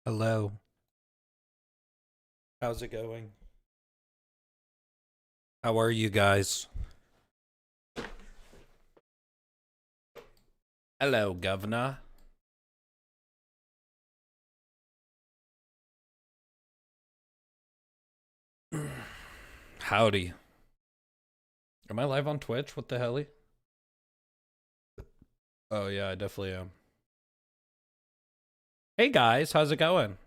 Hello. How's it going? How are you guys? Hello, Governor. Howdy. Am I live on Twitch? What the hell? Oh, yeah, I definitely am. Hey, guys. How's it going?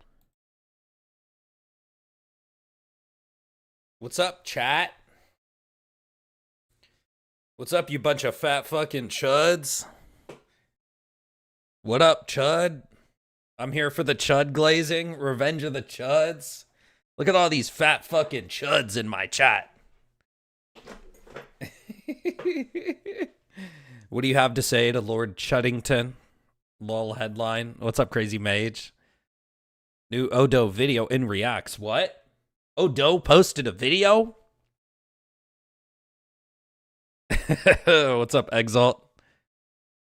What's up, chat? What's up, you bunch of fat fucking chuds? What up, chud? I'm here for the chud glazing. Revenge of the chuds. Look at all these fat fucking chuds in my chat. What do you have to say to Lord Chuddington? Lol headline. What's up, crazy mage? New Odo video in reacts. What? Odo posted a video? What's up, Exalt?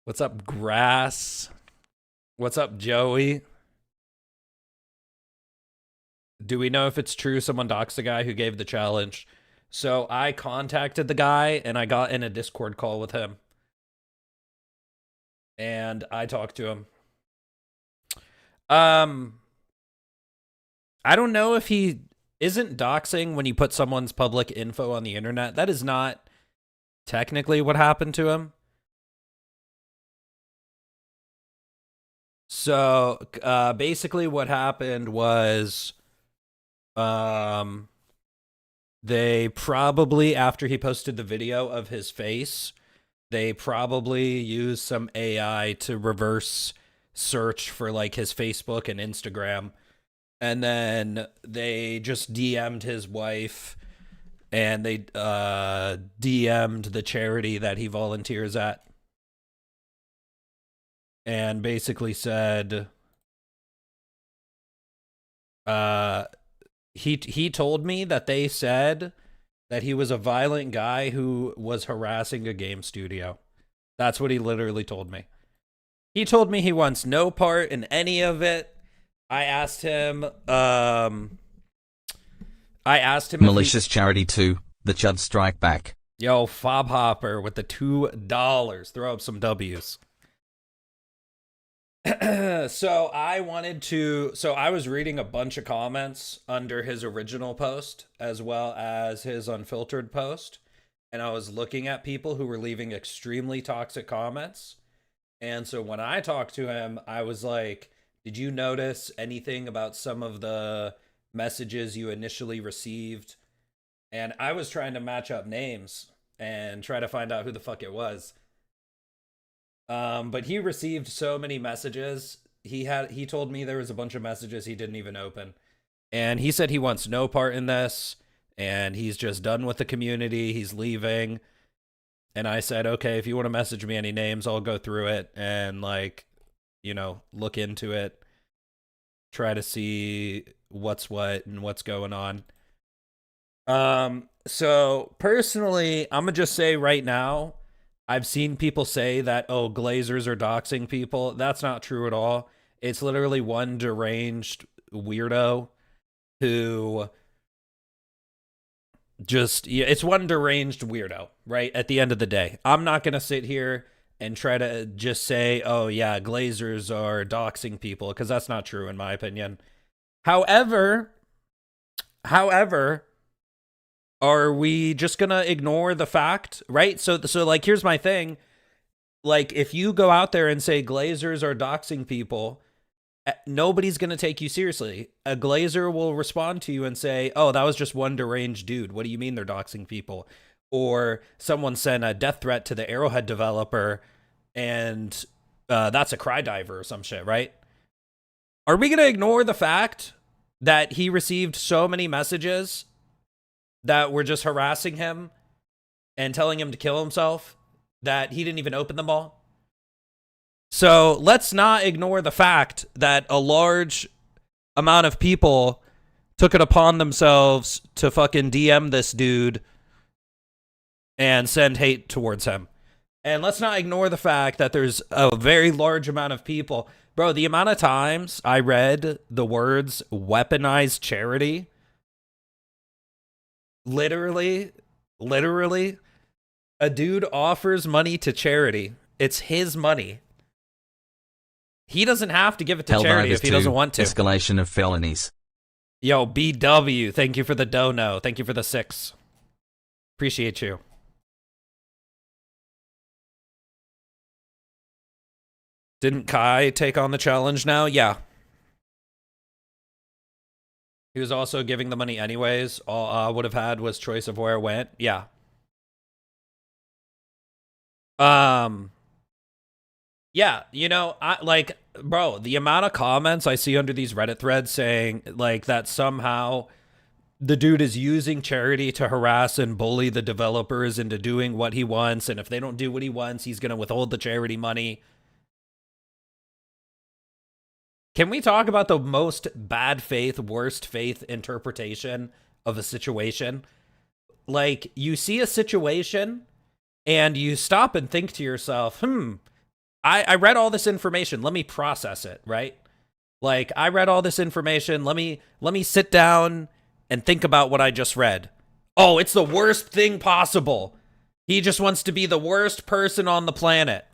What's up, Grass? What's up, Joey? Do we know if it's true someone doxed the guy who gave the challenge? So I contacted the guy and I got in a Discord call with him. And I talked to him. I don't know if he isn't doxing when you put someone's public info on the internet. That is not technically what happened to him. So basically what happened was they probably, after he posted the video of his face, they probably used some AI to reverse search for like his Facebook and Instagram. And then they just DM'd his wife and they DM'd the charity that he volunteers at. And basically said, he told me that they said that he was a violent guy who was harassing a game studio. That's what he literally told me. He told me he wants no part in any of it. I asked him, Malicious Charity 2, the Chud Strike Back. Yo, Fob Hopper with the $2. Throw up some W's. So I was reading a bunch of comments under his original post as well as his unfiltered post, and I was looking at people who were leaving extremely toxic comments. And so when I talked to him, I was like, did you notice anything about some of the messages you initially received? And I was trying to match up names and try to find out who the fuck it was. But he received so many messages. He told me there was a bunch of messages he didn't even open. And he said he wants no part in this, and he's just done with the community. He's leaving. And I said, okay, if you want to message me any names, I'll go through it and, like, you know, look into it. Try to see what's what and what's going on. So personally, I'm gonna just say right now, I've seen people say that, oh, Glazers are doxing people. That's not true at all. It's literally one deranged weirdo who it's one deranged weirdo, right? At the end of the day, I'm not going to sit here and try to just say, oh, yeah, Glazers are doxing people, because that's not true in my opinion. However, are we just gonna ignore the fact, right? So like, here's my thing. Like, if you go out there and say Glazers are doxing people, nobody's gonna take you seriously. A Glazer will respond to you and say, oh, that was just one deranged dude. What do you mean they're doxing people? Or someone sent a death threat to the Arrowhead developer, and that's a cry diver or some shit, right? Are we gonna ignore the fact that he received so many messages that were just harassing him and telling him to kill himself, that he didn't even open them all? So let's not ignore the fact that a large amount of people took it upon themselves to fucking DM this dude and send hate towards him. And let's not ignore the fact that there's a very large amount of people. Bro, the amount of times I read the words weaponized charity, literally, a dude offers money to charity. It's his money. He doesn't have to give it to charity if he doesn't want to. Escalation of felonies. Yo, BW, thank you for the dono. Thank you for the 6. Appreciate you. Didn't Kai take on the challenge now? Yeah. He was also giving the money anyways. All I would have had was choice of where it went. Yeah. Yeah, you know, bro, the amount of comments I see under these Reddit threads saying like that somehow the dude is using charity to harass and bully the developers into doing what he wants, and if they don't do what he wants, he's going to withhold the charity money. Can we talk about the most bad faith, worst faith interpretation of a situation? Like, you see a situation and you stop and think to yourself, I read all this information. Let me process it, right? Like, I read all this information. Let me sit down and think about what I just read. Oh, it's the worst thing possible. He just wants to be the worst person on the planet.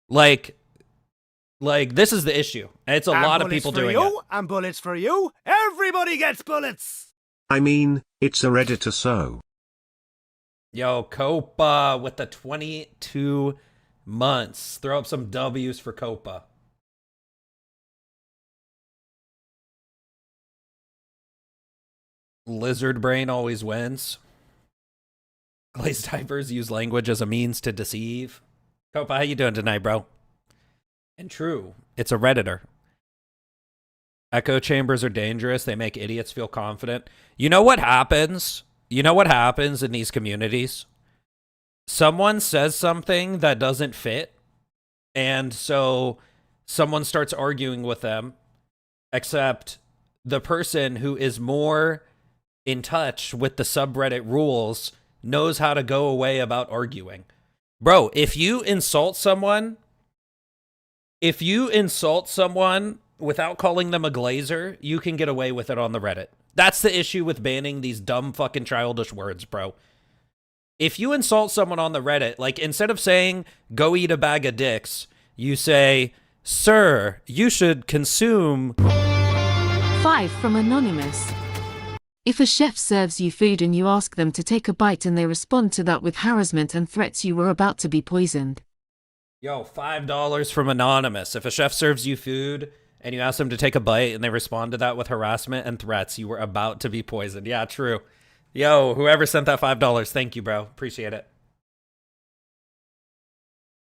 Like this is the issue. And it's a lot of people doing it. And bullets for you. Everybody gets bullets. I mean, it's a Redditor, so. Yo, Copa with the 22 months. Throw up some W's for Copa. Lizard brain always wins. Glazed diapers use language as a means to deceive. Copa, how you doing tonight, bro? And true, it's a Redditor. Echo chambers are dangerous. They make idiots feel confident. You know what happens? You know what happens in these communities? Someone says something that doesn't fit, and so someone starts arguing with them, except the person who is more in touch with the subreddit rules knows how to go away about arguing. Bro, if you insult someone without calling them a glazer, you can get away with it on the Reddit. That's the issue with banning these dumb fucking childish words, bro. If you insult someone on the Reddit, like instead of saying, go eat a bag of dicks, you say, sir, you should consume... 5 from Anonymous. If a chef serves you food and you ask them to take a bite and they respond to that with harassment and threats, you were about to be poisoned. Yo, $5 from Anonymous. If a chef serves you food and you ask them to take a bite and they respond to that with harassment and threats, you were about to be poisoned. Yeah, true. Yo, whoever sent that $5, thank you, bro. Appreciate it.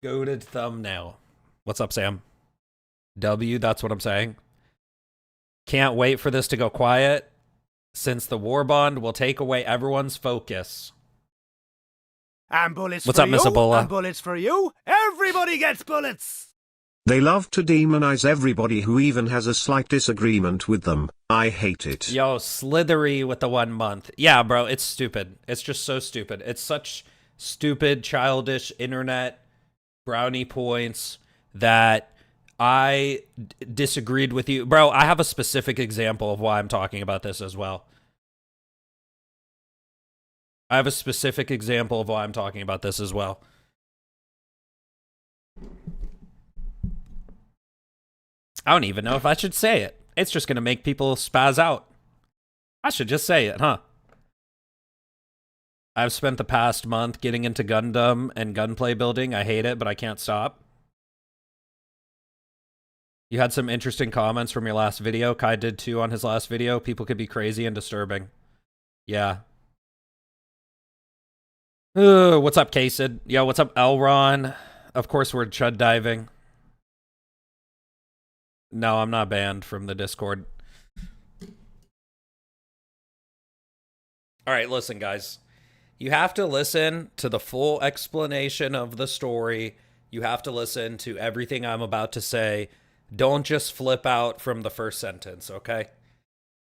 Goated thumbnail. What's up, Sam? W, that's what I'm saying. Can't wait for this to go quiet, since the war bond will take away everyone's focus. And bullets What's for up, Miss you. Ebola? And bullets for you. Everybody gets bullets. They love to demonize everybody who even has a slight disagreement with them. I hate it. Yo, Slithery with the 1 month. Yeah, bro, it's stupid. It's just so stupid. It's such stupid, childish internet brownie points that I disagreed with you. Bro, I have a specific example of why I'm talking about this as well. I have a specific example of why I'm talking about this as well. I don't even know if I should say it. It's just going to make people spaz out. I should just say it, huh? I've spent the past month getting into Gundam and gunplay building. I hate it, but I can't stop. You had some interesting comments from your last video. Kai did too on his last video. People could be crazy and disturbing. Yeah. What's up, Kasid? Yo, what's up, Elron? Of course we're chud diving. No, I'm not banned from the Discord. All right, listen, guys. You have to listen to the full explanation of the story. You have to listen to everything I'm about to say. Don't just flip out from the first sentence, okay?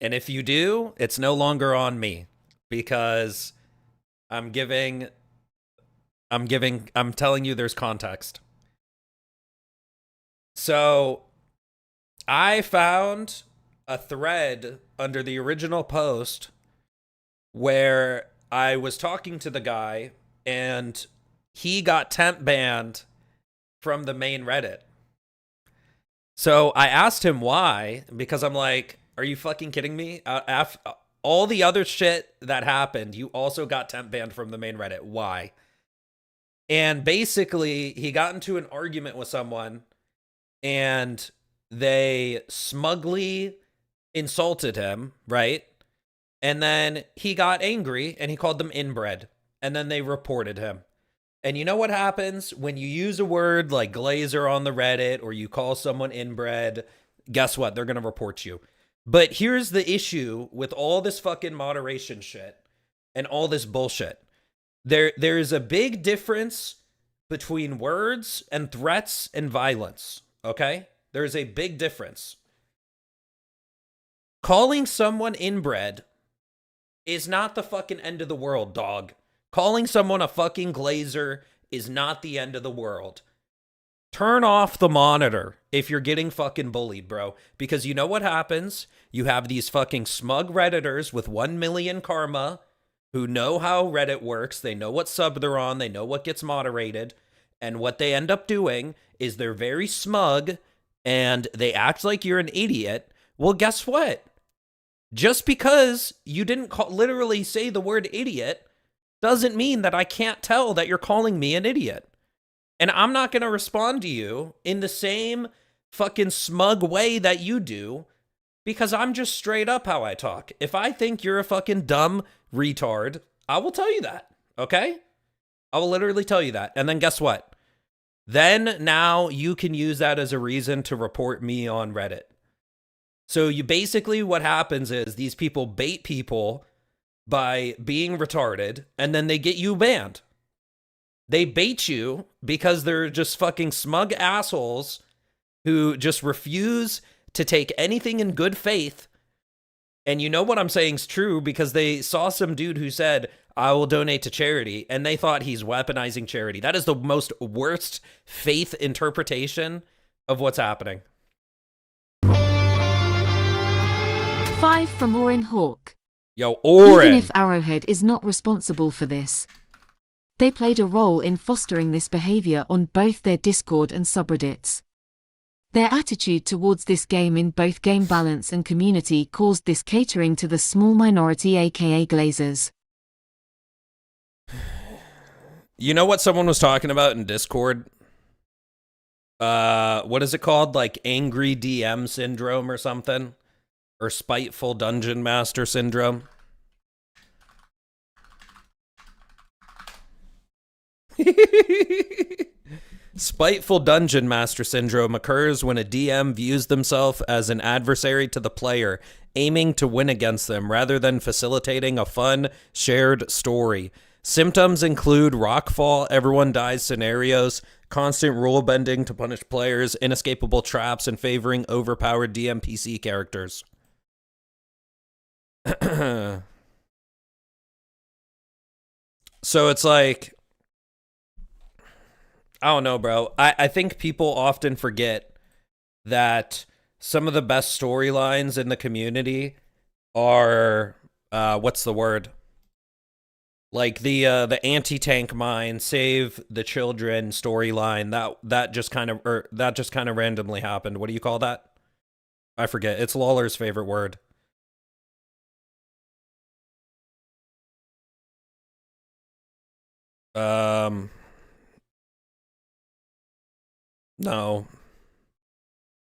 And if you do, it's no longer on me, because I'm giving I'm telling you there's context. So I found a thread under the original post where I was talking to the guy and he got temp banned from the main Reddit. So I asked him why, because I'm like, are you fucking kidding me? All the other shit that happened, you also got temp banned from the main Reddit. Why? And basically, he got into an argument with someone and they smugly insulted him, right? And then he got angry and he called them inbred. And then they reported him. And you know what happens when you use a word like glazer on the Reddit or you call someone inbred? Guess what? They're going to report you. But here's the issue with all this fucking moderation shit and all this bullshit. There is a big difference between words and threats and violence, okay? There's a big difference. Calling someone inbred is not the fucking end of the world, dog. Calling someone a fucking glazer is not the end of the world. Turn off the monitor if you're getting fucking bullied, bro. Because you know what happens? You have these fucking smug Redditors with 1 million karma who know how Reddit works. They know what sub they're on. They know what gets moderated. And what they end up doing is they're very smug and they act like you're an idiot. Well, guess what? Just because you didn't literally say the word idiot doesn't mean that I can't tell that you're calling me an idiot. And I'm not going to respond to you in the same fucking smug way that you do because I'm just straight up how I talk. If I think you're a fucking dumb retard, I will tell you that, okay? I will literally tell you that. And then guess what? Then now you can use that as a reason to report me on Reddit. So you basically what happens is these people bait people by being retarded, and then they get you banned. They bait you because they're just fucking smug assholes who just refuse to take anything in good faith. And you know what I'm saying is true because they saw some dude who said, I will donate to charity, and they thought he's weaponizing charity. That is the most worst faith interpretation of what's happening. 5 from Orin Hawk. Yo, Orin. Even if Arrowhead is not responsible for this, they played a role in fostering this behavior on both their Discord and subreddits. Their attitude towards this game in both game balance and community caused this catering to the small minority aka Glazers. You know what someone was talking about in Discord? What is it called? Like angry DM syndrome or something? Or spiteful dungeon master syndrome? Spiteful dungeon master syndrome occurs when a DM views themselves as an adversary to the player, aiming to win against them rather than facilitating a fun, shared story. Symptoms include rockfall, everyone dies scenarios, constant rule bending to punish players, inescapable traps, and favoring overpowered DMPC characters. So it's like, I don't know, bro. I think people often forget that some of the best storylines in the community are, what's the word? Like the anti-tank mine, save the children storyline. That just kind of randomly happened. What do you call that? I forget. It's Lawler's favorite word. No.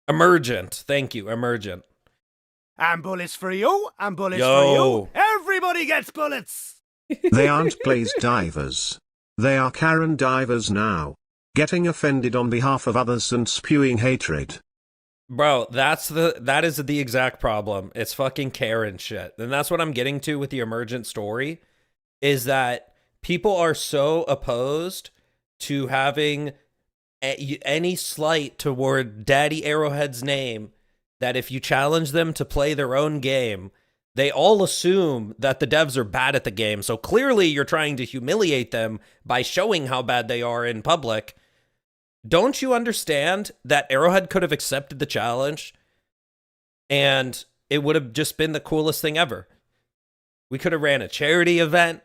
Emergent. Thank you. Emergent. And bullets for you, and bullets Yo. for you. Everybody gets bullets. They aren't Blaze divers. They are Karen divers now. Getting offended on behalf of others and spewing hatred. Bro, that is the exact problem. It's fucking Karen shit. And that's what I'm getting to with the emergent story, is that people are so opposed to having any slight toward Daddy Arrowhead's name that if you challenge them to play their own game, They all assume that the devs are bad at the game. So clearly you're trying to humiliate them by showing how bad they are in public. Don't you understand that Arrowhead could have accepted the challenge and it would have just been the coolest thing ever? We could have ran a charity event.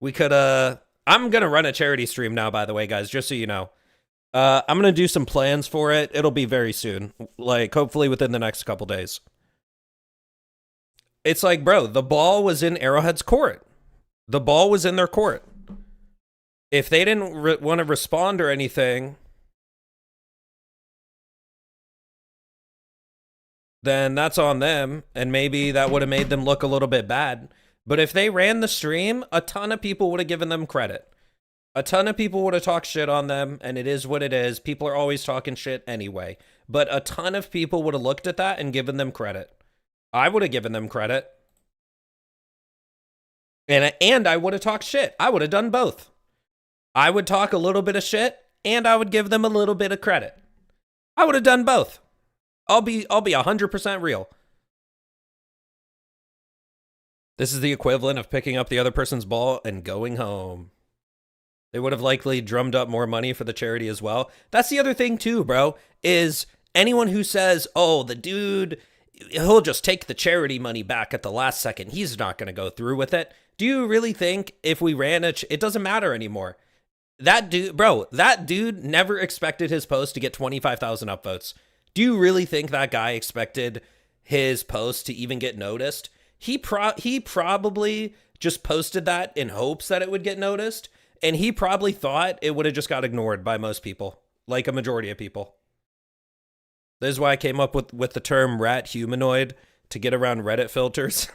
We could have... I'm going to run a charity stream now, by the way, guys, just so you know. I'm going to do some plans for it. It'll be very soon. Like, hopefully within the next couple days. It's like, bro, the ball was in Arrowhead's court. The ball was in their court. If they didn't want to respond or anything, then that's on them. And maybe that would have made them look a little bit bad. But if they ran the stream, a ton of people would have given them credit. A ton of people would have talked shit on them, and it is what it is. People are always talking shit anyway. But a ton of people would have looked at that and given them credit. I would have given them credit. And I would have talked shit. I would have done both. I would talk a little bit of shit, and I would give them a little bit of credit. I would have done both. I'll be 100% real. This is the equivalent of picking up the other person's ball and going home. They would have likely drummed up more money for the charity as well. That's the other thing too, bro, is anyone who says, oh, the dude, he'll just take the charity money back at the last second. He's not going to go through with it. Do you really think if we ran it doesn't matter anymore? That dude, bro, that dude never expected his post to get 25,000 upvotes. Do you really think that guy expected his post to even get noticed? He probably just posted that in hopes that it would get noticed, and he probably thought it would have just got ignored by most people, like a majority of people. This is why I came up with the term rat humanoid to get around Reddit filters.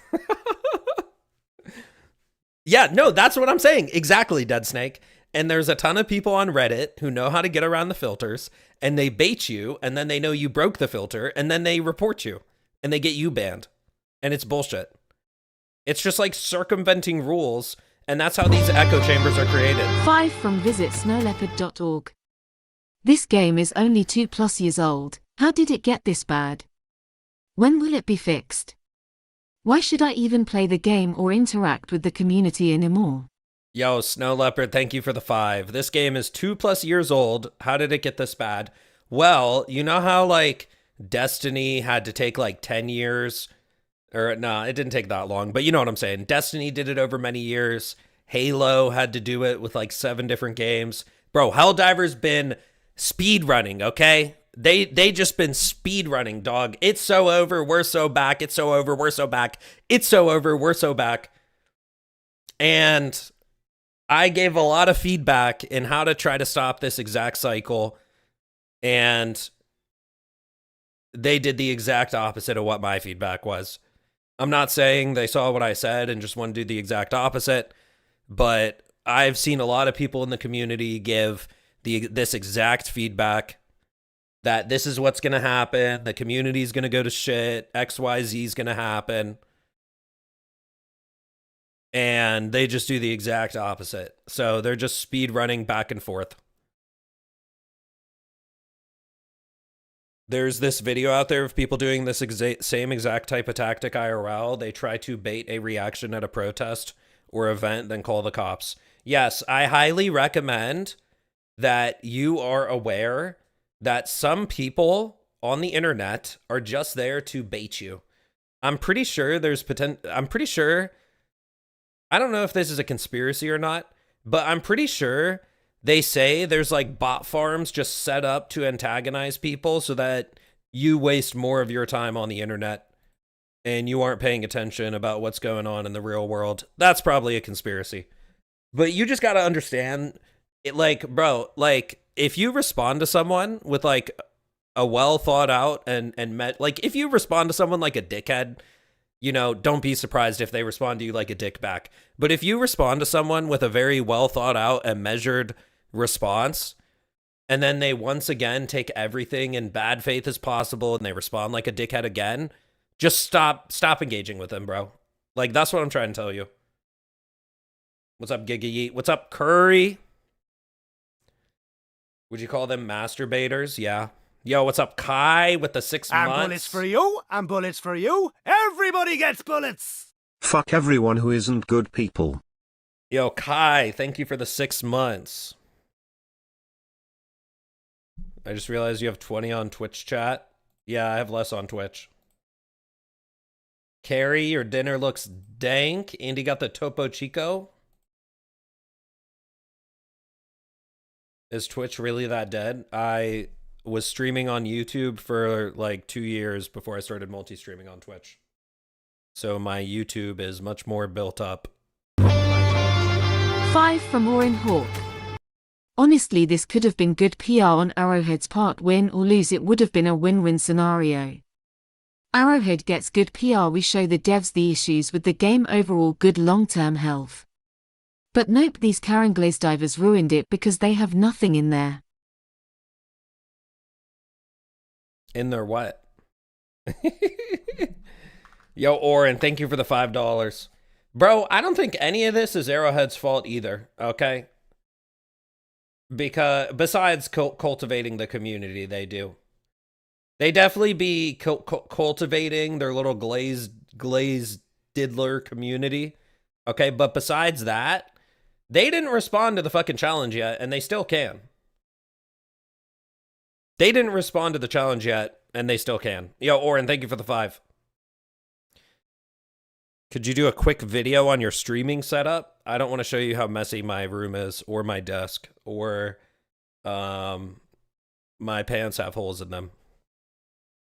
Yeah, no, that's what I'm saying. Exactly, Dead Snake. And there's a ton of people on Reddit who know how to get around the filters, and they bait you, and then they know you broke the filter, and then they report you, and they get you banned. And it's bullshit. It's just like circumventing rules, and that's how these echo chambers are created. 5 from visitsnowleopard.org. This game is only 2+ years old. How did it get this bad? When will it be fixed? Why should I even play the game or interact with the community anymore? Yo, Snow Leopard, thank you for the 5. This game is 2+ years old. How did it get this bad? Well, you know how, like, Destiny had to take, like, 10 years? Or, no, it didn't take that long, but you know what I'm saying. Destiny did it over many years. Halo had to do it with, like, 7 different games. Bro, Helldiver's been speedrunning, okay? They just been speedrunning, dog. It's so over, we're so back. It's so over, we're so back. It's so over, we're so back. And I gave a lot of feedback in how to try to stop this exact cycle. And they did the exact opposite of what my feedback was. I'm not saying they saw what I said and just want to do the exact opposite, but I've seen a lot of people in the community give this exact feedback that this is what's going to happen. The community's going to go to shit. XYZ is going to happen. And they just do the exact opposite. So they're just speed running back and forth. There's this video out there of people doing this same exact type of tactic IRL. They try to bait a reaction at a protest or event, then call the cops. Yes, I highly recommend that you are aware that some people on the internet are just there to bait you. I'm pretty sure there's potential. I don't know if this is a conspiracy or not, but I'm pretty sure they say there's like bot farms just set up to antagonize people so that you waste more of your time on the internet and you aren't paying attention about what's going on in the real world. That's probably a conspiracy. But you just got to understand it, like, bro, like if you respond to someone with like a well thought out and like if you respond to someone like a dickhead, you know, don't be surprised if they respond to you like a dick back. But if you respond to someone with a very well thought out and measured response, and then they once again take everything in bad faith as possible and they respond like a dickhead again, just stop engaging with them, bro. Like, that's what I'm trying to tell you. What's up, Giga Yeet? What's up, Curry? Would you call them masturbators? Yeah. Yo, what's up, Kai, with the 6 And months? bullets for you, and bullets for you. Everybody gets bullets. Fuck everyone who isn't good people. Yo, Kai, thank you for the 6 months. I just realized you have 20 on Twitch chat. Yeah, I have less on Twitch. Carrie, your dinner looks dank. Andy got the Topo Chico. Is Twitch really that dead? I was streaming on YouTube for like 2 years before I started multi-streaming on Twitch. So my YouTube is much more built up. 5 from Orin Hawk. Honestly, this could have been good PR on Arrowhead's part. Win or lose, it would have been a win-win scenario. Arrowhead gets good PR, we show the devs the issues with the game, overall good long-term health. But nope, these Karen Glaze divers ruined it because they have nothing in there. In their what? Yo, Oren, thank you for the $5. Bro, I don't think any of this is Arrowhead's fault either, okay? Because besides cultivating the community, they do. They definitely be cultivating their little glazed diddler community, okay? But besides that, they didn't respond to the fucking challenge yet, and they still can. They didn't respond to the challenge yet, and they still can. Yo, Oren, thank you for the 5. Could you do a quick video on your streaming setup? I don't want to show you how messy my room is, or my desk, or my pants have holes in them.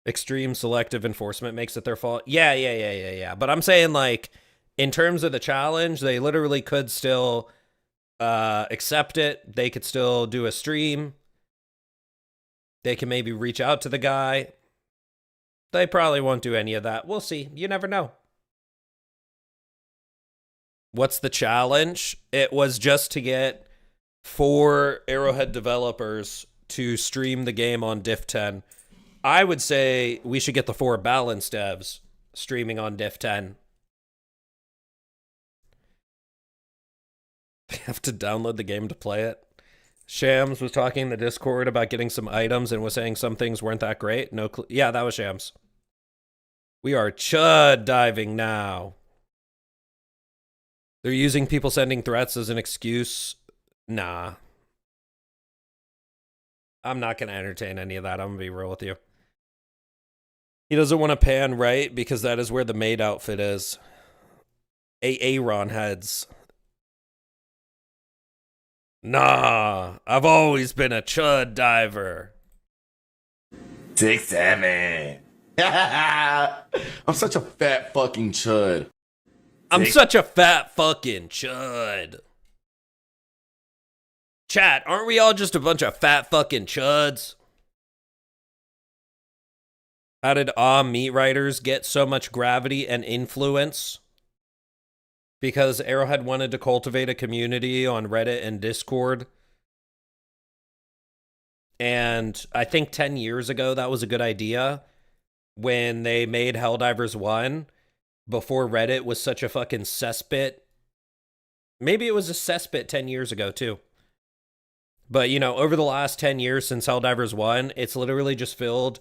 Extreme selective enforcement makes it their fault. Yeah. But I'm saying, like, in terms of the challenge, they literally could still accept it. They could still do a stream. They can maybe reach out to the guy. They probably won't do any of that. We'll see. You never know. What's the challenge? It was just to get 4 Arrowhead developers to stream the game on Diff 10. I would say we should get the 4 balanced devs streaming on Diff 10. They have to download the game to play it. Shams was talking in the Discord about getting some items and was saying some things weren't that great. Yeah, that was Shams. We are chud diving now. They're using people sending threats as an excuse. Nah. I'm not going to entertain any of that. I'm going to be real with you. He doesn't want to pan right because that is where the maid outfit is. Aaron heads. Nah, I've always been a chud diver. 6-7. I'm such a fat fucking chud. I'm such a fat fucking chud. Chat, aren't we all just a bunch of fat fucking chuds? How did Meat Writers get so much gravity and influence? Because Arrowhead wanted to cultivate a community on Reddit and Discord. And I think 10 years ago, that was a good idea. When they made Helldivers 1, before Reddit was such a fucking cesspit. Maybe it was a cesspit 10 years ago, too. But, you know, over the last 10 years since Helldivers 1, it's literally just filled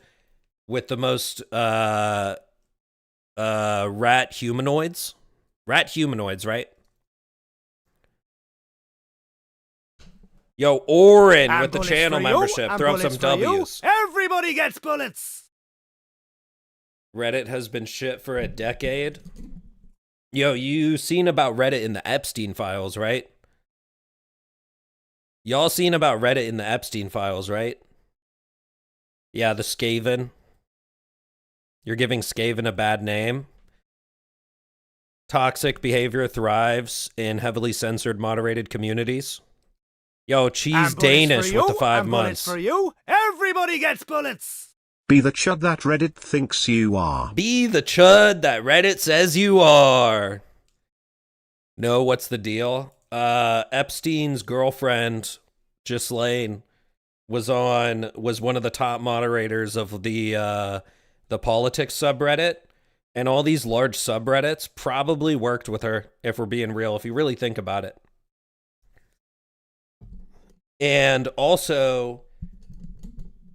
with the most rat humanoids. Rat humanoids, right? Yo, Oren And with the bullets channel for you, membership. and Throw bullets some for you. W's. Everybody gets bullets. Reddit has been shit for a decade. Yo, you seen about Reddit in the Epstein files, right? Y'all seen about Reddit in the Epstein files, right? Yeah, the Skaven. You're giving Skaven a bad name. Toxic behavior thrives in heavily censored, moderated communities. Yo, Cheese And bullets Danish for you, with the 5 and months. bullets for you. Everybody gets bullets. Be the chud that Reddit thinks you are. Be the chud that Reddit says you are. No, what's the deal? Epstein's girlfriend, Ghislaine, was one of the top moderators of the politics subreddit, and all these large subreddits probably worked with her, if we're being real, if you really think about it. And also,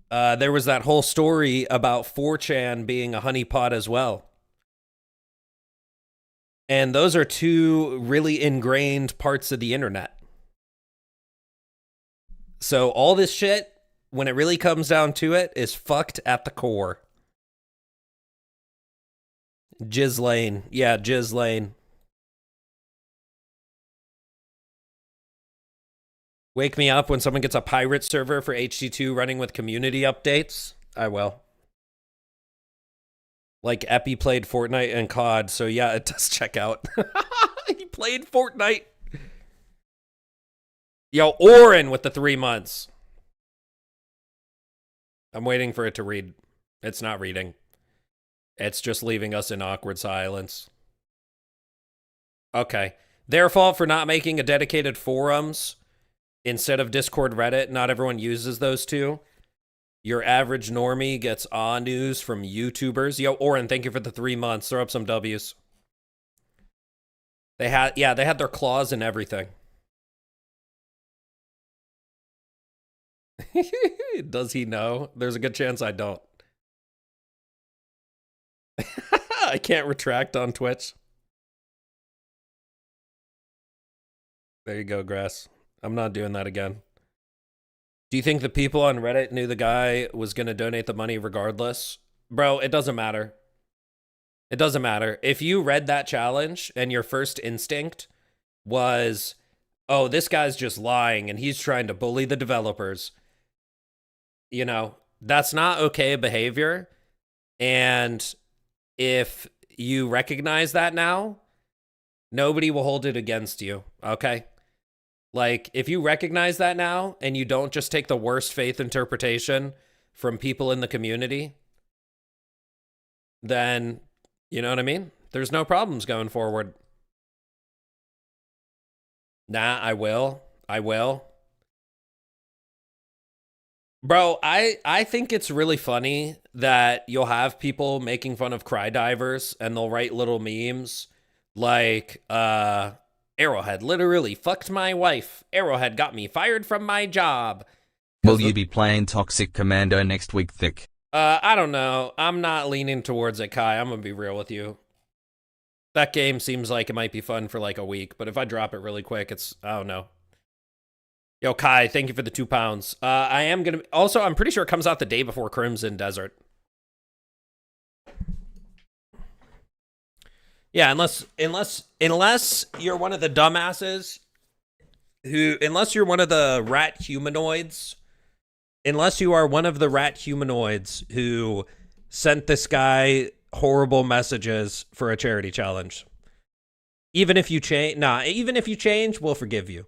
There was that whole story about 4chan being a honeypot as well. And those are two really ingrained parts of the internet. So all this shit, when it really comes down to it, is fucked at the core. Jizz Lane. Yeah, Jizz Lane. Wake me up when someone gets a pirate server for HD2 running with community updates. I will. Like Epi played Fortnite and COD, so yeah, it does check out. He played Fortnite. Yo, Oren with the 3 months. I'm waiting for it to read. It's not reading. It's just leaving us in awkward silence. Okay. Their fault for not making a dedicated forums instead of Discord, Reddit. Not everyone uses those two. Your average normie gets news from YouTubers. Yo, Oren, thank you for the 3 months. Throw up some W's. They had their claws in everything. Does he know? There's a good chance I don't. I can't retract on Twitch. There you go, Grass. I'm not doing that again. Do you think the people on Reddit knew the guy was going to donate the money regardless? Bro, it doesn't matter. It doesn't matter. If you read that challenge and your first instinct was, oh, this guy's just lying and he's trying to bully the developers, you know, that's not okay behavior. And if you recognize that now, nobody will hold it against you, okay? Like, if you recognize that now and you don't just take the worst faith interpretation from people in the community, then, you know what I mean? There's no problems going forward. Nah, I will. I will. Bro, I think it's really funny that you'll have people making fun of cry divers and they'll write little memes like, Arrowhead literally fucked my wife. Arrowhead got me fired from my job. Will you be playing Toxic Commando next week, Thick? I don't know. I'm not leaning towards it, Kai. I'm gonna be real with you. That game seems like it might be fun for like a week, but if I drop it really quick, I don't know. Yo, Kai, thank you for the 2 pounds. I am gonna... Also, I'm pretty sure it comes out the day before Crimson Desert. Yeah, unless you're one of the dumbasses unless you're one of the rat humanoids, unless you are one of the rat humanoids who sent this guy horrible messages for a charity challenge. Even if you change, we'll forgive you.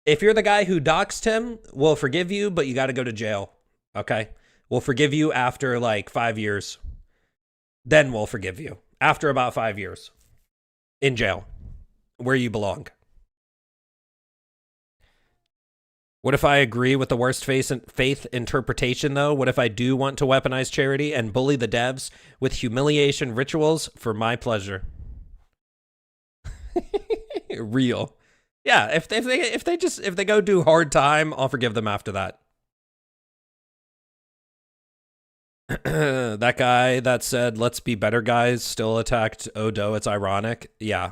If you're the guy who doxed him, we'll forgive you, but you got to go to jail. Okay? We'll forgive you after like 5 years. Then we'll forgive you. After about 5 years. In jail. Where you belong. What if I agree with the worst faith interpretation, though? What if I do want to weaponize charity and bully the devs with humiliation rituals for my pleasure? Real. Yeah, if they go do hard time, I'll forgive them after that. That guy that said, let's be better guys, still attacked Odo. It's ironic. Yeah.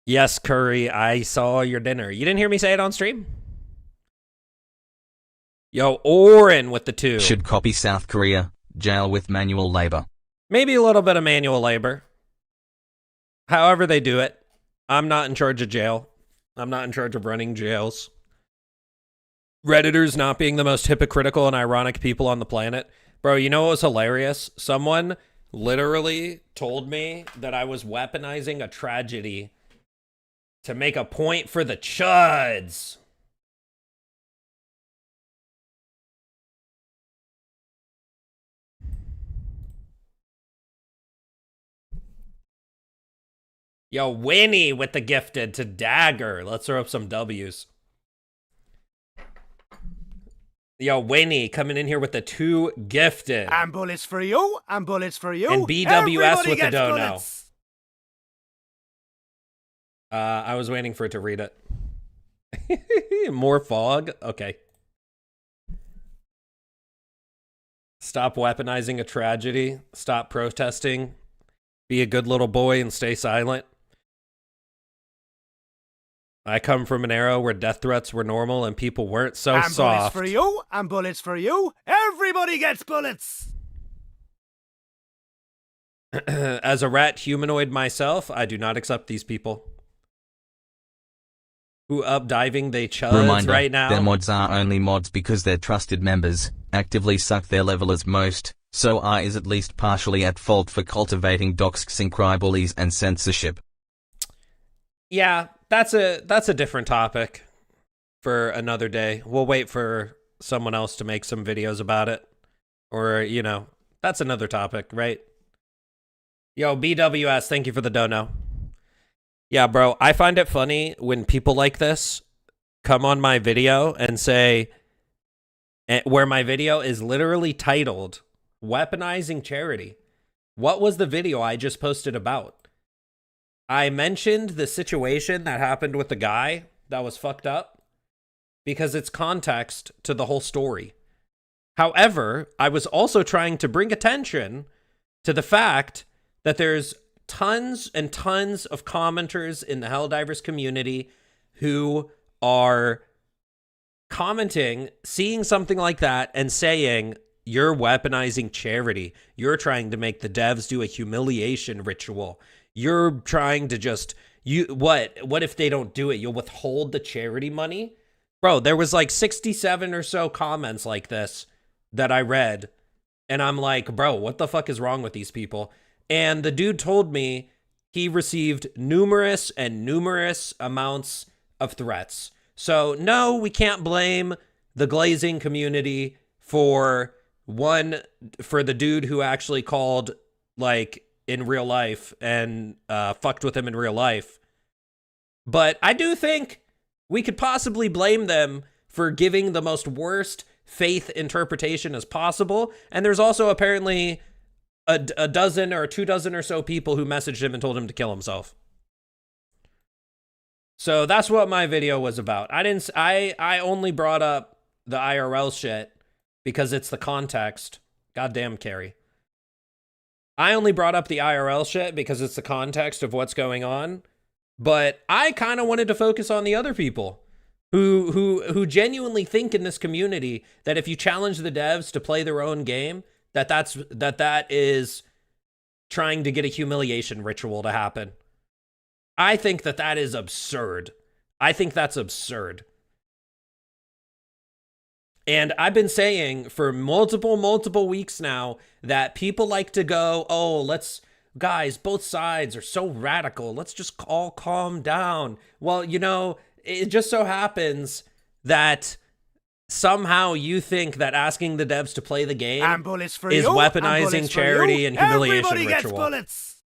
Yes, Curry, I saw your dinner. You didn't hear me say it on stream? Yo, Oren with the 2. Should copy South Korea, jail with manual labor. Maybe a little bit of manual labor. However they do it. I'm not in charge of jail. I'm not in charge of running jails. Redditors not being the most hypocritical and ironic people on the planet. Bro, you know what was hilarious? Someone literally told me that I was weaponizing a tragedy to make a point for the chuds. Yo, Winnie with the gifted to Dagger. Let's throw up some W's. Yo, Winnie coming in here with the 2 gifted. And bullets for you, and bullets for you. And BWS Everybody with the gets dono. bullets. I was waiting for it to read it. More fog? Okay. Stop weaponizing a tragedy. Stop protesting. Be a good little boy and stay silent. I come from an era where death threats were normal and people weren't so And soft. bullets for you, and bullets for you. Everybody gets bullets. As a rat humanoid myself, I do not accept these people. Who up diving they chuds Reminder, right now. their mods are only mods because their trusted members actively suck their level as most, so I is at least partially at fault for cultivating doxing, crybullies and censorship. Yeah, that's a different topic for another day. We'll wait for someone else to make some videos about it. Or, you know, that's another topic, right? Yo, BWS, thank you for the dono. Yeah, bro, I find it funny when people like this come on my video and say, where my video is literally titled, Weaponizing Charity. What was the video I just posted about? I mentioned the situation that happened with the guy that was fucked up because it's context to the whole story. However, I was also trying to bring attention to the fact that there's tons and tons of commenters in the Helldivers community who are commenting, seeing something like that and saying, you're weaponizing charity. You're trying to make the devs do a humiliation ritual. You're trying to just, what if they don't do it? You'll withhold the charity money? Bro, there was like 67 or so comments like this that I read. And I'm like, bro, what the fuck is wrong with these people? And the dude told me he received numerous amounts of threats. So no, we can't blame the glazing community for the dude who actually called like in real life and fucked with him in real life. But I do think we could possibly blame them for giving the most worst faith interpretation as possible. And there's also apparently a dozen or 24 or so people who messaged him and told him to kill himself. So that's what my video was about. I only brought up the IRL shit because it's the context. Goddamn, Carrie. I only brought up the IRL shit because it's the context of what's going on. But I kind of wanted to focus on the other people who genuinely think in this community that if you challenge the devs to play their own game, that is trying to get a humiliation ritual to happen. I think that is absurd. I think that's absurd. And I've been saying for multiple weeks now that people like to go, oh, guys, both sides are so radical. Let's just all calm down. Well, you know, it just so happens that somehow you think that asking the devs to play the game is weaponizing charity and humiliation Everybody ritual. Gets bullets.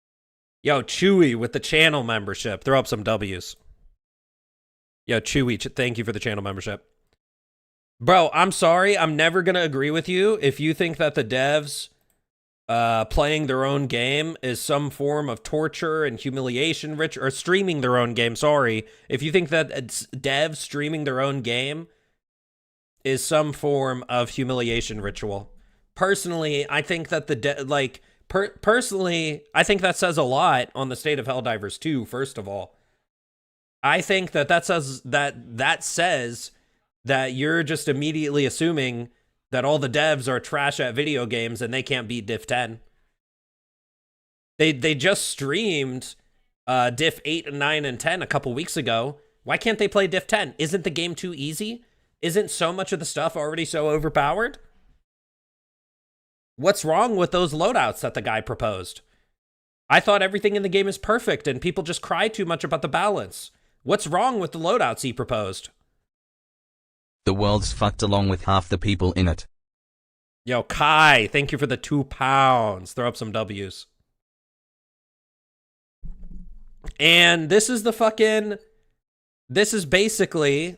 Yo, Chewy with the channel membership. Throw up some W's. Yo, Chewy, thank you for the channel membership. Bro, I'm sorry. I'm never going to agree with you if you think that the devs playing their own game is some form of torture and humiliation or streaming their own game. Sorry. If you think that it's devs streaming their own game is some form of humiliation ritual. Personally, I think that personally, I think that says a lot on the state of Helldivers 2, first of all. I think that says that you're just immediately assuming that all the devs are trash at video games and they can't beat Diff 10. They just streamed Diff 8 and 9 and 10 a couple weeks ago. Why can't they play Diff 10? Isn't the game too easy? Isn't so much of the stuff already so overpowered? What's wrong with those loadouts that the guy proposed? I thought everything in the game is perfect and people just cry too much about the balance. What's wrong with the loadouts he proposed? The world's fucked along with half the people in it. Yo, Kai, thank you for the £2. Throw up some W's. And this is just basically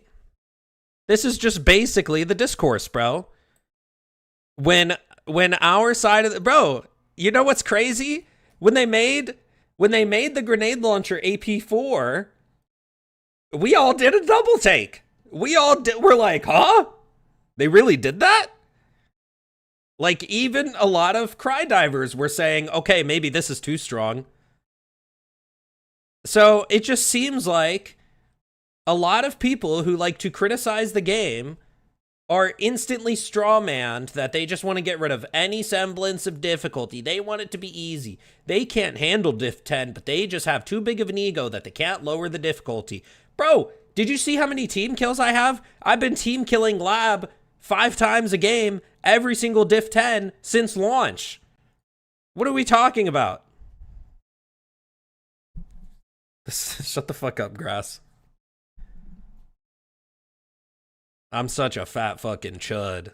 the discourse, bro. When our side of the, bro, you know what's crazy? When they made the grenade launcher AP4, we all did a double take. We're like, huh? They really did that? Like, even a lot of cry divers were saying, okay, maybe this is too strong. So it just seems like a lot of people who like to criticize the game are instantly strawmanned that they just want to get rid of any semblance of difficulty. They want it to be easy. They can't handle Diff 10, but they just have too big of an ego that they can't lower the difficulty. Bro, did you see how many team kills I have? I've been team killing Lab 5 times a game, every single Diff 10 since launch. What are we talking about? Shut the fuck up, Grass. I'm such a fat fucking chud.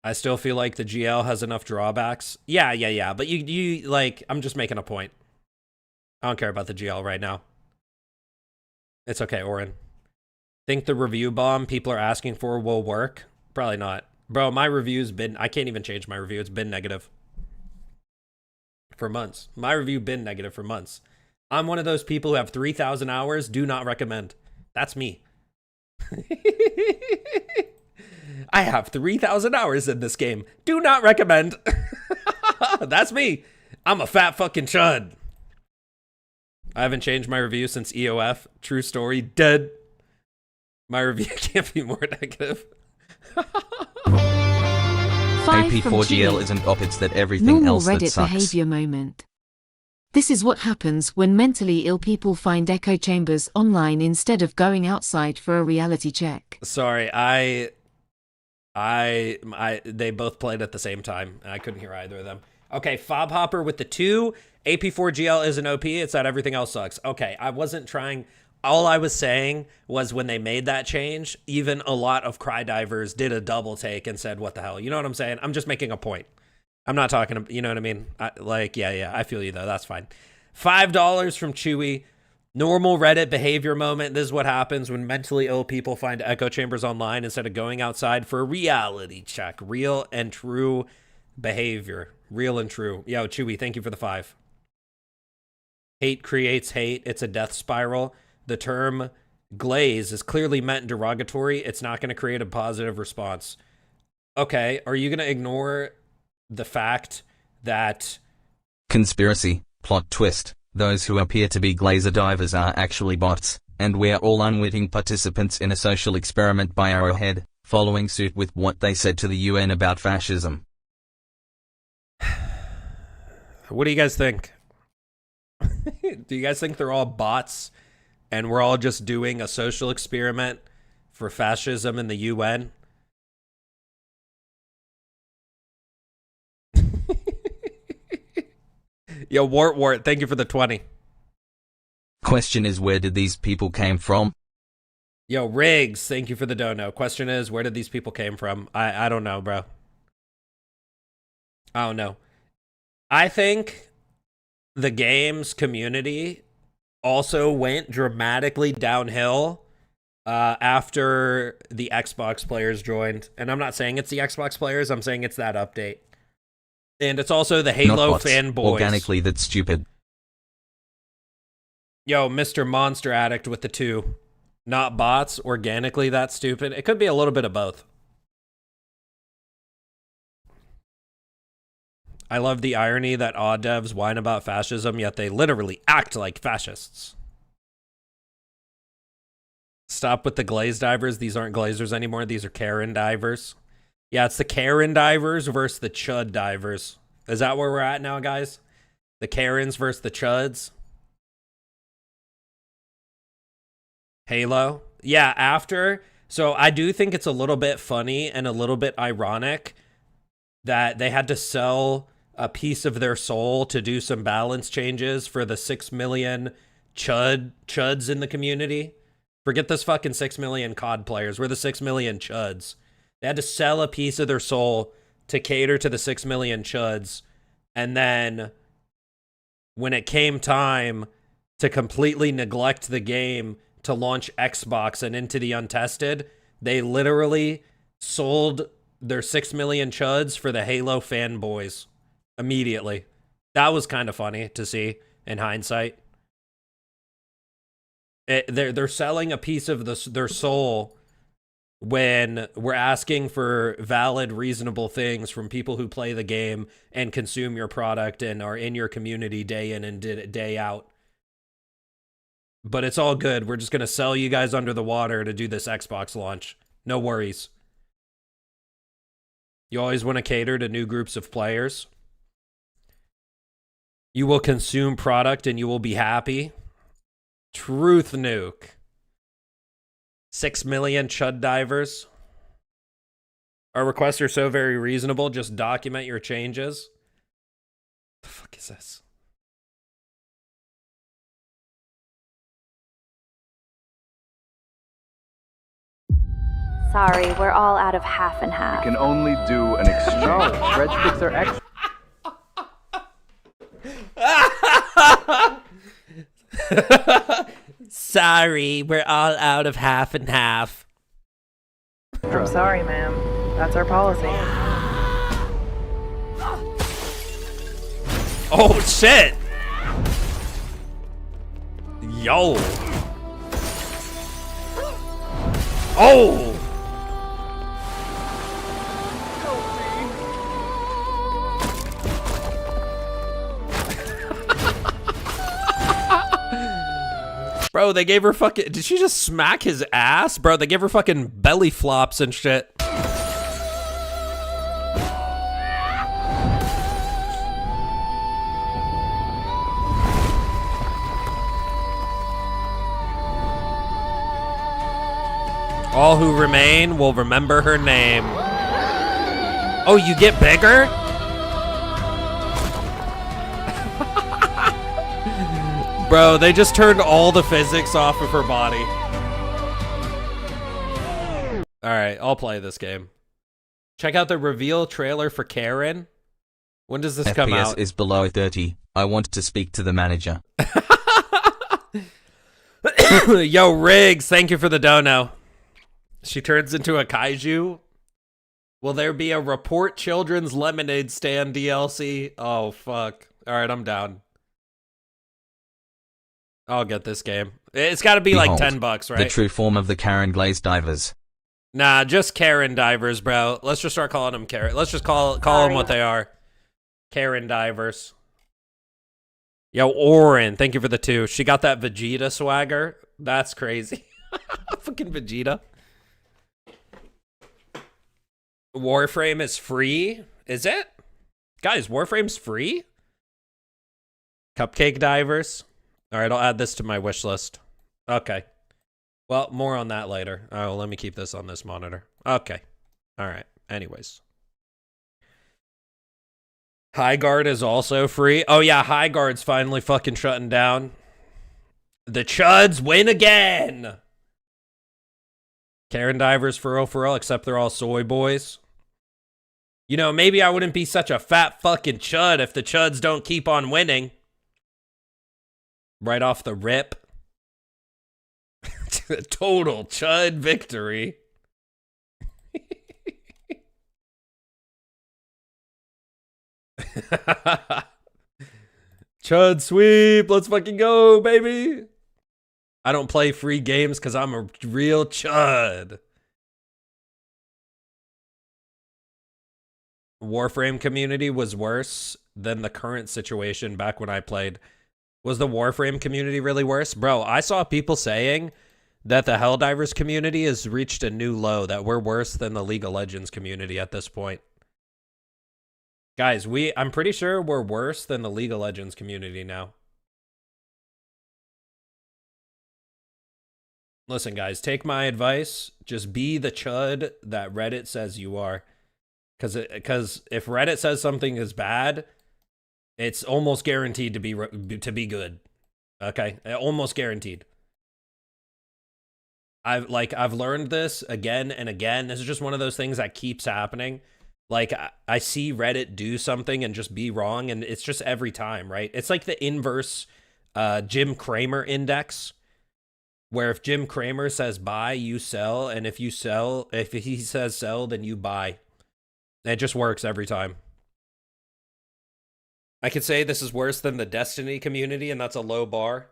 I still feel like the GL has enough drawbacks. Yeah. But you like, I'm just making a point. I don't care about the GL right now. It's okay, Oren. Think the review bomb people are asking for will work? Probably not. Bro, my review's been, I can't even change my review. It's been negative for months. My review been negative for months. I'm one of those people who have 3,000 hours. Do not recommend. That's me. I have 3,000 hours in this game. Do not recommend. That's me. I'm a fat fucking chud. I haven't changed my review since EOF. True story. Dead. My review can't be more negative. 5 from AP4GL Chewy. isn't op, it's that everything Normal else that Reddit sucks. behavior moment. This is what happens when mentally ill people find echo chambers online instead of going outside for a reality check. Sorry, they both played at the same time. I couldn't hear either of them. Okay, Fob Hopper with the 2. AP4GL is an OP. It's that everything else sucks. Okay, I wasn't trying. All I was saying was when they made that change, even a lot of cry divers did a double take and said, what the hell? You know what I'm saying? I'm just making a point. I'm not talking, you know what I mean? Yeah, I feel you though. That's fine. $5 from Chewy. Normal Reddit behavior moment. This is what happens when mentally ill people find echo chambers online instead of going outside for a reality check. Real and true behavior. Real and true. Yo, Chewy, thank you for the 5. Hate creates hate. It's a death spiral. The term glaze is clearly meant derogatory. It's not going to create a positive response. Okay, are you going to ignore the fact that... Conspiracy, plot twist, those who appear to be glazer divers are actually bots, and we're all unwitting participants in a social experiment by Arrowhead, following suit with what they said to the UN about fascism. What do you guys think? Do you guys think they're all bots and we're all just doing a social experiment for fascism in the UN? Yo, Wart, thank you for the 20. Question is, where did these people came from? Yo, Riggs, thank you for the dono. Question is, where did these people came from? I don't know, bro. I don't know. I think the game's community also went dramatically downhill after the Xbox players joined. And I'm not saying it's the Xbox players, I'm saying it's that update. And it's also the Halo Not bots, fanboys. organically that's stupid. Yo, Mr. Monster Addict with the 2. Not bots, organically that's stupid. It could be a little bit of both. I love the irony that odd devs whine about fascism, yet they literally act like fascists. Stop with the glaze divers. These aren't glazers anymore. These are Karen divers. Yeah, it's the Karen divers versus the Chud divers. Is that where we're at now, guys? The Karens versus the Chuds? Halo? Yeah, after. So I do think it's a little bit funny and a little bit ironic that they had to sell a piece of their soul to do some balance changes for the 6 million chuds in the community. Forget this fucking 6 million COD players. We're the 6 million chuds. They had to sell a piece of their soul to cater to the 6 million chuds. And then when it came time to completely neglect the game to launch Xbox and into the untested, they literally sold their 6 million chuds for the Halo fanboys immediately. That was kind of funny to see in hindsight. They're selling a piece of their soul when we're asking for valid, reasonable things from people who play the game and consume your product and are in your community day in and day out. But it's all good. We're just going to sell you guys under the water to do this Xbox launch. No worries. You always want to cater to new groups of players. You will consume product and you will be happy. Truth nuke. 6 million chud divers. Our requests are so very reasonable. Just document your changes. The fuck is this? Sorry, we're all out of half and half. Can only do an exchange. No, breadsticks are extra. Sorry, we're all out of half and half. I'm sorry, ma'am. That's our policy. Oh, shit! Yo! Oh! Bro, they gave her fucking... Did she just smack his ass? Bro, they gave her fucking belly flops and shit. All who remain will remember her name. Oh, you get bigger? Bro, they just turned all the physics off of her body. Alright, I'll play this game. Check out the reveal trailer for Karen. When does this come FPS out? is below 30. I want to speak to the manager. Yo, Riggs, thank you for the dono. She turns into a kaiju. Will there be a Report Children's Lemonade Stand DLC? Oh, fuck. Alright, I'm down. I'll get this game. It's got to be Behold, like $10, right? The true form of the Karen Glaze divers. Nah, just Karen divers, bro. Let's just start calling them Karen. Let's just call them what they are. Karen divers. Yo, Oren, thank you for the 2. She got that Vegeta swagger. That's crazy. Fucking Vegeta. Warframe is free? Is it? Guys, Warframe's free? Cupcake divers. All right, I'll add this to my wish list. Okay. Well, more on that later. Oh, well, let me keep this on this monitor. Okay. All right. Anyways. High Guard is also free. Oh, yeah, High Guard's finally fucking shutting down. The Chuds win again. Karen divers for real, except they're all soy boys. You know, maybe I wouldn't be such a fat fucking chud if the Chuds don't keep on winning. Right off the rip. Total chud victory. Chud sweep. Let's fucking go, baby. I don't play free games because I'm a real chud. Warframe community was worse than the current situation back when I played. Was the Warframe community really worse? Bro, I saw people saying that the Helldivers community has reached a new low, that we're worse than the League of Legends community at this point. Guys, I'm pretty sure we're worse than the League of Legends community now. Listen, guys, take my advice. Just be the chud that Reddit says you are. Because if Reddit says something is bad, it's almost guaranteed to be good. Okay? Almost guaranteed. I've learned this again and again. This is just one of those things that keeps happening. Like, I see Reddit do something and just be wrong, and it's just every time, right? It's like the inverse Jim Cramer index, where if Jim Cramer says buy, you sell, and if he says sell, then you buy. It just works every time. I could say this is worse than the Destiny community, and that's a low bar.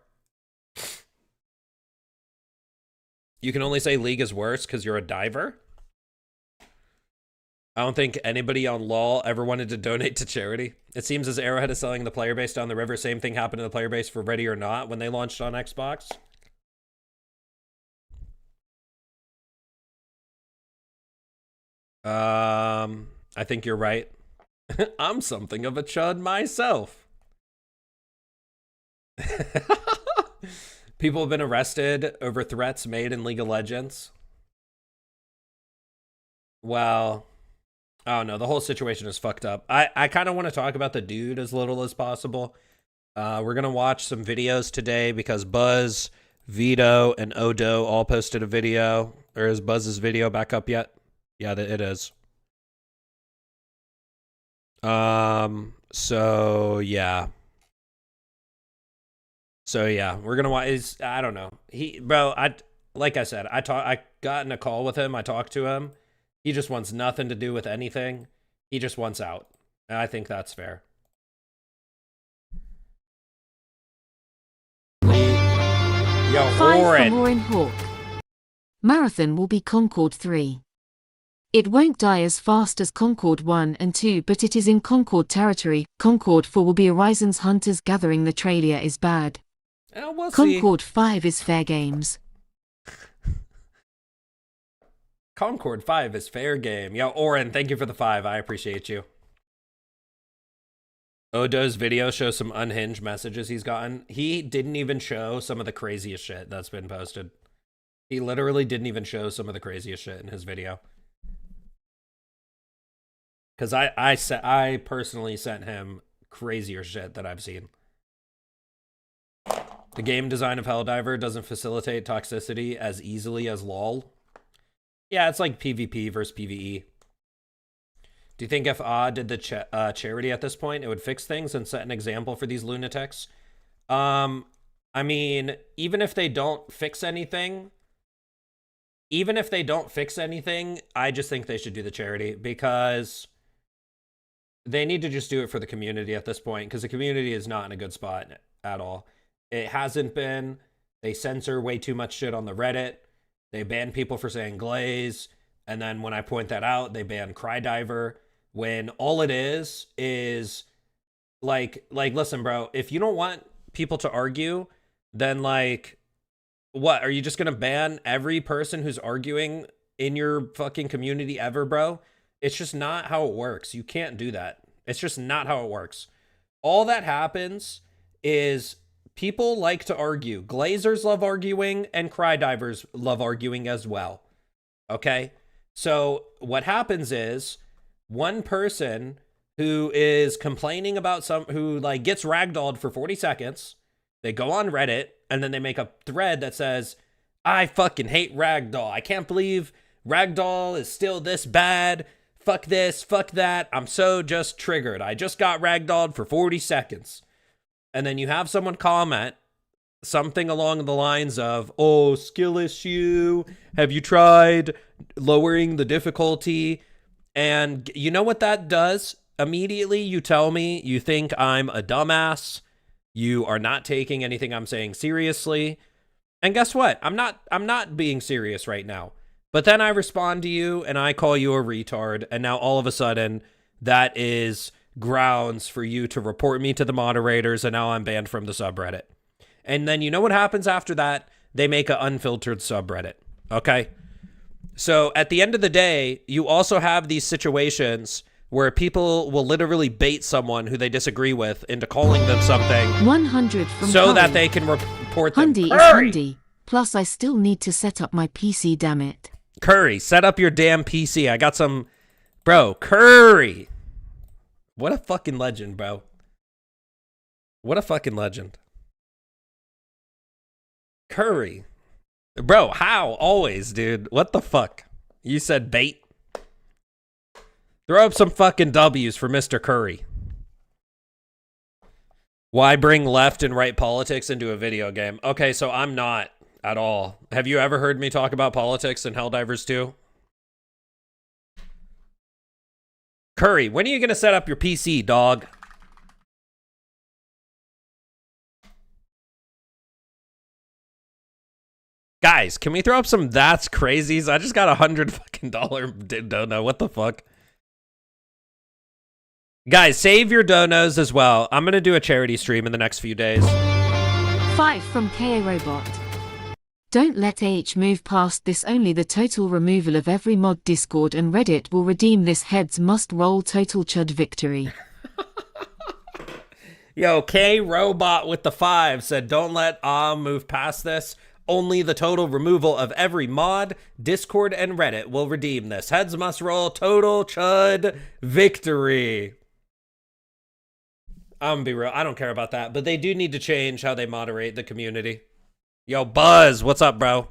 You can only say League is worse because you're a diver? I don't think anybody on LoL ever wanted to donate to charity. It seems as Arrowhead is selling the player base down the river. Same thing happened to the player base for Ready or Not when they launched on Xbox. I think you're right. I'm something of a chud myself. People have been arrested over threats made in League of Legends. Well, I don't know. The whole situation is fucked up. I kind of want to talk about the dude as little as possible. We're going to watch some videos today because Buzz, Vito, and Odo all posted a video. Or is Buzz's video back up yet? Yeah, it is. So yeah, we're gonna watch. I don't know. Like I said, I got in a call with him. I talked to him. He just wants nothing to do with anything. He just wants out. And I think that's fair. Yo, 5 Oren. from Orin Hawk. Marathon will be Concord 3. It won't die as fast as Concord 1 and 2, but it is in Concord territory. Concord 4 will be Horizon's Hunters Gathering. The trailer is bad. We'll Concord 5 is fair games. Concord 5 is fair game. Yo, Oren, thank you for the 5. I appreciate you. Odo's video shows some unhinged messages he's gotten. He didn't even show some of the craziest shit that's been posted. He literally didn't even show some of the craziest shit in his video. Because I personally sent him crazier shit that I've seen. The game design of Helldiver doesn't facilitate toxicity as easily as LoL. Yeah, it's like PvP versus PvE. Do you think if did the charity at this point, it would fix things and set an example for these lunatics? I mean, even if they don't fix anything, I just think they should do the charity because they need to just do it for the community at this point because the community is not in a good spot at all. It hasn't been. They censor way too much shit on the Reddit. They ban people for saying glaze. And then when I point that out, they ban Crydiver. When all it is like, listen, bro, if you don't want people to argue, then like, what? Are you just going to ban every person who's arguing in your fucking community ever, bro? It's just not how it works. You can't do that. It's just not how it works. All that happens is people like to argue. Glazers love arguing and Crydivers love arguing as well. Okay? So what happens is one person who is complaining about who like gets ragdolled for 40 seconds, they go on Reddit and then they make a thread that says, I fucking hate ragdoll. I can't believe ragdoll is still this bad. Fuck this, fuck that. I'm so just triggered. I just got ragdolled for 40 seconds. And then you have someone comment something along the lines of, oh, skill issue. Have you tried lowering the difficulty? And you know what that does? Immediately you tell me you think I'm a dumbass. You are not taking anything I'm saying seriously. And guess what? I'm not being serious right now. But then I respond to you and I call you a retard. And now all of a sudden that is grounds for you to report me to the moderators. And now I'm banned from the subreddit. And then you know what happens after that? They make an unfiltered subreddit. Okay? So at the end of the day, you also have these situations where people will literally bait someone who they disagree with into calling them something 100 from so Curry. that they can report them. Hundy is Hundy. Plus I still need to set up my PC, damn it. Curry, set up your damn PC. I got some... Bro, Curry. What a fucking legend, bro. What a fucking legend. Curry. Bro, how? Always, dude. What the fuck? You said bait? Throw up some fucking W's for Mr. Curry. Why bring left and right politics into a video game? Okay, so I'm not at all. Have you ever heard me talk about politics in Helldivers 2? Curry, when are you going to set up your PC, dog? Guys, can we throw up some that's crazies? I just got $100 fucking dono. What the fuck? Guys, save your donos as well. I'm gonna do a charity stream in the next few days. 5 from KA Robot. Don't let AH move past this. Only the total removal of every mod, Discord and Reddit will redeem this. Heads must roll. Total chud victory. Yo, K Robot with the 5 said, don't let move past this. Only the total removal of every mod, Discord, and Reddit will redeem this. Heads must roll. Total chud victory. I'm gonna be real. I don't care about that, but they do need to change how they moderate the community. Yo, Buzz, what's up, bro?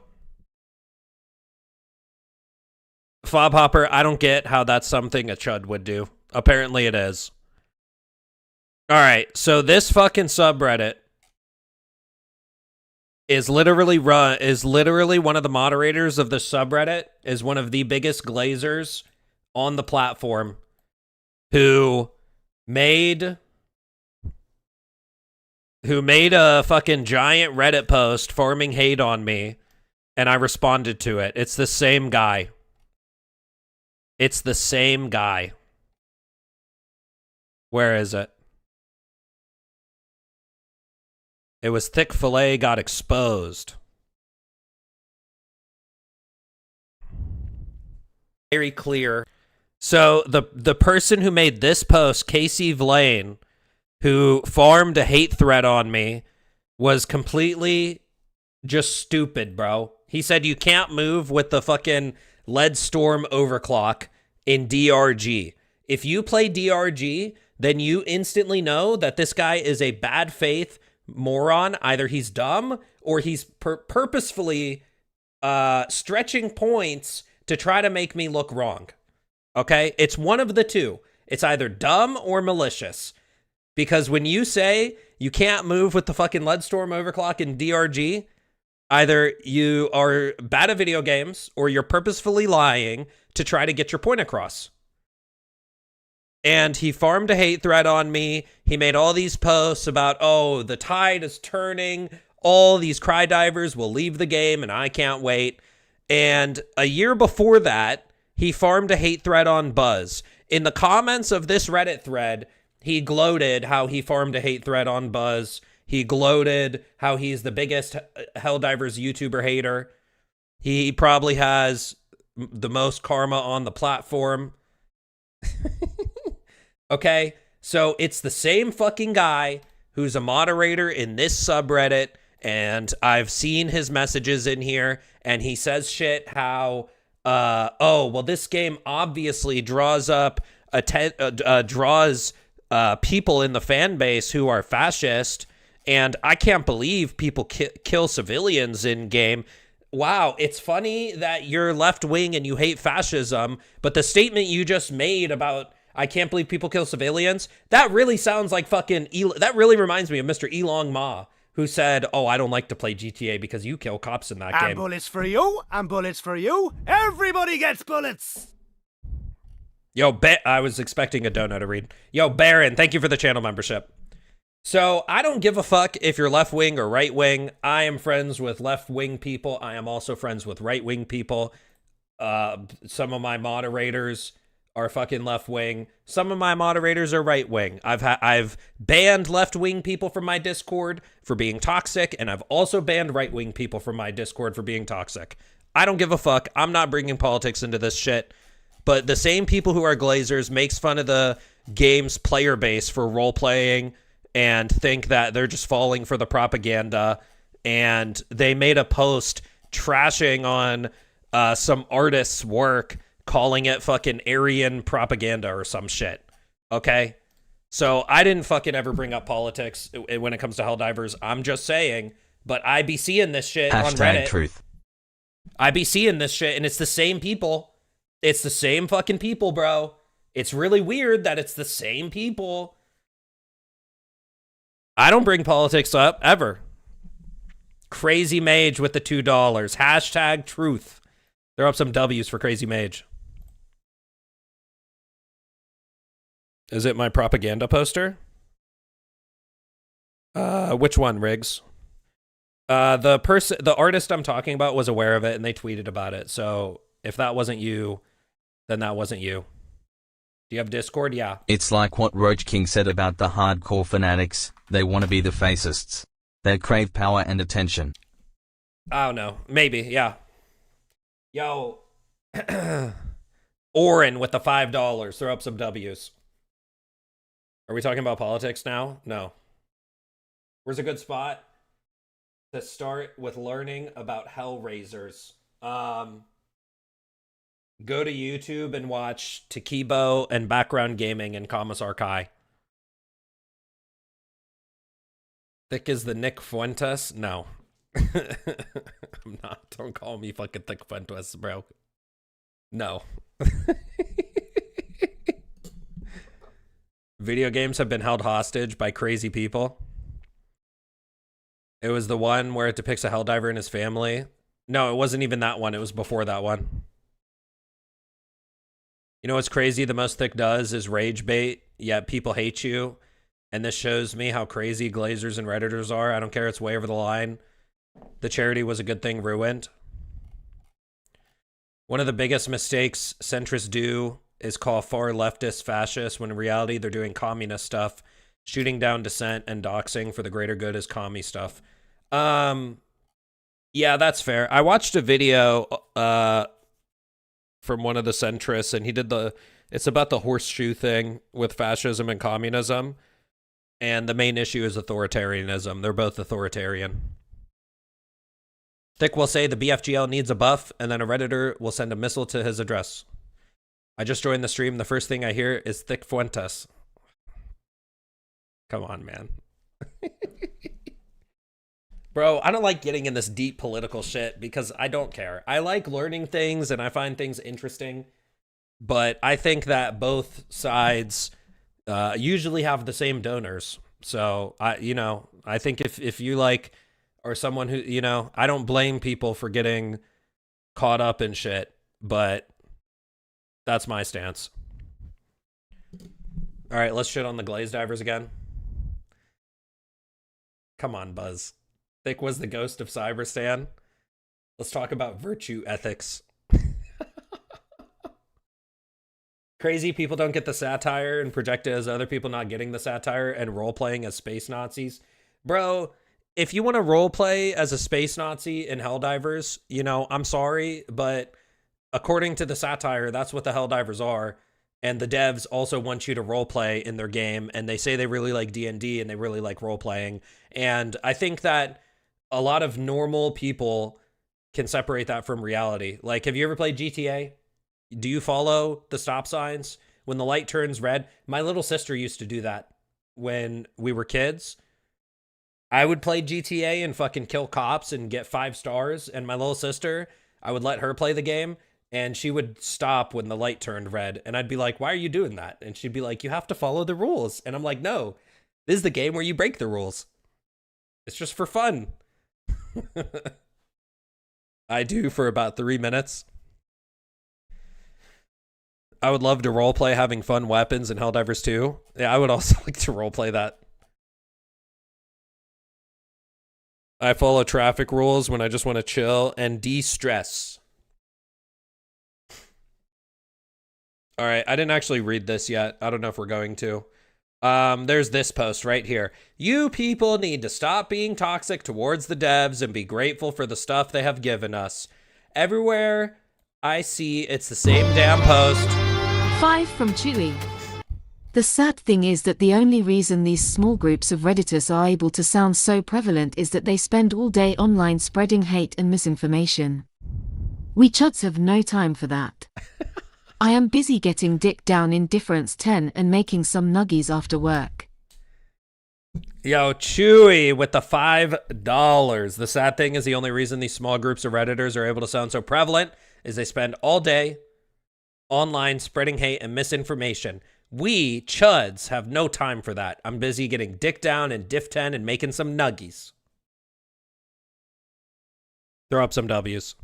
Fob Hopper, I don't get how that's something a chud would do. Apparently it is. All right, so this fucking subreddit is literally one of the moderators of the subreddit, is one of the biggest glazers on the platform, who made a fucking giant Reddit post farming hate on me, and I responded to it. It's the same guy. It's the same guy. Where is it? It was Thick Filet got exposed. Very clear. So the person who made this post, Casey Vlane, who farmed a hate threat on me, was completely just stupid, bro. He said you can't move with the fucking Lead Storm overclock in DRG. If you play DRG, then you instantly know that this guy is a bad faith moron. Either he's dumb or he's purposefully stretching points to try to make me look wrong. Okay? It's one of the two. It's either dumb or malicious. Because when you say you can't move with the fucking Lead Storm overclock in DRG, either you are bad at video games or you're purposefully lying to try to get your point across. And he farmed a hate threat on me. He made all these posts about, oh, the tide is turning. All these cry divers will leave the game and I can't wait. And a year before that, he farmed a hate threat on Buzz. In the comments of this Reddit thread, he gloated how he farmed a hate threat on Buzz. He gloated how he's the biggest Helldivers YouTuber hater. He probably has the most karma on the platform. Okay, so it's the same fucking guy who's a moderator in this subreddit, and I've seen his messages in here, and he says shit how, oh, well, this game obviously draws up, people in the fan base who are fascist, and I can't believe people kill civilians in game. Wow, it's funny that you're left-wing and you hate fascism, but the statement you just made about I can't believe people kill civilians, that really sounds like fucking that really reminds me of Mr. Elong Ma, who said, oh, I don't like to play GTA because you kill cops in that game. And bullets for you, and bullets for you. Everybody gets bullets. Yo, I was expecting a donut to read. Yo, Baron, thank you for the channel membership. So I don't give a fuck if you're left-wing or right-wing. I am friends with left-wing people. I am also friends with right-wing people. Some of my moderators are fucking left-wing. Some of my moderators are right-wing. I've banned left-wing people from my Discord for being toxic, and I've also banned right-wing people from my Discord for being toxic. I don't give a fuck. I'm not bringing politics into this shit. But the same people who are glazers makes fun of the game's player base for role-playing and think that they're just falling for the propaganda. And they made a post trashing on some artist's work, calling it fucking Aryan propaganda or some shit. Okay? So I didn't fucking ever bring up politics when it comes to Helldivers. I'm just saying, but I be seeing this shit on Reddit. Truth. I be seeing this shit, and it's the same people. It's the same fucking people, bro. It's really weird that it's the same people. I don't bring politics up, ever. Crazy Mage with the $2. Hashtag truth. Throw up some W's for Crazy Mage. Is it my propaganda poster? Which one, Riggs? The artist I'm talking about was aware of it and they tweeted about it. So if that wasn't you, then that wasn't you. Do you have Discord? Yeah. It's like what Roach King said about the hardcore fanatics. They want to be the fascists. They crave power and attention. I don't know. Maybe, yeah. Yo, Oren with the $5. Throw up some W's. Are we talking about politics now? No. Where's a good spot to start with learning about Hellraisers? Go to YouTube and watch Takibo and Background Gaming and Commissar Kai. Thick is the Nick Fuentes? No. I'm not. Don't call me fucking Thick Fuentes, bro. No. Video games have been held hostage by crazy people. It was the one where it depicts a Helldiver and his family. No, it wasn't even that one. It was before that one. You know what's crazy? The most Thick does is rage bait, yet people hate you. And this shows me how crazy Glazers and Redditors are. I don't care. It's way over the line. The charity was a good thing ruined. One of the biggest mistakes centrists do is call far leftist fascists when in reality they're doing communist stuff. Shooting down dissent and doxing for the greater good is commie stuff. Yeah, that's fair. I watched a video from one of the centrists, and he did it's about the horseshoe thing with fascism and communism. And the main issue is authoritarianism. They're both authoritarian. Thick will say the BFGL needs a buff, and then a Redditor will send a missile to his address. I just joined the stream. The first thing I hear is Thick Fuentes. Come on, man. Bro, I don't like getting in this deep political shit because I don't care. I like learning things and I find things interesting, but I think that both sides usually have the same donors. So I think if you like are someone who, I don't blame people for getting caught up in shit, but that's my stance. All right, let's shit on the Glaze Divers again. Come on, Buzz. Thick was the ghost of Cyberstan. Let's talk about virtue ethics. Crazy people don't get the satire and project it as other people not getting the satire and role-playing as space Nazis. Bro, if you want to role-play as a space Nazi in Helldivers, I'm sorry, but according to the satire, that's what the Helldivers are. And the devs also want you to roleplay in their game, and they say they really like D&D and they really like role-playing. And I think that a lot of normal people can separate that from reality. Like, have you ever played GTA? Do you follow the stop signs? When the light turns red, my little sister used to do that when we were kids. I would play GTA and fucking kill cops and get 5 stars, and my little sister, I would let her play the game, and she would stop when the light turned red, and I'd be like, why are you doing that? And she'd be like, you have to follow the rules. And I'm like, no, this is the game where you break the rules. It's just for fun. I do for about 3 minutes. I would love to roleplay having fun weapons in Helldivers 2. Yeah, I would also like to roleplay that. I follow traffic rules when I just want to chill and de-stress. All right, I didn't actually read this yet. I don't know if we're going to. There's this post right here. You people need to stop being toxic towards the devs and be grateful for the stuff they have given us. Everywhere I see, it's the same damn post. 5 from Chewy. The sad thing is that the only reason these small groups of Redditors are able to sound so prevalent is that they spend all day online spreading hate and misinformation. We chuds have no time for that. I am busy getting dick down in difference 10 and making some nuggies after work. Yo, Chewy with the $5. The sad thing is the only reason these small groups of Redditors are able to sound so prevalent is they spend all day online spreading hate and misinformation. We, chuds, have no time for that. I'm busy getting dick down in diff 10 and making some nuggies. Throw up some W's.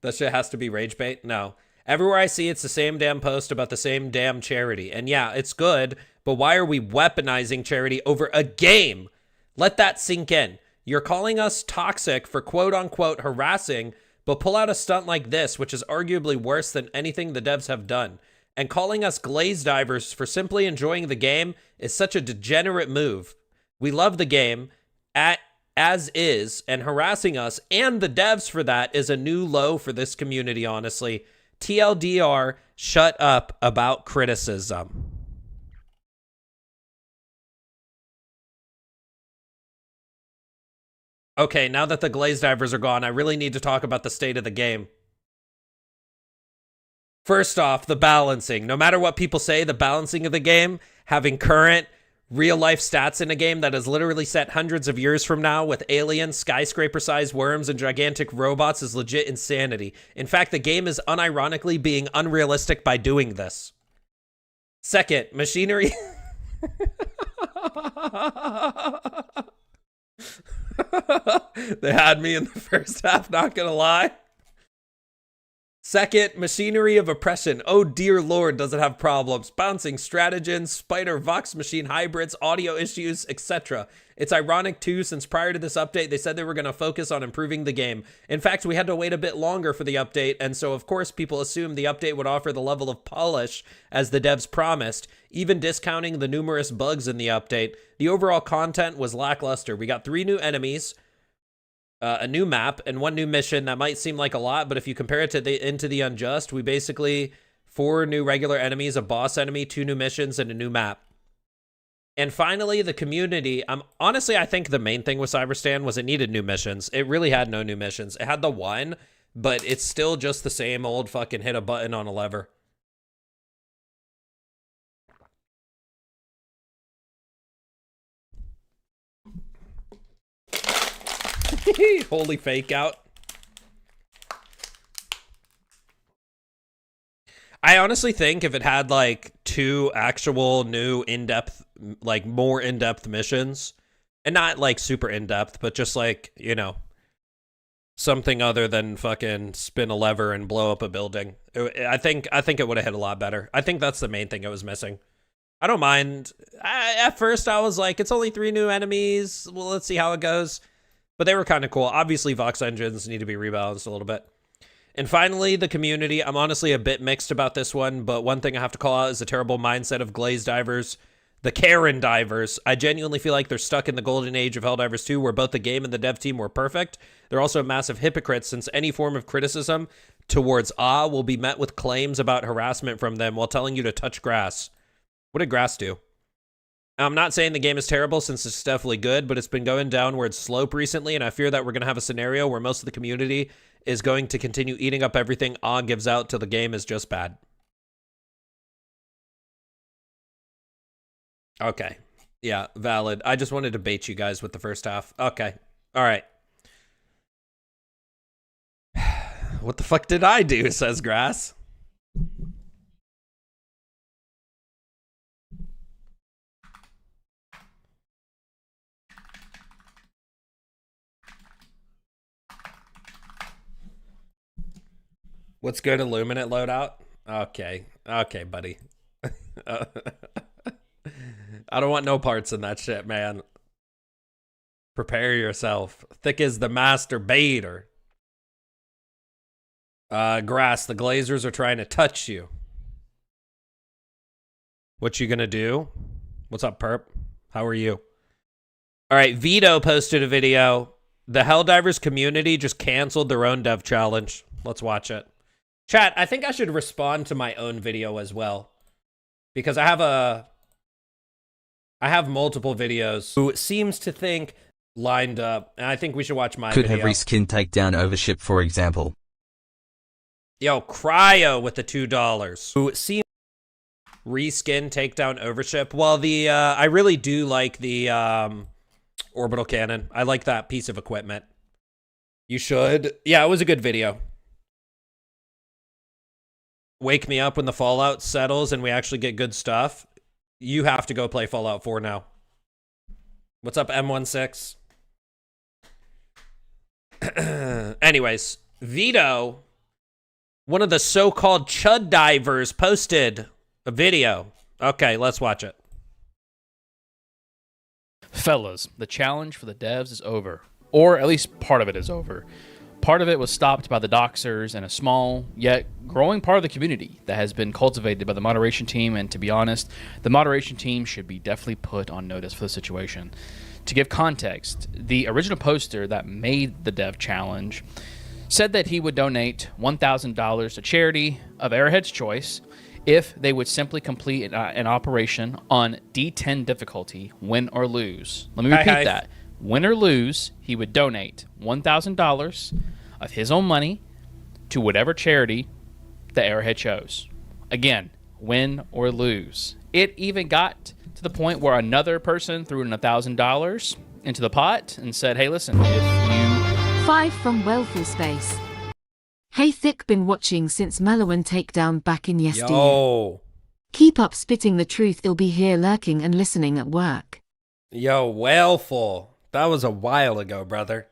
That shit has to be rage bait? No. Everywhere I see, it's the same damn post about the same damn charity. And yeah, it's good, but why are we weaponizing charity over a game? Let that sink in. You're calling us toxic for quote-unquote harassing, but pull out a stunt like this, which is arguably worse than anything the devs have done. And calling us glaze divers for simply enjoying the game is such a degenerate move. We love the game as is, and harassing us and the devs for that is a new low for this community, honestly. TLDR, shut up about criticism. Okay, now that the glaze divers are gone, I really need to talk about the state of the game. First off, the balancing. No matter what people say, the balancing of the game, having current real-life stats in a game that is literally set hundreds of years from now with aliens, skyscraper-sized worms, and gigantic robots is legit insanity. In fact, the game is unironically being unrealistic by doing this. Second, machinery... They had me in the first half, not gonna lie. Second, machinery of oppression. Oh dear lord, does it have problems. Bouncing, stratagens, spider, vox machine hybrids, audio issues, etc. It's ironic too, since prior to this update, they said they were going to focus on improving the game. In fact, we had to wait a bit longer for the update, and so of course people assumed the update would offer the level of polish as the devs promised, even discounting the numerous bugs in the update. The overall content was lackluster. We got 3 new enemies, a new map, and 1 new mission. That might seem like a lot, but if you compare it to Into the Unjust, we basically 4 new regular enemies, a boss enemy, 2 new missions, and a new map. And finally, the community. Honestly, I think the main thing with Cyberstan was it needed new missions. It really had no new missions. It had the 1, but it's still just the same old fucking hit a button on a lever. Holy fake out. I honestly think if it had like 2 actual new in-depth, like more in-depth missions, and not like super in-depth, but just like, you know, something other than fucking spin a lever and blow up a building. I think it would have hit a lot better. I think that's the main thing it was missing. I don't mind. At first I was like, it's only 3 new enemies. Well, let's see how it goes. But they were kind of cool. Obviously, Vox engines need to be rebalanced a little bit. And finally, the community. I'm honestly a bit mixed about this one, but one thing I have to call out is the terrible mindset of glaze divers. The Karen divers. I genuinely feel like they're stuck in the golden age of Helldivers 2, where both the game and the dev team were perfect. They're also massive hypocrites, since any form of criticism towards will be met with claims about harassment from them while telling you to touch grass. What did grass do? I'm not saying the game is terrible, since it's definitely good, but it's been going downward slope recently, and I fear that we're going to have a scenario where most of the community is going to continue eating up everything gives out till the game is just bad. Okay. Yeah, valid. I just wanted to bait you guys with the first half. Okay. All right. What the fuck did I do, says Grass. What's good, Illuminate loadout? Okay. Okay, buddy. I don't want no parts in that shit, man. Prepare yourself. Thick as the master baiter. Grass, the Glazers are trying to touch you. What you gonna do? What's up, Perp? How are you? All right, Vito posted a video. The Helldivers community just canceled their own dev challenge. Let's watch it. Chat, I think I should respond to my own video as well, because I have multiple videos who seems to think lined up, and I think we should watch my Could video. have reskin takedown overship, for example. Yo, Cryo with the $2. Who seems reskin takedown overship. Well, the I really do like the orbital cannon. I like that piece of equipment. You should. Yeah, it was a good video. Wake me up when the Fallout settles and we actually get good stuff. You have to go play Fallout 4 now. What's up, M16? Anyways, Vito One of the so-called chud divers posted a video. Okay, let's watch it. Fellas, the challenge for the devs is over. Or at least part of it is over. Part of it was stopped by the doxers and a small, yet growing part of the community that has been cultivated by the moderation team, and to be honest, the moderation team should be definitely put on notice for the situation. To give context, the original poster that made the dev challenge said that he would donate $1,000 to charity of Arrowhead's choice if they would simply complete an operation on D10 difficulty, win or lose. Let me repeat that. Win or lose, he would donate $1,000 of his own money to whatever charity the Arrowhead chose. Again, win or lose. It even got to the point where another person threw in $1,000 into the pot and said, hey, listen, if you... 5 from Wellful Space. Hey Thick, been watching since Malawan takedown back in yesteryear. Yo. Keep up spitting the truth, it'll be here lurking and listening at work. Yo, Wellful. That was a while ago, brother.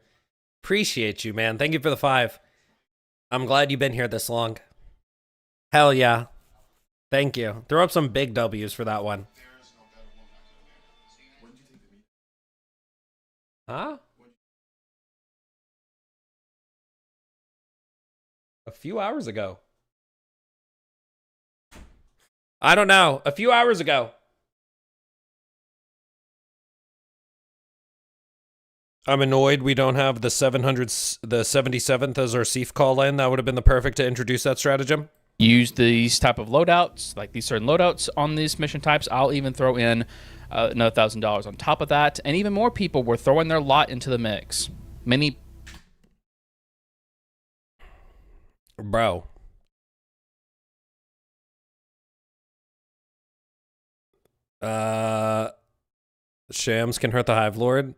Appreciate you, man. Thank you for the 5. I'm glad you've been here this long. Hell yeah. Thank you. Throw up some big W's for that one. Huh? A few hours ago. I don't know. A few hours ago. I'm annoyed we don't have the 77th as our Seif call in. That would have been the perfect to introduce that stratagem. Use these type of loadouts, like these certain loadouts on these mission types. I'll even throw in another $1,000 on top of that. And even more people were throwing their lot into the mix. Many... Bro. Shams can hurt the Hive Lord.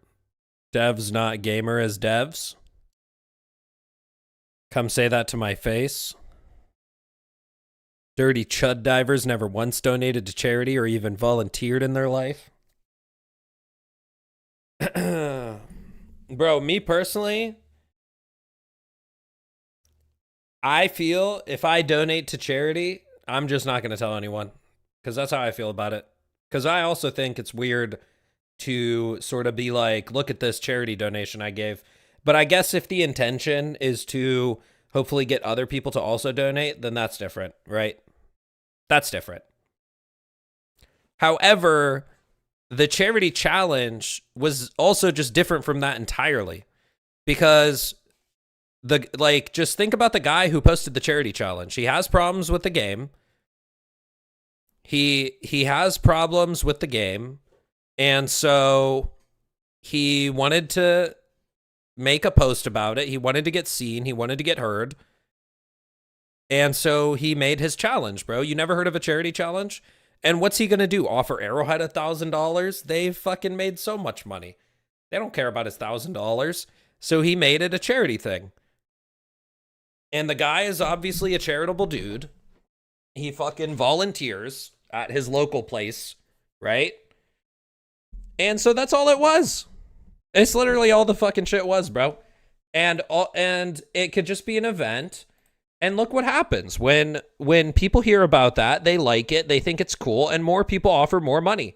Devs not gamer as devs. Come say that to my face. Dirty chud divers never once donated to charity or even volunteered in their life. Bro, me personally, I feel if I donate to charity, I'm just not going to tell anyone. Because that's how I feel about it. Because I also think it's weird to sort of be like, look at this charity donation I gave. But I guess if the intention is to hopefully get other people to also donate, then that's different, right? That's different. However, the charity challenge was also just different from that entirely. Because just think about the guy who posted the charity challenge. He has problems with the game. He has problems with the game. And so he wanted to make a post about it. He wanted to get seen. He wanted to get heard. And so he made his challenge, bro. You never heard of a charity challenge? And what's he going to do? Offer Arrowhead $1,000? They fucking made so much money. They don't care about his $1,000. So he made it a charity thing. And the guy is obviously a charitable dude. He fucking volunteers at his local place, right? And so that's all it was. It's literally all the fucking shit was, bro. And it could just be an event. And look what happens when people hear about that, they like it, they think it's cool, and more people offer more money.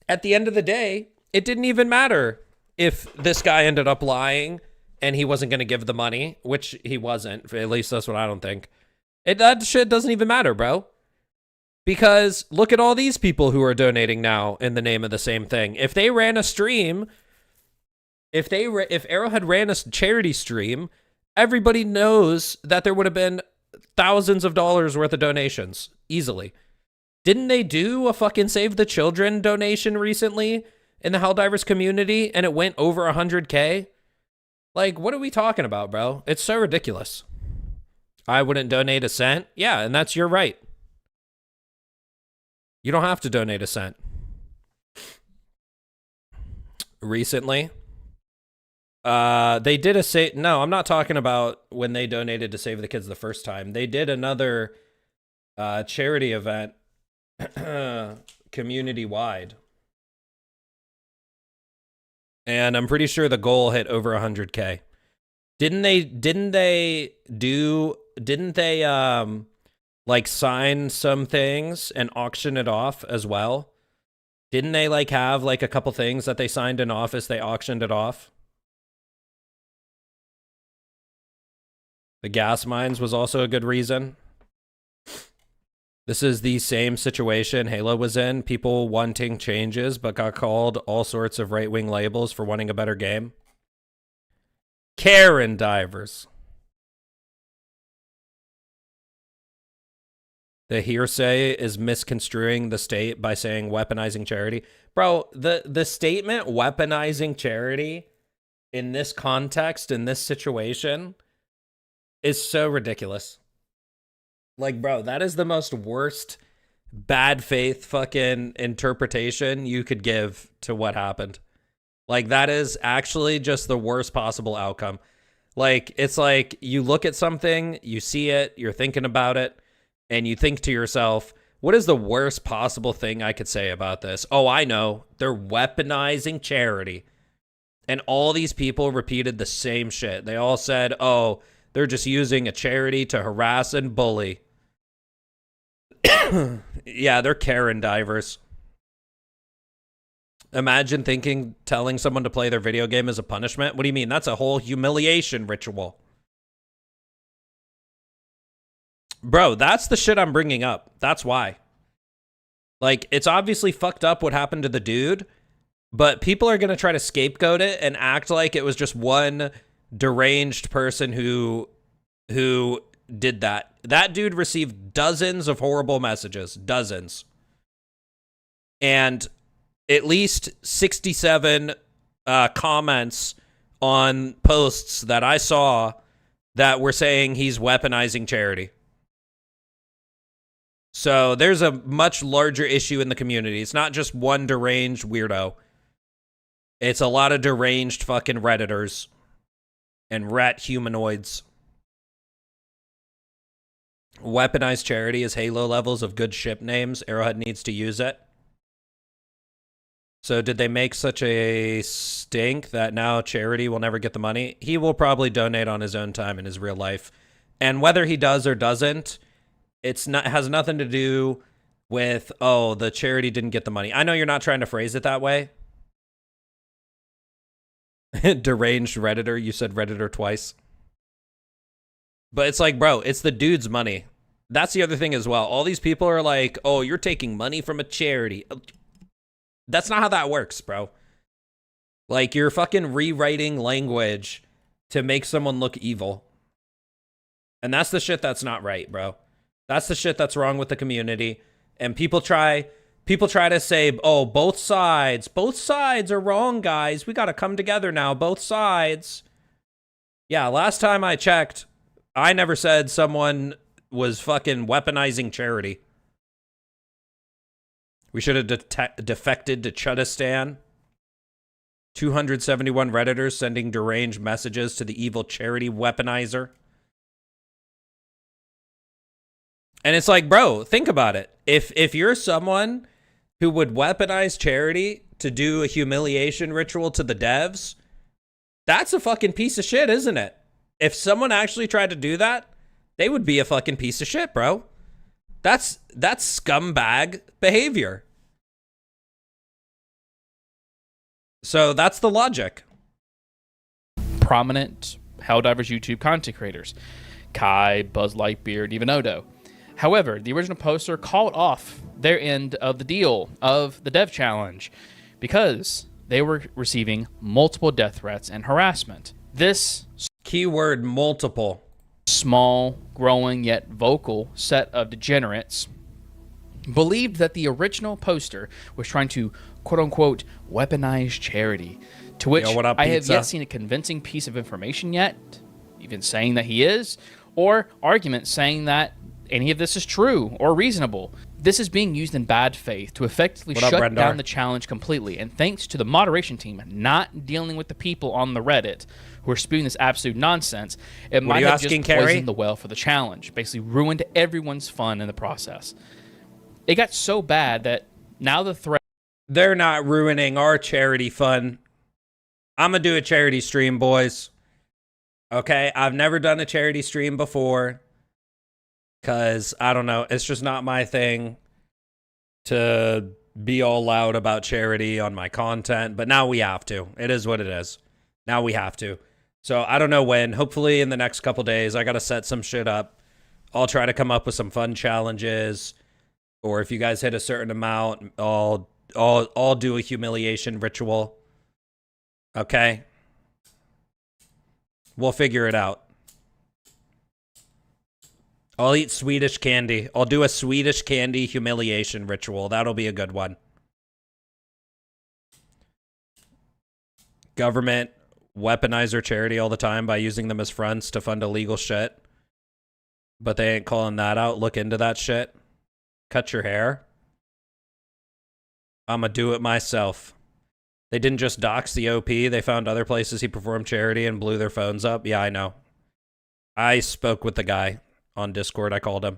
At the end of the day, it didn't even matter if this guy ended up lying and he wasn't going to give the money, which he wasn't. At least that's what I don't think. That shit doesn't even matter, bro. Because look at all these people who are donating now in the name of the same thing. If they ran a stream, if Arrowhead ran a charity stream, everybody knows that there would have been thousands of dollars worth of donations easily. Didn't they do a fucking Save the Children donation recently in the Helldivers community and it went over 100K? Like, what are we talking about, bro? It's so ridiculous. I wouldn't donate a cent. Yeah, and that's your right. You don't have to donate a cent. Recently, they did no, I'm not talking about when they donated to Save the Kids the first time. They did another charity event community-wide. And I'm pretty sure the goal hit over 100K. Didn't they do like sign some things and auction it off as well? Didn't they like have like a couple things that they signed in office, they auctioned it off? The gas mines was also a good reason. This is the same situation Halo was in. People wanting changes, but got called all sorts of right-wing labels for wanting a better game. Karen divers. The hearsay is misconstruing the state by saying weaponizing charity. Bro, the statement weaponizing charity in this context, in this situation, is so ridiculous. Like, bro, that is the most worst bad faith fucking interpretation you could give to what happened. Like, that is actually just the worst possible outcome. Like, it's like you look at something, you see it, you're thinking about it, and you think to yourself, what is the worst possible thing I could say about this? Oh, I know. They're weaponizing charity. And all these people repeated the same shit. They all said, oh, they're just using a charity to harass and bully. Yeah, they're Karen divers. Imagine telling someone to play their video game as a punishment. What do you mean? That's a whole humiliation ritual. Bro, that's the shit I'm bringing up. That's why. Like, it's obviously fucked up what happened to the dude, but people are going to try to scapegoat it and act like it was just one deranged person who did that. That dude received dozens of horrible messages. Dozens. And at least 67 comments on posts that I saw that were saying he's weaponizing charity. So there's a much larger issue in the community. It's not just one deranged weirdo. It's a lot of deranged fucking Redditors and rat humanoids. Weaponized charity is Halo levels of good ship names. Arrowhead needs to use it. So did they make such a stink that now charity will never get the money? He will probably donate on his own time in his real life. And whether he does or doesn't, it has nothing to do with, oh, the charity didn't get the money. I know you're not trying to phrase it that way. Deranged Redditor. You said Redditor twice. But it's like, bro, it's the dude's money. That's the other thing as well. All these people are like, oh, you're taking money from a charity. That's not how that works, bro. Like, you're fucking rewriting language to make someone look evil. And that's the shit that's not right, bro. That's the shit that's wrong with the community. And people try to say, oh, both sides are wrong, guys. We got to come together now, both sides. Yeah, last time I checked, I never said someone was fucking weaponizing charity. We should have defected to Chudistan. 271 Redditors sending deranged messages to the evil charity weaponizer. And it's like, bro, think about it. If you're someone who would weaponize charity to do a humiliation ritual to the devs, that's a fucking piece of shit, isn't it? If someone actually tried to do that, they would be a fucking piece of shit, bro. That's scumbag behavior. So that's the logic. Prominent Helldivers YouTube content creators. Kai, Buzz Lightyear, even Odo. However, the original poster called off their end of the deal of the dev challenge because they were receiving multiple death threats and harassment. This keyword multiple. Small, growing, yet vocal set of degenerates believed that the original poster was trying to quote-unquote weaponize charity, to which I have yet seen a convincing piece of information yet, even saying that he is, or argument saying that any of this is true or reasonable. This is being used in bad faith to effectively shut down the challenge completely, and thanks to the moderation team not dealing with the people on the Reddit who are spewing this absolute nonsense, it might have just poisoned the well for the challenge, basically ruined everyone's fun in the process. It got so bad that now the threat... They're not ruining our charity fun. I'm going to do a charity stream, boys. Okay? I've never done a charity stream before. Because, I don't know, it's just not my thing to be all loud about charity on my content. But now we have to. It is what it is. Now we have to. So I don't know when. Hopefully in the next couple days, I got to set some shit up. I'll try to come up with some fun challenges. Or if you guys hit a certain amount, I'll do a humiliation ritual. Okay? We'll figure it out. I'll eat Swedish candy. I'll do a Swedish candy humiliation ritual. That'll be a good one. Government weaponizer charity all the time by using them as fronts to fund illegal shit. But they ain't calling that out. Look into that shit. Cut your hair. I'ma do it myself. They didn't just dox the OP. They found other places he performed charity and blew their phones up. Yeah, I know. I spoke with the guy on Discord. I called him.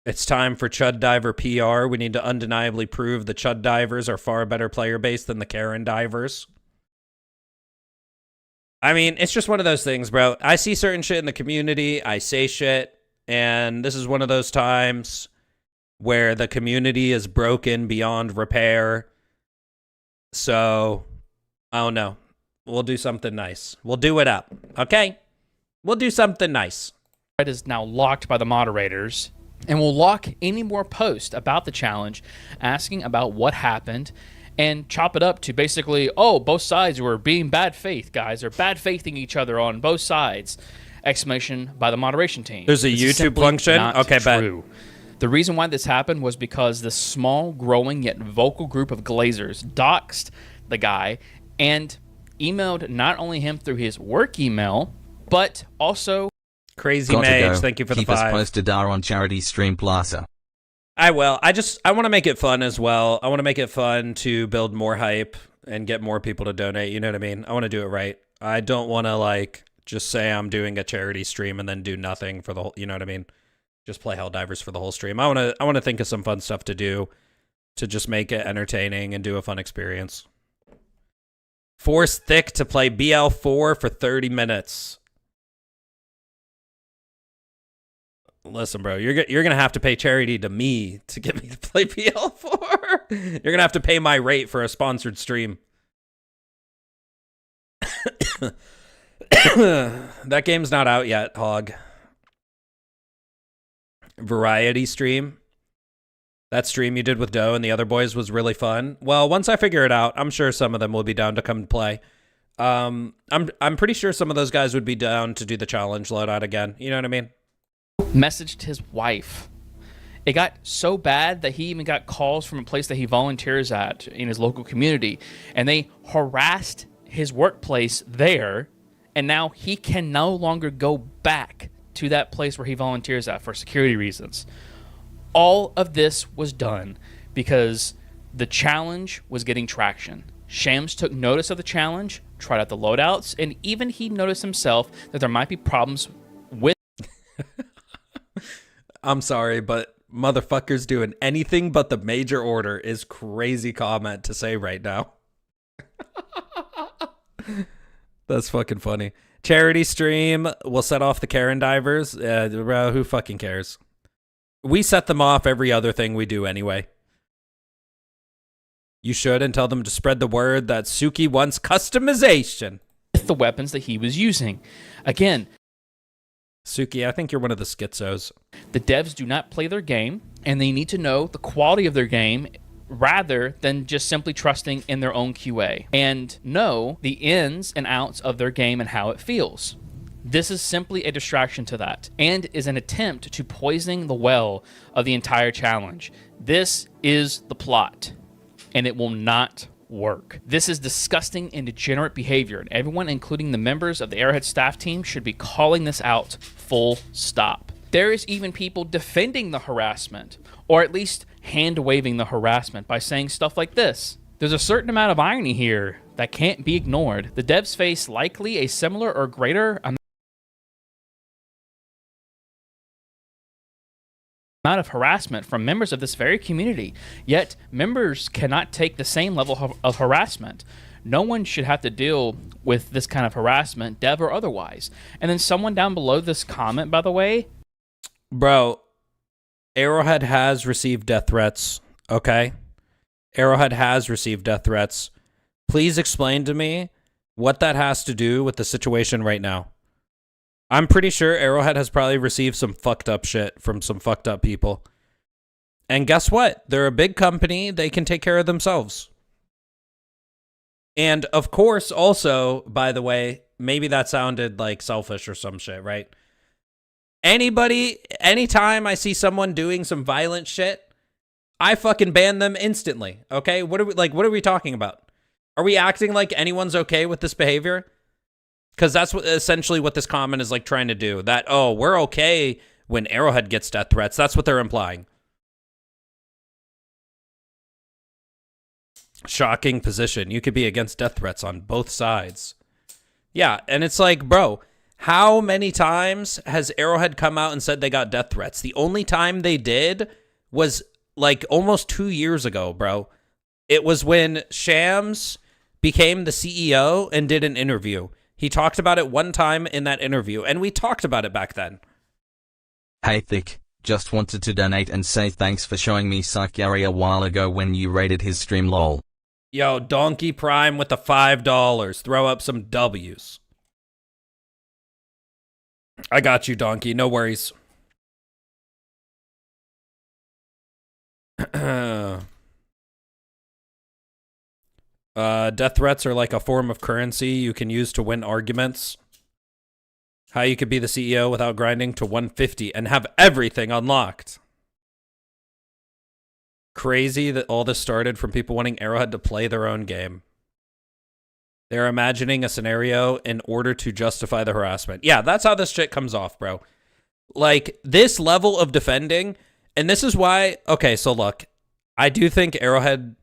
It's time for Chud Diver PR. We need to undeniably prove the Chud Divers are far better player base than the Karen Divers. I mean, it's just one of those things, bro. I see certain shit in the community. I say shit. And this is one of those times where the community is broken beyond repair. So, I don't know. We'll do something nice. We'll do it up. Okay? We'll do something nice. It is now locked by the moderators, and we'll lock any more posts about the challenge, asking about what happened, and chop it up to basically, oh, both sides were being bad faith, guys, or bad faithing each other on both sides. Exclamation by the moderation team. There's a YouTube function? Okay, true. The reason why this happened was because the small, growing, yet vocal group of Glazers doxed the guy and emailed not only him through his work email, but also... Crazy Mage, thank you for the 5. Keep us posted on Charity Stream Plaza. I will. I want to make it fun as well. I want to make it fun to build more hype and get more people to donate. You know what I mean? I want to do it right. I don't want to, like, just say I'm doing a charity stream and then do nothing for the whole, you know what I mean? Just play Helldivers for the whole stream. I want to think of some fun stuff to do to just make it entertaining and do a fun experience. Force Thick to play BL4 for 30 minutes. Listen, bro, you're going to have to pay charity to me to get me to play BL4. You're going to have to pay my rate for a sponsored stream. That game's not out yet, Hog. Variety stream. That stream you did with Doe and the other boys was really fun. Well, once I figure it out, I'm sure some of them will be down to come play. I'm pretty sure some of those guys would be down to do the challenge loadout again. You know what I mean? Messaged his wife. It got so bad that he even got calls from a place that he volunteers at in his local community, and they harassed his workplace there, and now he can no longer go back to that place where he volunteers at for security reasons. All of this was done because the challenge was getting traction. Shams took notice of the challenge, tried out the loadouts, and even he noticed himself that there might be problems with... I'm sorry, but motherfuckers doing anything but the major order is crazy comment to say right now. That's fucking funny. Charity stream will set off the Karen Divers. Bro, who fucking cares? We set them off every other thing we do anyway. You should, and tell them to spread the word that Suki wants customization. With the weapons that he was using. Again, Suki, I think you're one of the schizos. The devs do not play their game, and they need to know the quality of their game rather than just simply trusting in their own QA and know the ins and outs of their game and how it feels. This is simply a distraction to that and is an attempt to poison the well of the entire challenge. This is the plot, and it will not work. This is disgusting and degenerate behavior, and everyone, including the members of the Arrowhead staff team, should be calling this out full stop. There is even people defending the harassment, or at least hand-waving the harassment by saying stuff like this. There's a certain amount of irony here that can't be ignored. The devs face likely a similar or greater amount of harassment from members of this very community, yet members cannot take the same level of harassment. no one should have to deal with this kind of harassment, dev or otherwise. And then someone down below this comment, by the way, bro, Arrowhead has received death threats. Okay, Arrowhead has received death threats. Please explain to me what that has to do with the situation right now. I'm pretty sure Arrowhead has probably received some fucked up shit from some fucked up people. And guess what? They're a big company. They can take care of themselves. And of course, also, by the way, maybe that sounded like selfish or some shit, right? Anytime I see someone doing some violent shit, I fucking ban them instantly. Okay? What are we talking about? Are we acting like anyone's okay with this behavior? Because that's essentially what this comment is like trying to do. That, oh, we're okay when Arrowhead gets death threats. That's what they're implying. Shocking position. You could be against death threats on both sides. Yeah, and it's like, bro, how many times has Arrowhead come out and said they got death threats? The only time they did was like almost 2 years ago, bro. It was when Shams became the CEO and did an interview. He talked about it one time in that interview, and we talked about it back then. Hey Thick, just wanted to donate and say thanks for showing me Psych Gary a while ago when you rated his stream lol. Yo, Donkey Prime with the $5. Throw up some W's. I got you, Donkey. No worries. Death threats are like a form of currency you can use to win arguments. How you could be the CEO without grinding to 150 and have everything unlocked. Crazy that all this started from people wanting Arrowhead to play their own game. They're imagining a scenario in order to justify the harassment. Yeah, that's how this shit comes off, bro. Like, this level of defending, and this is why, okay, so look, I do think Arrowhead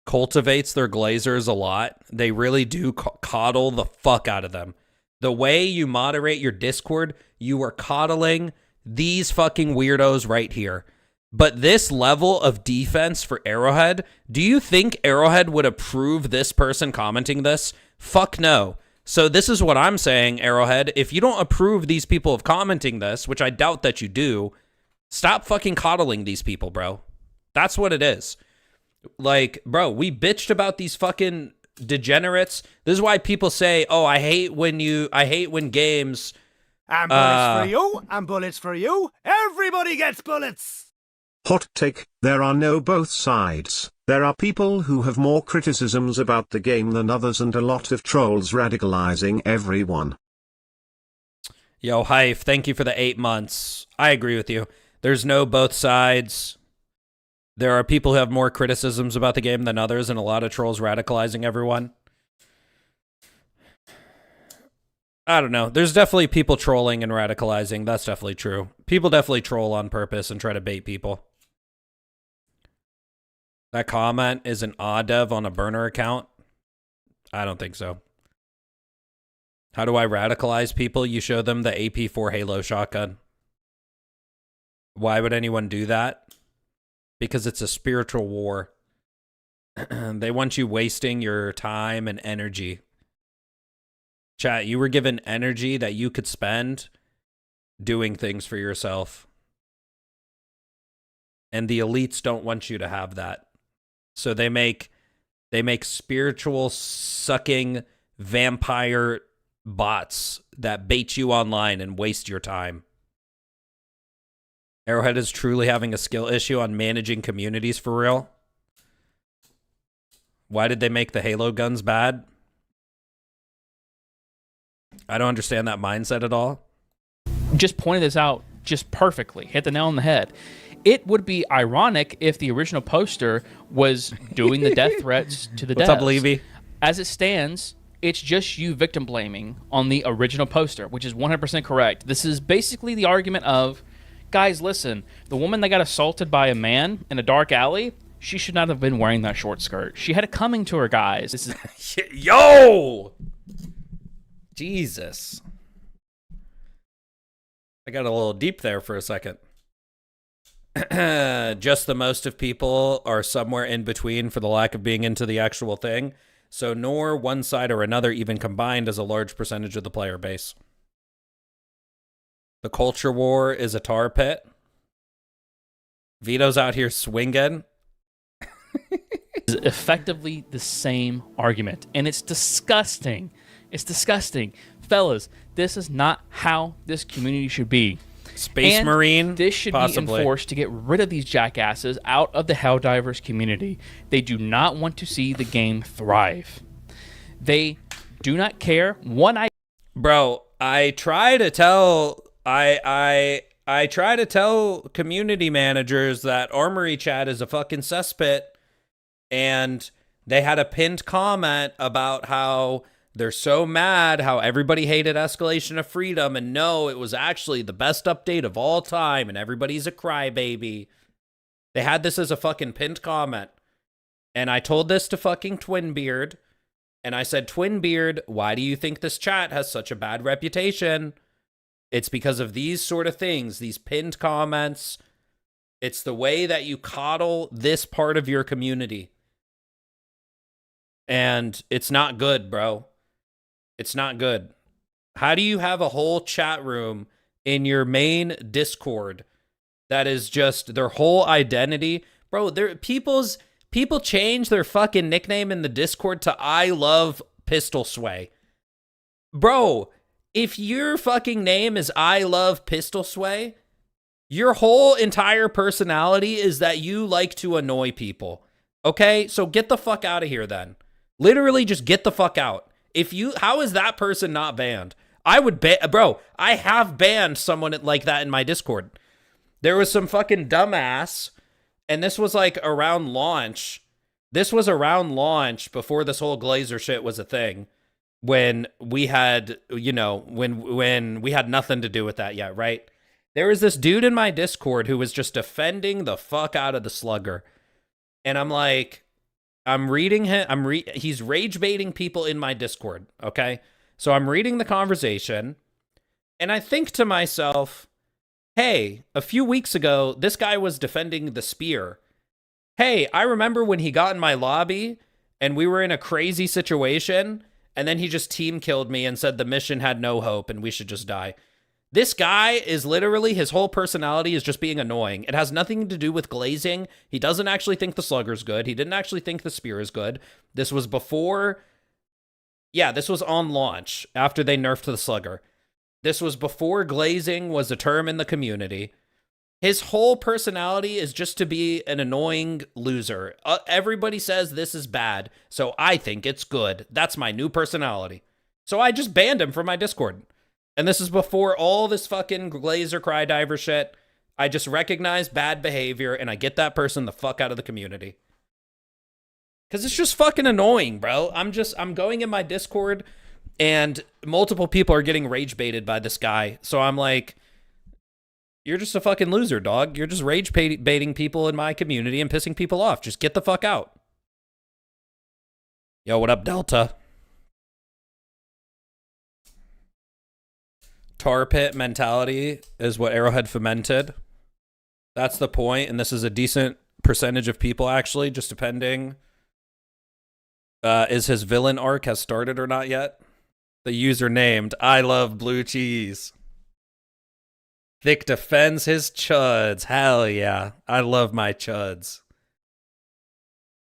cultivates their glazers a lot. They really do coddle the fuck out of them. The way you moderate your Discord, you are coddling these fucking weirdos right here. But this level of defense for Arrowhead, do you think Arrowhead would approve this person commenting this? Fuck no. So this is what I'm saying, Arrowhead. If you don't approve these people of commenting this, which I doubt that you do, stop fucking coddling these people, bro. That's what it is. Like, bro, we bitched about these fucking degenerates. This is why people say, oh, I hate when games... And bullets for you, and bullets for you. Everybody gets bullets! Hot take, there are no both sides. There are people who have more criticisms about the game than others and a lot of trolls radicalizing everyone. Yo, Hype, thank you for the 8 months. I agree with you. There's no both sides. There are people who have more criticisms about the game than others, and a lot of trolls radicalizing everyone. I don't know. There's definitely people trolling and radicalizing. That's definitely true. People definitely troll on purpose and try to bait people. That comment is an dev on a burner account? I don't think so. How do I radicalize people? You show them the AP4 Halo shotgun. Why would anyone do that? Because it's a spiritual war. They want you wasting your time and energy. Chat, you were given energy that you could spend doing things for yourself. And the elites don't want you to have that. So they make spiritual sucking vampire bots that bait you online and waste your time. Arrowhead is truly having a skill issue on managing communities for real. Why did they make the Halo guns bad? I don't understand that mindset at all. Just pointed this out just perfectly. Hit the nail on the head. It would be ironic if the original poster was doing the death threats to the devs. What's up, Levy? As it stands, it's just you victim blaming on the original poster, which is 100% correct. This is basically the argument of, guys, listen, the woman that got assaulted by a man in a dark alley, she should not have been wearing that short skirt. She had it coming to her, guys. This is Yo! Jesus. I got a little deep there for a second. Just the most of people are somewhere in between for the lack of being into the actual thing. So nor one side or another even combined is a large percentage of the player base. The culture war is a tar pit. Vito's out here swinging. It's effectively the same argument, and it's disgusting. It's disgusting. Fellas, this is not how this community should be. Space And Marine, this should possibly. be enforced to get rid of these jackasses out of the Helldivers community. They do not want to see the game thrive. They do not care. Bro, I try to tell I try to tell community managers that Armory Chat is a fucking cesspit, and they had a pinned comment about how they're so mad how everybody hated Escalation of Freedom, and no, it was actually the best update of all time, and everybody's a crybaby. They had this as a fucking pinned comment. And I told this to fucking Twinbeard, and I said, Twinbeard, why do you think this chat has such a bad reputation? It's because of these sort of things, these pinned comments. It's the way that you coddle this part of your community. And it's not good, bro. It's not good. How do you have a whole chat room in your main Discord that is just their whole identity? Bro, people change their fucking nickname in the Discord to I love Pistol Sway. Bro, if your fucking name is I love Pistol Sway, your whole entire personality is that you like to annoy people. Okay? So get the fuck out of here then. Literally just get the fuck out. How is that person not banned? I would bro, I have banned someone like that in my Discord. There was some fucking dumbass, and this was like around launch. This was around launch before this whole Glazer shit was a thing. When we had, when we had nothing to do with that yet, right? There was this dude in my Discord who was just defending the fuck out of the Slugger. And I'm like, I'm reading him. He's rage baiting people in my Discord. Okay. So I'm reading the conversation, and I think to myself, hey, a few weeks ago, this guy was defending the spear. Hey, I remember when he got in my lobby and we were in a crazy situation, and then he just team killed me and said the mission had no hope and we should just die. This guy is literally, his whole personality is just being annoying. It has nothing to do with glazing. He doesn't actually think the Slugger's good. He didn't actually think the spear is good. This was before, this was on launch after they nerfed the Slugger. This was before glazing was a term in the community. His whole personality is just to be an annoying loser. Everybody says this is bad, so I think it's good. That's my new personality. So I just banned him from my Discord. And this is before all this fucking Glazer Crydiver shit. I just recognize bad behavior, and I get that person the fuck out of the community. Because it's just fucking annoying, bro. I'm going in my Discord, and multiple people are getting rage baited by this guy. So I'm like, you're just a fucking loser, dog. You're just rage baiting people in my community and pissing people off. Just get the fuck out. Yo, what up, Delta? Tar pit mentality is what Arrowhead fomented. That's the point, and this is a decent percentage of people, actually, just depending. Is his villain arc has started or not yet? The user named I love blue cheese. Vic defends his chuds. Hell yeah. I love my chuds.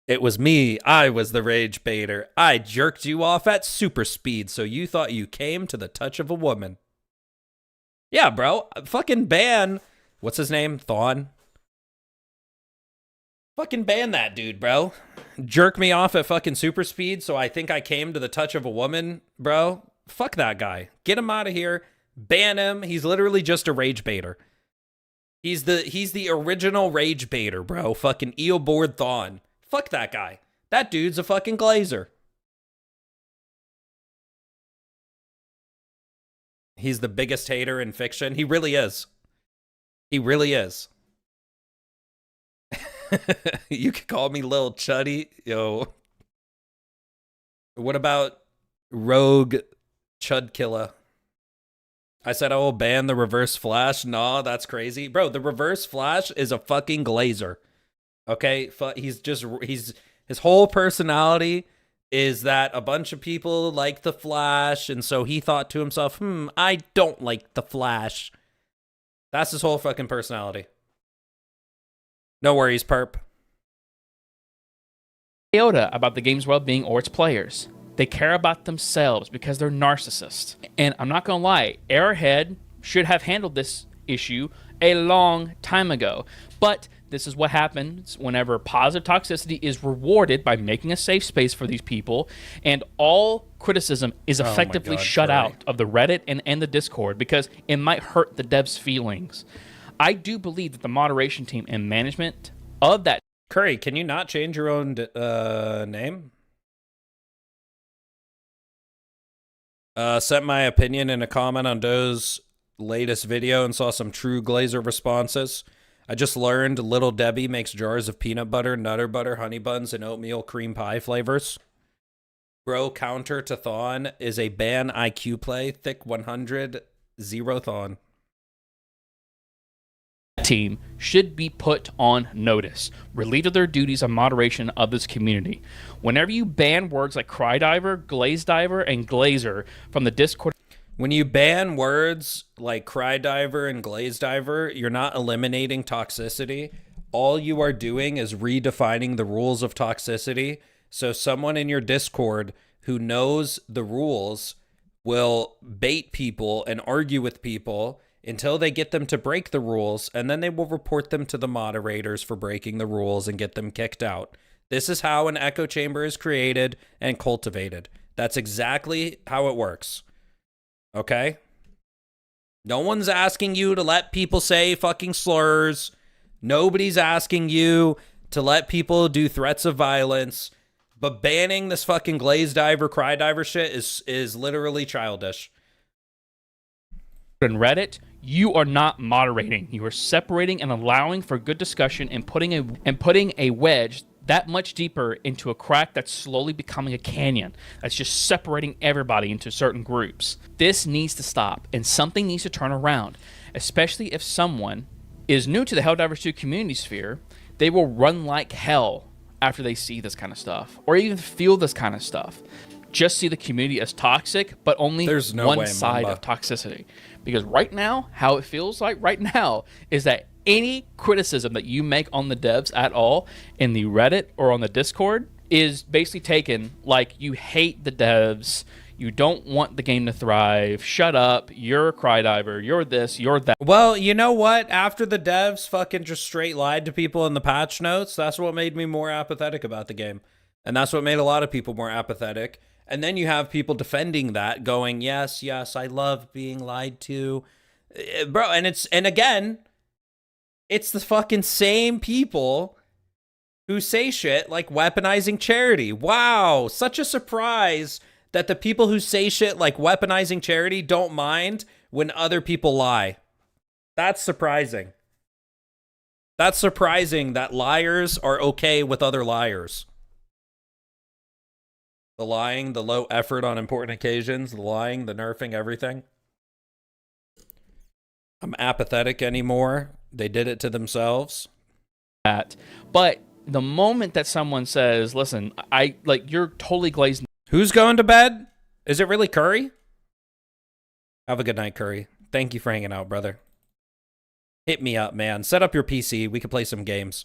It was me. I was the rage baiter. I jerked you off at super speed, so you thought you came to the touch of a woman. Yeah, bro. Fucking ban. What's his name? Thawne. Fucking ban that dude, bro. Jerk me off at fucking super speed, so I think I came to the touch of a woman, bro. Fuck that guy. Get him out of here. Ban him. He's literally just a rage baiter. He's the original rage baiter, bro. Fucking Eobord Thawne. Fuck that guy. That dude's a fucking glazer. He's the biggest hater in fiction. He really is. He really is. You could call me Lil Chuddy. Yo. What about Rogue Chudkilla? I said I will ban the reverse flash. Nah, that's crazy. Bro, the reverse flash is a fucking glazer. Okay? His whole personality is that a bunch of people like the Flash, and so he thought to himself, I don't like the Flash. That's his whole fucking personality. No worries, perp. Iota about the game's well-being or its players. They care about themselves because they're narcissists. And I'm not gonna lie, Arrowhead should have handled this issue a long time ago. But this is what happens whenever positive toxicity is rewarded by making a safe space for these people, and all criticism is effectively shut out of the Reddit and the Discord because it might hurt the devs' feelings. I do believe that the moderation team and management of that... Curry, can you not change your own name? Sent my opinion in a comment on Doe's latest video and saw some true Glazer responses. I just learned Little Debbie makes jars of peanut butter, nutter butter, honey buns, and oatmeal cream pie flavors. Bro counter to Thon is a ban IQ play, thick 100, 0 Thon. Team should be put on notice, relieved of their duties of moderation of this community. Whenever you ban words like cry diver, glaze diver, and glazer from the Discord... When you ban words like cry diver and glaze diver, you're not eliminating toxicity. All you are doing is redefining the rules of toxicity. So someone in your Discord who knows the rules will bait people and argue with people until they get them to break the rules, and then they will report them to the moderators for breaking the rules and get them kicked out. This is how an echo chamber is created and cultivated. That's exactly how it works. Okay? No one's asking you to let people say fucking slurs. Nobody's asking you to let people do threats of violence. But banning this fucking glaze diver, cry diver shit is literally childish. In Reddit, you are not moderating. You are separating and allowing for good discussion and putting a wedge that much deeper into a crack that's slowly becoming a canyon that's just separating everybody into certain groups. This needs to stop, and something needs to turn around, especially if someone is new to the Helldivers 2 community sphere. They will run like hell after they see this kind of stuff or even feel this kind of stuff. Just see the community as toxic, but only one side of toxicity. Because right now, how it feels like right now is that any criticism that you make on the devs at all in the Reddit or on the Discord is basically taken like you hate the devs, you don't want the game to thrive, shut up, you're a cry diver, you're this, you're that. Well, you know what? After the devs fucking just straight lied to people in the patch notes, that's what made me more apathetic about the game. And that's what made a lot of people more apathetic. And then you have people defending that, going, yes, I love being lied to. Bro, and again, it's the fucking same people who say shit like weaponizing charity. Wow, such a surprise that the people who say shit like weaponizing charity don't mind when other people lie. That's surprising. That's surprising that liars are okay with other liars. The lying, the low effort on important occasions, the lying, the nerfing, everything. I'm apathetic anymore. They did it to themselves. But the moment that someone says, listen, you're totally glazed. Who's going to bed? Is it really Curry? Have a good night, Curry. Thank you for hanging out, brother. Hit me up, man. Set up your PC. We can play some games.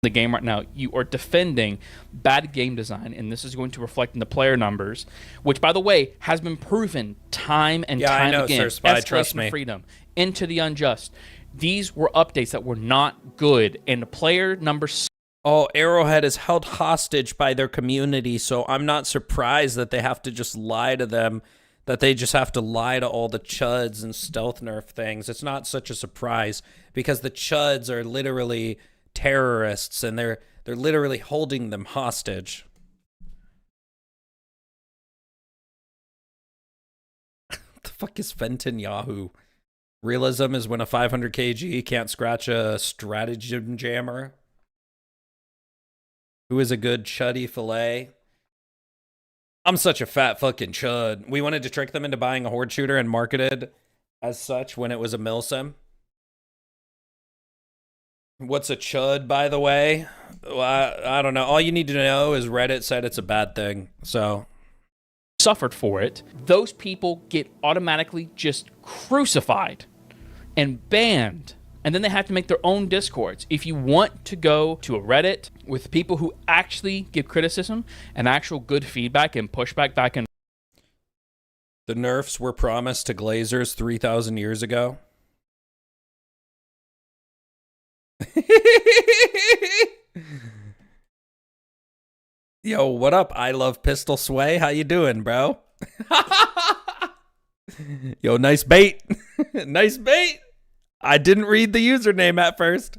The game right now, you are defending bad game design, and this is going to reflect in the player numbers, which, by the way, has been proven time and time again. Sir Spy, trust me. Freedom, Into the Unjust. These were updates that were not good, and the player numbers. Oh, Arrowhead is held hostage by their community, so I'm not surprised that they have to just lie to them, that they just have to lie to all the chuds and stealth nerf things. It's not such a surprise, because the chuds are literally terrorists, and they're literally holding them hostage. What the fuck is Fenton Yahoo? Realism is when a 500 kg can't scratch a stratagem jammer. Who is a good chuddy fillet? I'm such a fat fucking chud. We wanted to trick them into buying a horde shooter and marketed as such when it was a milsim. What's a chud, by the way? Well, I don't know. All you need to know is Reddit said it's a bad thing. So suffered for it, those people get automatically just crucified and banned. And then they have to make their own discords. If you want to go to a Reddit with people who actually give criticism and actual good feedback and pushback back and the nerfs were promised to Glazers 3,000 years ago. Yo, what up? I love Pistol Sway. How you doing, bro? Yo, nice bait. Nice bait. I didn't read the username at first.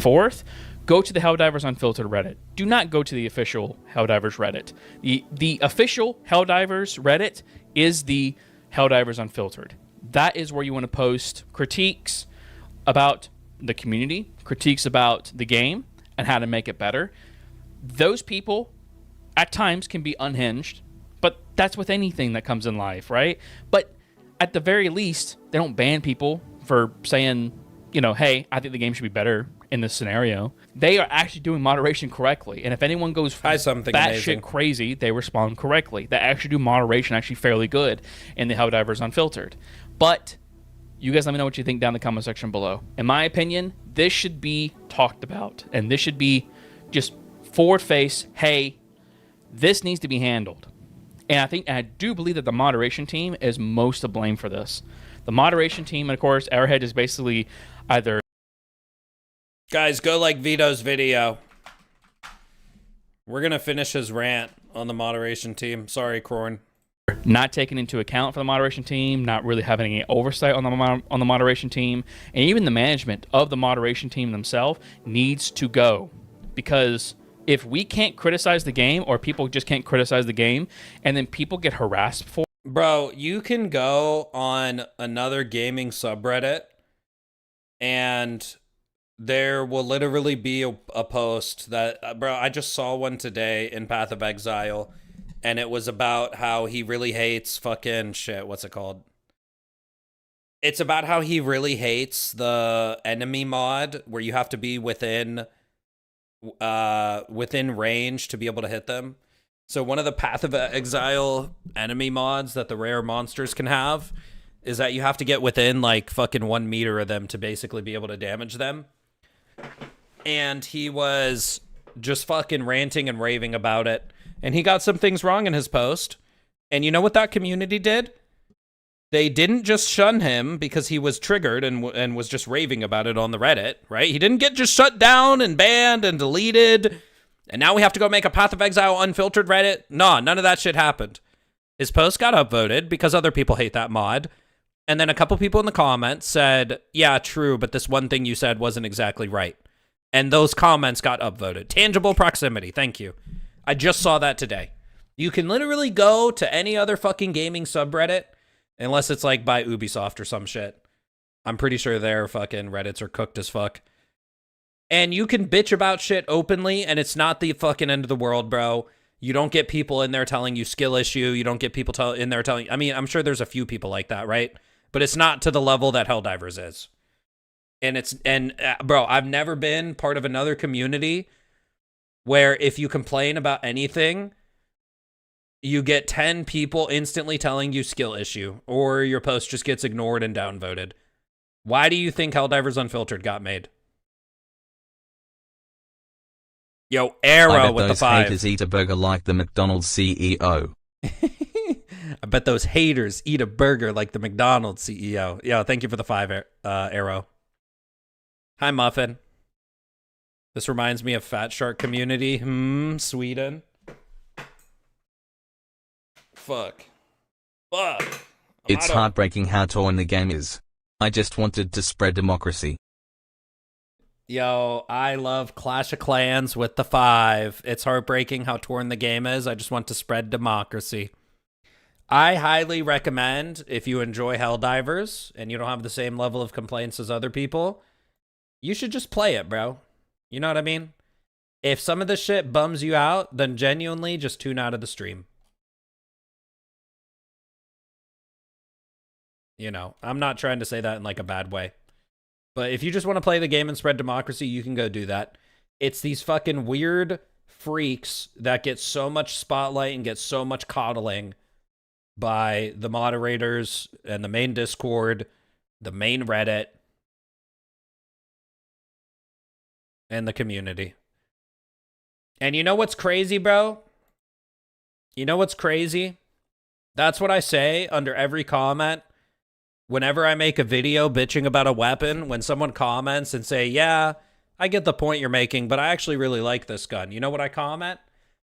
forth, go to the Helldivers Unfiltered Reddit. Do not go to the official Helldivers Reddit. The official Helldivers Reddit is the Helldivers Unfiltered. That is where you want to post critiques about the community, critiques about the game, and how to make it better. Those people, at times, can be unhinged, but that's with anything that comes in life, right? But at the very least, they don't ban people for saying, you know, hey, I think the game should be better in this scenario. They are actually doing moderation correctly. And if anyone goes batshit crazy, they respond correctly. They actually do moderation actually fairly good in the Helldivers Unfiltered. But you guys let me know what you think down in the comment section below. In my opinion, this should be talked about. And this should be just forward face, hey, this needs to be handled. And I do believe that the moderation team is most to blame for this. The moderation team, and of course, Airhead is basically either... Guys, go like Vito's video. We're going to finish his rant on the moderation team. Sorry, Corn. Not taking into account for the moderation team, not really having any oversight on the moderation team, and even the management of the moderation team themselves needs to go. Because if we can't criticize the game, or people just can't criticize the game, and then people get harassed for... Bro, you can go on another gaming subreddit, and there will literally be a post that... bro, I just saw one today in Path of Exile, and it was about how he really hates fucking... shit, what's it called? It's about how he really hates the enemy mod, where you have to be within range to be able to hit them. So one of the Path of Exile enemy mods that the rare monsters can have is that you have to get within like fucking 1 meter of them to basically be able to damage them. And he was just fucking ranting and raving about it. And he got some things wrong in his post. And you know what that community did? They didn't just shun him because he was triggered and was just raving about it on the Reddit, right? He didn't get just shut down and banned and deleted. And now we have to go make a Path of Exile Unfiltered Reddit? Nah, none of that shit happened. His post got upvoted because other people hate that mod. And then a couple people in the comments said, yeah, true, but this one thing you said wasn't exactly right. And those comments got upvoted. Tangible proximity, thank you. I just saw that today. You can literally go to any other fucking gaming subreddit, unless it's like by Ubisoft or some shit. I'm pretty sure their fucking Reddits are cooked as fuck. And you can bitch about shit openly, and it's not the fucking end of the world, bro. You don't get people in there telling you skill issue. You don't get people in there telling... I mean, I'm sure there's a few people like that, right? But it's not to the level that Helldivers is. Bro, I've never been part of another community where if you complain about anything, you get 10 people instantly telling you skill issue, or your post just gets ignored and downvoted. Why do you think Helldivers Unfiltered got made? Yo, Arrow with the 5. I bet those haters eat a burger like the McDonald's CEO. I bet those haters eat a burger like the McDonald's CEO. Yo, thank you for the 5, Arrow. Hi, Muffin. This reminds me of Fat Shark Community. Sweden. Fuck. It's heartbreaking how torn the game is. I just wanted to spread democracy. Yo, I love Clash of Clans with the 5. It's heartbreaking how torn the game is. I just want to spread democracy. I highly recommend, if you enjoy Helldivers and you don't have the same level of complaints as other people, you should just play it, bro. You know what I mean? If some of this shit bums you out, then genuinely just tune out of the stream. You know, I'm not trying to say that in like a bad way. But if you just want to play the game and spread democracy, you can go do that. It's these fucking weird freaks that get so much spotlight and get so much coddling by the moderators and the main Discord, the main Reddit, and the community. And you know what's crazy, bro? You know what's crazy? That's what I say under every comment. Whenever I make a video bitching about a weapon, when someone comments and say, yeah, I get the point you're making, but I actually really like this gun. You know what I comment?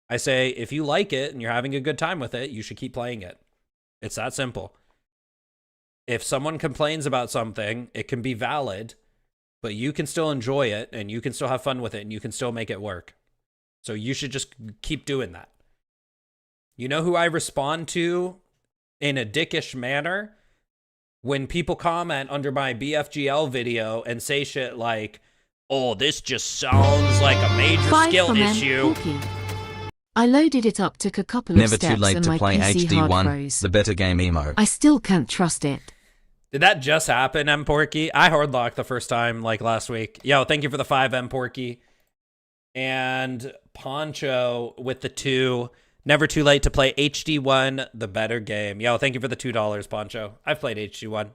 I say, if you like it and you're having a good time with it, you should keep playing it. It's that simple. If someone complains about something, it can be valid, but you can still enjoy it and you can still have fun with it and you can still make it work. So you should just keep doing that. You know who I respond to in a dickish manner? When people comment under my BFGL video and say shit like, oh, this just sounds like a major skill issue. I loaded it up, took a couple of Never steps, too late and to my play PC hard HD1, froze. the better game emo. I still can't trust it. Did that just happen, M Porky? I hard locked the first time like last week. Yo, thank you for the 5, M Porky. And Poncho with the 2. Never too late to play HD1, the better game. Yo, thank you for the $2, Poncho. I've played HD1.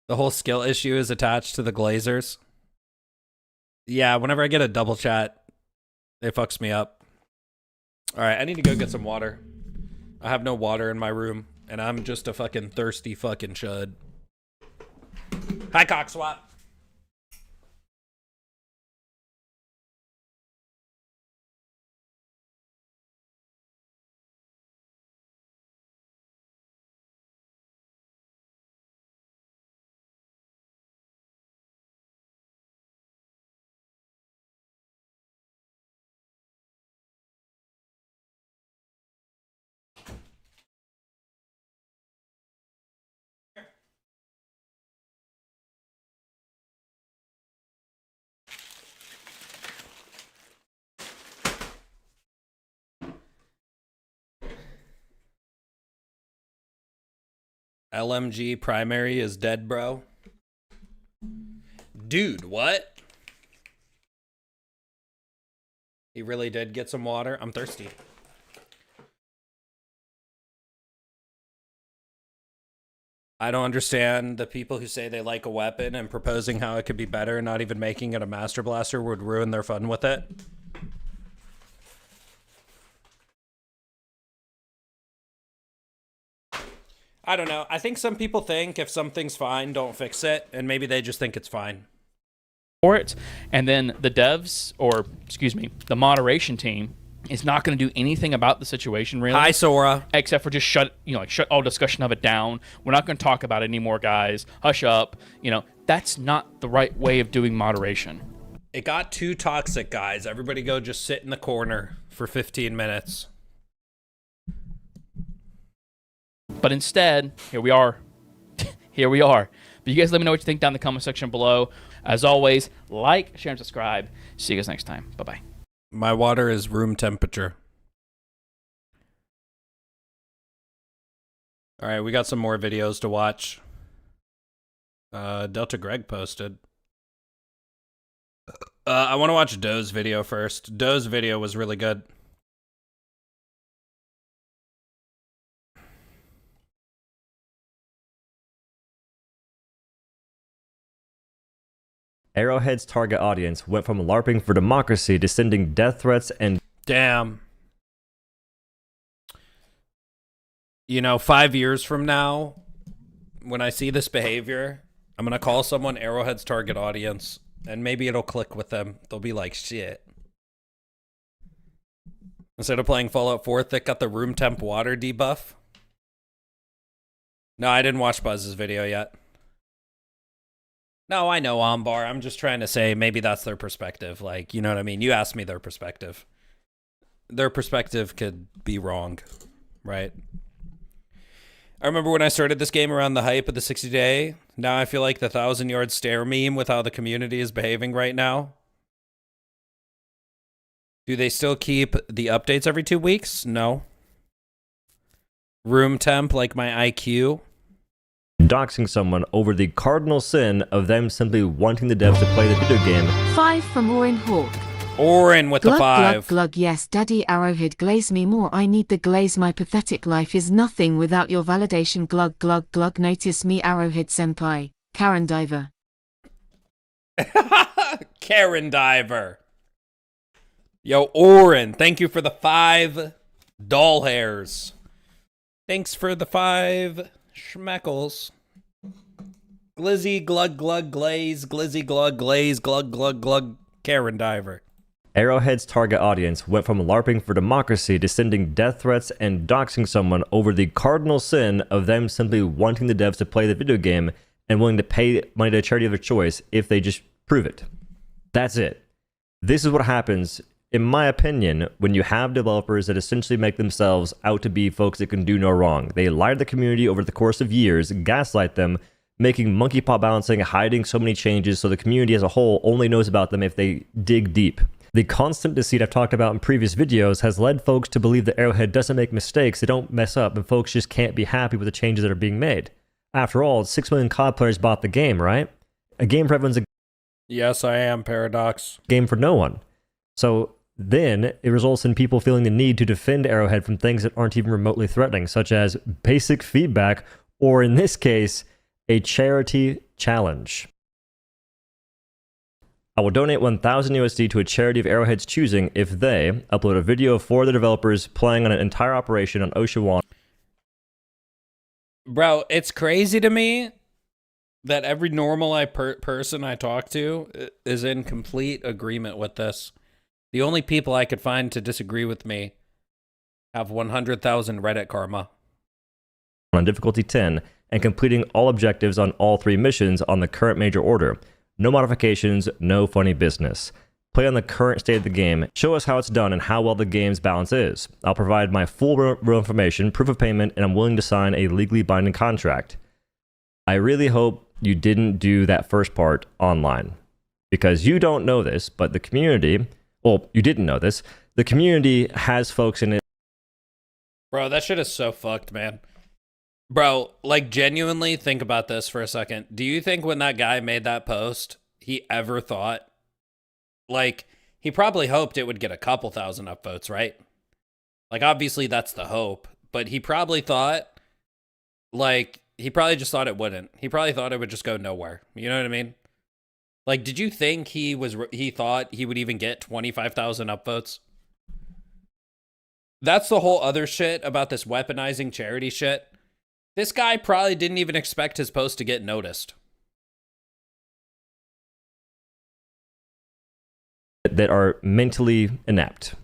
The whole skill issue is attached to the Glazers. Yeah, whenever I get a double chat, it fucks me up. All right, I need to go get some water. I have no water in my room, and I'm just a fucking thirsty fucking chud. Hi, Cockswap. LMG primary is dead, bro. Dude, what? He really did get some water. I'm thirsty. I don't understand the people who say they like a weapon and proposing how it could be better and not even making it a Master Blaster would ruin their fun with it. I don't know. I think some people think if something's fine, don't fix it. And maybe they just think it's fine. For it. And then the devs, or excuse me, the moderation team is not going to do anything about the situation, really. Hi, Sora. Except for just shut all discussion of it down. We're not going to talk about it anymore, guys. Hush up. That's not the right way of doing moderation. It got too toxic, guys. Everybody go just sit in the corner for 15 minutes. But instead, here we are. Here we are. But you guys let me know what you think down in the comment section below. As always, like, share, and subscribe. See you guys next time. Bye-bye. My water is room temperature. All right, we got some more videos to watch. Delta Greg posted. I want to watch Doe's video first. Doe's video was really good. Arrowhead's target audience went from LARPing for democracy to sending death threats and... Damn. 5 years from now, when I see this behavior, I'm going to call someone Arrowhead's target audience, and maybe it'll click with them. They'll be like, shit. Instead of playing Fallout 4, Thick got the room temp water debuff. No, I didn't watch Buzz's video yet. No, I know, Ambar. I'm just trying to say maybe that's their perspective. Like, you know what I mean? You asked me their perspective. Their perspective could be wrong, right? I remember when I started this game around the hype of the 60-day. Now I feel like the 1,000-yard stare meme with how the community is behaving right now. Do they still keep the updates every 2 weeks? No. Room temp like my IQ. Doxing someone over the cardinal sin of them simply wanting the devs to play the video game. 5 from Orin Hawk. Orin with the Glug, 5. glug, glug, yes, Daddy Arrowhead, glaze me more. I need the glaze. My pathetic life is nothing without your validation. Glug, glug, glug. Notice me, Arrowhead Senpai. Karen Diver. Karen Diver. Yo, Orin, thank you for the 5 doll hairs. Thanks for the 5 schmeckles. Glizzy, glug, glug, glaze, glizzy, glug, glaze, glug, glug, glug, Karen Diver. Arrowhead's target audience went from LARPing for democracy to sending death threats and doxing someone over the cardinal sin of them simply wanting the devs to play the video game and willing to pay money to a charity of their choice if they just prove it. That's it. This is what happens, in my opinion, when you have developers that essentially make themselves out to be folks that can do no wrong. They lie to the community over the course of years, gaslight them, making monkey paw balancing, hiding so many changes so the community as a whole only knows about them if they dig deep. The constant deceit I've talked about in previous videos has led folks to believe that Arrowhead doesn't make mistakes, they don't mess up, and folks just can't be happy with the changes that are being made. After all, 6 million COD players bought the game, right? A game for everyone's a Yes, I am, Paradox. game for no one. So then it results in people feeling the need to defend Arrowhead from things that aren't even remotely threatening, such as basic feedback, or in this case, a charity challenge. I will donate 1,000 USD to a charity of Arrowhead's choosing if they upload a video of 4 of the developers playing on an entire operation on Ocean. Bro, it's crazy to me that every normal person I talk to is in complete agreement with this. The only people I could find to disagree with me have 100,000 Reddit karma. On difficulty 10 and completing all objectives on all 3 missions on the current major order. No modifications, no funny business. Play on the current state of the game, show us how it's done and how well the game's balance is. I'll provide my full real information, proof of payment, and I'm willing to sign a legally binding contract. I really hope you didn't do that first part online. Because you don't know this, but the community, well, you didn't know this, the community has folks in it. Bro, that shit is so fucked, man. Bro, like, genuinely think about this for a second. Do you think when that guy made that post, he ever thought, like, he probably hoped it would get a couple thousand upvotes, right? Like, obviously that's the hope, but he probably thought, like, he probably just thought it wouldn't. He probably thought it would just go nowhere. You know what I mean? Like, did you think he thought he would even get 25,000 upvotes? That's the whole other shit about this weaponizing charity shit. This guy probably didn't even expect his post to get noticed. That are mentally inept.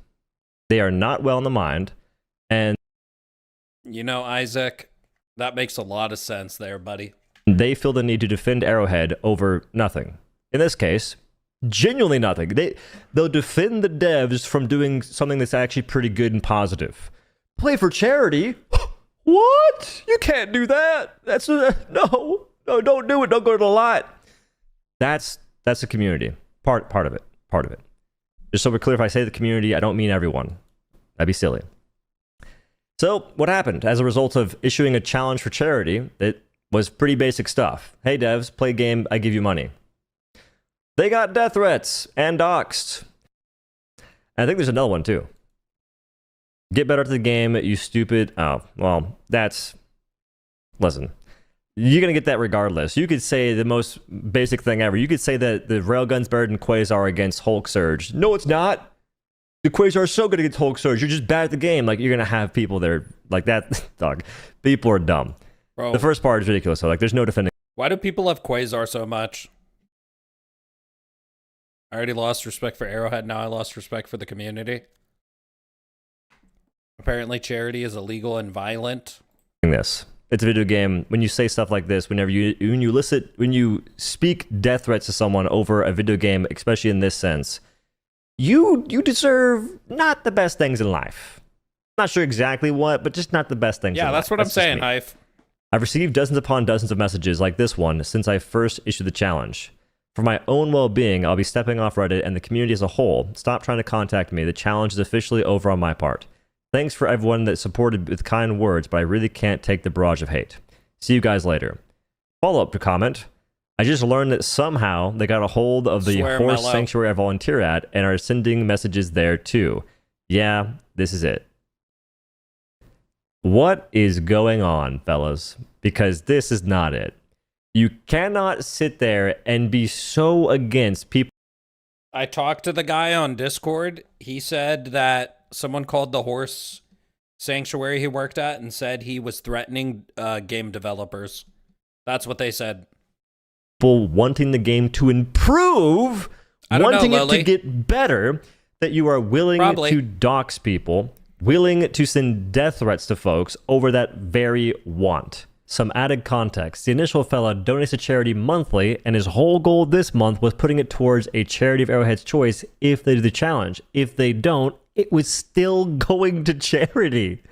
They are not well in the mind, and you know, Isaac, that makes a lot of sense there, buddy. They feel the need to defend Arrowhead over nothing. In this case, genuinely nothing. They'll defend the devs from doing something that's actually pretty good and positive. Play for charity? What? You can't do that. That's no, don't do it. Don't go to the lot. That's the community. Part of it. Just so we're clear, if I say the community, I don't mean everyone. That'd be silly. So what happened as a result of issuing a challenge for charity? It was pretty basic stuff. Hey devs, play game, I give you money. They got death threats and doxed. And I think there's another one too. Get better at the game, you stupid. Oh, well, that's... Listen, you're going to get that regardless. You could say the most basic thing ever. You could say that the railgun's better than Quasar against Hulk Surge. No, it's not. The Quasar is so good against Hulk Surge. You're just bad at the game. Like, you're going to have people that are like that. Dog, people are dumb. Bro, the first part is ridiculous. So, like, there's no defending. Why do people love Quasar so much? I already lost respect for Arrowhead. Now I lost respect for the community. Apparently charity is illegal and violent. This. It's a video game. When you say stuff like this, when you speak death threats to someone over a video game, especially in this sense, you deserve not the best things in life. Not sure exactly what, but just not the best things in life. Yeah, that's what I'm saying, Hype. I've received dozens upon dozens of messages like this one since I first issued the challenge. For my own well-being, I'll be stepping off Reddit and the community as a whole. Stop trying to contact me. The challenge is officially over on my part. Thanks for everyone that supported with kind words, but I really can't take the barrage of hate. See you guys later. Follow-up to comment. I just learned that somehow they got a hold of the horse sanctuary I volunteer at and are sending messages there too. Yeah, this is it. What is going on, fellas? Because this is not it. You cannot sit there and be so against people. I talked to the guy on Discord. He said that someone called the horse sanctuary he worked at and said he was threatening game developers. That's what they said. People wanting the game to improve, wanting it to get better, that you are willing to dox people, willing to send death threats to folks over that very want. Some added context. The initial fella donates to charity monthly, and his whole goal this month was putting it towards a charity of Arrowhead's choice if they do the challenge. If they don't, it was still going to charity.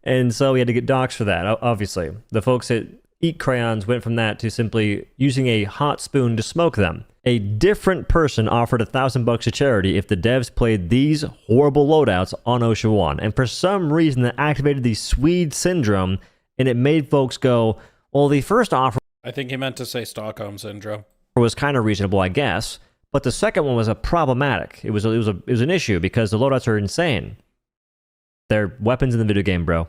And so he had to get doxxed for that, obviously. The folks at Eat Crayons went from that to simply using a hot spoon to smoke them. A different person offered $1,000 to charity if the devs played these horrible loadouts on OSHA 1. And for some reason that activated the Swede syndrome, and it made folks go, well, the first offer... I think he meant to say Stockholm Syndrome. ...was kind of reasonable, I guess. But the second one was a problematic. It was an issue because the loadouts are insane. They're weapons in the video game, bro.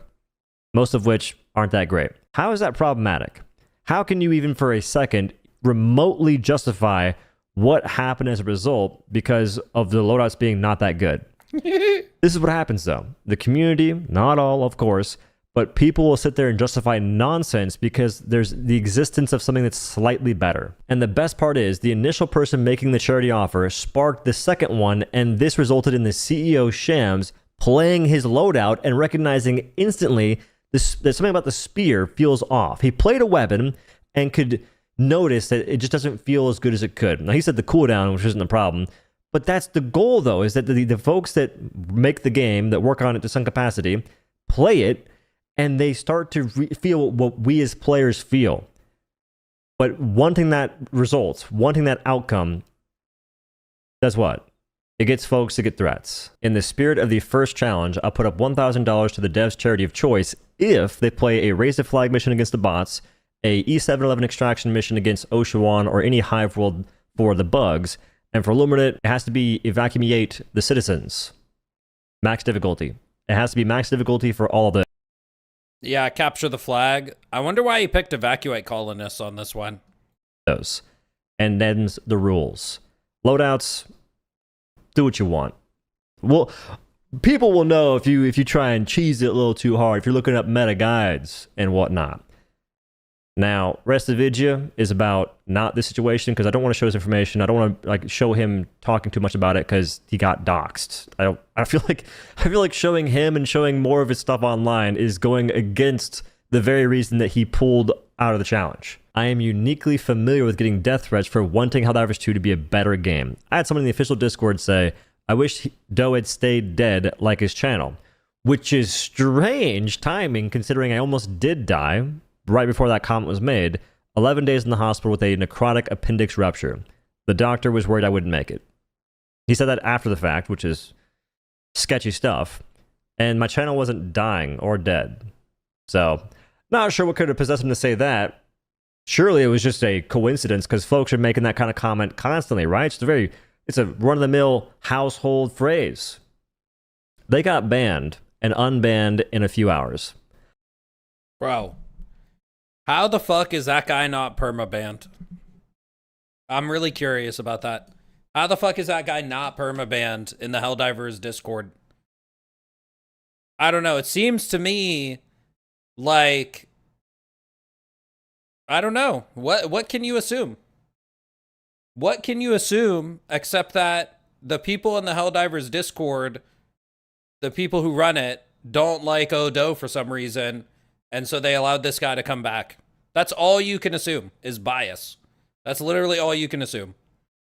Most of which aren't that great. How is that problematic? How can you even for a second remotely justify what happened as a result because of the loadouts being not that good? This is what happens though. The community, not all of course, but people will sit there and justify nonsense because there's the existence of something that's slightly better. And the best part is the initial person making the charity offer sparked the second one, and this resulted in the CEO Shams playing his loadout and recognizing instantly that something about the spear feels off. He played a weapon and could notice that it just doesn't feel as good as it could. Now he said the cooldown, which isn't a problem, but that's the goal though, is that the folks that make the game, that work on it to some capacity, play it, and they start to feel what we as players feel. But wanting that result, wanting that outcome, does what? It gets folks to get threats. In the spirit of the first challenge, I'll put up $1,000 to the devs' charity of choice if they play a Raise the Flag mission against the bots, a E711 extraction mission against OSHA 1, or any Hive World for the bugs. And for Luminate, it has to be evacuate the citizens. Max difficulty. It has to be max difficulty for all of them. Yeah, capture the flag. I wonder why he picked evacuate colonists on this one. Those. And them's the rules. Loadouts, do what you want. Well, people will know if you try and cheese it a little too hard, if you're looking up meta guides and whatnot. Now, rest of the video is about not this situation because I don't want to show this information. I don't want to show him talking too much about it because he got doxxed. I feel like showing him and showing more of his stuff online is going against the very reason that he pulled out of the challenge. I am uniquely familiar with getting death threats for wanting Helldivers 2 to be a better game. I had someone in the official Discord say, I wish Doe had stayed dead like his channel, which is strange timing considering I almost did die right before that comment was made, 11 days in the hospital with a necrotic appendix rupture. The doctor was worried I wouldn't make it. He said that after the fact, which is sketchy stuff, and my channel wasn't dying or dead. So, not sure what could have possessed him to say that. Surely it was just a coincidence because folks are making that kind of comment constantly, right? It's a run-of-the-mill household phrase. They got banned and unbanned in a few hours. Bro. How the fuck is that guy not permabanned? I'm really curious about that. How the fuck is that guy not permabanned in the Helldivers Discord? I don't know. It seems to me like... I don't know. What can you assume? What can you assume except that the people in the Helldivers Discord, the people who run it, don't like Odo for some reason, and so they allowed this guy to come back. That's all you can assume is bias. That's literally all you can assume.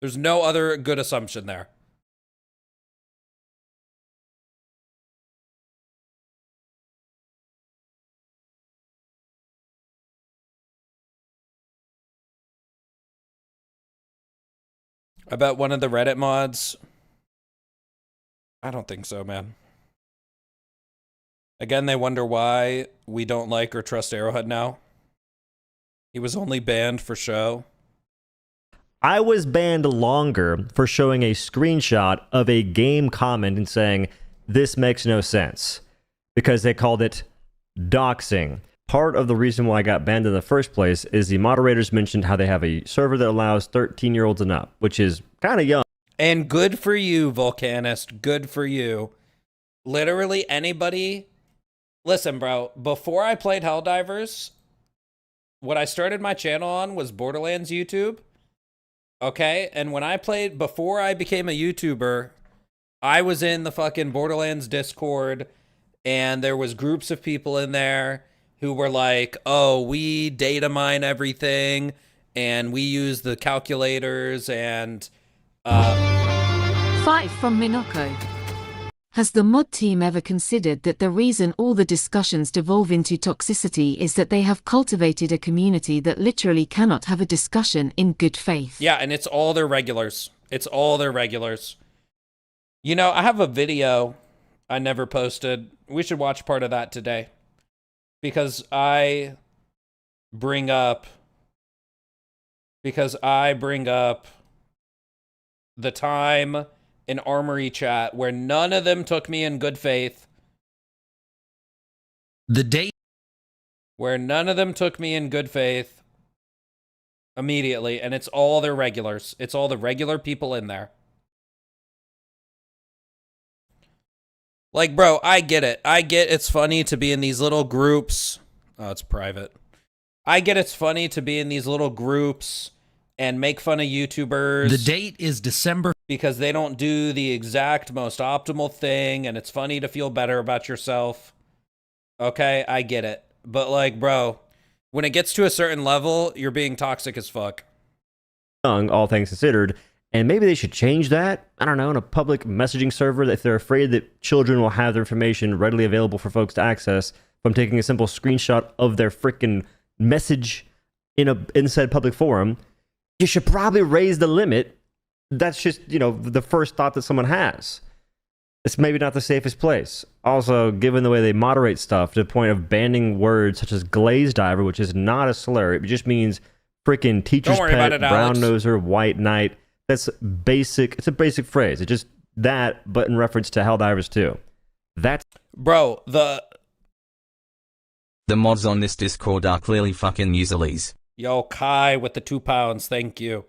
There's no other good assumption there. I bet one of the Reddit mods... I don't think so, man. Again, they wonder why we don't like or trust Arrowhead now. He was only banned for show. I was banned longer for showing a screenshot of a game comment and saying, this makes no sense, because they called it doxing. Part of the reason why I got banned in the first place is the moderators mentioned how they have a server that allows 13-year-olds and up, which is kind of young. And good for you, Volcanist. Good for you. Literally anybody... Listen, bro, before I played Helldivers, what I started my channel on was Borderlands YouTube. Okay? And when I played... Before I became a YouTuber, I was in the fucking Borderlands Discord, and there was groups of people in there who were like, oh, we data mine everything, and we use the calculators, and... 5 from Minoko. Has the mod team ever considered that the reason all the discussions devolve into toxicity is that they have cultivated a community that literally cannot have a discussion in good faith? Yeah, and it's all their regulars. It's all their regulars. You know, I have a video I never posted. We should watch part of that today. Because I bring up the time in Armory chat where none of them took me in good faith. The date where none of them took me in good faith immediately, and it's all their regulars. It's all the regular people in there. Like, bro, I get it. I get it's funny to be in these little groups. Oh, it's private. I get it's funny to be in these little groups and make fun of YouTubers. The date is December. Because they don't do the exact most optimal thing, and it's funny to feel better about yourself. Okay, I get it. But, like, bro, when it gets to a certain level, you're being toxic as fuck. All things considered. And maybe they should change that, I don't know, in a public messaging server, if they're afraid that children will have their information readily available for folks to access from taking a simple screenshot of their frickin' message in said public forum. You should probably raise the limit. That's just, you know, the first thought that someone has. It's maybe not the safest place. Also, given the way they moderate stuff to the point of banning words such as glaze diver, which is not a slur, it just means frickin' teacher's pet, brown noser, white knight. That's basic. It's a basic phrase. It's just that, but in reference to Helldivers 2. That's... Bro, the mods on this Discord are clearly fucking useless. Yo, Kai with the 2 pounds, thank you.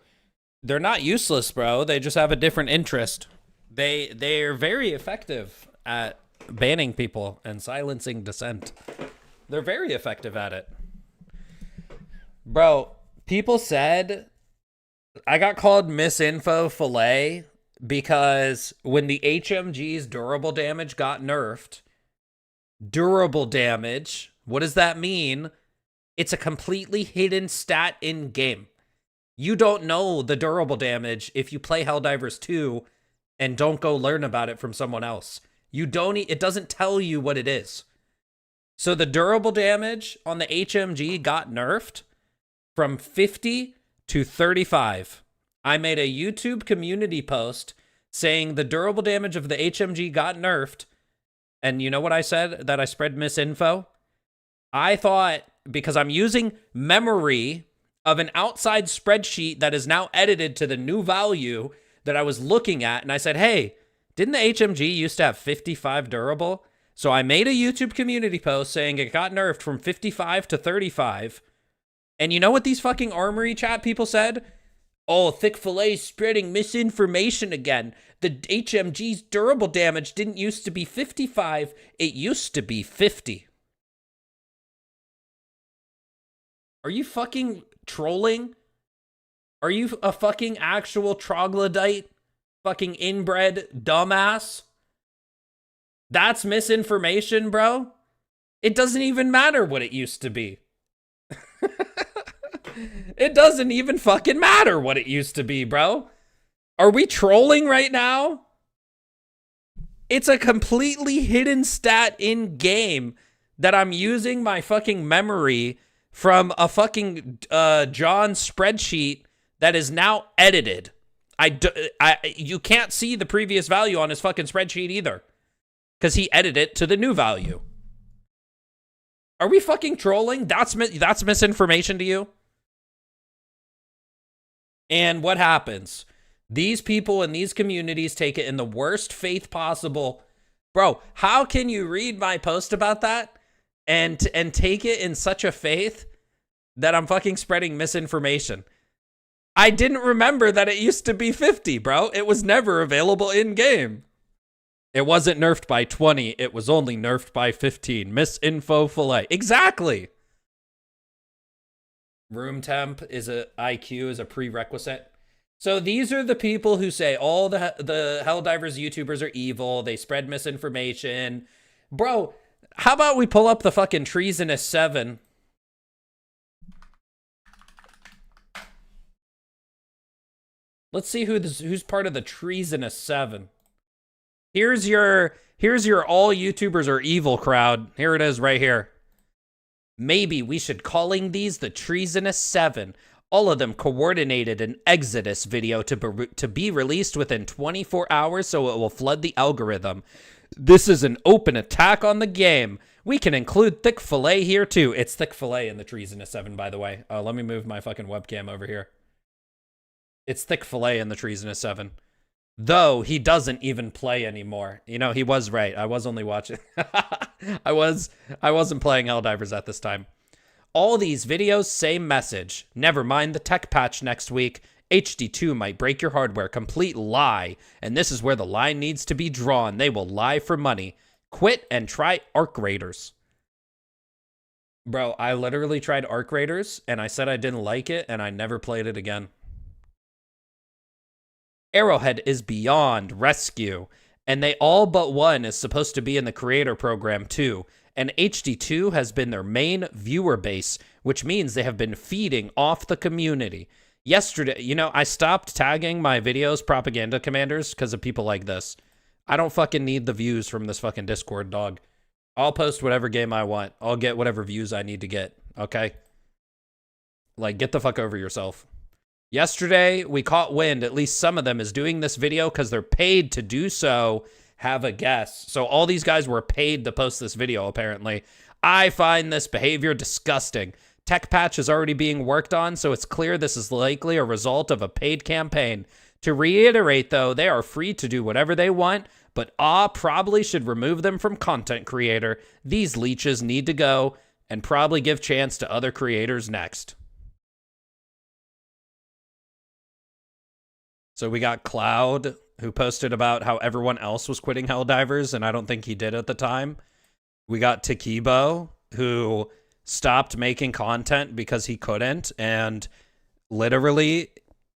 They're not useless, bro. They just have a different interest. They're very effective at banning people and silencing dissent. They're very effective at it. Bro, people said... I got called misinfo fillet because when the HMG's durable damage got nerfed, durable damage, what does that mean? It's a completely hidden stat in game. You don't know the durable damage if you play Helldivers 2 and don't go learn about it from someone else. You don't. It doesn't tell you what it is. So the durable damage on the HMG got nerfed from 50 to 35. I made a YouTube community post saying the durable damage of the HMG got nerfed. And you know what I said? That I spread misinfo? I thought, because I'm using memory of an outside spreadsheet that is now edited to the new value that I was looking at, and I said, hey, didn't the HMG used to have 55 durable? So I made a YouTube community post saying it got nerfed from 55 to 35. And you know what these fucking Armory chat people said? Oh, Thick Fillet spreading misinformation again. The HMG's durable damage didn't used to be 55. It used to be 50. Are you fucking trolling? Are you a fucking actual troglodyte? Fucking inbred dumbass? That's misinformation, bro? It doesn't even matter what it used to be. It doesn't even fucking matter what it used to be, bro. Are we trolling right now? It's a completely hidden stat in game that I'm using my fucking memory from a fucking John spreadsheet that is now edited. You can't see the previous value on his fucking spreadsheet either, because he edited it to the new value. Are we fucking trolling? That's misinformation to you? And what happens? These people in these communities take it in the worst faith possible. Bro, how can you read my post about that and take it in such a faith that I'm fucking spreading misinformation? I didn't remember that it used to be 50, bro. It was never available in-game. It wasn't nerfed by 20. It was only nerfed by 15. Misinfo fillet. Exactly. Room temp is IQ is a prerequisite. So these are the people who say all the Helldivers YouTubers are evil. They spread misinformation. Bro, how about we pull up the fucking Treasonous 7? Let's see who's part of the Treasonous 7. Here's your all YouTubers are evil crowd. Here it is right here. Maybe we should calling these the Treasonous 7. All of them coordinated an Exodus video to be released within 24 hours so it will flood the algorithm. This is an open attack on the game. We can include Thick Fillet here too. It's Thick Fillet in the Treasonous 7, by the way. Let me move my fucking webcam over here. It's Thick Fillet in the Treasonous 7. Though he doesn't even play anymore. You know, he was right. I was only watching. I wasn't playing Helldivers at this time. All these videos, same message. Never mind the tech patch next week. HD2 might break your hardware. Complete lie. And this is where the line needs to be drawn. They will lie for money. Quit and try Arc Raiders. Bro, I literally tried Arc Raiders and I said I didn't like it and I never played it again. Arrowhead is beyond rescue. And they all but one is supposed to be in the creator program too. And HD2 has been their main viewer base, which means they have been feeding off the community. Yesterday, you know, I stopped tagging my videos propaganda commanders because of people like this. I don't fucking need the views from this fucking Discord, dog. I'll post whatever game I want. I'll get whatever views I need to get, okay? Like, get the fuck over yourself. Yesterday, we caught wind, at least some of them, is doing this video because they're paid to do so. Have a guess. So all these guys were paid to post this video, apparently. I find this behavior disgusting. Tech patch is already being worked on, so it's clear this is likely a result of a paid campaign. To reiterate, though, they are free to do whatever they want, but probably should remove them from content creator. These leeches need to go and probably give chance to other creators next. So we got Cloud, who posted about how everyone else was quitting Helldivers, and I don't think he did at the time. We got Takibo, who stopped making content because he couldn't, and literally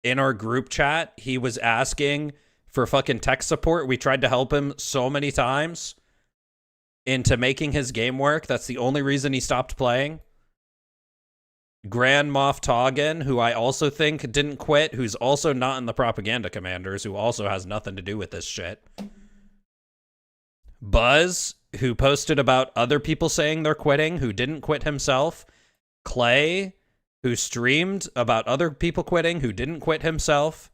in our group chat, he was asking for fucking tech support. We tried to help him so many times into making his game work. That's the only reason he stopped playing. Grand Moff Toggin, who I also think didn't quit, who's also not in the propaganda commanders, who also has nothing to do with this shit. Buzz, who posted about other people saying they're quitting, who didn't quit himself. Clay, who streamed about other people quitting, who didn't quit himself.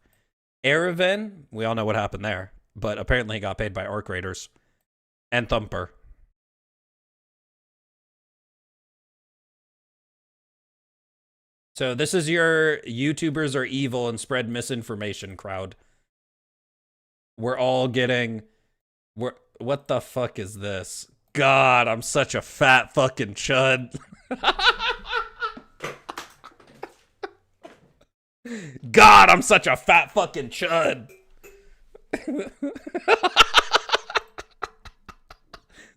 Erevan, we all know what happened there, but apparently he got paid by Arc Raiders. And Thumper. So this is your YouTubers are evil and spread misinformation crowd. We're all getting... What the fuck is this? God, I'm such a fat fucking chud. God, I'm such a fat fucking chud.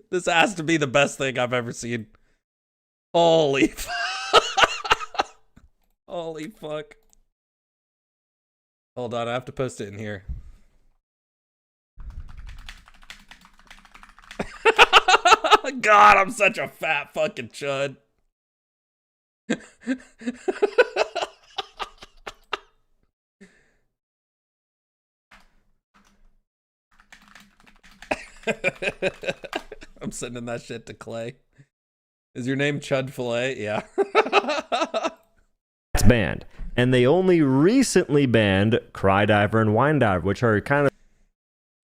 This has to be the best thing I've ever seen. Holy fuck. Holy fuck. Hold on, I have to post it in here. God, I'm such a fat fucking chud. I'm sending that shit to Clay. Is your name Chud Fillet? Yeah. It's banned. And they only recently banned Crydiver and Winediver, which are kind of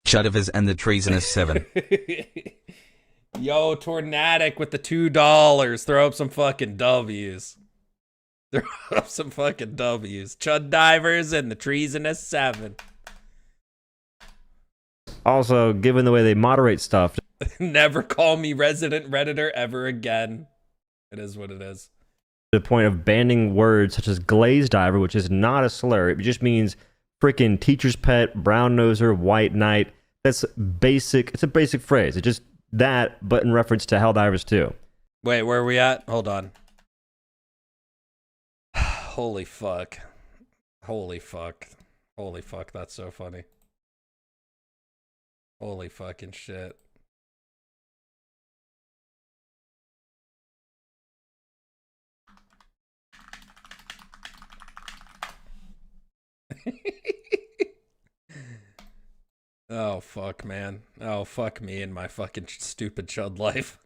Chudivers and the Treasonous 7. Yo, Tornadic with the $2. Throw up some fucking W's. Throw up some fucking W's. Chud Divers and the Treasonous 7. Also, given the way they moderate stuff, Never call me resident Redditor ever again. It is what it is. to the point of banning words such as glaze diver, which is not a slur. It just means freaking teacher's pet, brown noser, white knight. That's basic. It's a basic phrase. It's just that, but in reference to Helldivers too. Wait, where are we at? Hold on. Holy fuck. Holy fuck. Holy fuck, that's so funny. Holy fucking shit. Oh fuck, man. Oh fuck me and my fucking stupid chud life.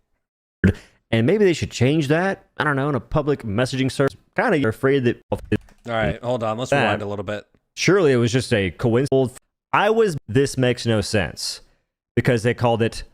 And maybe they should change that. I don't know, in a public messaging service. Kind of afraid that. All right, hold on. Let's rewind a little bit. Surely it was just a coincidence. This makes no sense because they called it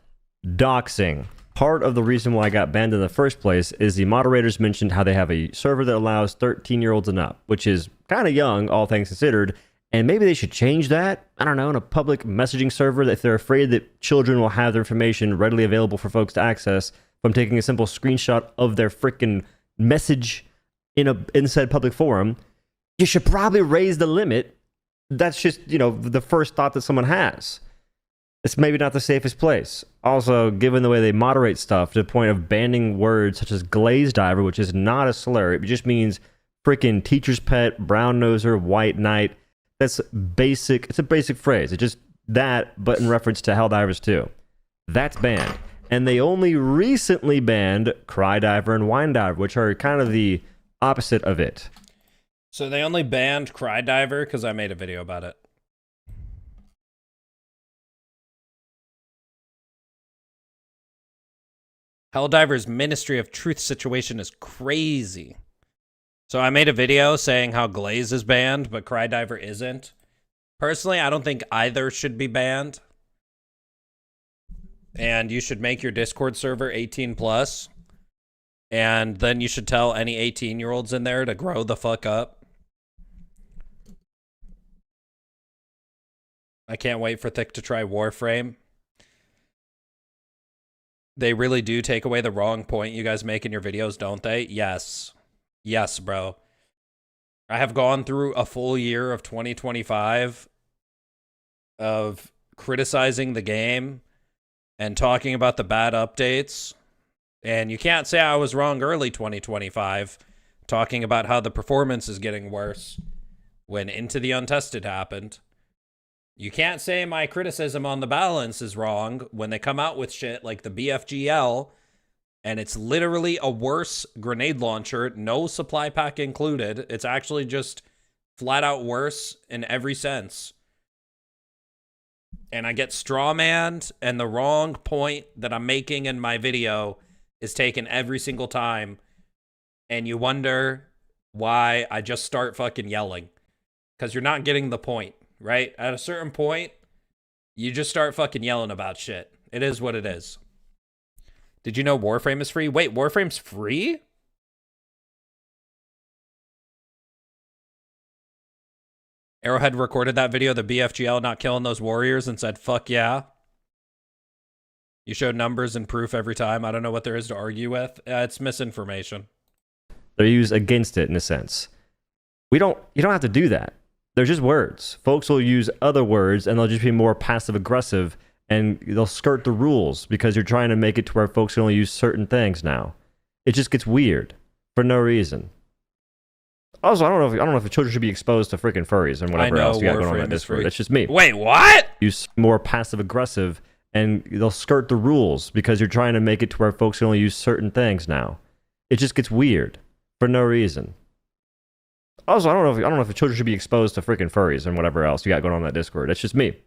doxing. Part of the reason why I got banned in the first place is the moderators mentioned how they have a server that allows 13-year-olds and up, which is kind of young, all things considered. And maybe they should change that. I don't know, in a public messaging server, if they're afraid that children will have their information readily available for folks to access from taking a simple screenshot of their freaking message in said public forum. You should probably raise the limit. That's just, the first thought that someone has. It's maybe not the safest place. Also, given the way they moderate stuff to the point of banning words such as glaze diver, which is not a slur. It just means freaking teacher's pet, brown noser, white knight. That's basic. It's a basic phrase. It's just that, but in reference to Helldivers too. That's banned. And they only recently banned Cry Diver and Wine Diver, which are kind of the opposite of it. So they only banned Cry Diver because I made a video about it. Helldiver's Ministry of Truth situation is crazy. So I made a video saying how Glaze is banned, but Cry Diver isn't. Personally, I don't think either should be banned. And you should make your Discord server 18 plus. And then you should tell any 18-year-olds in there to grow the fuck up. I can't wait for Thick to try Warframe. They really do take away the wrong point you guys make in your videos, don't they? Yes. Yes, bro. I have gone through a full year of 2025 of criticizing the game and talking about the bad updates. And you can't say I was wrong early 2025 talking about how the performance is getting worse when Into the Untested happened. You can't say my criticism on the balance is wrong when they come out with shit like the BFGL and it's literally a worse grenade launcher, no supply pack included. It's actually just flat out worse in every sense. And I get strawmanned, and the wrong point that I'm making in my video is taken every single time. And you wonder why I just start fucking yelling. Because you're not getting the point, right? At a certain point, you just start fucking yelling about shit. It is what it is. Did you know Warframe is free? Wait, Warframe's free? Arrowhead recorded that video, the BFGL not killing those warriors, and said, fuck yeah. You showed numbers and proof every time. I don't know what there is to argue with. It's misinformation. They're used against it in a sense. You don't have to do that. They're just words. Folks will use other words and they'll just be more passive aggressive and they'll skirt the rules because you're trying to make it to where folks can only use certain things now. It just gets weird for no reason. Also, I don't know if children should be exposed to freaking furries and whatever else you got going on in Discord. That's just me. Wait, what? Use more passive aggressive and they'll skirt the rules because you're trying to make it to where folks can only use certain things now. It just gets weird for no reason. Also, I don't know if children should be exposed to freaking furries and whatever else you got going on in that Discord. That's just me.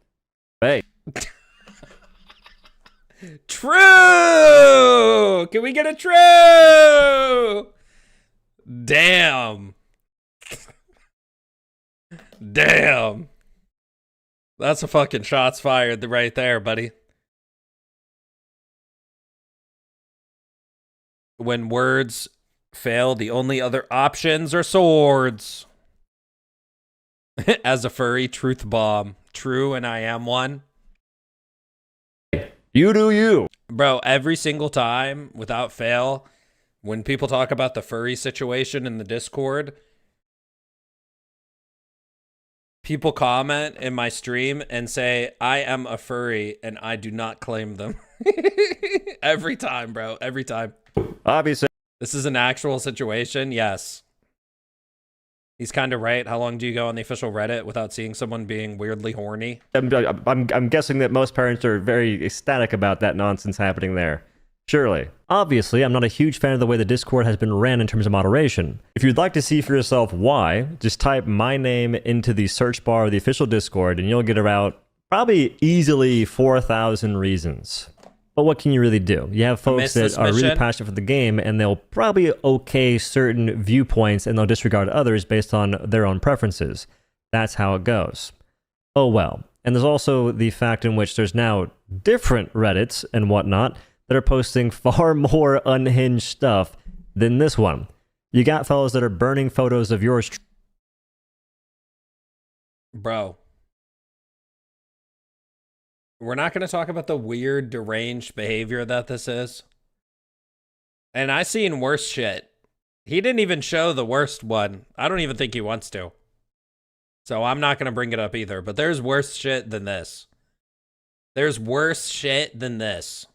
Hey. True! Can we get a true? Damn. Damn. That's a fucking shots fired right there, buddy. When words fail, the only other options are swords. As a furry, truth bomb. True, and I am one. You do you. Bro, every single time, without fail, when people talk about the furry situation in the Discord, people comment in my stream and say, I am a furry, and I do not claim them. Every time, bro. Every time. Obviously. This is an actual situation, yes. He's kind of right. How long do you go on the official Reddit without seeing someone being weirdly horny? I'm guessing that most parents are very ecstatic about that nonsense happening there. Surely. Obviously, I'm not a huge fan of the way the Discord has been ran in terms of moderation. If you'd like to see for yourself why, just type my name into the search bar of the official Discord and you'll get about probably easily 4,000 reasons. But what can you really do? You have folks that are really passionate for the game, and they'll probably okay certain viewpoints, and they'll disregard others based on their own preferences. That's how it goes. Oh well. And there's also the fact in which there's now different Reddits and whatnot that are posting far more unhinged stuff than this one. You got fellows that are burning photos of yours. Bro. We're not going to talk about the weird, deranged behavior that this is. And I seen worse shit. He didn't even show the worst one. I don't even think he wants to. So I'm not going to bring it up either. But there's worse shit than this. There's worse shit than this.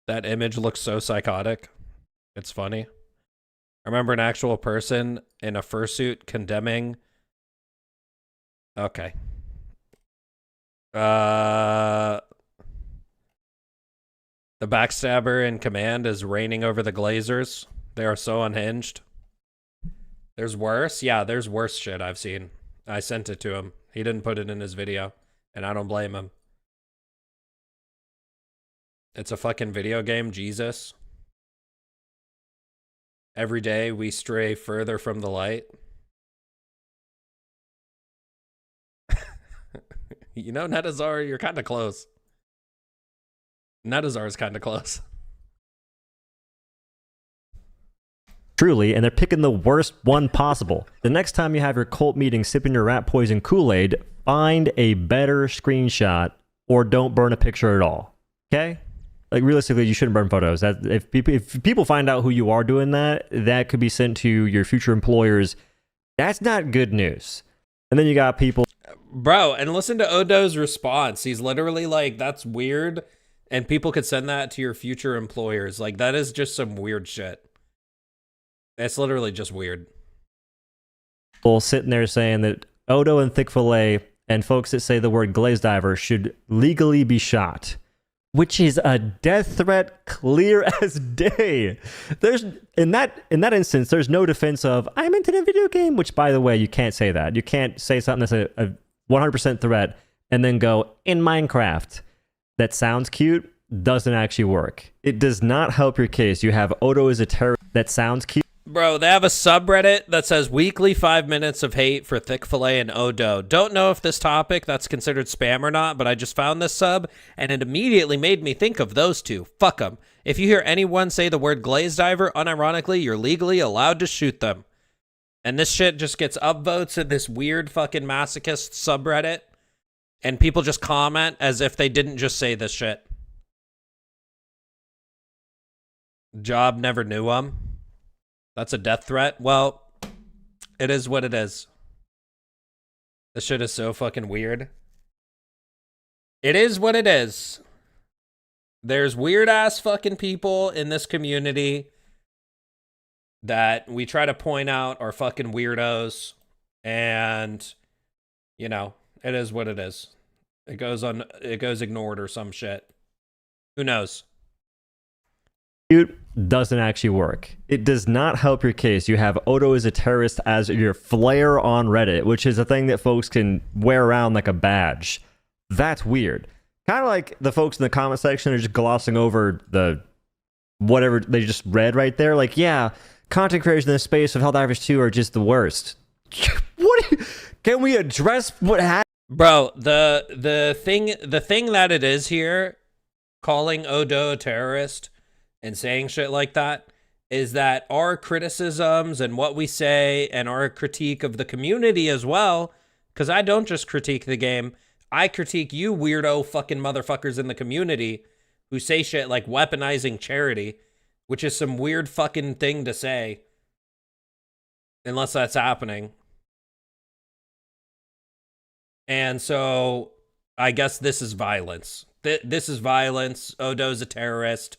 That image looks so psychotic. It's funny. I remember an actual person in a fursuit condemning. Okay. The backstabber in command is reigning over the Glazers. They are so unhinged. There's worse? Yeah, there's worse shit I've seen. I sent it to him. He didn't put it in his video, and I don't blame him. It's a fucking video game, Jesus. Every day we stray further from the light. You know, Netazar, you're kind of close. Netazar is kind of close. Truly, and they're picking the worst one possible. The next time you have your cult meeting sipping your rat poison Kool-Aid, find a better screenshot or don't burn a picture at all. Okay? Like, realistically, you shouldn't burn photos. That if people find out who you are doing that, that could be sent to your future employers. That's not good news. And then you got people... Bro, and listen to Odo's response. He's literally like, that's weird, and people could send that to your future employers. Like, that is just some weird shit. It's literally just weird. People sitting there saying that Odo and Thick Fillet and folks that say the word glaze diver should legally be shot. Which is a death threat clear as day. There's in that instance, there's no defense of I'm into the video game, which by the way, you can't say that. You can't say something that's a 100% threat and then go in Minecraft. That sounds cute, doesn't actually work. It does not help your case. You have Odo is a terrorist. That sounds cute. Bro, they have a subreddit that says weekly 5 minutes of hate for Thick Fillet and Odo. Don't know if this topic that's considered spam or not, but I just found this sub, and it immediately made me think of those two. Fuck them. If you hear anyone say the word glaze diver, unironically, you're legally allowed to shoot them. And this shit just gets upvotes in this weird fucking masochist subreddit, and people just comment as if they didn't just say this shit. Job never knew them. That's a death threat? Well, it is what it is. This shit is so fucking weird. It is what it is. There's weird ass fucking people in this community that we try to point out are fucking weirdos. And, you know, it is what it is. It goes ignored or some shit. Who knows? Doesn't actually work. It does not help your case. You have Odo is a terrorist as your flair on Reddit, which is a thing that folks can wear around like a badge. That's weird. Kind of like the folks in the comment section are just glossing over the whatever they just read right there. Like, yeah, content creators in the space of Helldivers 2 are just the worst. What? Can we address what happened? Bro, the thing that it is here, calling Odo a terrorist and saying shit like that, is that our criticisms and what we say and our critique of the community as well, because I don't just critique the game, I critique you weirdo fucking motherfuckers in the community who say shit like weaponizing charity, which is some weird fucking thing to say, unless that's happening. And so I guess this is violence. This is violence. Odo's a terrorist.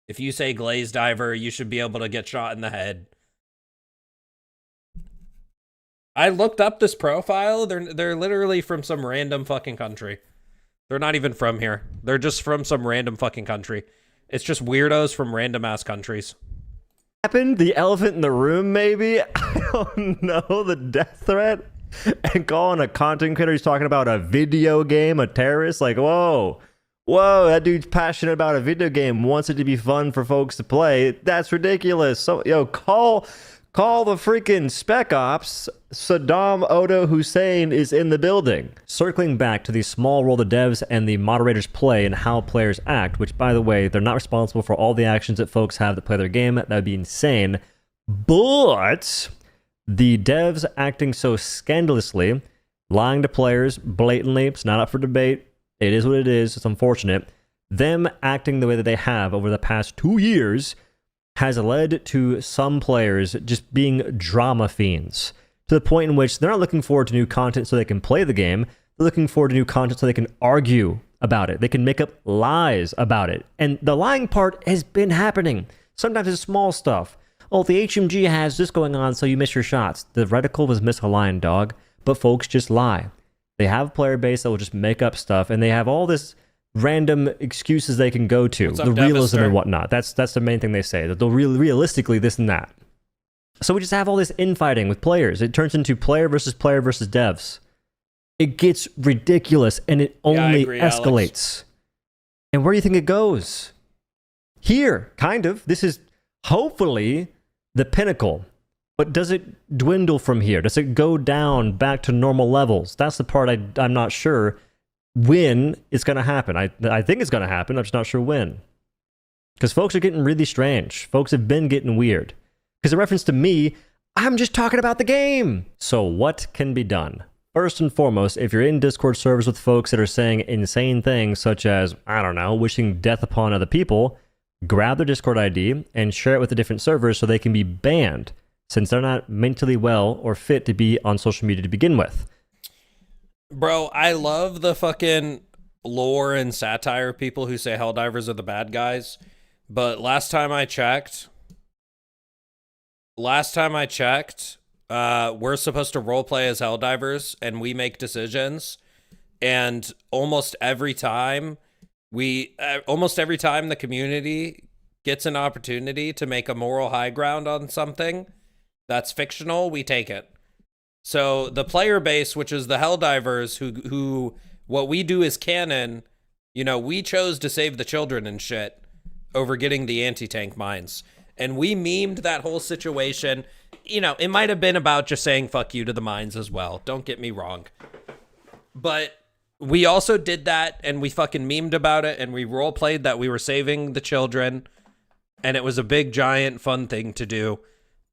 If you say glaze diver, you should be able to get shot in the head. I looked up this profile. They're literally from some random fucking country. They're not even from here. They're just from some random fucking country. It's just weirdos from random ass countries. Happened? The elephant in the room, maybe? I don't know. The death threat? And calling a content creator who's talking about a video game a terrorist? Like, whoa. Whoa, that dude's passionate about a video game, wants it to be fun for folks to play. That's ridiculous. So, yo, call the freaking Spec Ops. Saddam Odo Hussein is in the building. Circling back to the small role the devs and the moderators play and how players act, which, by the way, they're not responsible for all the actions that folks have that play their game. That would be insane. But the devs acting so scandalously, lying to players blatantly, it's not up for debate. It is what it is. It's unfortunate. Them acting the way that they have over the past 2 years has led to some players just being drama fiends, to the point in which they're not looking forward to new content so they can play the game. They're looking forward to new content so they can argue about it. They can make up lies about it. And the lying part has been happening. Sometimes it's small stuff. Oh, the HMG has this going on, so you miss your shots. The reticle was misaligned, dog. But folks just lie. They have a player base that will just make up stuff, and they have all this random excuses they can go to. The realism and whatnot. That's the main thing they say. That they'll realistically this and that. So we just have all this infighting with players. It turns into player versus devs. It gets ridiculous, and it only escalates. Alex. And where do you think it goes? Here, kind of. This is hopefully the pinnacle. But does it dwindle from here? Does it go down back to normal levels? That's the part I'm not sure when it's going to happen. I think it's going to happen. I'm just not sure when. Because folks are getting really strange. Folks have been getting weird. Because in reference to me, I'm just talking about the game. So what can be done? First and foremost, if you're in Discord servers with folks that are saying insane things such as, I don't know, wishing death upon other people, grab their Discord ID and share it with the different servers so they can be banned, since they're not mentally well or fit to be on social media to begin with. Bro, I love the fucking lore and satire people who say Helldivers are the bad guys. But last time I checked, we're supposed to roleplay as Helldivers and we make decisions. And almost every time the community gets an opportunity to make a moral high ground on something that's fictional, we take it. So the player base, which is the Helldivers, who what we do is canon, you know, we chose to save the children and shit over getting the anti-tank mines. And we memed that whole situation. You know, it might have been about just saying fuck you to the mines as well. Don't get me wrong. But we also did that, and we fucking memed about it, and we roleplayed that we were saving the children. And it was a big, giant, fun thing to do.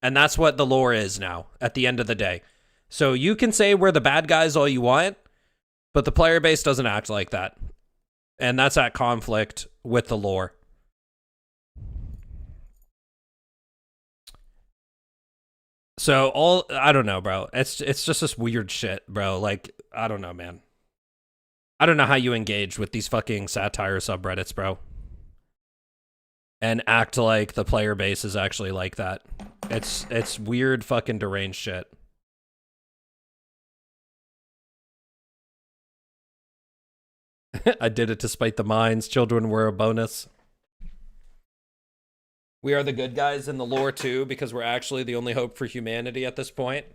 And that's what the lore is now, at the end of the day. So you can say we're the bad guys all you want, but the player base doesn't act like that. And that's at conflict with the lore. So I don't know, bro. It's just this weird shit, bro. Like, I don't know, man. I don't know how you engage with these fucking satire subreddits, bro. And act like the player base is actually like that. It's weird fucking deranged shit. I did it to spite the mines. Children were a bonus. We are the good guys in the lore too, because we're actually the only hope for humanity at this point.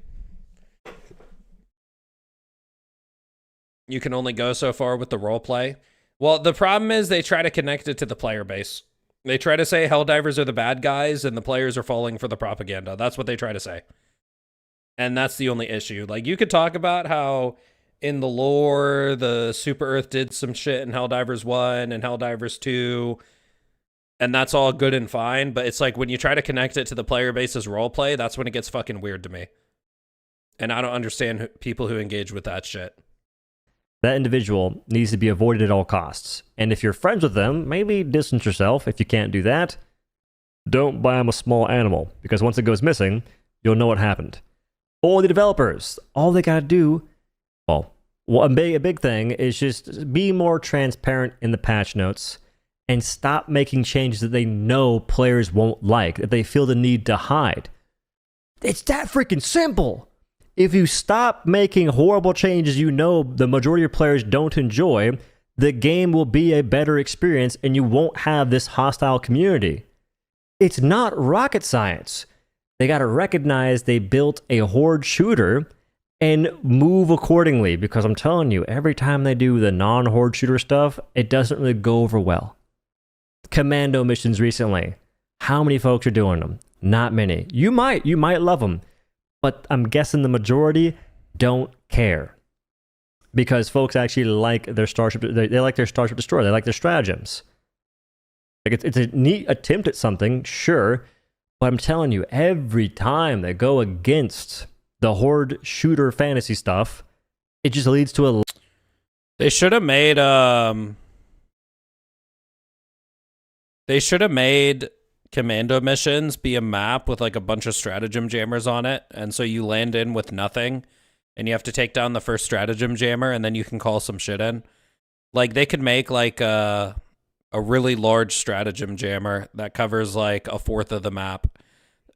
You can only go so far with the roleplay. Well, the problem is they try to connect it to the player base. They try to say Helldivers are the bad guys and the players are falling for the propaganda. That's what they try to say. And that's the only issue. Like, you could talk about how in the lore, the Super Earth did some shit in Helldivers 1 and Helldivers 2, and that's all good and fine, but it's like when you try to connect it to the player base's roleplay, that's when it gets fucking weird to me. And I don't understand people who engage with that shit. That individual needs to be avoided at all costs. And if you're friends with them, maybe distance yourself. If you can't do that, don't buy them a small animal, because once it goes missing, you'll know what happened. Or the developers, all they gotta do, well, a big thing is just be more transparent in the patch notes and stop making changes that they know players won't like, that they feel the need to hide. It's that freaking simple. If you stop making horrible changes you know the majority of players don't enjoy, the game will be a better experience and you won't have this hostile community. It's not rocket science. They got to recognize they built a horde shooter and move accordingly, because I'm telling you, every time they do the non-horde shooter stuff, it doesn't really go over well. Commando missions recently, how many folks are doing them? Not many. You might love them, but I'm guessing the majority don't care, because folks actually like their Starship. They like their Starship Destroyer. They like their stratagems. Like it's a neat attempt at something, sure, but I'm telling you, every time they go against the horde shooter fantasy stuff, it just leads to a. They should have made commando missions be a map with like a bunch of stratagem jammers on it, and so you land in with nothing and you have to take down the first stratagem jammer and then you can call some shit in. Like they could make like a really large stratagem jammer that covers like a fourth of the map,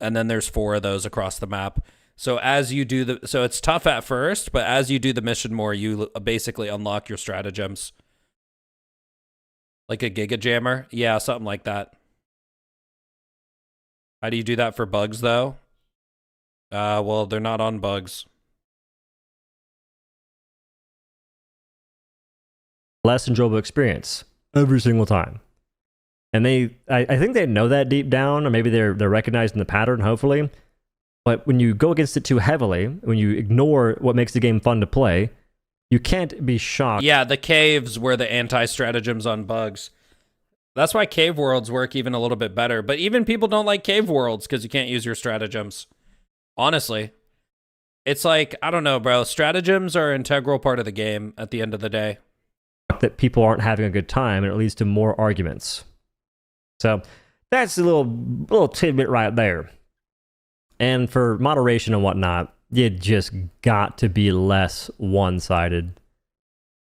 and then there's 4 of those across the map. So as you do so it's tough at first, but as you do the mission more, you basically unlock your stratagems. Like a Giga Jammer? Yeah, something like that. How do you do that for bugs, though? Well, they're not on bugs. Less enjoyable experience every single time. And I think they know that deep down, or maybe they're recognizing the pattern, hopefully. But when you go against it too heavily, when you ignore what makes the game fun to play, you can't be shocked. Yeah, the caves were the anti-stratagems on bugs. That's why cave worlds work even a little bit better. But even people don't like cave worlds because you can't use your stratagems. Honestly. It's like, I don't know, bro. Stratagems are an integral part of the game at the end of the day. That people aren't having a good time, and it leads to more arguments. So that's a little tidbit right there. And for moderation and whatnot, you just got to be less one-sided.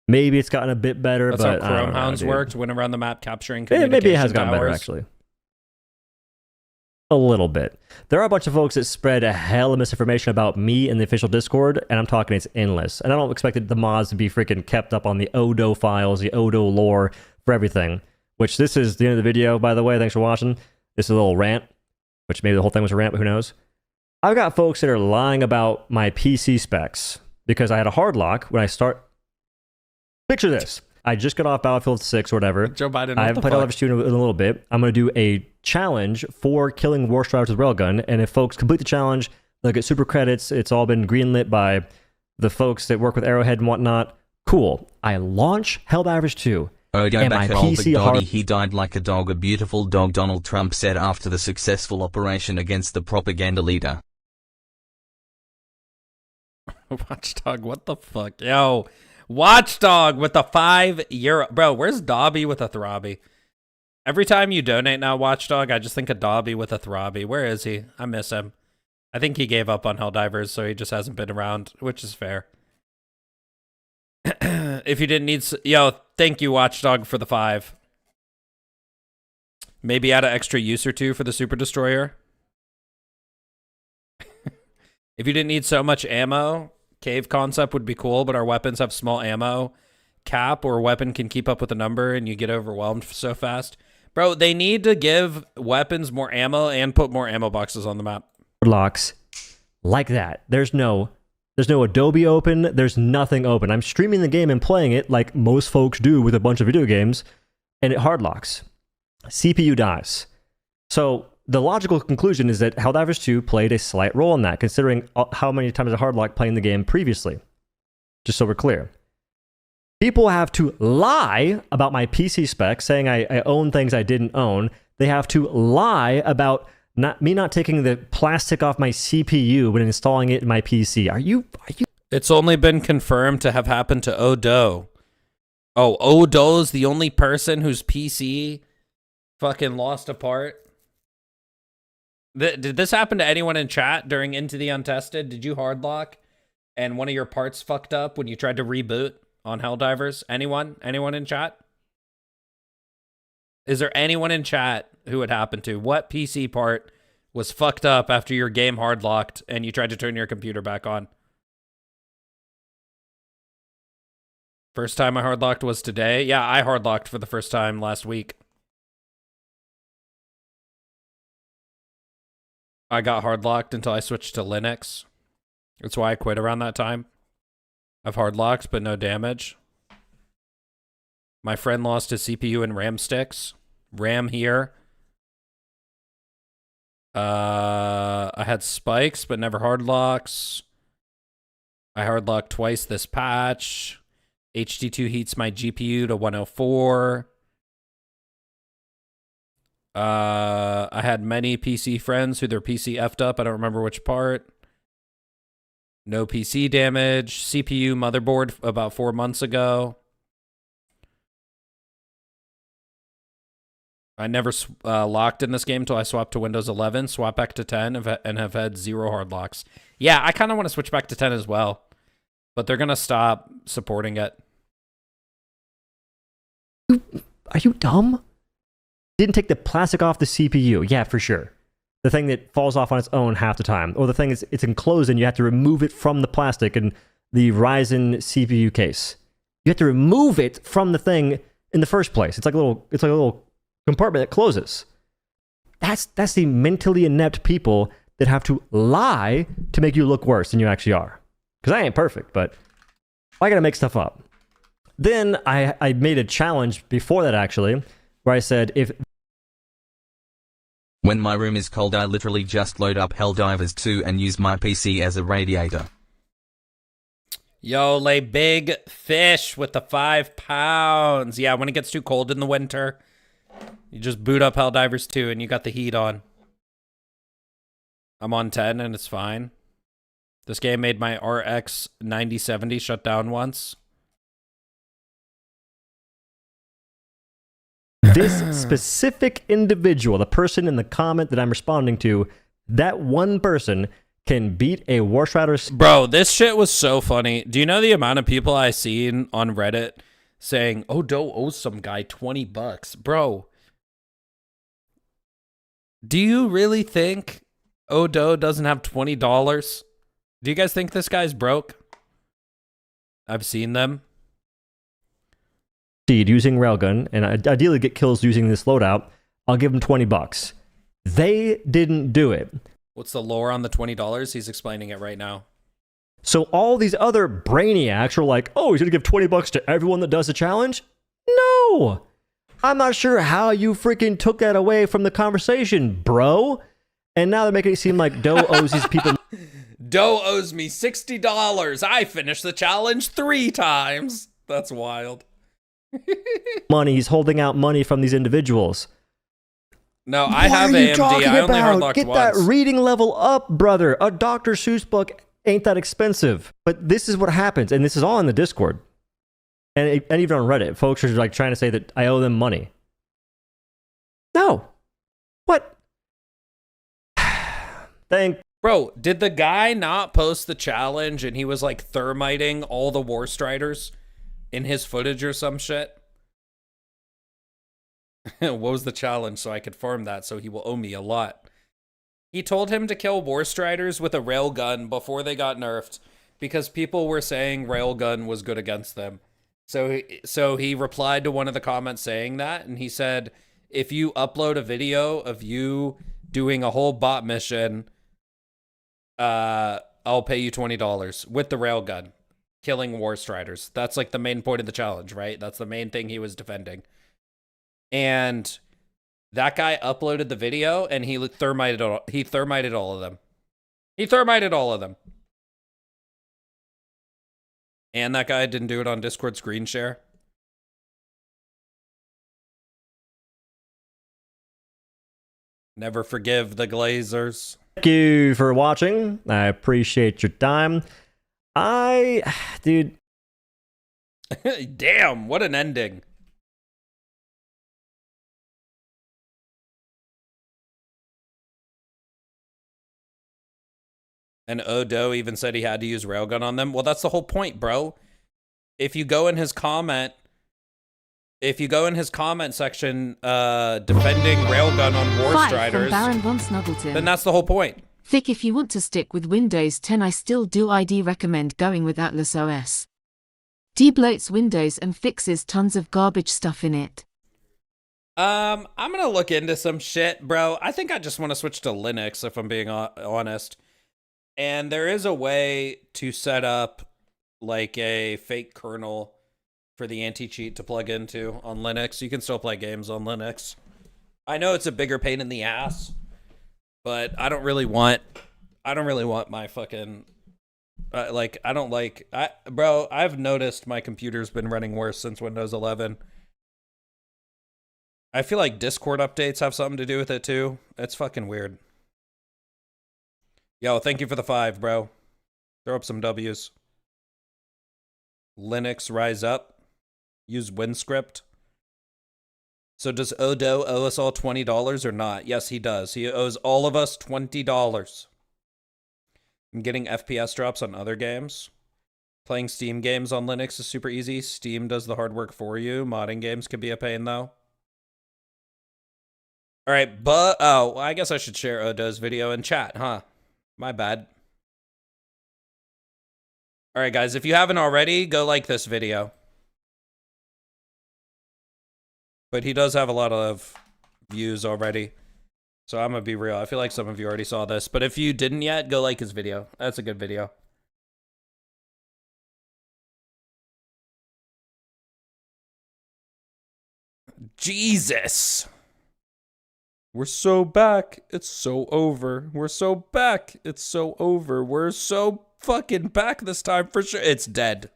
Maybe it's gotten a bit better, That's but how Chrome Hounds worked, went around the map capturing communication maybe it has gotten better, towers. actually. A little bit. There are a bunch of folks that spread a hell of misinformation about me in the official Discord, and I'm talking it's endless. And I don't expect the mods to be freaking kept up on the Odo files, the Odo lore for everything. Which this is the end of the video, by the way. Thanks for watching. This is a little rant, which maybe the whole thing was a rant, but who knows. I've got folks that are lying about my PC specs because I had a hard lock when I start. Picture this. I just got off Battlefield 6 or whatever. Joe Biden, I haven't played Helldivers 2 in a little bit. I'm going to do a challenge for killing War Strivers with Railgun, and if folks complete the challenge, they'll get super credits. It's all been greenlit by the folks that work with Arrowhead and whatnot. Cool. I launch Helldivers 2. Odo and back my at old PC Big Doggy, hard. he died like a dog, a beautiful dog, Donald Trump said after the successful operation against the propaganda leader. Watchdog, what the fuck? Yo, Watchdog with the €5. Bro, where's Dobby with a Throbby? Every time you donate now, Watchdog, I just think of Dobby with a Throbby. Where is he? I miss him. I think he gave up on Helldivers, so he just hasn't been around, which is fair. If you didn't need... Yo, thank you, Watchdog, for the 5. Maybe add an extra use or 2 for the Super Destroyer. If you didn't need so much ammo, cave concept would be cool, but our weapons have small ammo cap, or weapon can keep up with the number and you get overwhelmed so fast. Bro, they need to give weapons more ammo and put more ammo boxes on the map. Locks like that. There's no Adobe open. There's nothing open. I'm streaming the game and playing it like most folks do with a bunch of video games, and it hard locks. CPU dies. So the logical conclusion is that Helldivers 2 played a slight role in that, considering how many times I hard locked playing the game previously. just so we're clear. People have to lie about my PC specs, saying I own things I didn't own. They have to lie about me not taking the plastic off my CPU when installing it in my PC. Are you? It's only been confirmed to have happened to Odo. Oh, Odo's the only person whose PC fucking lost a part. Did this happen to anyone in chat during Into the Untested? Did you hardlock and one of your parts fucked up when you tried to reboot on Helldivers? Anyone? Anyone in chat? Is there anyone in chat who it happened to? What PC part was fucked up after your game hardlocked and you tried to turn your computer back on? First time I hardlocked was today. Yeah, I hardlocked for the first time last week. I got hardlocked until I switched to Linux. That's why I quit around that time. I've hardlocked, but no damage. My friend lost his CPU and RAM sticks. RAM here. I had spikes, but never hardlocks. I hardlocked twice this patch. HD2 heats my GPU to 104. I had many PC friends who their PC effed up. I don't remember which part. No PC damage. CPU motherboard about 4 months ago. I never locked in this game until I swapped to Windows 11, swap back to 10, and have had 0 hard locks. Yeah, I kind of want to switch back to 10 as well, but they're going to stop supporting it. Are you dumb? Didn't take the plastic off the CPU. Yeah, for sure. The thing that falls off on its own half the time. Or the thing is, it's enclosed and you have to remove it from the plastic in the Ryzen CPU case. You have to remove it from the thing in the first place. It's like a little compartment that closes. That's the mentally inept people that have to lie to make you look worse than you actually are. Because I ain't perfect, but I gotta make stuff up. Then I made a challenge before that, actually, where I said, When my room is cold, I literally just load up Helldivers 2 and use my PC as a radiator. Yo, lay big fish with the 5 pounds. Yeah, when it gets too cold in the winter, you just boot up Helldivers 2 and you got the heat on. I'm on 10 and it's fine. This game made my RX 9070 shut down once. This specific individual, the person in the comment that I'm responding to, that one person can beat a Warstrider. Bro, this shit was so funny. Do you know the amount of people I seen on Reddit saying, "Oh, Doe owes some guy $20." Bro, do you really think Odo doesn't have $20? Do you guys think this guy's broke? I've seen them. Using railgun, and ideally get kills using this loadout, I'll give him $20. They didn't do it. What's the lore on the $20? He's explaining it right now. So all these other brainiacs are like, oh, he's gonna give $20 to everyone that does the challenge? No! I'm not sure how you freaking took that away from the conversation, bro. And now they're making it seem like Doe owes these people. Doe owes me $60. I finished the challenge 3 times. That's wild. Money. He's holding out money from these individuals. No, I have AMD. I only hardlocked Get once. that reading level up, brother. A Dr. Seuss book ain't that expensive. But this is what happens, and this is all in the Discord. And even on Reddit, folks are like trying to say that I owe them money. No. What? Bro, did the guy not post the challenge and he was like thermiting all the Warstriders in his footage or some shit? What was the challenge so I could farm that so he will owe me a lot? He told him to kill Warstriders with a railgun before they got nerfed because people were saying railgun was good against them. So he replied to one of the comments saying that, and he said, if you upload a video of you doing a whole bot mission, I'll pay you $20 with the railgun. Killing Warstriders. That's like the main point of the challenge, right? That's the main thing he was defending. And that guy uploaded the video and he thermited all of them. He thermited all of them. And that guy didn't do it on Discord screen share. Never forgive the Glazers. Thank you for watching. I appreciate your time. Dude. Damn, what an ending. And Odo even said he had to use Railgun on them. Well, that's the whole point, bro. If you go in his comment section defending Railgun on War 5 Striders, from Baron von Snuggleton. then that's the whole point. Thick, if you want to stick with Windows 10, I still do ID recommend going with Atlas OS. Debloats Windows and fixes tons of garbage stuff in it. I'm gonna look into some shit, bro. I think I just want to switch to Linux, if I'm being honest. And there is a way to set up like a fake kernel for the anti-cheat to plug into on Linux. You can still play games on Linux. I know it's a bigger pain in the ass, but I don't really want my fucking bro, I've noticed my computer's been running worse since Windows 11. I feel like Discord updates have something to do with it too. It's fucking weird. Yo, thank you for the 5, bro. Throw up some W's. Linux, rise up. Use WinScript. So does Odo owe us all $20 or not? Yes, he does. He owes all of us $20. I'm getting FPS drops on other games. Playing Steam games on Linux is super easy. Steam does the hard work for you. Modding games can be a pain, though. All right, but... Oh, I guess I should share Odo's video in chat, huh? My bad. All right, guys, if you haven't already, go like this video. But he does have a lot of views already. So I'm going to be real. I feel like some of you already saw this. But if you didn't yet, go like his video. That's a good video. Jesus. We're so back. It's so over. We're so back. It's so over. We're so fucking back this time for sure. It's dead.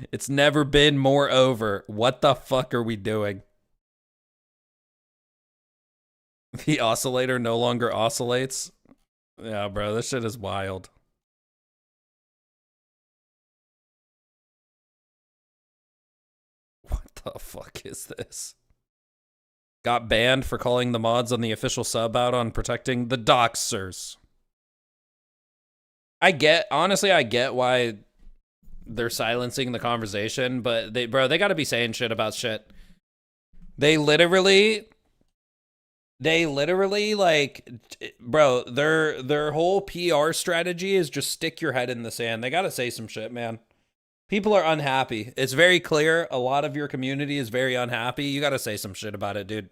It's never been more over. What the fuck are we doing? The oscillator no longer oscillates. Yeah, bro, this shit is wild. What the fuck is this? Got banned for calling the mods on the official sub out on protecting the doxers. Honestly, I get why they're silencing the conversation, but they gotta be saying shit about shit. They literally like, bro, their whole PR strategy is just stick your head in the sand. They gotta say some shit, man. People are unhappy. It's very clear. A lot of your community is very unhappy. You gotta say some shit about it, dude.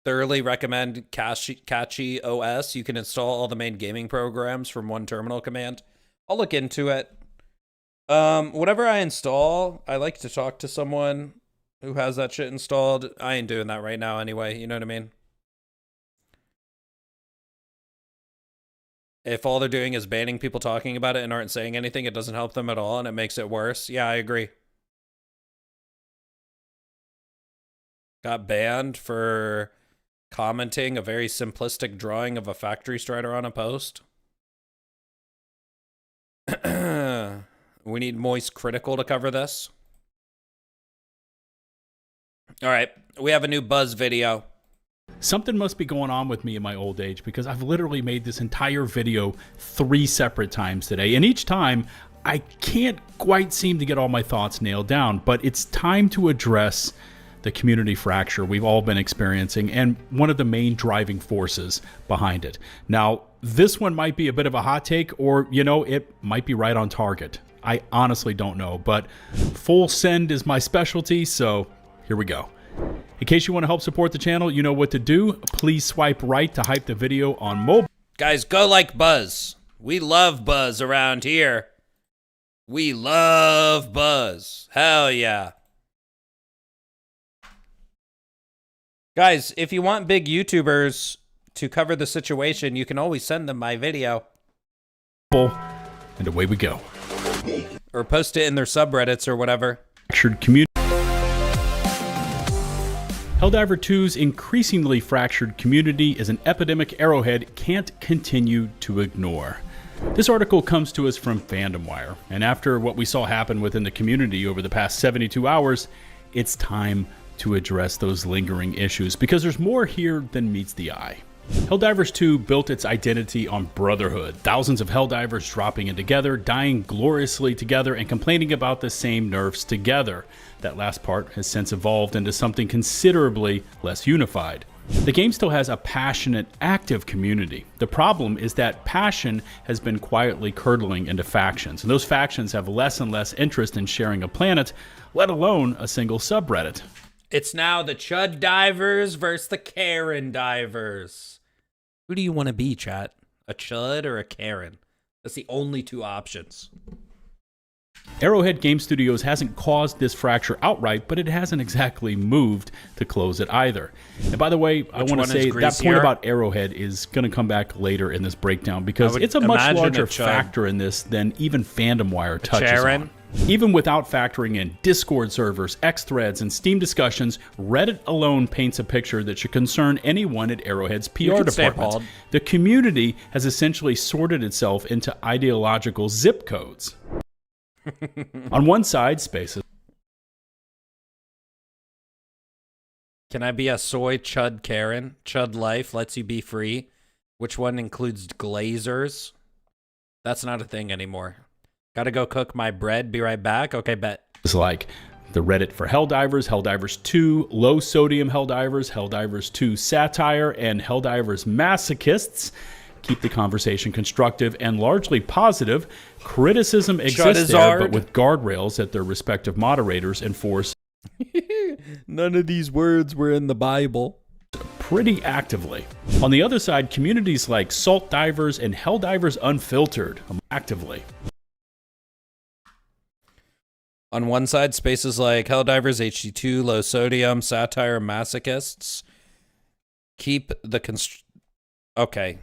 Thoroughly recommend Catchy OS. You can install all the main gaming programs from one terminal command. I'll look into it. Whatever I install, I like to talk to someone who has that shit installed. I ain't doing that right now anyway, you know what I mean? If all they're doing is banning people talking about it and aren't saying anything, it doesn't help them at all and it makes it worse. Yeah, I agree. Got banned for commenting a very simplistic drawing of a factory strider on a post. We need Moist Critical to cover this. All right, we have a new Buzz video. Something must be going on with me in my old age because I've literally made this entire video 3 separate times today. And each time, I can't quite seem to get all my thoughts nailed down. But it's time to address the community fracture we've all been experiencing and one of the main driving forces behind it. Now, this one might be a bit of a hot take or, you know, it might be right on target. I honestly don't know, but full send is my specialty, so here we go. In case you want to help support the channel, you know what to do. Please swipe right to hype the video on mobile. Guys, go like Buzz. We love Buzz around here. We love Buzz. Hell yeah. Guys, if you want big YouTubers to cover the situation, you can always send them my video. and away we go. Or post it in their subreddits or whatever. Fractured community. Helldiver 2's increasingly fractured community is an epidemic Arrowhead can't continue to ignore. This article comes to us from FandomWire, and after what we saw happen within the community over the past 72 hours, it's time to address those lingering issues, because there's more here than meets the eye. Helldivers 2 built its identity on brotherhood, thousands of Helldivers dropping in together, dying gloriously together, and complaining about the same nerfs together. That last part has since evolved into something considerably less unified. The game still has a passionate, active community. The problem is that passion has been quietly curdling into factions, and those factions have less and less interest in sharing a planet, let alone a single subreddit. It's now the Chud Divers versus the Karen Divers. Who do you want to be, chat? A Chud or a Karen? That's the only two options. Arrowhead Game Studios hasn't caused this fracture outright, but it hasn't exactly moved to close it either. And by the way, I want to say that point about Arrowhead is going to come back later in this breakdown, because it's a much larger factor in this than even FandomWire touches on. Even without factoring in Discord servers, X threads, and Steam discussions, Reddit alone paints a picture that should concern anyone at Arrowhead's PR department. The community has essentially sorted itself into ideological zip codes. On one side, spaces. Can I be a soy Chud Karen? Chud Life lets you be free. Which one includes glazers? That's not a thing anymore. Gotta go cook my bread. Be right back. Okay, bet. It's like the Reddit for Helldivers, Helldivers 2, Low Sodium Helldivers, Helldivers 2 Satire, and Helldivers Masochists. Keep the conversation constructive and largely positive. Criticism exists there, but with guardrails that their respective moderators enforce. None of these words were in the Bible. Pretty actively. On the other side, communities like Salt Divers and Helldivers Unfiltered actively. On one side, spaces like Helldivers, HD2, Low Sodium, Satire, Masochists. Keep the Okay.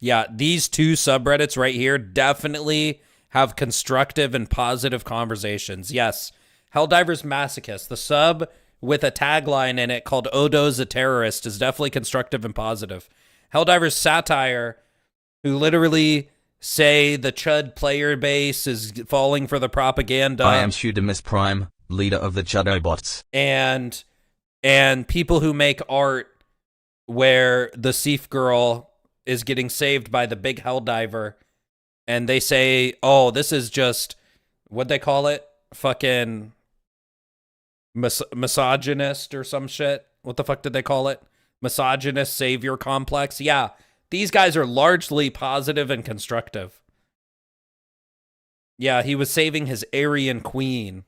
Yeah, these two subreddits right here definitely have constructive and positive conversations. Yes, Helldivers Masochist, the sub with a tagline in it called Odo's a Terrorist, is definitely constructive and positive. Helldivers Satire, who literally say the Chud player base is falling for the propaganda. I am Shudamus Prime, leader of the Chudobots. And people who make art where the Seaf girl is getting saved by the big Helldiver, and they say, oh, this is just, what'd they call it? Fucking misogynist or some shit. What the fuck did they call it? Misogynist savior complex. Yeah, these guys are largely positive and constructive. Yeah, he was saving his Aryan queen.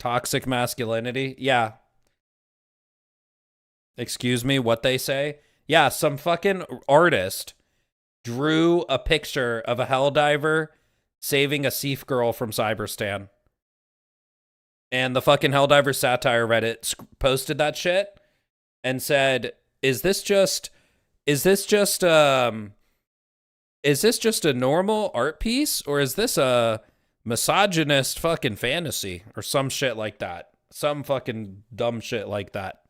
Toxic masculinity. Yeah. Excuse me, what they say? Yeah, some fucking artist drew a picture of a Helldiver saving a Seaf girl from Cyberstan. And the fucking Helldivers Satire Reddit posted that shit and said, is this just a normal art piece, or is this a misogynist fucking fantasy or some shit like that? Some fucking dumb shit like that.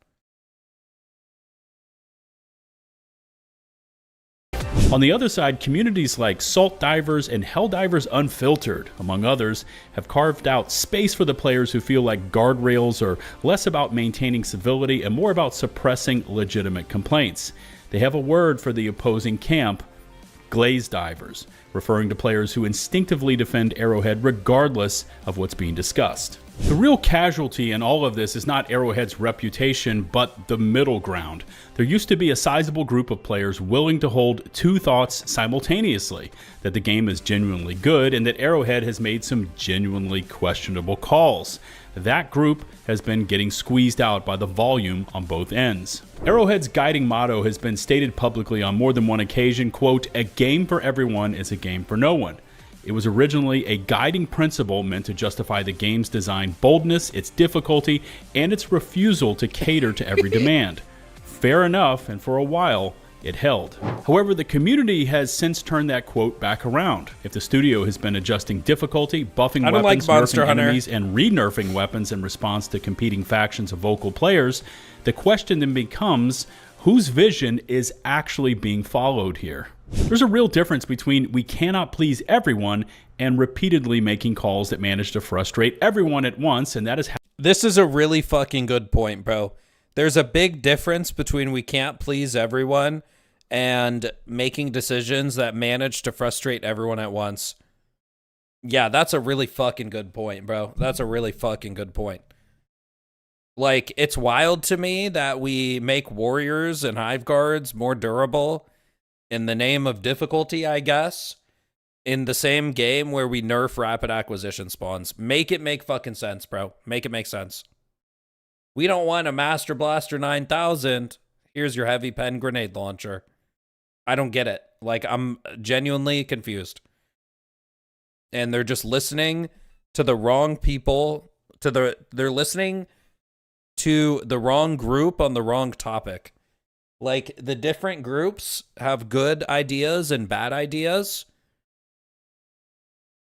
On the other side, communities like Salt Divers and Helldivers Unfiltered, among others, have carved out space for the players who feel like guardrails are less about maintaining civility and more about suppressing legitimate complaints. They have a word for the opposing camp: Glaze Divers, referring to players who instinctively defend Arrowhead regardless of what's being discussed. The real casualty in all of this is not Arrowhead's reputation, but the middle ground. There used to be a sizable group of players willing to hold two thoughts simultaneously: that the game is genuinely good and that Arrowhead has made some genuinely questionable calls. That group has been getting squeezed out by the volume on both ends. Arrowhead's guiding motto has been stated publicly on more than one occasion, quote, "A game for everyone is a game for no one." It was originally a guiding principle meant to justify the game's design boldness, its difficulty, and its refusal to cater to every demand. Fair enough, and for a while, it held. However, the community has since turned that quote back around. If the studio has been adjusting difficulty, buffing weapons, nerfing enemies, and re-nerfing weapons in response to competing factions of vocal players, the question then becomes, whose vision is actually being followed here? There's a real difference between we cannot please everyone and repeatedly making calls that manage to frustrate everyone at once, and that is how... This is a really fucking good point, bro. There's a big difference between we can't please everyone and making decisions that manage to frustrate everyone at once. Yeah, that's a really fucking good point, bro. That's a really fucking good point. Like, it's wild to me that we make warriors and hive guards more durable in the name of difficulty, I guess, in the same game where we nerf rapid acquisition spawns. Make it make fucking sense, bro. Make it make sense. We don't want a Master Blaster 9000. Here's your heavy pen grenade launcher. I don't get it. Like, I'm genuinely confused. And they're just listening to the wrong people. They're listening to the wrong group on the wrong topic. Like, the different groups have good ideas and bad ideas.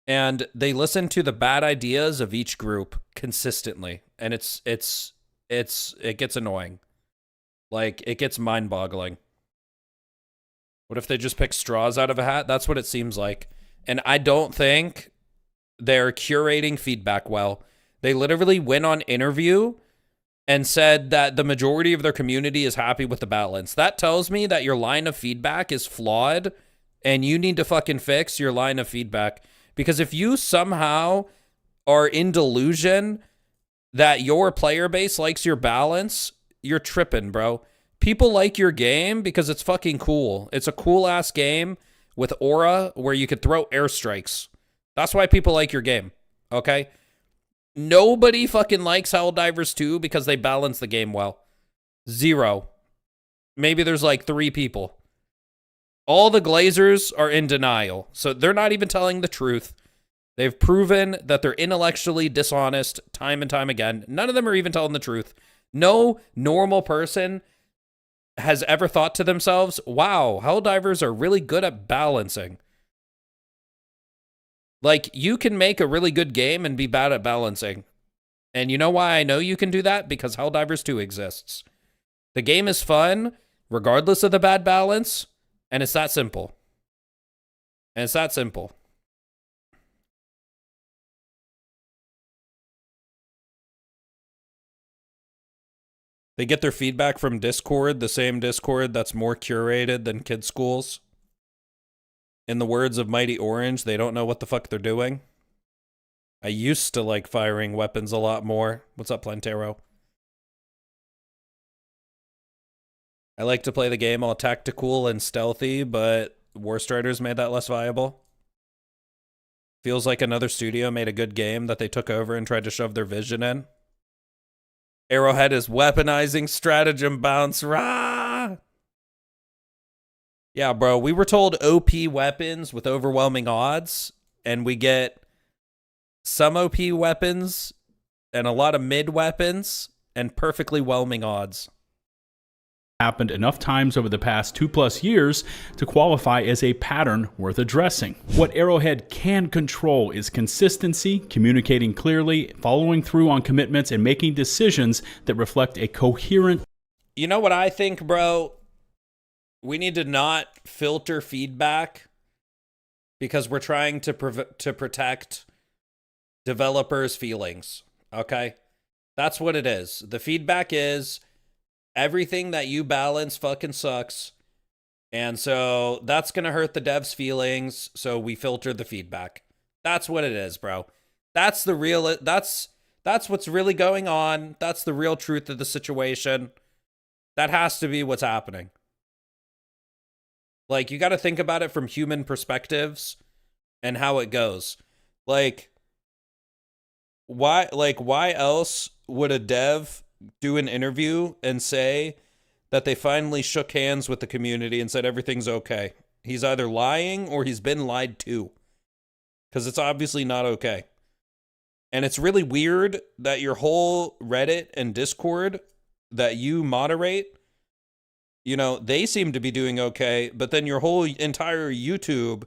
And they listen to the bad ideas of each group consistently. And it gets annoying. Like, it gets mind-boggling. What if they just pick straws out of a hat? That's what it seems like. And I don't think they're curating feedback well. They literally went on interview and said that the majority of their community is happy with the balance. That tells me that your line of feedback is flawed and you need to fucking fix your line of feedback. Because if you somehow are in delusion that your player base likes your balance, you're tripping, bro. People like your game because it's fucking cool. It's a cool-ass game with aura where you could throw airstrikes. That's why people like your game, okay? Nobody fucking likes Helldivers 2 because they balance the game well. Zero. Maybe there's like 3 people. All the Glazers are in denial, so they're not even telling the truth. They've proven that they're intellectually dishonest time and time again. None of them are even telling the truth. No normal person has ever thought to themselves, wow, Helldivers are really good at balancing. Like, you can make a really good game and be bad at balancing. And you know why I know you can do that? Because Helldivers 2 exists. The game is fun, regardless of the bad balance, and it's that simple. And it's that simple. They get their feedback from Discord, the same Discord that's more curated than kids' schools. In the words of Mighty Orange, they don't know what the fuck they're doing. I used to like firing weapons a lot more. What's up, Plantero? I like to play the game all tactical and stealthy, but Warstriders made that less viable. Feels like another studio made a good game that they took over and tried to shove their vision in. Arrowhead is weaponizing stratagem bounce. Rah! Yeah, bro, we were told OP weapons with overwhelming odds, and we get some OP weapons and a lot of mid weapons and perfectly whelming odds. Happened enough times over the past 2+ years to qualify as a pattern worth addressing. What Arrowhead can control is consistency, communicating clearly, following through on commitments, and making decisions that reflect a coherent... You know what I think, bro? We need to not filter feedback because we're trying to protect developers' feelings, okay? That's what it is. The feedback is... everything that you balance fucking sucks. And so that's going to hurt the devs' feelings. So we filter the feedback. That's what it is, bro. That's the real, that's what's really going on. That's the real truth of the situation. That has to be what's happening. Like, you got to think about it from human perspectives and how it goes. Like, why else would a dev do an interview and say that they finally shook hands with the community and said everything's okay? He's either lying or he's been lied to, because it's obviously not okay. And it's really weird that your whole Reddit and Discord that you moderate you know, they seem to be doing okay, but then your whole entire YouTube,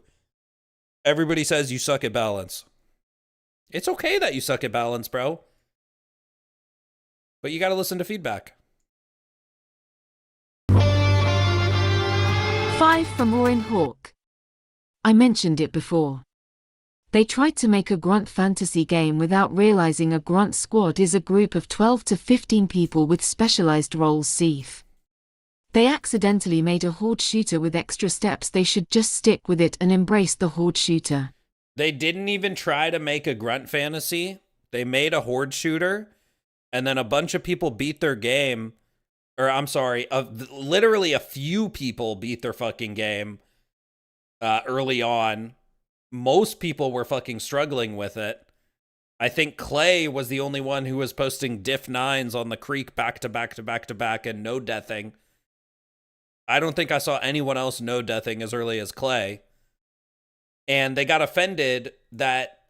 everybody says you suck at balance. It's okay that you suck at balance, bro. But you got to listen to feedback. 5 from Orin Hawk. I mentioned it before. They tried to make a grunt fantasy game without realizing a grunt squad is a group of 12 to 15 people with specialized roles. Seif. They accidentally made a horde shooter with extra steps. They should just stick with it and embrace the horde shooter. They didn't even try to make a grunt fantasy. They made a horde shooter, and then a bunch of people beat their game. Or I'm sorry, literally a few people beat their fucking game early on. Most people were fucking struggling with it. I think Clay was the only one who was posting diff 9s on the creek back to back to back to back and no deathing. I don't think I saw anyone else no deathing as early as Clay. And they got offended that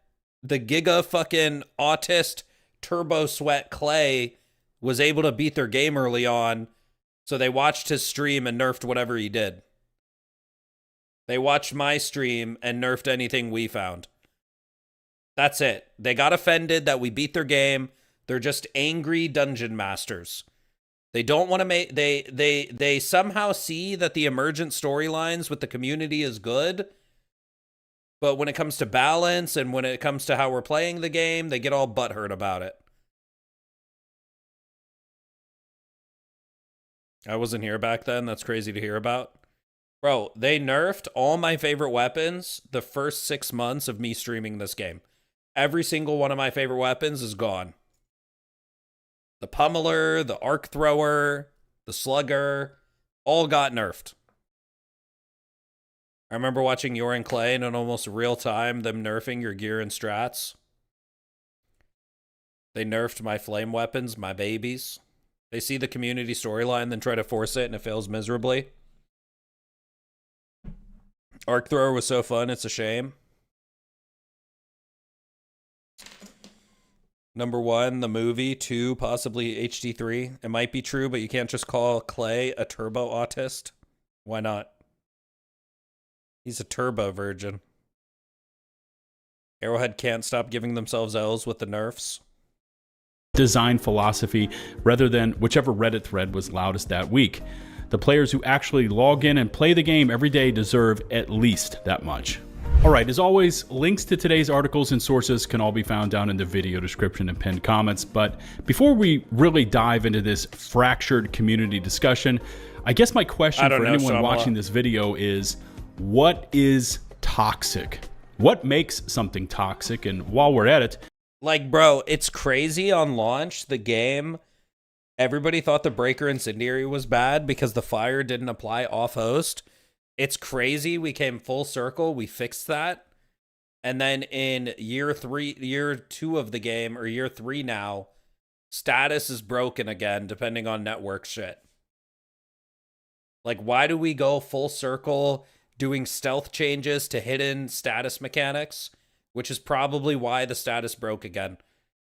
the giga fucking autist turbo sweat Clay was able to beat their game early on. So they watched his stream and nerfed whatever he did. They watched my stream and nerfed anything we found. That's it. They got offended that we beat their game. They're just angry dungeon masters. They don't want to make... They somehow see that the emergent storylines with the community is good. But when it comes to balance and when it comes to how we're playing the game, they get all butthurt about it. I wasn't here back then. That's crazy to hear about. Bro, they nerfed all my favorite weapons the first 6 months of me streaming this game. Every single one of my favorite weapons is gone. The pummeler, the arc thrower, the slugger, all got nerfed. I remember watching Yorin Clay and in almost real time them nerfing your gear and strats. They nerfed my flame weapons, my babies. They see the community storyline, then try to force it, and it fails miserably. Arc thrower was so fun, it's a shame. Number 1, the movie. 2, possibly HD3. It might be true, but you can't just call Clay a turbo autist. Why not? He's a turbo virgin. Arrowhead can't stop giving themselves L's with the nerfs. Design philosophy rather than whichever Reddit thread was loudest that week. The players who actually log in and play the game every day deserve at least that much. All right, as always, links to today's articles and sources can all be found down in the video description and pinned comments. But before we really dive into this fractured community discussion, I guess my question for anyone watching this video is, what is toxic? What makes something toxic? And while we're at it, like, bro, it's crazy on launch, the game, everybody thought the Breaker Incendiary was bad because the fire didn't apply off host. It's crazy. We came full circle. We fixed that. And then in year 2 of the game, or year 3 now, status is broken again, depending on network shit. Like, why do we go full circle doing stealth changes to hidden status mechanics? Which is probably why the status broke again.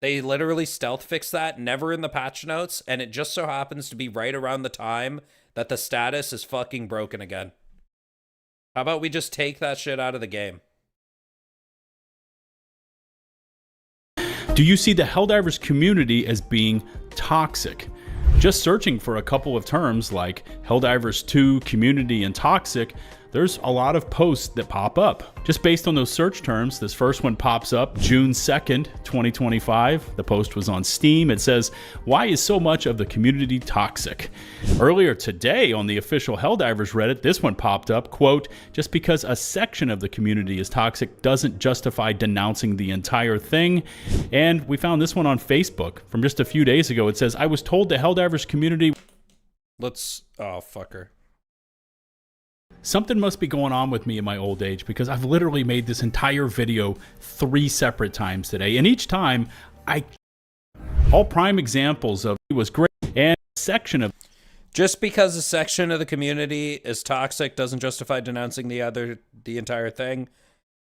They literally stealth fixed that, never in the patch notes, and it just so happens to be right around the time that the status is fucking broken again. How about we just take that shit out of the game? Do you see the Helldivers community as being toxic? Just searching for a couple of terms like Helldivers 2, community, and toxic, there's a lot of posts that pop up. Just based on those search terms, this first one pops up June 2nd, 2025. The post was on Steam. It says, "Why is so much of the community toxic?" Earlier today on the official Helldivers Reddit, this one popped up, quote, "Just because a section of the community is toxic doesn't justify denouncing the entire thing." And we found this one on Facebook from just a few days ago. It says, "I was told the Helldivers community..." Oh, fucker. Something must be going on with me in my old age because I've literally made this entire video 3 separate times today. And each time, all prime examples of it was great and a section of... Just because a section of the community is toxic doesn't justify denouncing the entire thing.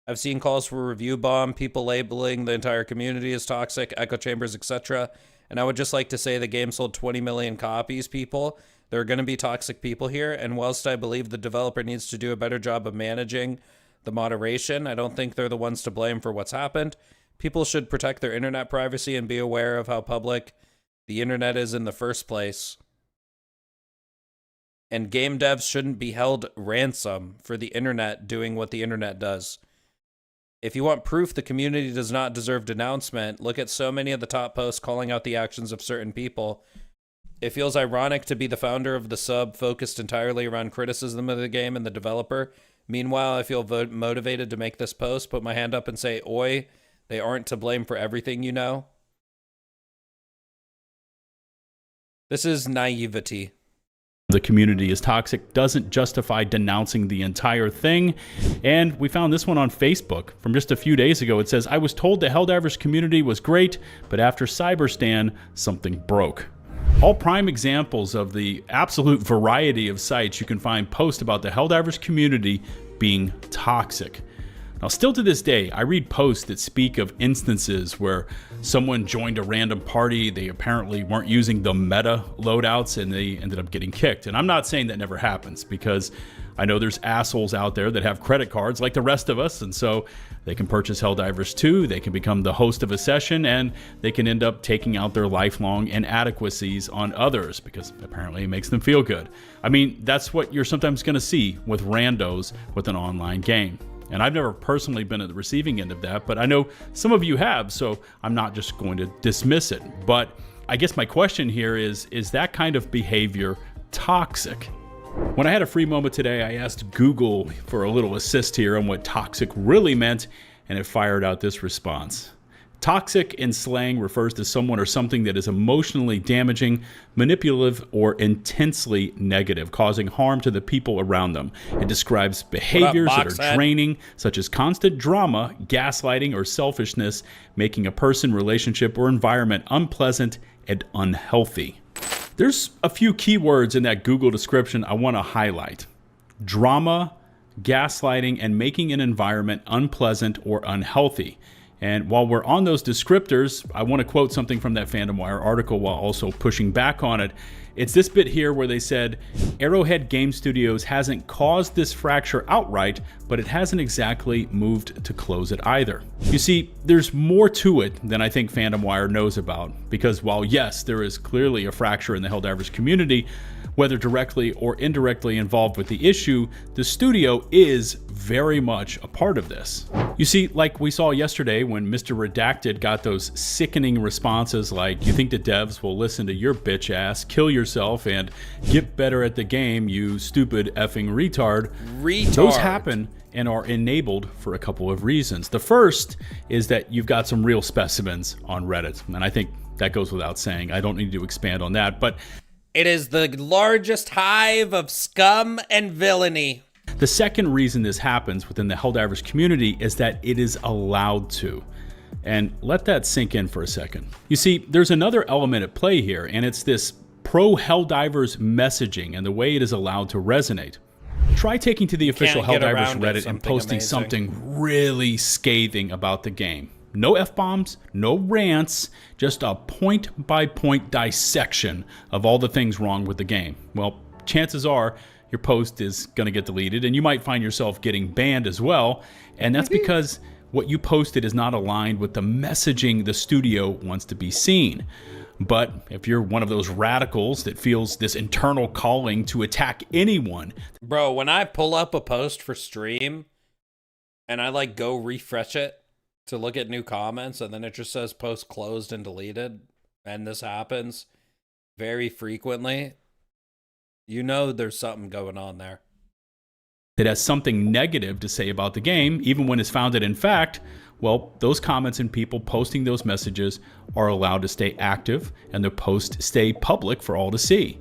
I've seen calls for review bomb, people labeling the entire community as toxic, echo chambers, etc. And I would just like to say the game sold 20 million copies, people. There are going to be toxic people here, and whilst I believe the developer needs to do a better job of managing the moderation, I don't think they're the ones to blame for what's happened. People should protect their internet privacy and be aware of how public the internet is in the first place. And game devs shouldn't be held ransom for the internet doing what the internet does. If you want proof the community does not deserve denouncement, look at so many of the top posts calling out the actions of certain people. It feels ironic to be the founder of the sub focused entirely around criticism of the game and the developer. Meanwhile, I feel motivated to make this post, put my hand up and say, oi, they aren't to blame for everything, you know? This is naivety. The community is toxic doesn't justify denouncing the entire thing. And we found this one on Facebook from just a few days ago. It says, I was told the Helldivers community was great, but after Cyberstan, something broke. All prime examples of the absolute variety of sites you can find posts about the Helldivers community being toxic. Now, still to this day, I read posts that speak of instances where someone joined a random party, they apparently weren't using the meta loadouts, and they ended up getting kicked. And I'm not saying that never happens, because I know there's assholes out there that have credit cards like the rest of us, and so they can purchase Helldivers 2, they can become the host of a session, and they can end up taking out their lifelong inadequacies on others, because apparently it makes them feel good. I mean, that's what you're sometimes going to see with randos with an online game. And I've never personally been at the receiving end of that, but I know some of you have, so I'm not just going to dismiss it. But I guess my question here is that kind of behavior toxic? When I had a free moment today, I asked Google for a little assist here on what toxic really meant, and it fired out this response. Toxic in slang refers to someone or something that is emotionally damaging, manipulative, or intensely negative, causing harm to the people around them. It describes behaviors that are draining, such as constant drama, gaslighting, or selfishness, making a person, relationship, or environment unpleasant and unhealthy. There's a few keywords in that Google description I want to highlight. Drama, gaslighting, and making an environment unpleasant or unhealthy. And while we're on those descriptors, I want to quote something from that Fandom Wire article while also pushing back on it. It's this bit here where they said, Arrowhead Game Studios hasn't caused this fracture outright, but it hasn't exactly moved to close it either. You see, there's more to it than I think Fandom Wire knows about, because while yes, there is clearly a fracture in the Helldivers community, whether directly or indirectly involved with the issue, the studio is very much a part of this. You see, like we saw yesterday when Mr. Redacted got those sickening responses like, you think the devs will listen to your bitch ass, kill yourself, and get better at the game, you stupid effing retard. Those happen and are enabled for a couple of reasons. The first is that you've got some real specimens on Reddit, and I think that goes without saying. I don't need to expand on that, but it is the largest hive of scum and villainy. The second reason this happens within the Helldivers community is that it is allowed to. And let that sink in for a second. You see, there's another element at play here, and it's this pro-Helldivers messaging and the way it is allowed to resonate. Try taking to the official Helldivers Reddit and posting something really scathing about the game. No F-bombs, no rants, just a point-by-point dissection of all the things wrong with the game. Well, chances are your post is going to get deleted, and you might find yourself getting banned as well, and that's because what you posted is not aligned with the messaging the studio wants to be seen. But if you're one of those radicals that feels this internal calling to attack anyone... Bro, when I pull up a post for stream, and I like go refresh it, to look at new comments, and then it just says post closed and deleted, and this happens very frequently, you know there's something going on there. That has something negative to say about the game, even when it's founded in fact, well, those comments and people posting those messages are allowed to stay active, and the posts stay public for all to see.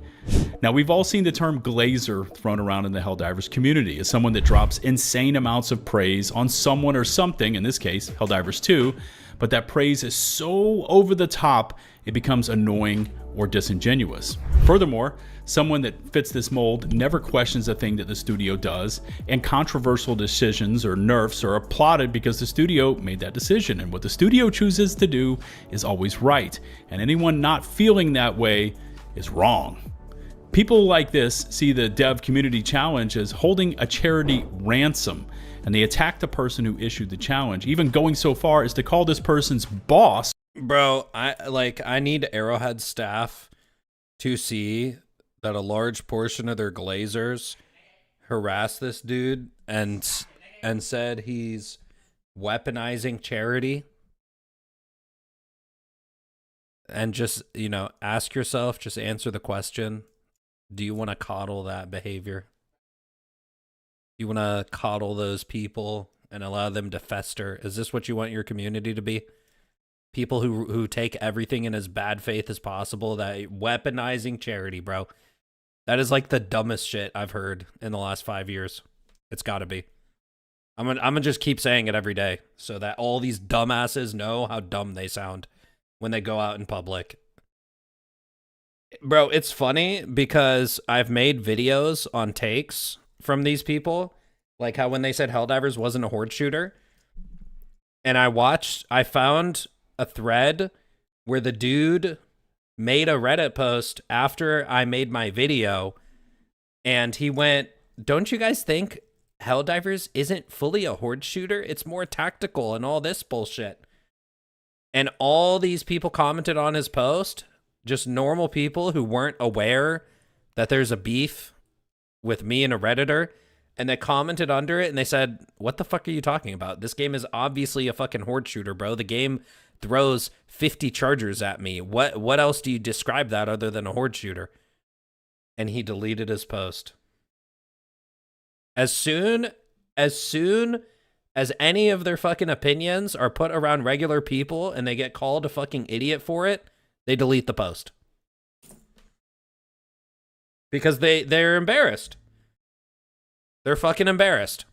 Now, we've all seen the term glazer thrown around in the Helldivers community as someone that drops insane amounts of praise on someone or something, in this case, Helldivers 2, but that praise is so over the top, it becomes annoying or disingenuous. Furthermore, someone that fits this mold never questions a thing that the studio does, and controversial decisions or nerfs are applauded because the studio made that decision, and what the studio chooses to do is always right, and anyone not feeling that way is wrong. People like this see the dev community challenge as holding a charity ransom, and they attack the person who issued the challenge, even going so far as to call this person's boss. Bro, I need Arrowhead staff to see that a large portion of their glazers harassed this dude and said he's weaponizing charity. And just, you know, ask yourself, just answer the question, do you want to coddle that behavior? You want to coddle those people and allow them to fester? Is this what you want your community to be? People who take everything in as bad faith as possible, that weaponizing charity, bro. That is like the dumbest shit I've heard in the last 5 years. It's got to be. I'm gonna just keep saying it every day so that all these dumbasses know how dumb they sound when they go out in public. Bro, it's funny because I've made videos on takes from these people, like how when they said Helldivers wasn't a horde shooter, and I found a thread where the dude made a Reddit post after I made my video, and he went, "Don't you guys think Helldivers isn't fully a horde shooter? It's more tactical and all this bullshit." And all these people commented on his post, just normal people who weren't aware that there's a beef with me and a Redditor, and they commented under it and they said, "What the fuck are you talking about? This game is obviously a fucking horde shooter, bro. The game throws 50 chargers at me. What else do you describe that other than a horde shooter?" And he deleted his post. As soon as any of their fucking opinions are put around regular people and they get called a fucking idiot for it, they delete the post. Because they're embarrassed. They're fucking embarrassed.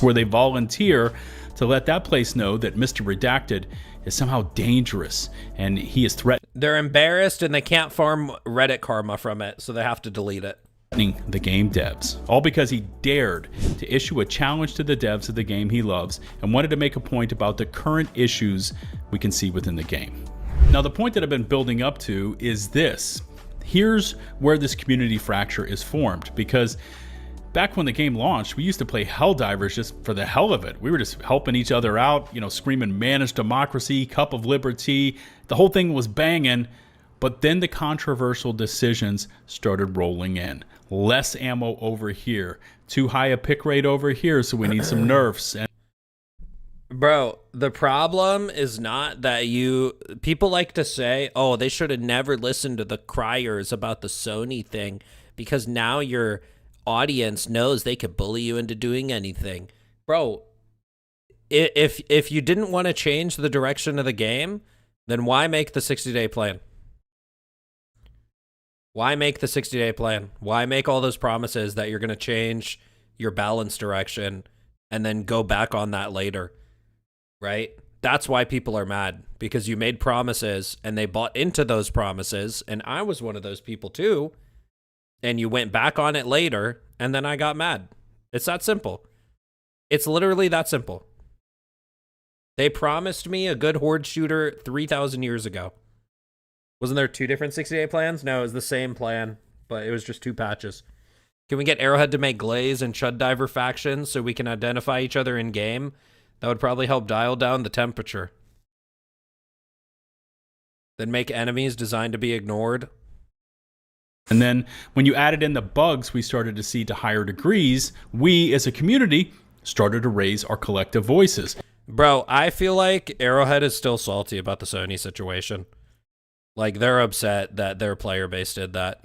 Where they volunteer to let that place know that Mr. Redacted is somehow dangerous and he is threatening. They're embarrassed and they can't farm Reddit karma from it, so they have to delete it. The game devs, all because he dared to issue a challenge to the devs of the game he loves and wanted to make a point about the current issues we can see within the game. Now, the point that I've been building up to is this. Here's where this community fracture is formed, because back when the game launched, we used to play Helldivers just for the hell of it. We were just helping each other out, you know, screaming managed democracy, cup of liberty. The whole thing was banging. But then the controversial decisions started rolling in. Less ammo over here. Too high a pick rate over here, so we need some nerfs. And bro, the problem is not that people like to say, "Oh, they should have never listened to the criers about the Sony thing because now your audience knows they could bully you into doing anything." Bro, if you didn't want to change the direction of the game, then why make the 60-day plan? Why make the 60-day plan? Why make all those promises that you're going to change your balance direction and then go back on that later, right? That's why people are mad, because you made promises and they bought into those promises, and I was one of those people too, and you went back on it later, and then I got mad. It's that simple. It's literally that simple. They promised me a good horde shooter 3,000 years ago. Wasn't there 2 different 60-day plans? No, it was the same plan, but it was just 2 patches. Can we get Arrowhead to make Glaze and Chud Diver factions so we can identify each other in game? That would probably help dial down the temperature. Then make enemies designed to be ignored. And then when you added in the bugs we started to see to higher degrees, we as a community started to raise our collective voices. Bro, I feel like Arrowhead is still salty about the Sony situation. Like, they're upset that their player base did that.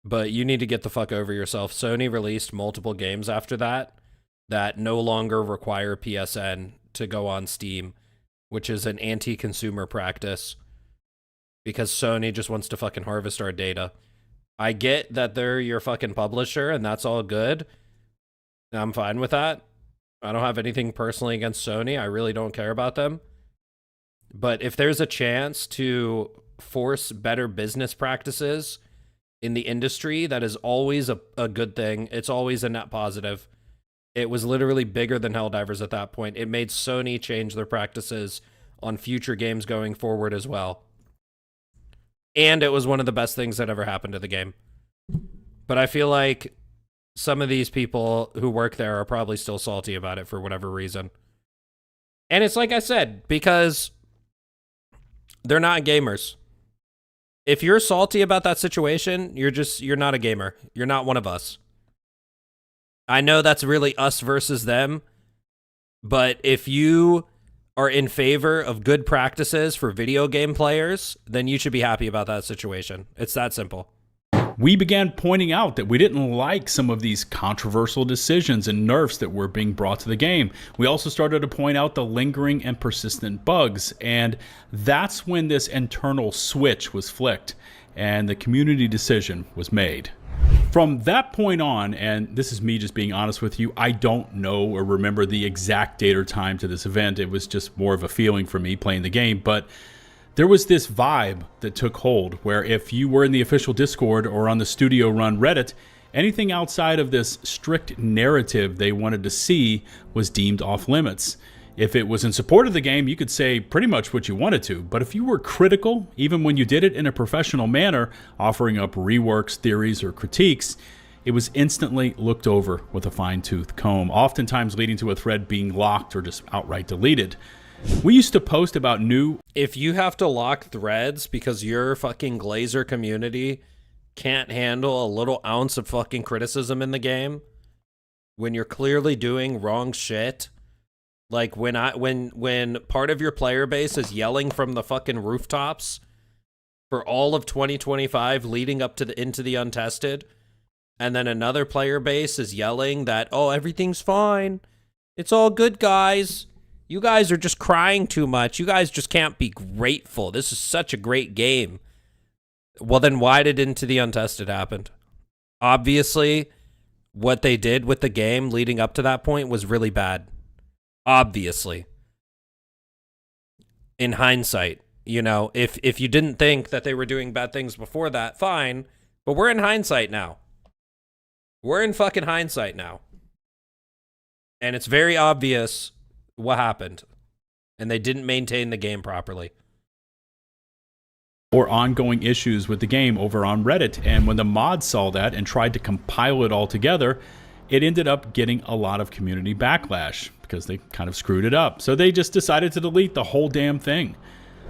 But you need to get the fuck over yourself. Sony released multiple games after that no longer require PSN to go on Steam, which is an anti-consumer practice, because Sony just wants to fucking harvest our data. I get that they're your fucking publisher, and that's all good. I'm fine with that. I don't have anything personally against Sony. I really don't care about them. But if there's a chance to force better business practices in the industry, that is always a good thing. It's always a net positive. It was literally bigger than Helldivers at that point. It made Sony change their practices on future games going forward as well. And it was one of the best things that ever happened to the game. But I feel like some of these people who work there are probably still salty about it for whatever reason. And it's like I said, because they're not gamers. If you're salty about that situation, you're not a gamer. You're not one of us. I know that's really us versus them, but if you are in favor of good practices for video game players, then you should be happy about that situation. It's that simple. We began pointing out that we didn't like some of these controversial decisions and nerfs that were being brought to the game. We also started to point out the lingering and persistent bugs, and that's when this internal switch was flicked and the community decision was made. From that point on, and this is me just being honest with you, I don't know or remember the exact date or time to this event. It was just more of a feeling for me playing the game, but there was this vibe that took hold where if you were in the official Discord or on the studio run Reddit, anything outside of this strict narrative they wanted to see was deemed off limits. If it was in support of the game, you could say pretty much what you wanted to, but if you were critical, even when you did it in a professional manner, offering up reworks, theories, or critiques, it was instantly looked over with a fine-tooth comb, oftentimes leading to a thread being locked or just outright deleted. We used to post about new... If you have to lock threads because your fucking Glazer community can't handle a little ounce of fucking criticism in the game, when you're clearly doing wrong shit, like when part of your player base is yelling from the fucking rooftops for all of 2025 leading up to into the untested, and then another player base is yelling that, oh, everything's fine, it's all good, guys. You guys are just crying too much. You guys just can't be grateful. This is such a great game. Well, then why did Into the Untested happen? Obviously, what they did with the game leading up to that point was really bad. Obviously. In hindsight, you know, if you didn't think that they were doing bad things before that, fine. But we're in hindsight now. We're in fucking hindsight now. And it's very obvious what happened, and they didn't maintain the game properly. Or ongoing issues with the game over on Reddit, and when the mods saw that and tried to compile it all together, it ended up getting a lot of community backlash because they kind of screwed it up. So they just decided to delete the whole damn thing.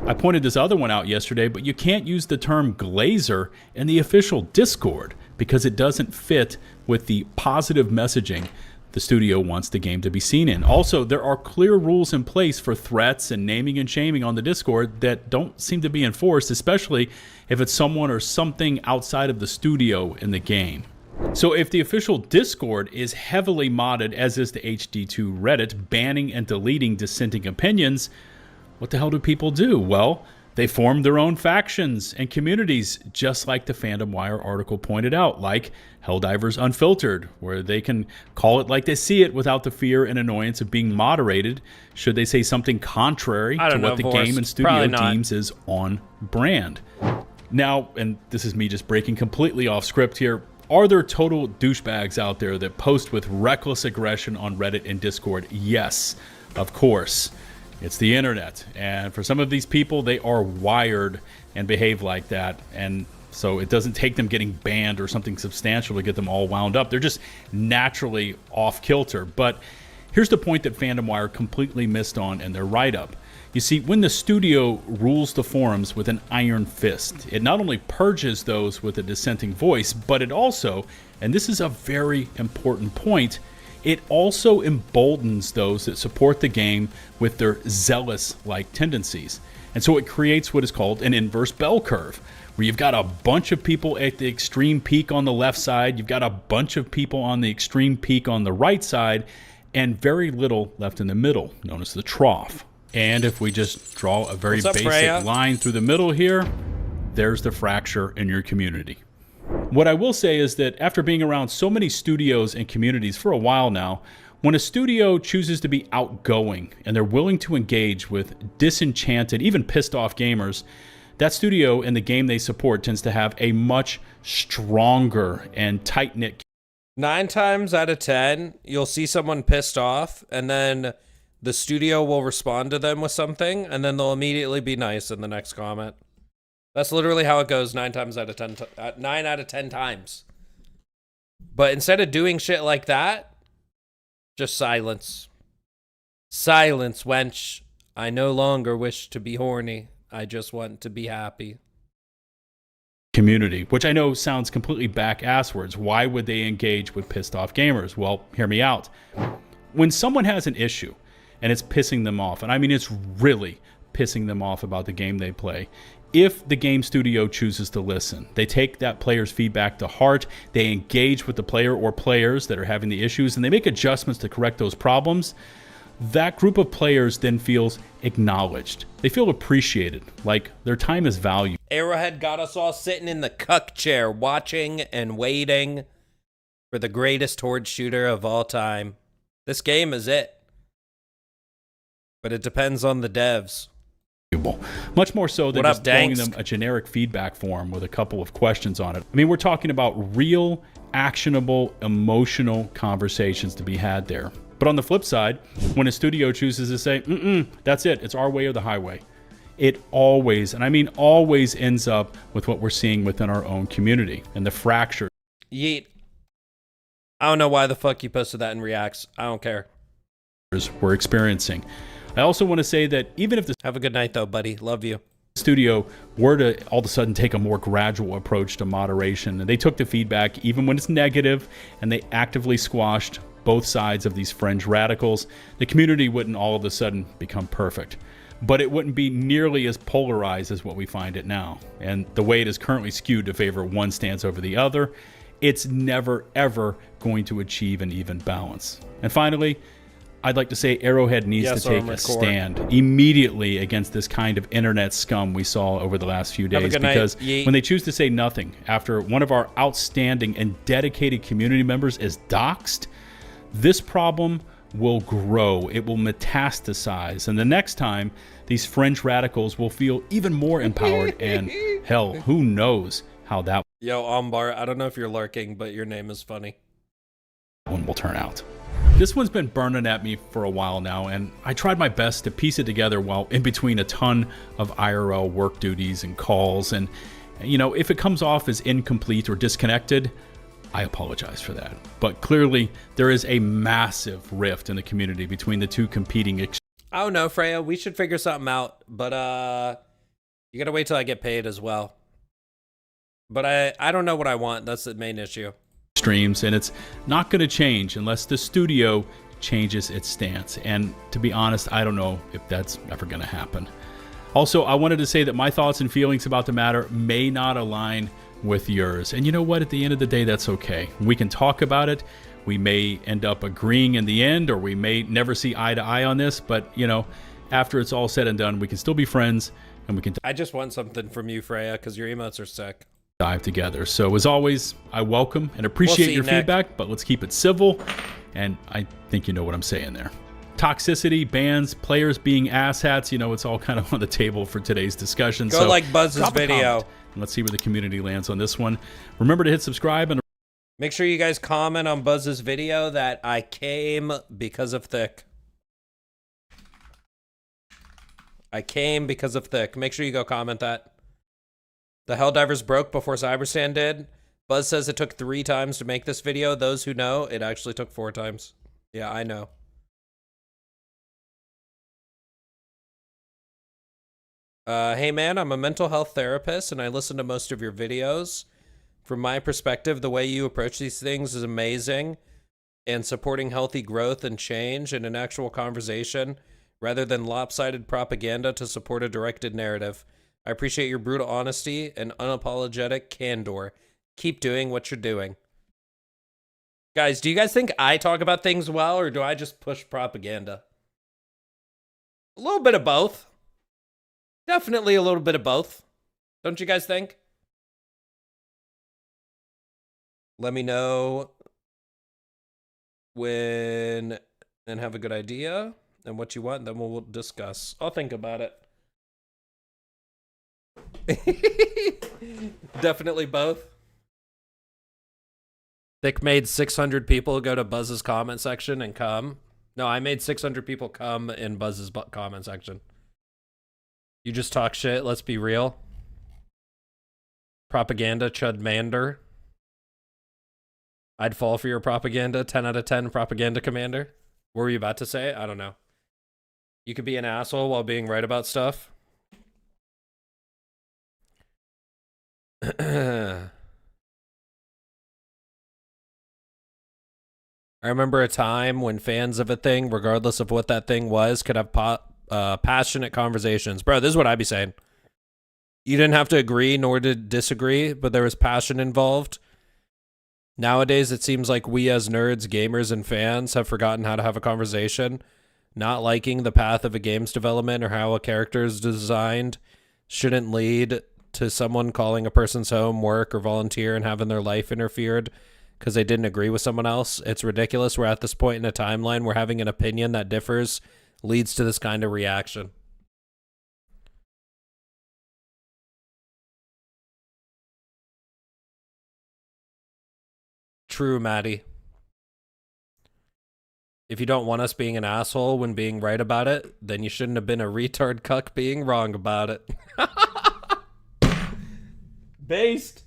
I pointed this other one out yesterday, but you can't use the term Glazer in the official Discord because it doesn't fit with the positive messaging the studio wants the game to be seen in. Also, there are clear rules in place for threats and naming and shaming on the Discord that don't seem to be enforced, especially if it's someone or something outside of the studio in the game. So if the official Discord is heavily modded, as is the HD2 Reddit, banning and deleting dissenting opinions, what the hell do people do? Well, they form their own factions and communities, just like the Fandom Wire article pointed out, like Helldivers Unfiltered, where they can call it like they see it without the fear and annoyance of being moderated should they say something contrary to what the game and studio deems is on brand. Now, and this is me just breaking completely off script here, are there total douchebags out there that post with reckless aggression on Reddit and Discord? Yes, of course. It's the internet, and for some of these people, they are wired and behave like that, and so it doesn't take them getting banned or something substantial to get them all wound up. They're just naturally off kilter. But here's the point that Fandom Wire completely missed on in their write-up. You see, when the studio rules the forums with an iron fist, it not only purges those with a dissenting voice, but it also, and this is a very important point, it also emboldens those that support the game with their zealous-like tendencies. And so it creates what is called an inverse bell curve, where you've got a bunch of people at the extreme peak on the left side, you've got a bunch of people on the extreme peak on the right side, and very little left in the middle, known as the trough. And if we just draw a very basic line through the middle here, there's the fracture in your community. What I will say is that after being around so many studios and communities for a while now, when a studio chooses to be outgoing and they're willing to engage with disenchanted, even pissed off gamers, that studio and the game they support tends to have a much stronger and tight-knit. 9 times out of 10, you'll see someone pissed off, and then the studio will respond to them with something, and then they'll immediately be nice in the next comment. That's literally how it goes 9 times out of 10. 9 out of 10 times. But instead of doing shit like that, just silence. Silence, wench. I no longer wish to be horny. I just want to be happy. Community, which I know sounds completely back-asswards. Why would they engage with pissed off gamers? Well, hear me out. When someone has an issue and it's pissing them off, and I mean it's really pissing them off about the game they play, if the game studio chooses to listen, they take that player's feedback to heart, they engage with the player or players that are having the issues, and they make adjustments to correct those problems, that group of players then feels acknowledged. They feel appreciated, like their time is valued. Arrowhead got us all sitting in the cuck chair, watching and waiting for the greatest horde shooter of all time. This game is it. But it depends on the devs. Much more so than just throwing Dansk? them a generic feedback form with a couple of questions on it. I mean, we're talking about real, actionable, emotional conversations to be had there. But on the flip side, when a studio chooses to say, that's it, it's our way or the highway, it always, and I mean always, ends up with what we're seeing within our own community and the fractures. Yeet. I don't know why the fuck you posted that in Reacts. I don't care. We're experiencing. I also want to say that even if the Have a good night, though, buddy. Love you. studio were to all of a sudden take a more gradual approach to moderation, and they took the feedback even when it's negative, and they actively squashed both sides of these fringe radicals, the community wouldn't all of a sudden become perfect. But it wouldn't be nearly as polarized as what we find it now. And the way it is currently skewed to favor one stance over the other, it's never, ever going to achieve an even balance. And finally, I'd like to say Arrowhead needs to take a stand immediately against this kind of internet scum we saw over the last few days, because when they choose to say nothing after one of our outstanding and dedicated community members is doxxed, this problem will grow. It will metastasize. And the next time, these fringe radicals will feel even more empowered. And hell, who knows how that Yo, Ombar, I don't know if you're lurking, but your name is funny. one will turn out. This one's been burning at me for a while now, and I tried my best to piece it together while in between a ton of IRL work duties and calls. And, you know, if it comes off as incomplete or disconnected, I apologize for that. But clearly, there is a massive rift in the community between the two competing. I don't know, Freya. We should figure something out, but you gotta wait till I get paid as well. But I don't know what I want. That's the main issue. Streams, and it's not going to change unless the studio changes its stance. And to be honest, I don't know if that's ever going to happen. Also, I wanted to say that my thoughts and feelings about the matter may not align with yours. And you know what? At the end of the day, that's okay. We can talk about it. We may end up agreeing in the end, or we may never see eye to eye on this. But, you know, after it's all said and done, we can still be friends, and we can I just want something from you, Freya, because your emotes are sick. Dive together. So as always, I welcome and appreciate your feedback, but let's keep it civil. And I think you know what I'm saying there. Toxicity, bans, players being asshats, you know, it's all kind of on the table for today's discussion. Go like Buzz's video. And let's see where the community lands on this one. Remember to hit subscribe and make sure you guys comment on Buzz's video that I came because of Thick. I came because of Thick. Make sure you go comment that. The Helldivers broke before Cyberstan did. Buzz says it took 3 times to make this video. Those who know, it actually took 4 times. Yeah, I know. Hey man, I'm a mental health therapist and I listen to most of your videos. From my perspective, the way you approach these things is amazing, and supporting healthy growth and change in an actual conversation rather than lopsided propaganda to support a directed narrative. I appreciate your brutal honesty and unapologetic candor. Keep doing what you're doing. Guys, do you guys think I talk about things well, or do I just push propaganda? A little bit of both. Definitely a little bit of both. Don't you guys think? Let me know when and have a good idea and what you want, then we'll discuss. I'll think about it. Definitely both. Thick made 600 people go to Buzz's comment section and come. No, I made 600 people come in Buzz's comment section. You just talk shit, let's be real. Propaganda Chudmander. I'd fall for your propaganda. 10 out of 10 propaganda commander. What were you about to say? I don't know. You could be an asshole while being right about stuff. I remember a time when fans of a thing, regardless of what that thing was, could have passionate conversations. Bro, this is what I'd be saying. You didn't have to agree nor to disagree, but there was passion involved. Nowadays, it seems like we as nerds, gamers, and fans have forgotten how to have a conversation. Not liking the path of a game's development or how a character is designed shouldn't lead to someone calling a person's home, work, or volunteer and having their life interfered because they didn't agree with someone else. It's ridiculous. We're at this point in a timeline where having an opinion that differs leads to this kind of reaction. True, Maddie. If you don't want us being an asshole when being right about it, then you shouldn't have been a retard cuck being wrong about it. Based.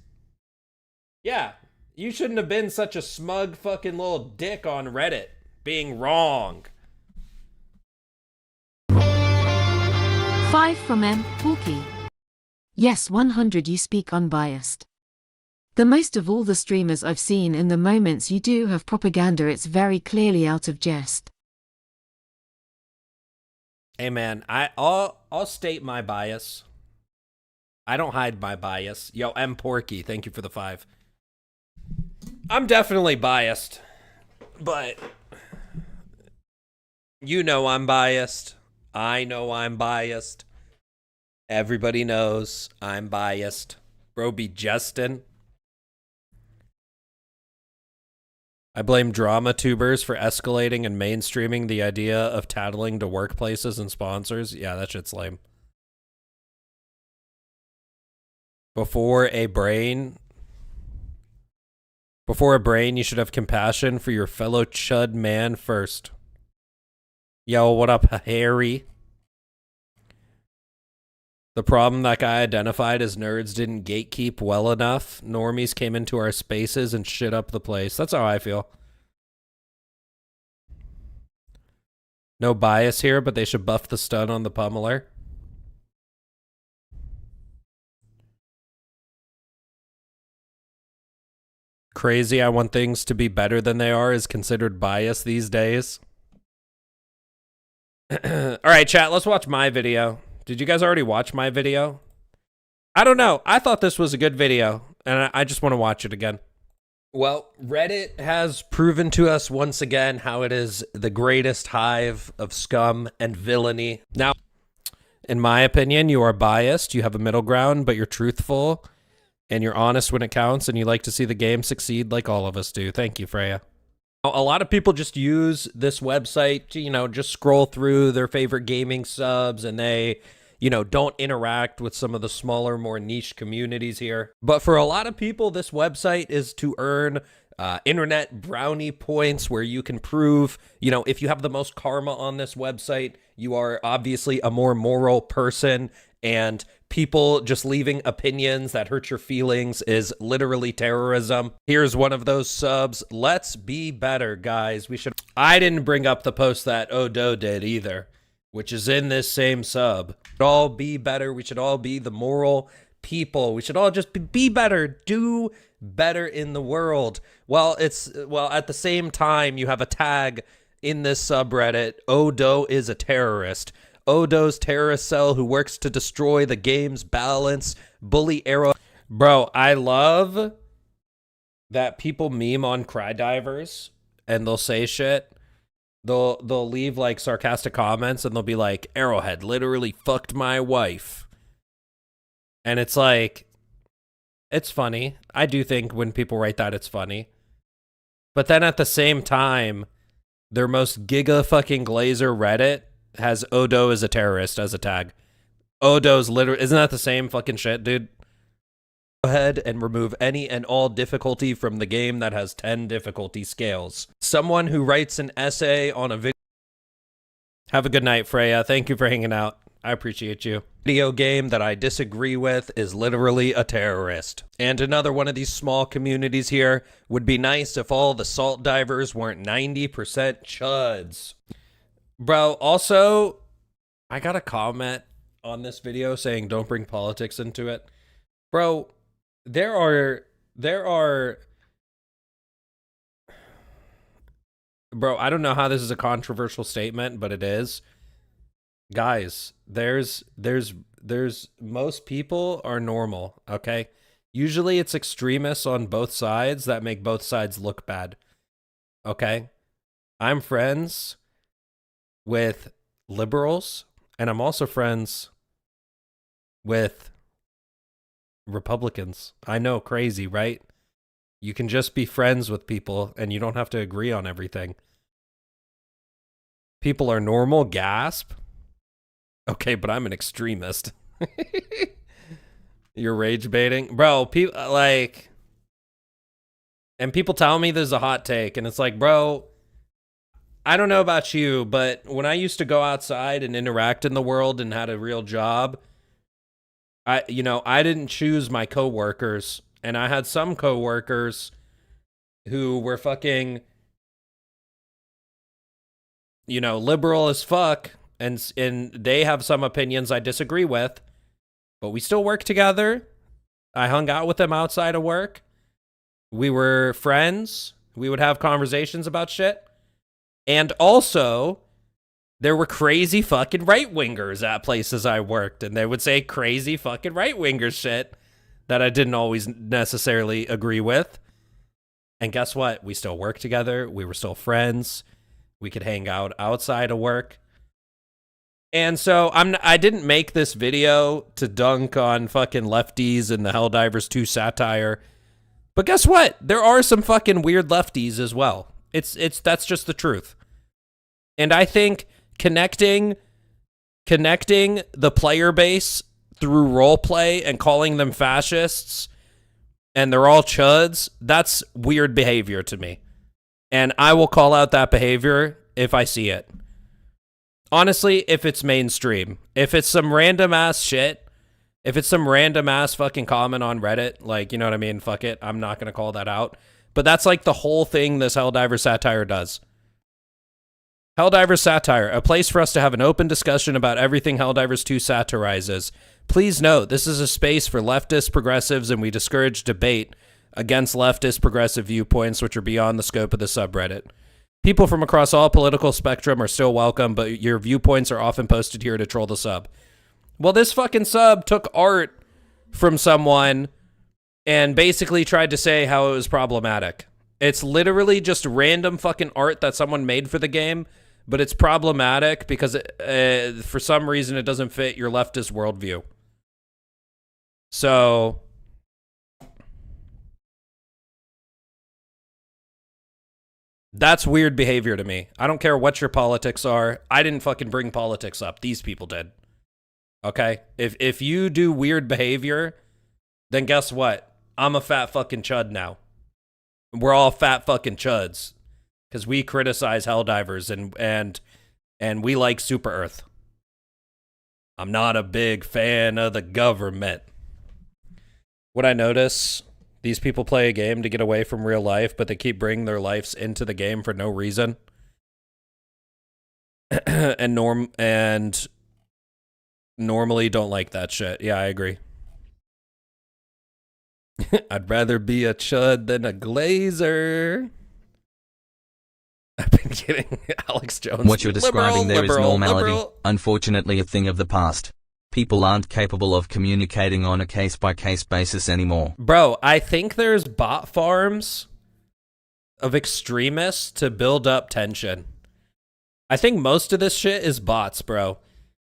Yeah, you shouldn't have been such a smug fucking little dick on Reddit being wrong. 5 from M. Porky. Yes, 100 you speak unbiased. The most of all the streamers I've seen, in the moments you do have propaganda, it's very clearly out of jest. Hey man, I'll state my bias. I don't hide my bias. Yo, M. Porky, thank you for the 5. I'm definitely biased, but you know I'm biased. I know I'm biased. Everybody knows I'm biased. Bro be Justin. I blame drama tubers for escalating and mainstreaming the idea of tattling to workplaces and sponsors. Yeah, that shit's lame. Before a brain, you should have compassion for your fellow chud man first. Yo, what up, Harry? The problem that guy identified as nerds didn't gatekeep well enough. Normies came into our spaces and shit up the place. That's how I feel. No bias here, but they should buff the stun on the pummeler. Crazy, I want things to be better than they are is considered bias these days. All right, chat, let's watch my video. Did you guys already watch my video? I don't know. I thought this was a good video, and I just want to watch it again. Well, Reddit has proven to us once again how it is the greatest hive of scum and villainy. Now, in my opinion, you are biased, you have a middle ground, but you're truthful, and you're honest when it counts, and you like to see the game succeed like all of us do. Thank you, Freya. A lot of people just use this website to, you know, just scroll through their favorite gaming subs, and they, you know, don't interact with some of the smaller, more niche communities here. But for a lot of people, this website is to earn internet brownie points where you can prove, you know, if you have the most karma on this website, you are obviously a more moral person, and people just leaving opinions that hurt your feelings is literally terrorism. Here's one of those subs. Let's be better, guys. I didn't bring up the post that Odo did either, which is in this same sub. We should all be better. We should all be the moral people. We should all just be better. Do better in the world. Well, at the same time, you have a tag in this subreddit. Odo is a terrorist. Odo's terrorist cell who works to destroy the game's balance. Bully arrow. Bro, I love that people meme on cry divers and they'll say shit. They'll leave like sarcastic comments and they'll be like, Arrowhead literally fucked my wife. And it's like, it's funny. I do think when people write that, it's funny. But then at the same time, their most giga fucking glazer Reddit has Odo as a terrorist as a tag. Odo's literally, isn't that the same fucking shit, dude? Go ahead and remove any and all difficulty from the game that has 10 difficulty scales. Someone who writes an essay on a video. Have a good night, Freya. Thank you for hanging out. I appreciate you. Video game that I disagree with is literally a terrorist. And another one of these small communities here would be nice if all the salt divers weren't 90% chuds. Bro, also, I got a comment on this video saying don't bring politics into it. Bro, there are bro, I don't know how this is a controversial statement, but it is. Guys, there's most people are normal, okay? Usually it's extremists on both sides that make both sides look bad. Okay? I'm friends with liberals, and I'm also friends with Republicans. I know, crazy, right? You can just be friends with people and you don't have to agree on everything. People are normal, gasp. Okay, but I'm an extremist. You're rage baiting? Bro, people like, and people tell me this is a hot take, and it's like, bro, I don't know about you, but when I used to go outside and interact in the world and had a real job, I didn't choose my coworkers, and I had some coworkers who were fucking, liberal as fuck, and they have some opinions I disagree with, but we still work together. I hung out with them outside of work. We were friends. We would have conversations about shit. And also, there were crazy fucking right-wingers at places I worked, and they would say crazy fucking right-winger shit that I didn't always necessarily agree with. And guess what? We still work together. We were still friends. We could hang out outside of work. And so I didn't make this video to dunk on fucking lefties and the Helldivers 2 satire. But guess what? There are some fucking weird lefties as well. That's just the truth. And I think connecting the player base through roleplay and calling them fascists and they're all chuds, that's weird behavior to me. And I will call out that behavior if I see it. Honestly, if it's mainstream. If it's some random ass shit, if it's some random ass fucking comment on Reddit, like, you know what I mean? Fuck it. I'm not going to call that out. But that's like the whole thing this Helldiver satire does. Helldiver satire, a place for us to have an open discussion about everything Helldivers 2 satirizes. Please note, this is a space for leftist progressives, and we discourage debate against leftist progressive viewpoints which are beyond the scope of the subreddit. People from across all political spectrum are still welcome, but your viewpoints are often posted here to troll the sub. Well, this fucking sub took art from someone and basically tried to say how it was problematic. It's literally just random fucking art that someone made for the game, but it's problematic because for some reason it doesn't fit your leftist worldview. So that's weird behavior to me. I don't care what your politics are. I didn't fucking bring politics up. These people did. Okay? If you do weird behavior, then guess what? I'm a fat fucking chud now. We're all fat fucking chuds because we criticize Helldivers and we like Super Earth. I'm not a big fan of the government. What I notice, these people play a game to get away from real life, but they keep bringing their lives into the game for no reason. and normally don't like that shit. Yeah, I agree. I'd rather be a chud than a glazer. I've been kidding. Alex Jones. What you're describing there is normality, unfortunately a thing of the past. People aren't capable of communicating on a case-by-case basis anymore. Bro, I think there's bot farms of extremists to build up tension. I think most of this shit is bots, bro.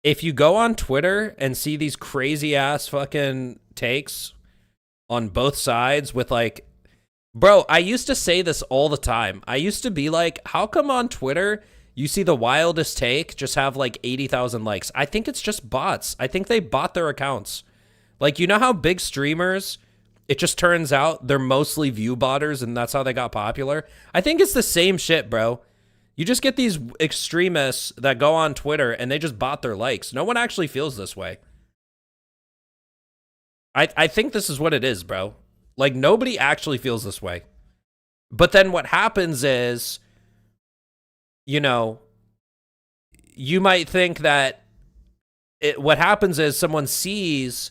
If you go on Twitter and see these crazy-ass fucking takes on both sides with like, bro, I used to say this all the time. I used to be like, how come on Twitter you see the wildest take just have like 80,000 likes? I think it's just bots. I think they bought their accounts. Like, you know how big streamers, it just turns out they're mostly view botters and that's how they got popular? I think it's the same shit, bro. You just get these extremists that go on Twitter and they just bot their likes. No one actually feels this way. I think this is what it is, bro. Like, nobody actually feels this way. But then what happens is, you know, you might think that what happens is someone sees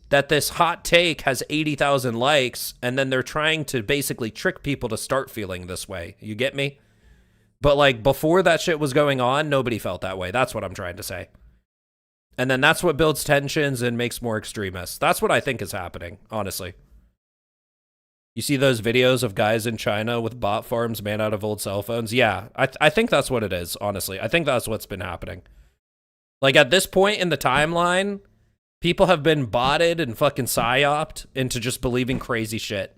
that this hot take has 80,000 likes, and then they're trying to basically trick people to start feeling this way. You get me? But, like, before that shit was going on, nobody felt that way. That's what I'm trying to say. And then that's what builds tensions and makes more extremists. That's what I think is happening, honestly. You see those videos of guys in China with bot farms made out of old cell phones? Yeah, I think that's what it is, honestly. I think that's what's been happening. Like, at this point in the timeline, people have been botted and fucking psyoped into just believing crazy shit.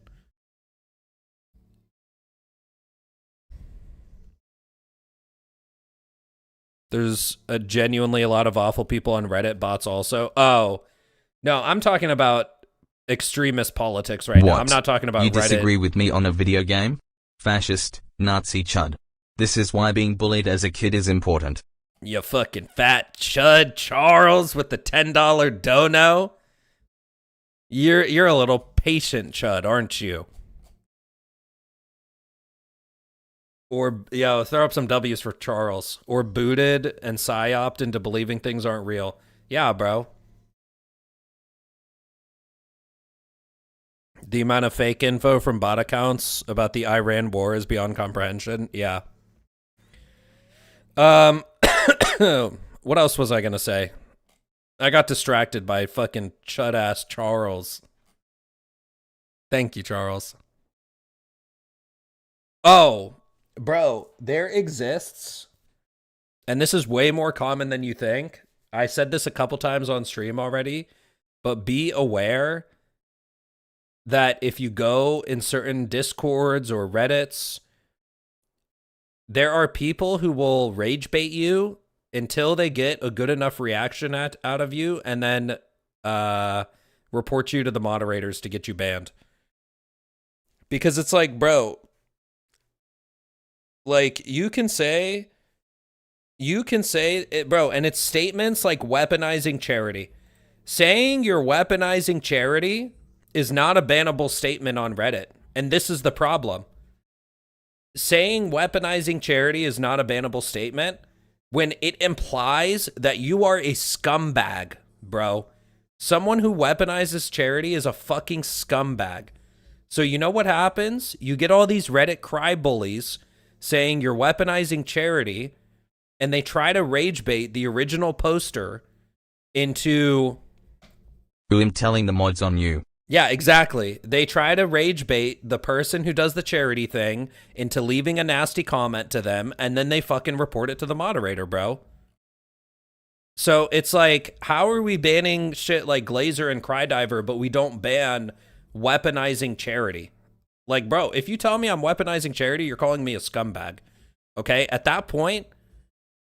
There's genuinely a lot of awful people on Reddit bots also. Oh, no, I'm talking about extremist politics right now. I'm not talking about You Reddit. disagree with me on a video game? Fascist, Nazi chud. This is why being bullied as a kid is important. You fucking fat chud, Charles, with the $10 dono. You're a little patient chud, aren't you? Or, yo, throw up some W's for Charles. Or booted and psyoped into believing things aren't real. Yeah, bro. The amount of fake info from bot accounts about the Iran war is beyond comprehension. Yeah. What else was I going to say? I got distracted by fucking chud-ass Charles. Thank you, Charles. Oh, bro, there exists, and this is way more common than you think. I said this a couple times on stream already, but be aware that if you go in certain Discords or Reddits, there are people who will rage bait you until they get a good enough reaction out of you, and then report you to the moderators to get you banned. Because it's like, bro, like, you can say it, bro, and it's statements like weaponizing charity. Saying you're weaponizing charity is not a bannable statement on Reddit, and this is the problem. Saying weaponizing charity is not a bannable statement when it implies that you are a scumbag, bro. Someone who weaponizes charity is a fucking scumbag. So you know what happens? You get all these Reddit cry bullies saying you're weaponizing charity, and they try to rage bait the original poster into... I'm telling the mods on you. Yeah, exactly. They try to rage bait the person who does the charity thing into leaving a nasty comment to them, and then they fucking report it to the moderator, bro. So it's like, how are we banning shit like Glazer and Crydiver, but we don't ban weaponizing charity? Like, bro, if you tell me I'm weaponizing charity, you're calling me a scumbag. Okay? At that point,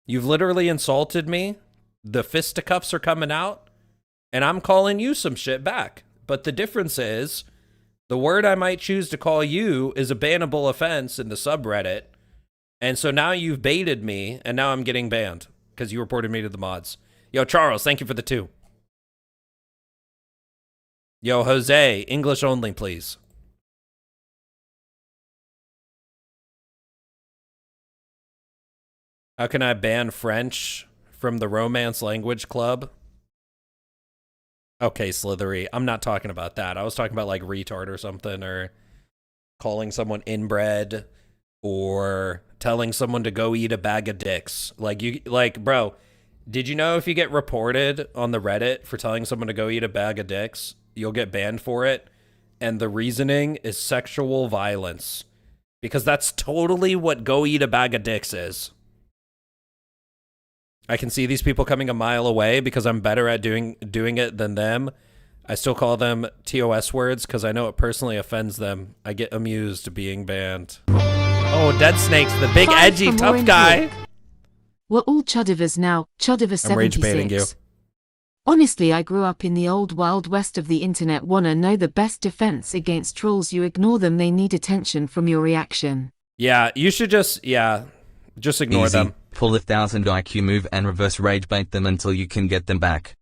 you've literally insulted me. The fisticuffs are coming out, and I'm calling you some shit back. But the difference is, the word I might choose to call you is a bannable offense in the subreddit. And so now you've baited me, and now I'm getting banned because you reported me to the mods. Yo, Charles, thank you for the 2. Yo, Jose, English only, please. How can I ban French from the Romance Language Club? Okay, Slithery. I'm not talking about that. I was talking about like retard or something, or calling someone inbred, or telling someone to go eat a bag of dicks. Like, bro, did you know if you get reported on the Reddit for telling someone to go eat a bag of dicks, you'll get banned for it? And the reasoning is sexual violence. Because that's totally what go eat a bag of dicks is. I can see these people coming a mile away because I'm better at doing it than them. I still call them TOS words because I know it personally offends them. I get amused being banned. Oh, Dead Snakes, the big edgy tough guy. We're all Chudivers now, Chudiver 76. I'm rage baiting you. Honestly, I grew up in the old wild west of the internet. Wanna know the best defense against trolls? You ignore them. They need attention from your reaction. Yeah, you should just, yeah. Just ignore Easy. them. Pull a 1000 IQ move and reverse rage bait them until you can get them back.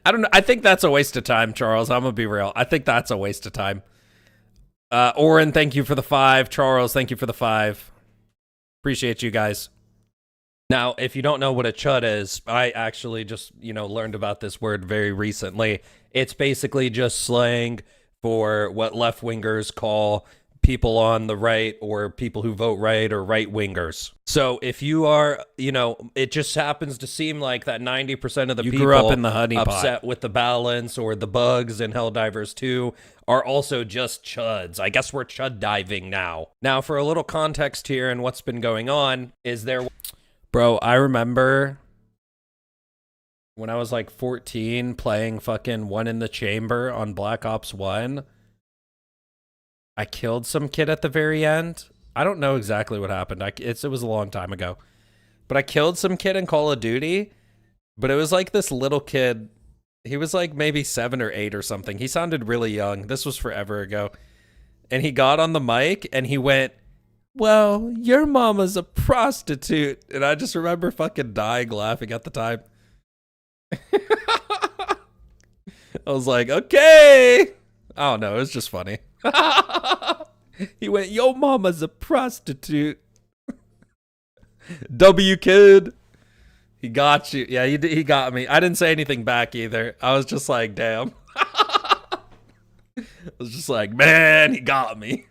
I don't know. I think that's a waste of time, Charles. I'm gonna be real. I think that's a waste of time. Oren, thank you for the 5. Charles, thank you for the 5. Appreciate you guys. Now, if you don't know what a chud is, I actually just, learned about this word very recently. It's basically just slang for what left-wingers call people on the right or people who vote right or right-wingers. So if you are, it just happens to seem like that 90% of the people grew up in the honey pot. upset with the balance or the bugs in Helldivers 2 are also just chuds. I guess we're chud diving now. Now, for a little context here and what's been going on, is there... Bro, I remember when I was like 14 playing fucking One in the Chamber on Black Ops 1. I killed some kid at the very end. I don't know exactly what happened. It was a long time ago. But I killed some kid in Call of Duty. But it was like this little kid. He was like maybe 7 or 8 or something. He sounded really young. This was forever ago. And he got on the mic and he went, "Well, your mama's a prostitute." And I just remember fucking dying laughing at the time. I was like, okay. I don't know. It was just funny. He went, "Yo mama's a prostitute." W kid. He got you. Yeah, he got me. I didn't say anything back either. I was just like, damn. I was just like, man, he got me.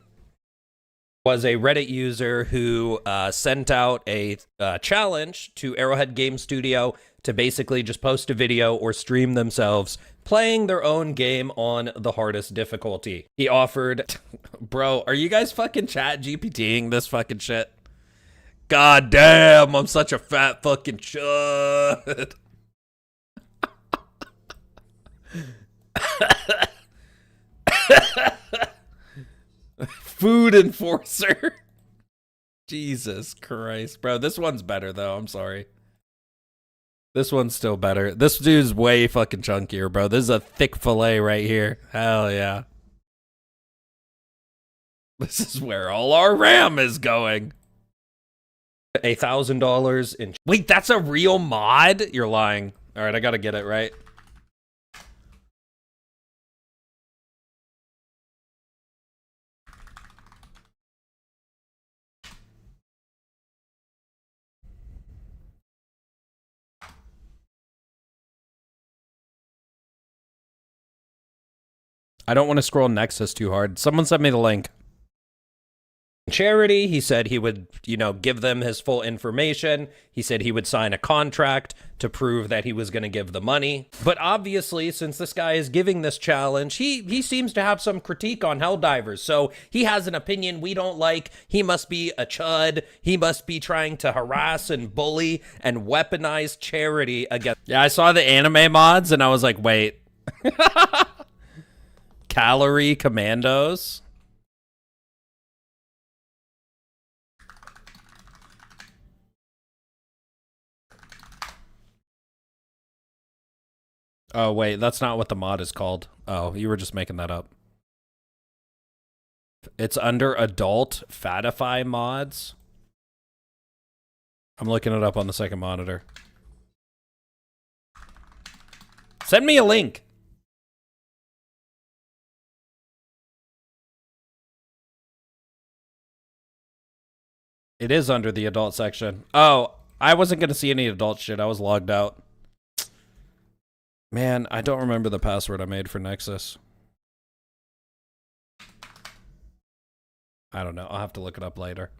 Was a Reddit user who sent out a challenge to Arrowhead Game Studio to basically just post a video or stream themselves playing their own game on the hardest difficulty. He offered... Bro, are you guys fucking chat GPTing this fucking shit? God damn, I'm such a fat fucking chud. Food enforcer. Jesus Christ, bro. This one's better though. I'm sorry. This one's still better. This dude's way fucking chunkier, bro. This is a thick fillet right here. Hell yeah. This is where all our RAM is going. $1,000 in... Wait, that's a real mod? You're lying. All right, I gotta get it right. I don't want to scroll Nexus too hard. Someone sent me the link. Charity, he said he would, give them his full information. He said he would sign a contract to prove that he was going to give the money. But obviously, since this guy is giving this challenge, he seems to have some critique on Helldivers. So he has an opinion we don't like. He must be a chud. He must be trying to harass and bully and weaponize Charity against... Yeah, I saw the anime mods and I was like, wait. Calorie Commandos. Oh, wait, that's not what the mod is called. Oh, you were just making that up. It's under adult fatify mods. I'm looking it up on the second monitor. Send me a link. It is under the adult section. Oh, I wasn't going to see any adult shit. I was logged out. Man, I don't remember the password I made for Nexus. I don't know. I'll have to look it up later.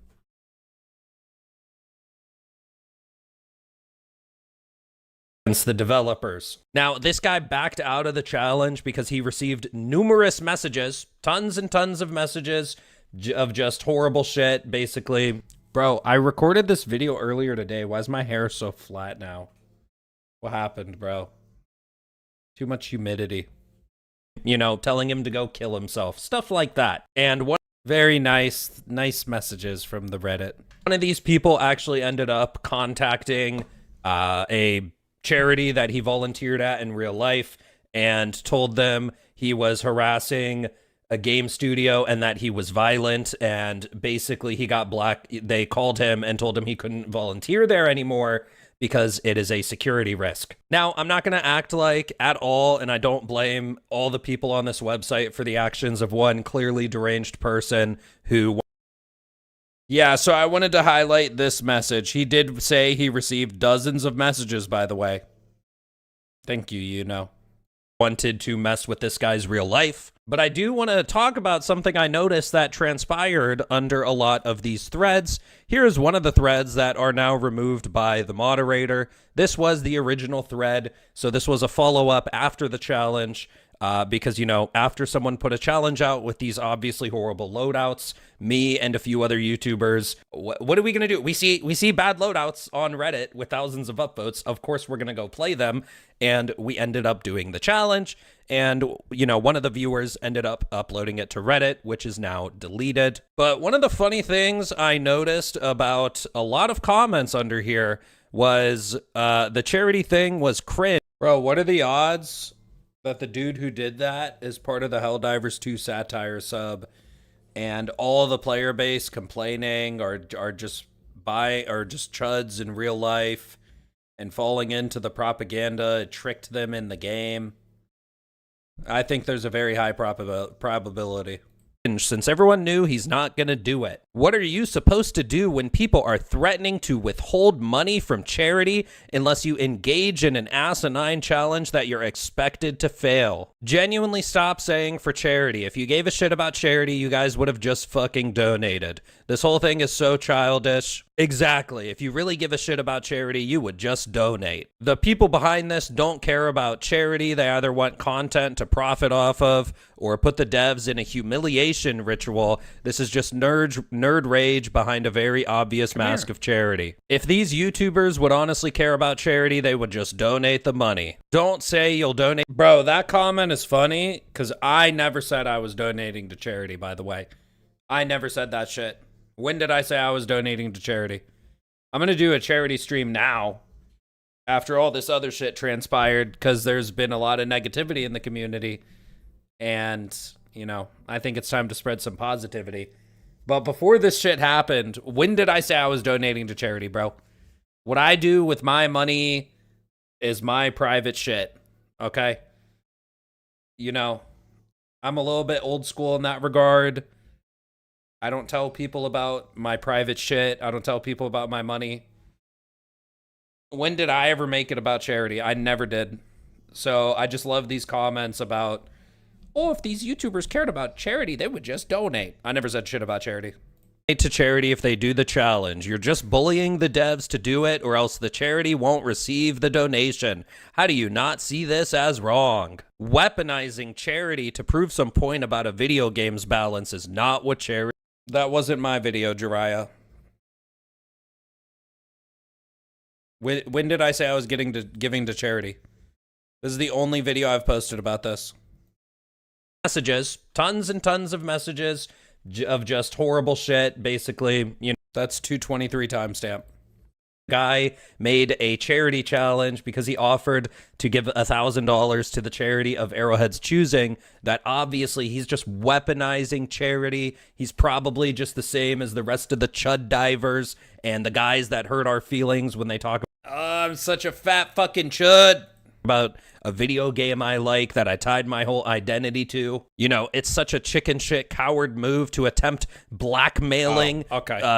Against the developers. Now, this guy backed out of the challenge because he received numerous messages, tons and tons of messages of just horrible shit, basically. Bro, I recorded this video earlier today. Why is my hair so flat now? What happened, bro? Too much humidity. Telling him to go kill himself. Stuff like that. And one very nice messages from the Reddit. One of these people actually ended up contacting a charity that he volunteered at in real life and told them he was harassing a game studio and that he was violent, and basically he got they called him and told him he couldn't volunteer there anymore because it is a security risk. Now, I'm not going to act like at all, and I don't blame all the people on this website for the actions of one clearly deranged person who... Yeah, so I wanted to highlight this message. He did say he received dozens of messages, by the way. Thank you, you know. Wanted to mess with this guy's real life. But I do want to talk about something I noticed that transpired under a lot of these threads. Here's one of the threads that are now removed by the moderator. This was the original thread, so this was a follow-up after the challenge. Because, you know, after someone put a challenge out with these obviously horrible loadouts, me and a few other YouTubers, what are we going to do? We see bad loadouts on Reddit with thousands of upvotes. Of course, we're going to go play them. And we ended up doing the challenge. And, you know, one of the viewers ended up uploading it to Reddit, which is now deleted. But one of the funny things I noticed about a lot of comments under here was the charity thing was cringe. Bro, what are the odds that the dude who did that is part of the Helldivers 2 satire sub, and all the player base complaining are just chuds in real life and falling into the propaganda? It tricked them in the game. I think there's a very high probability. Since everyone knew he's not going to do it. What are you supposed to do when people are threatening to withhold money from charity unless you engage in an asinine challenge that you're expected to fail? Genuinely stop saying for charity. If you gave a shit about charity, you guys would have just fucking donated. This whole thing is so childish. Exactly. If you really give a shit about charity, you would just donate. The people behind this don't care about charity. They either want content to profit off of or put the devs in a humiliation ritual. This is just nerd rage behind a very obvious mask of charity. If these YouTubers would honestly care about charity, they would just donate the money. Don't say you'll donate. Bro, that comment is funny because I never said I was donating to charity, by the way. I never said that shit. When did I say I was donating to charity? I'm going to do a charity stream now after all this other shit transpired because there's been a lot of negativity in the community. And, you know, I think it's time to spread some positivity. But before this shit happened, when did I say I was donating to charity, bro? What I do with my money is my private shit, okay? You know, I'm a little bit old school in that regard. I don't tell people about my private shit. I don't tell people about my money. When did I ever make it about charity? I never did. So I just love these comments about, oh, if these YouTubers cared about charity, they would just donate. I never said shit about charity. To charity if they do the challenge. You're just bullying the devs to do it, or else the charity won't receive the donation. How do you not see this as wrong? Weaponizing charity to prove some point about a video game's balance is not what charity... That wasn't my video, Jiraiya. When did I say I was giving to charity? This is the only video I've posted about this. Messages, tons and tons of messages of just horrible shit. Basically, you know, that's 223 timestamp. Guy made a charity challenge because he offered to give $1,000 to the charity of Arrowhead's choosing. That obviously he's just weaponizing charity. He's probably just the same as the rest of the chud divers and the guys that hurt our feelings when they talk about, oh, I'm such a fat fucking chud. About a video game I like that I tied my whole identity to. You know, it's such a chicken shit coward move to attempt blackmailing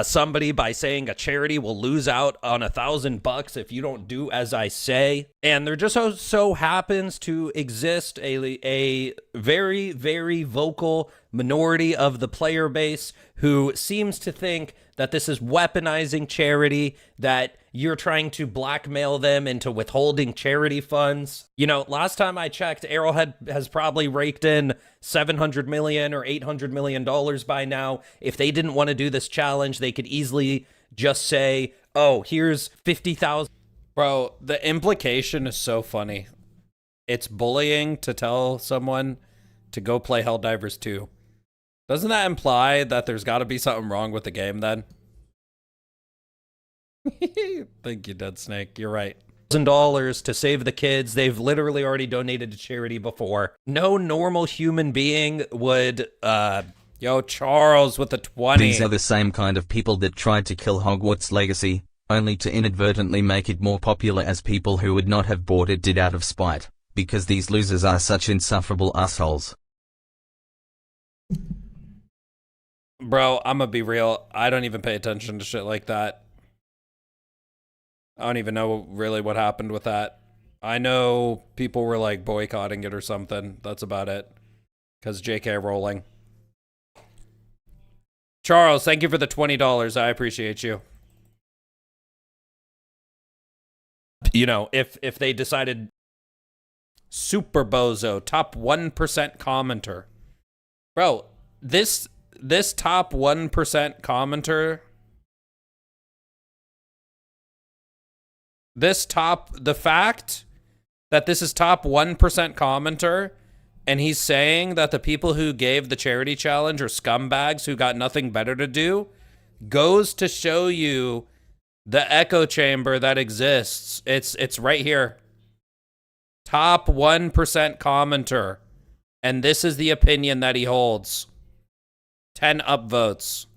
somebody by saying a charity will lose out on $1,000 if you don't do as I say. And there just so happens to exist a very, very vocal minority of the player base who seems to think that this is weaponizing charity, that you're trying to blackmail them into withholding charity funds. You know, last time I checked, Arrowhead has probably raked in $700 million or $800 million by now. If they didn't want to do this challenge, they could easily just say, oh, here's 50,000. Bro, the implication is so funny. It's bullying to tell someone to go play Helldivers 2. Doesn't that imply that there's got to be something wrong with the game then? Thank you, Dead Snake. You're right. $1,000 to save the kids. They've literally already donated to charity before. No normal human being would, yo, Charles with the 20. These are the same kind of people that tried to kill Hogwarts Legacy, only to inadvertently make it more popular as people who would not have bought it did out of spite, because these losers are such insufferable assholes. Bro, I'm gonna be real. I don't even pay attention to shit like that. I don't even know really what happened with that. I know people were like boycotting it or something. That's about it. Because JK Rowling. Charles, thank you for the $20. I appreciate you. You know, if they decided Super Bozo, top 1% commenter. Bro, this top 1% commenter, the fact that this is top 1% commenter, and he's saying that the people who gave the charity challenge are scumbags who got nothing better to do, goes to show you the echo chamber that exists. It's right here. Top 1% commenter. And this is the opinion that he holds. 10 upvotes.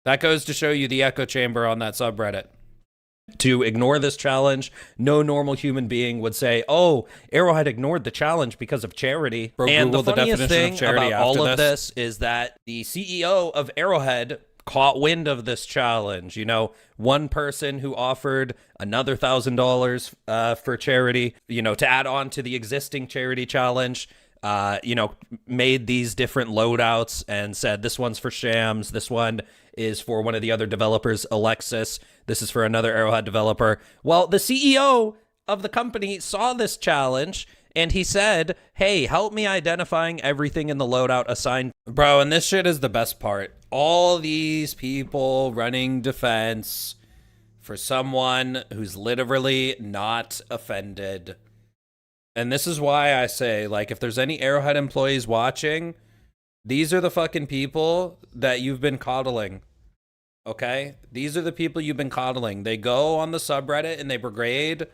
That goes to show you the echo chamber on that subreddit. To ignore this challenge, no normal human being would say, oh, Arrowhead ignored the challenge because of charity. Bro, and Google the funniest the definition thing of charity about all after of this is that the CEO of Arrowhead caught wind of this challenge. You know, one person who offered another $1,000 for charity, you know, to add on to the existing charity challenge, you know, made these different loadouts and said, this one's for Shams, this one is for one of the other developers, Alexis, this is for another Arrowhead developer. Well, the CEO of the company saw this challenge and he said, hey, help me identifying everything in the loadout assigned. Bro, and this shit is the best part. All these people running defense for someone who's literally not offended. And this is why I say, like, if there's any Arrowhead employees watching, these are the fucking people that you've been coddling. Okay? These are the people you've been coddling. They go on the subreddit and they brigade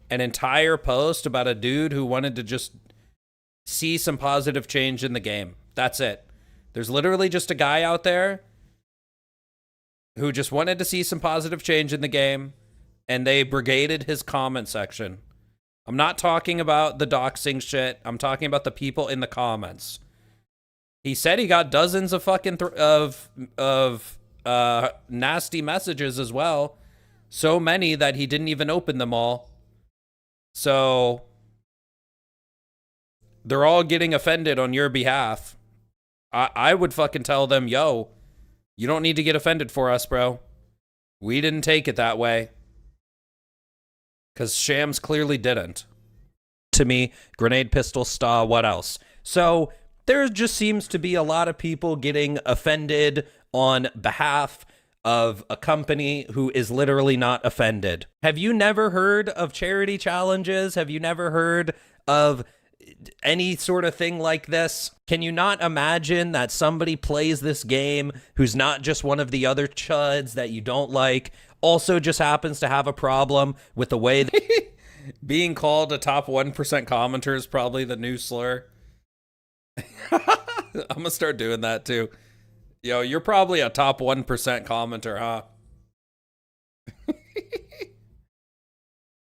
an entire post about a dude who wanted to just see some positive change in the game. That's it. There's literally just a guy out there who just wanted to see some positive change in the game, and they brigaded his comment section. I'm not talking about the doxing shit. I'm talking about the people in the comments. He said he got dozens of fucking nasty messages as well. So many that he didn't even open them all. So they're all getting offended on your behalf. I would fucking tell them, yo, you don't need to get offended for us, bro. We didn't take it that way. Because Shams clearly didn't. To me, grenade, pistol, star, what else? So there just seems to be a lot of people getting offended on behalf of a company who is literally not offended. Have you never heard of charity challenges? Have you never heard of any sort of thing like this? Can you not imagine that somebody plays this game who's not just one of the other chuds that you don't like, also just happens to have a problem with the way that being called a top 1% commenter is probably the new slur? I'm gonna start doing that too. Yo, you're probably a top 1% commenter, huh?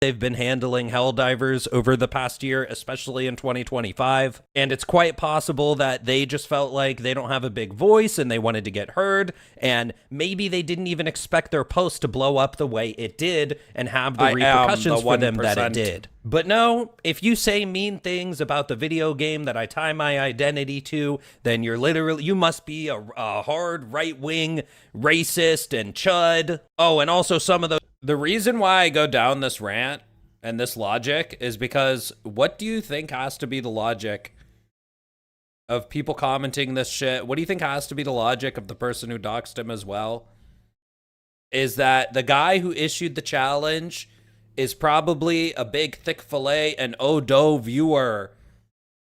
They've been handling Helldivers over the past year, especially in 2025. And it's quite possible that they just felt like they don't have a big voice and they wanted to get heard. And maybe they didn't even expect their post to blow up the way it did and have the repercussions for them that it did. But no, if you say mean things about the video game that I tie my identity to, then you must be a hard right-wing racist and chud. Oh, and also some of the reason why I go down this rant and this logic is because what do you think has to be the logic of people commenting this shit? What do you think has to be the logic of the person who doxed him as well? Is that the guy who issued the challenge is probably a big thick fillet and Odo viewer,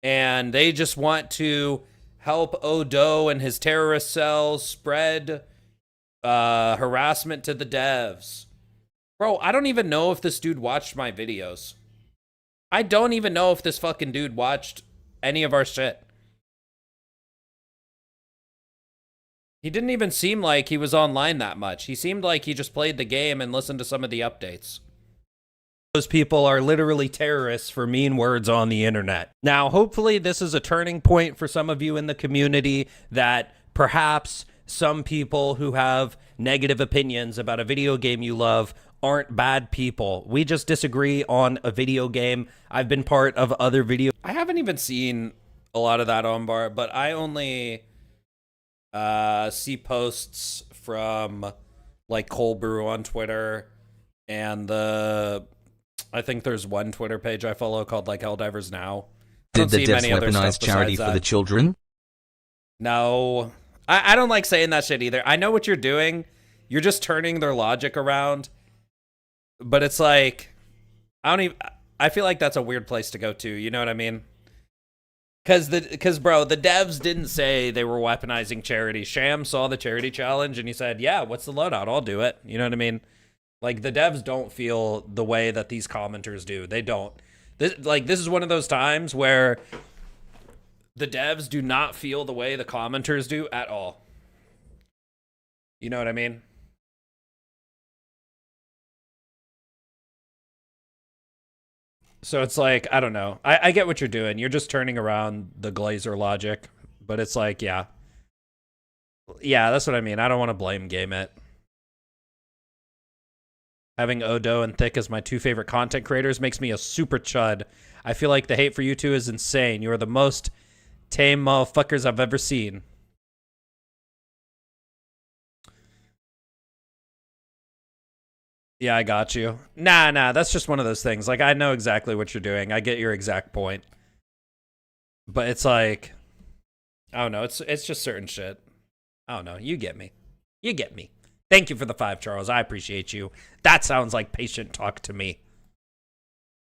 and they just want to help Odo and his terrorist cells spread harassment to the devs. Bro, I don't even know if this dude watched my videos. I don't even know if this fucking dude watched any of our shit. He didn't even seem like he was online that much. He seemed like he just played the game and listened to some of the updates. Those people are literally terrorists for mean words on the internet. Now, hopefully this is a turning point for some of you in the community, that perhaps some people who have negative opinions about a video game you love aren't bad people. We just disagree on a video game. I've been part of other video. I haven't even seen a lot of that on bar, but I only see posts from like Cold Brew on Twitter, and I think there's one Twitter page I follow called like Helldivers Now. Did the devs weaponize charity for the children? No. I don't like saying that shit either. I know what you're doing. You're just turning their logic around. But it's like, I feel like that's a weird place to go to. You know what I mean? Because bro, the devs didn't say they were weaponizing charity. Sham saw the charity challenge and he said, yeah, what's the loadout? I'll do it. You know what I mean? Like, the devs don't feel the way that these commenters do. They don't. This is one of those times where the devs do not feel the way the commenters do at all. You know what I mean? So it's like, I don't know. I get what you're doing. You're just turning around the Glazer logic. But it's like, yeah. Yeah, that's what I mean. I don't want to blame Game It. Having Odo and Thick as my two favorite content creators makes me a super chud. I feel like the hate for you two is insane. You are the most tame motherfuckers I've ever seen. Yeah, I got you. Nah, that's just one of those things. Like, I know exactly what you're doing. I get your exact point. But it's like, I don't know. It's just certain shit. I don't know. You get me. You get me. Thank you for the 5, Charles. I appreciate you. That sounds like patient talk to me.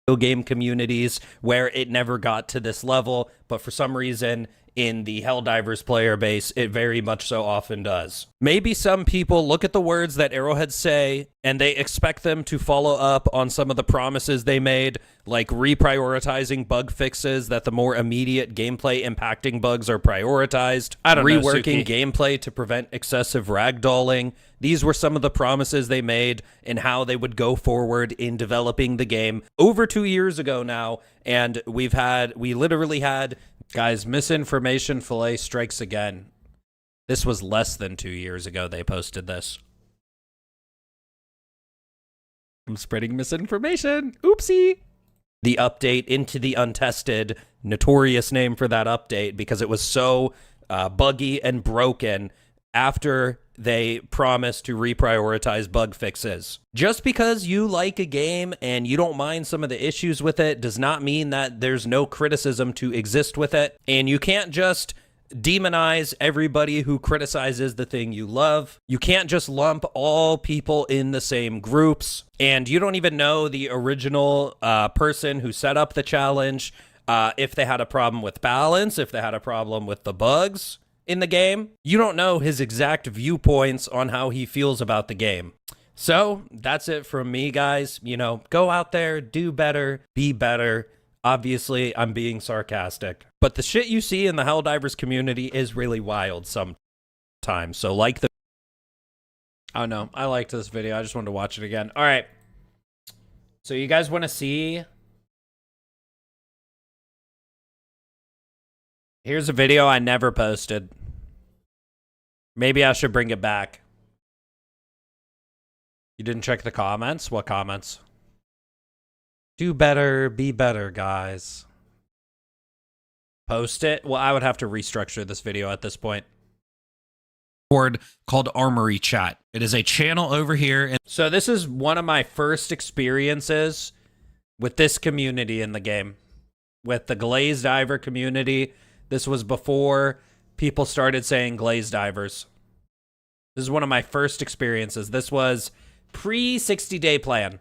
Video game communities where it never got to this level, but for some reason in the Helldivers player base, it very much so often does. Maybe some people look at the words that Arrowhead say and they expect them to follow up on some of the promises they made, like reprioritizing bug fixes that the more immediate gameplay impacting bugs are prioritized. I don't know, reworking gameplay to prevent excessive ragdolling. These were some of the promises they made and how they would go forward in developing the game over 2 years ago now. And we literally had, guys, misinformation fillet strikes again. This was less than 2 years ago they posted this. I'm spreading misinformation. Oopsie. The update into the untested, notorious name for that update because it was so buggy and broken after they promised to reprioritize bug fixes. Just because you like a game and you don't mind some of the issues with it does not mean that there's no criticism to exist with it. And you can't just demonize everybody who criticizes the thing you love. You can't just lump all people in the same groups. And you don't even know the original person who set up the challenge, if they had a problem with balance, if they had a problem with the bugs in the game. You don't know his exact viewpoints on how he feels about the game. So that's it from me, guys. You know, go out there, do better, be better. Obviously, I'm being sarcastic, but the shit you see in the Helldivers community is really wild sometimes. So I don't know. I liked this video. I just wanted to watch it again. All right. So you guys want to see? Here's a video I never posted. Maybe I should bring it back. You didn't check the comments? What comments? Do better, be better, guys. Post it? Well, I would have to restructure this video at this point. Called Armory Chat. It is a channel over here. And so this is one of my first experiences with this community in the game. With the Glazed Diver community. This was before people started saying Glazed Divers. This is one of my first experiences. This was pre-60-day plan.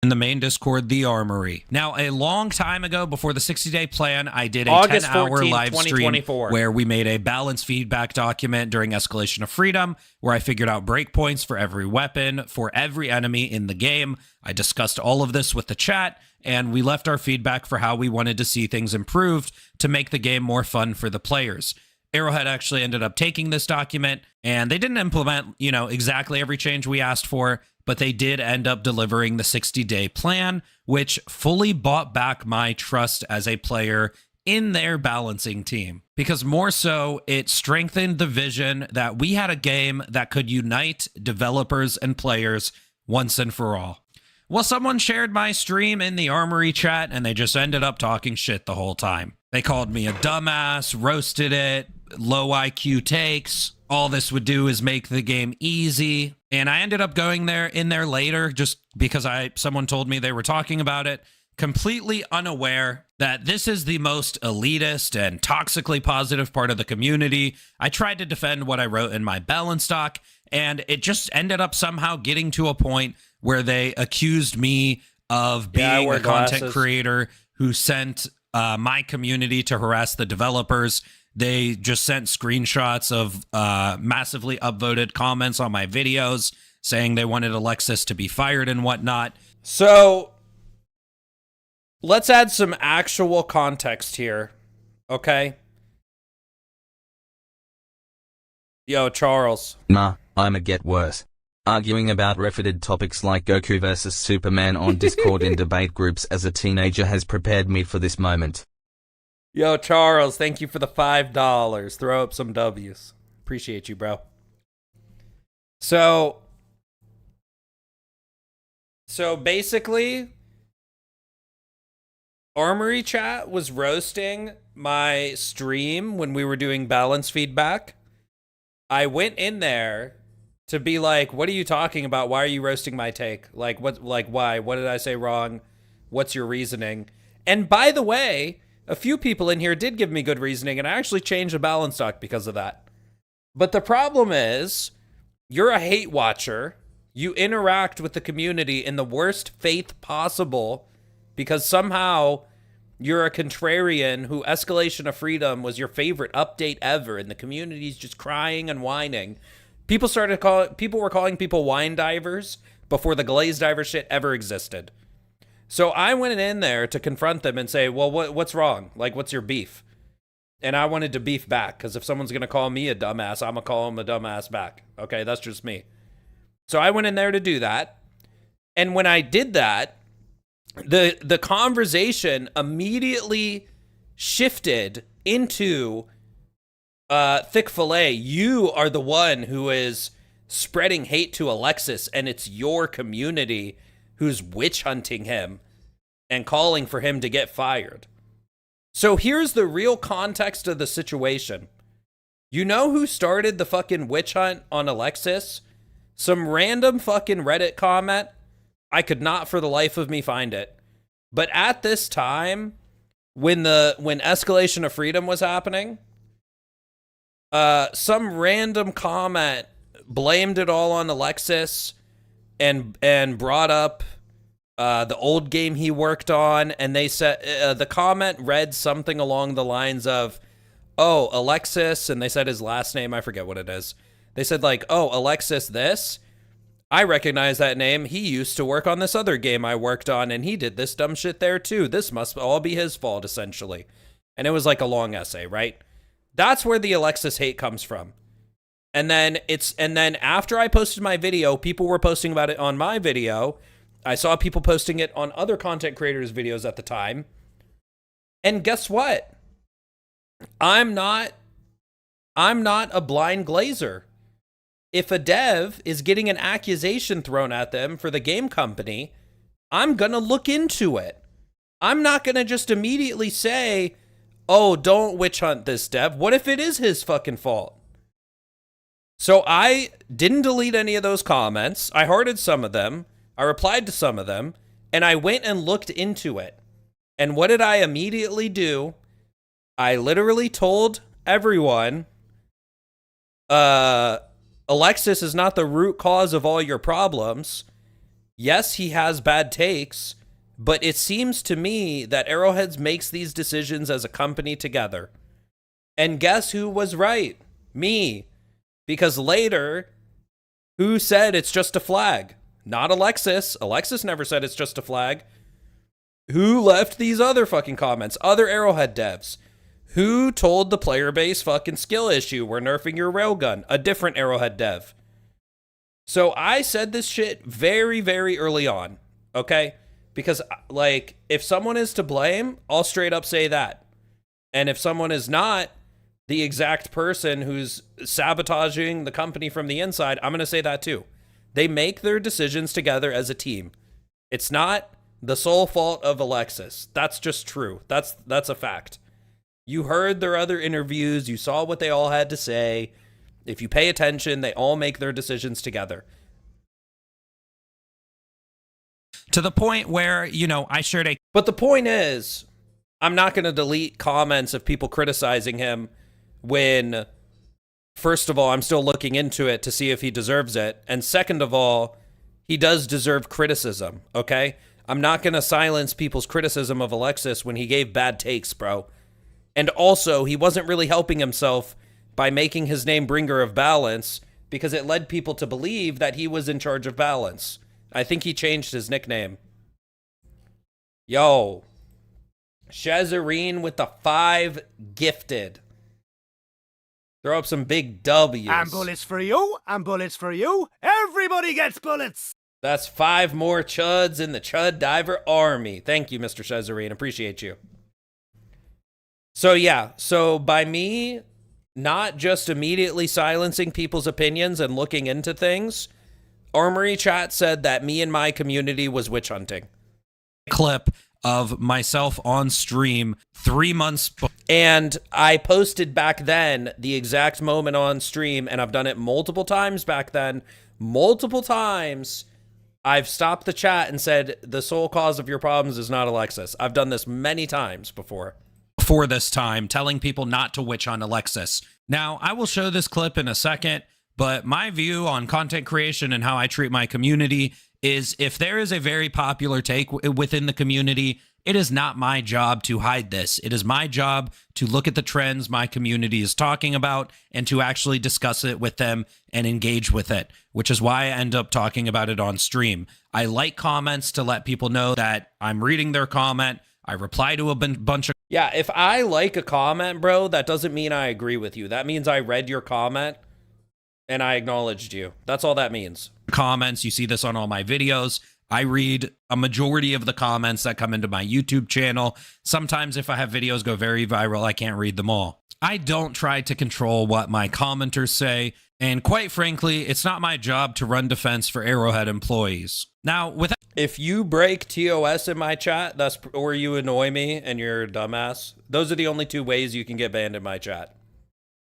In the main Discord, the Armory. Now, a long time ago, before the 60-day plan, I did a August 10-hour 14th, live stream 2024. where we made a balanced feedback document during Escalation of Freedom, where I figured out breakpoints for every weapon, for every enemy in the game. I discussed all of this with the chat, and we left our feedback for how we wanted to see things improved to make the game more fun for the players. Arrowhead actually ended up taking this document, and they didn't implement, exactly every change we asked for, but they did end up delivering the 60-day plan, which fully bought back my trust as a player in their balancing team. Because more so, it strengthened the vision that we had a game that could unite developers and players once and for all. Well, someone shared my stream in the Armory chat, and they just ended up talking shit the whole time. They called me a dumbass, roasted it, low IQ takes. All this would do is make the game easy. And I ended up going in there later just because someone told me they were talking about it, completely unaware that this is the most elitist and toxically positive part of the community. I tried to defend what I wrote in my balance doc, and it just ended up somehow getting to a point where they accused me of being a content creator who sent my community to harass the developers. They just sent screenshots of massively upvoted comments on my videos saying they wanted Alexis to be fired and whatnot. So let's add some actual context here, okay? Yo, Charles. Nah, I'ma get worse. Arguing about refuted topics like Goku versus Superman on Discord in debate groups as a teenager has prepared me for this moment. Yo, Charles, thank you for the $5. Throw up some W's. Appreciate you, bro. So basically, Armory Chat was roasting my stream when we were doing balance feedback. I went in there to be like, what are you talking about? Why are you roasting my take? Like, why? What did I say wrong? What's your reasoning? And by the way, a few people in here did give me good reasoning, and I actually changed the balance doc because of that. But the problem is, you're a hate watcher. You interact with the community in the worst faith possible because somehow you're a contrarian who Escalation of Freedom was your favorite update ever, and the community's just crying and whining. People were calling people wine divers before the glaze diver shit ever existed. So I went in there to confront them and say, well, what's wrong? Like, what's your beef? And I wanted to beef back, because if someone's going to call me a dumbass, I'm going to call them a dumbass back. Okay, that's just me. So I went in there to do that. And when I did that, the conversation immediately shifted into Thick Fillet. You are the one who is spreading hate to Alexis, and it's your community who's witch hunting him and calling for him to get fired. So here's the real context of the situation. You know who started the fucking witch hunt on Alexis? Some random fucking Reddit comment. I could not for the life of me find it. But at this time, when Escalation of Freedom was happening, some random comment blamed it all on Alexis and brought up the old game he worked on, and they said the comment read something along the lines of, oh, Alexis, and they said his last name, I forget what it is. They said like, oh, Alexis this, I recognize that name, he used to work on this other game I worked on, and he did this dumb shit there too, this must all be his fault, essentially. And it was like a long essay, right? That's where the Alexis hate comes from. And then after I posted my video, people were posting about it on my video. I saw people posting it on other content creators' videos at the time. And guess what? I'm not a blind glazer. If a dev is getting an accusation thrown at them for the game company, I'm gonna look into it. I'm not gonna just immediately say, oh, don't witch hunt this dev. What if it is his fucking fault? So I didn't delete any of those comments. I hearted some of them. I replied to some of them, and I went and looked into it. And what did I immediately do? I literally told everyone, Alexis is not the root cause of all your problems. Yes, he has bad takes, but it seems to me that Arrowheads makes these decisions as a company together. And guess who was right? Me. Because later, who said it's just a flag? Not Alexis. Alexis never said it's just a flag. Who left these other fucking comments? Other Arrowhead devs. Who told the player base fucking skill issue? We're nerfing your railgun. A different Arrowhead dev. So I said this shit very, very early on. Okay? Because, like, if someone is to blame, I'll straight up say that. And if someone is not the exact person who's sabotaging the company from the inside, I'm going to say that too. They make their decisions together as a team. It's not the sole fault of Alexis. That's just true. That's a fact. You heard their other interviews. You saw what they all had to say. If you pay attention, they all make their decisions together. To the point where, you know, I shared a... But the point is, I'm not going to delete comments of people criticizing him when, first of all, I'm still looking into it to see if he deserves it. And second of all, he does deserve criticism, okay? I'm not going to silence people's criticism of Alexis when he gave bad takes, bro. And also, he wasn't really helping himself by making his name Bringer of Balance because it led people to believe that he was in charge of balance. I think he changed his nickname. Yo. Shazarine with the 5 gifted. Throw up some big W's. And bullets for you, and bullets for you. Everybody gets bullets. That's 5 more chuds in the Chud Diver army. Thank you, Mr. Shazarine. Appreciate you. So yeah, so by me not just immediately silencing people's opinions and looking into things, Armory Chat said that me and my community was witch hunting. Clip of myself on stream 3 months and I posted back then the exact moment on stream, and I've done it multiple times back then. Multiple times I've stopped the chat and said the sole cause of your problems is not Alexis. I've done this many times before this time, telling people not to witch hunt Alexis. Now, I will show this clip in a second, but my view on content creation and how I treat my community is if there is a very popular take within the community, it is not my job to hide this. It is my job to look at the trends my community is talking about and to actually discuss it with them and engage with it, which is why I end up talking about it on stream. I like comments to let people know that I'm reading their comment. I reply to a bunch of... Yeah, if I like a comment, bro, that doesn't mean I agree with you. That means I read your comment and I acknowledged you. That's all that means. Comments, you see this on all my videos. I read a majority of the comments that come into my YouTube channel. Sometimes if I have videos go very viral, I can't read them all. I don't try to control what my commenters say, and quite frankly, it's not my job to run defense for Arrowhead employees. Now, if you break TOS in my chat, or you annoy me and you're a dumbass, those are the only 2 ways you can get banned in my chat.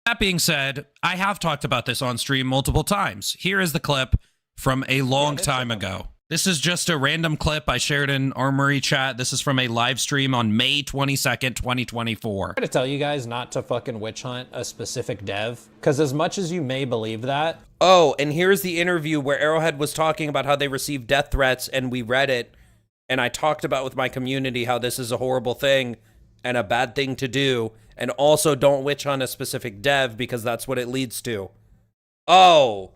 That being said, I have talked about this on stream multiple times. Here is the clip from a long time ago. This is just a random clip I shared in Armory Chat. This is from a live stream on May 22nd, 2024. I'm trying to tell you guys not to fucking witch hunt a specific dev, because as much as you may believe that... Oh, and here's the interview where Arrowhead was talking about how they received death threats, and we read it, and I talked about with my community how this is a horrible thing and a bad thing to do, and also don't witch hunt a specific dev because that's what it leads to. Oh,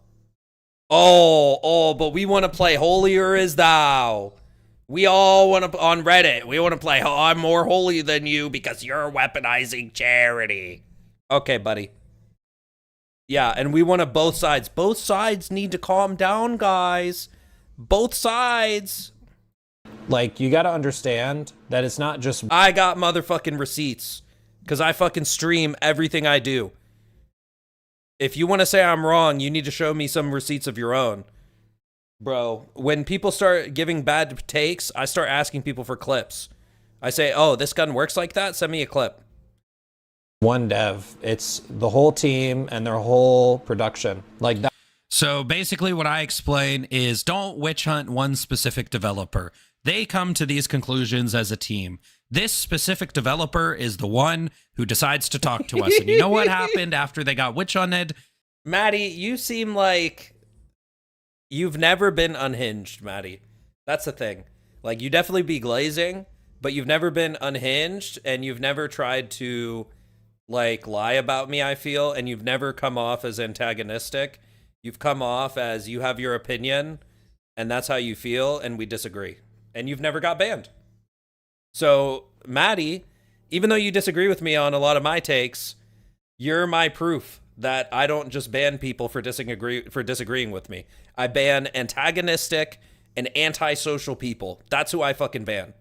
but we want to play Holier as Thou. We all want to, on Reddit, we want to play I'm more holy than you because you're weaponizing charity. Okay, buddy. Yeah, and we want to both sides. Both sides need to calm down, guys. Both sides. Like, you got to understand that it's not just... I got motherfucking receipts because I fucking stream everything I do. If you want to say I'm wrong, you need to show me some receipts of your own. Bro, when people start giving bad takes, I start asking people for clips. I say, oh, this gun works like that? Send me a clip. One dev. It's the whole team and their whole production. Like that. So basically what I explain is don't witch hunt one specific developer. They come to these conclusions as a team. This specific developer is the one who decides to talk to us. And you know what happened after they got witch hunted? Maddie, you seem like you've never been unhinged, Maddie. That's the thing. Like, you definitely be glazing, but you've never been unhinged, and you've never tried to, like, lie about me, I feel, and you've never come off as antagonistic. You've come off as you have your opinion, and that's how you feel, and we disagree. And you've never got banned. So, Maddie, even though you disagree with me on a lot of my takes, you're my proof that I don't just ban people for disagreeing with me. I ban antagonistic and antisocial people. That's who I fucking ban.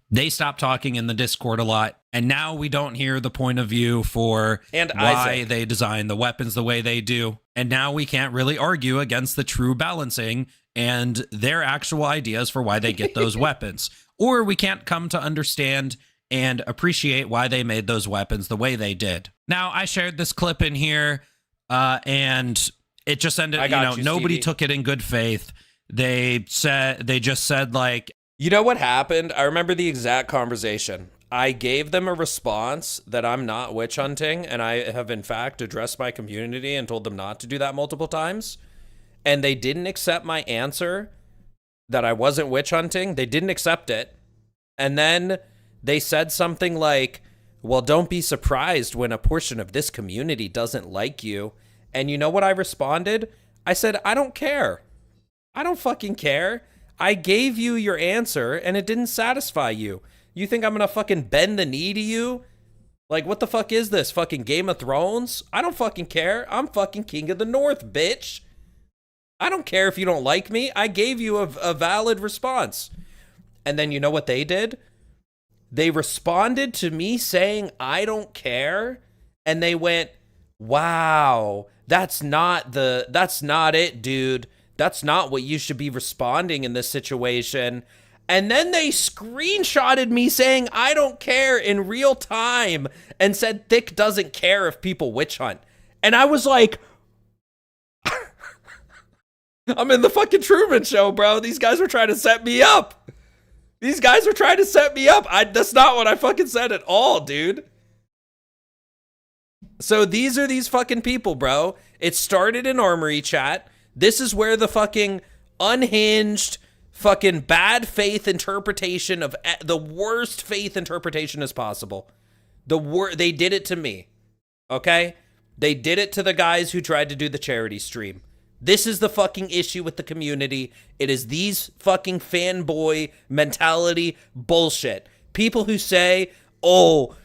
They stopped talking in the Discord a lot, and now we don't hear the point of view for why they design the weapons the way they do. And now we can't really argue against the true balancing and their actual ideas for why they get those weapons. Or we can't come to understand and appreciate why they made those weapons the way they did. Now, I shared this clip in here, and it just ended, nobody took it in good faith. They just said, like, you know what happened? I remember the exact conversation. I gave them a response that I'm not witch hunting, and I have, in fact, addressed my community and told them not to do that multiple times. And they didn't accept my answer that I wasn't witch hunting. They didn't accept it. And then they said something like, well, don't be surprised when a portion of this community doesn't like you. And you know what I responded? I said, I don't care. I don't fucking care. I gave you your answer and it didn't satisfy you. You think I'm gonna fucking bend the knee to you? Like, what the fuck is this? Fucking Game of Thrones? I don't fucking care. I'm fucking King of the North, bitch. I don't care if you don't like me. I gave you a valid response. And then you know what they did? They responded to me saying, I don't care. And they went, wow, that's not it, dude. That's not what you should be responding in this situation. And then they screenshotted me saying, I don't care in real time, and said Thick doesn't care if people witch hunt. And I was like, I'm in the fucking Truman Show, bro. These guys were trying to set me up. That's not what I fucking said at all, dude. So these are these fucking people, bro. It started in Armory chat. This is where the fucking unhinged, fucking bad faith interpretation of the worst faith interpretation as possible. They did it to me, okay? They did it to the guys who tried to do the charity stream. This is the fucking issue with the community. It is these fucking fanboy mentality bullshit. People who say, oh,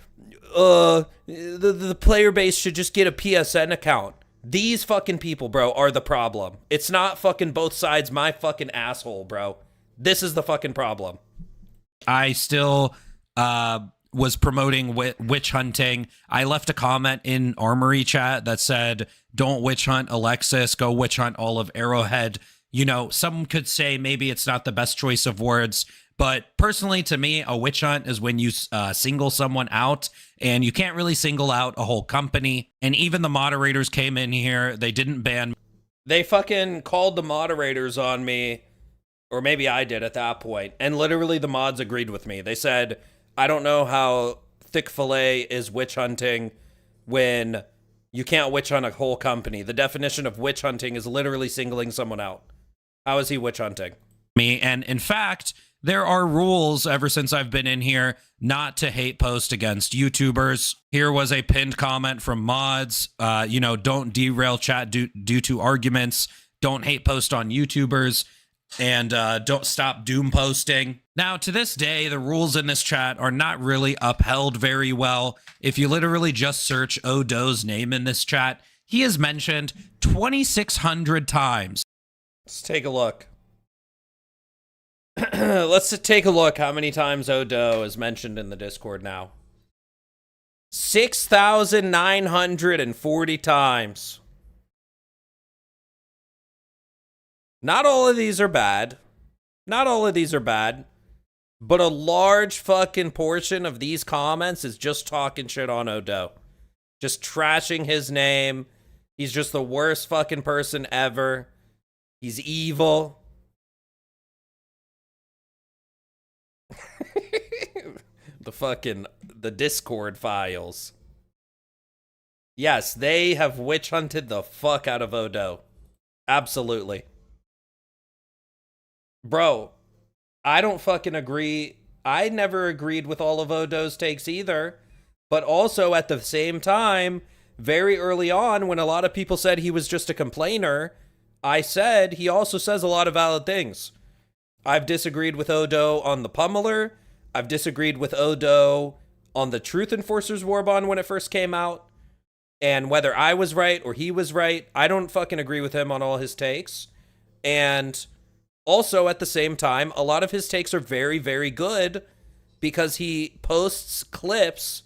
the player base should just get a PSN account. These fucking people, bro, are the problem. It's not fucking both sides my fucking asshole, bro. This is the fucking problem. I still was promoting witch hunting. I left a comment in Armory chat that said, don't witch hunt Alexis, go witch hunt all of Arrowhead. You know, some could say maybe it's not the best choice of words, but personally to me, a witch hunt is when you single someone out, and you can't really single out a whole company. And even the moderators came in here. They didn't ban. They fucking called the moderators on me, or maybe I did at that point. And literally the mods agreed with me. They said, I don't know how Thick Fillet is witch hunting when you can't witch hunt a whole company. The definition of witch hunting is literally singling someone out. How is he witch hunting? Me. And in fact, there are rules ever since I've been in here not to hate post against YouTubers. Here was a pinned comment from mods. Don't derail chat due to arguments. Don't hate post on YouTubers. And don't stop doom posting. Now, to this day, the rules in this chat are not really upheld very well. If you literally just search Odo's name in this chat, he is mentioned 2,600 times. Let's take a look. Let's take a look how many times Odo is mentioned in the Discord now. 6,940 times. Not all of these are bad. Not all of these are bad. But a large fucking portion of these comments is just talking shit on Odo. Just trashing his name. He's just the worst fucking person ever. He's evil. The Discord files. Yes, they have witch hunted the fuck out of Odo. Absolutely. Bro, I don't fucking agree. I never agreed with all of Odo's takes either. But also at the same time, very early on, when a lot of people said he was just a complainer, I said he also says a lot of valid things. I've disagreed with Odo on the Pummeler. I've disagreed with Odo on the Truth Enforcers War Bond when it first came out. And whether I was right or he was right, I don't fucking agree with him on all his takes. And also at the same time, a lot of his takes are very, very good because he posts clips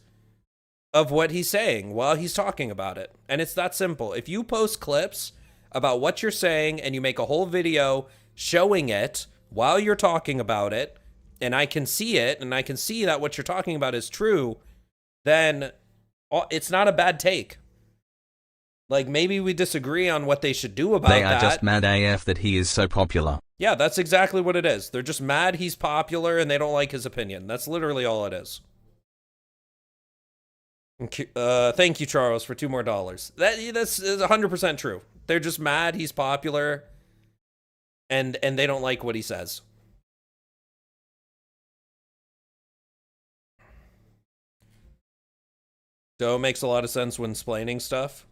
of what he's saying while he's talking about it. And it's that simple. If you post clips about what you're saying and you make a whole video showing it while you're talking about it, and I can see it, and I can see that what you're talking about is true, then it's not a bad take. Like, maybe we disagree on what they should do about that. They are just mad AF that he is so popular. Yeah, that's exactly what it is. They're just mad he's popular and they don't like his opinion. That's literally all it is. Thank you, Charles, for $2 more. That's 100% true. They're just mad he's popular and they don't like what he says. Doe makes a lot of sense when explaining stuff.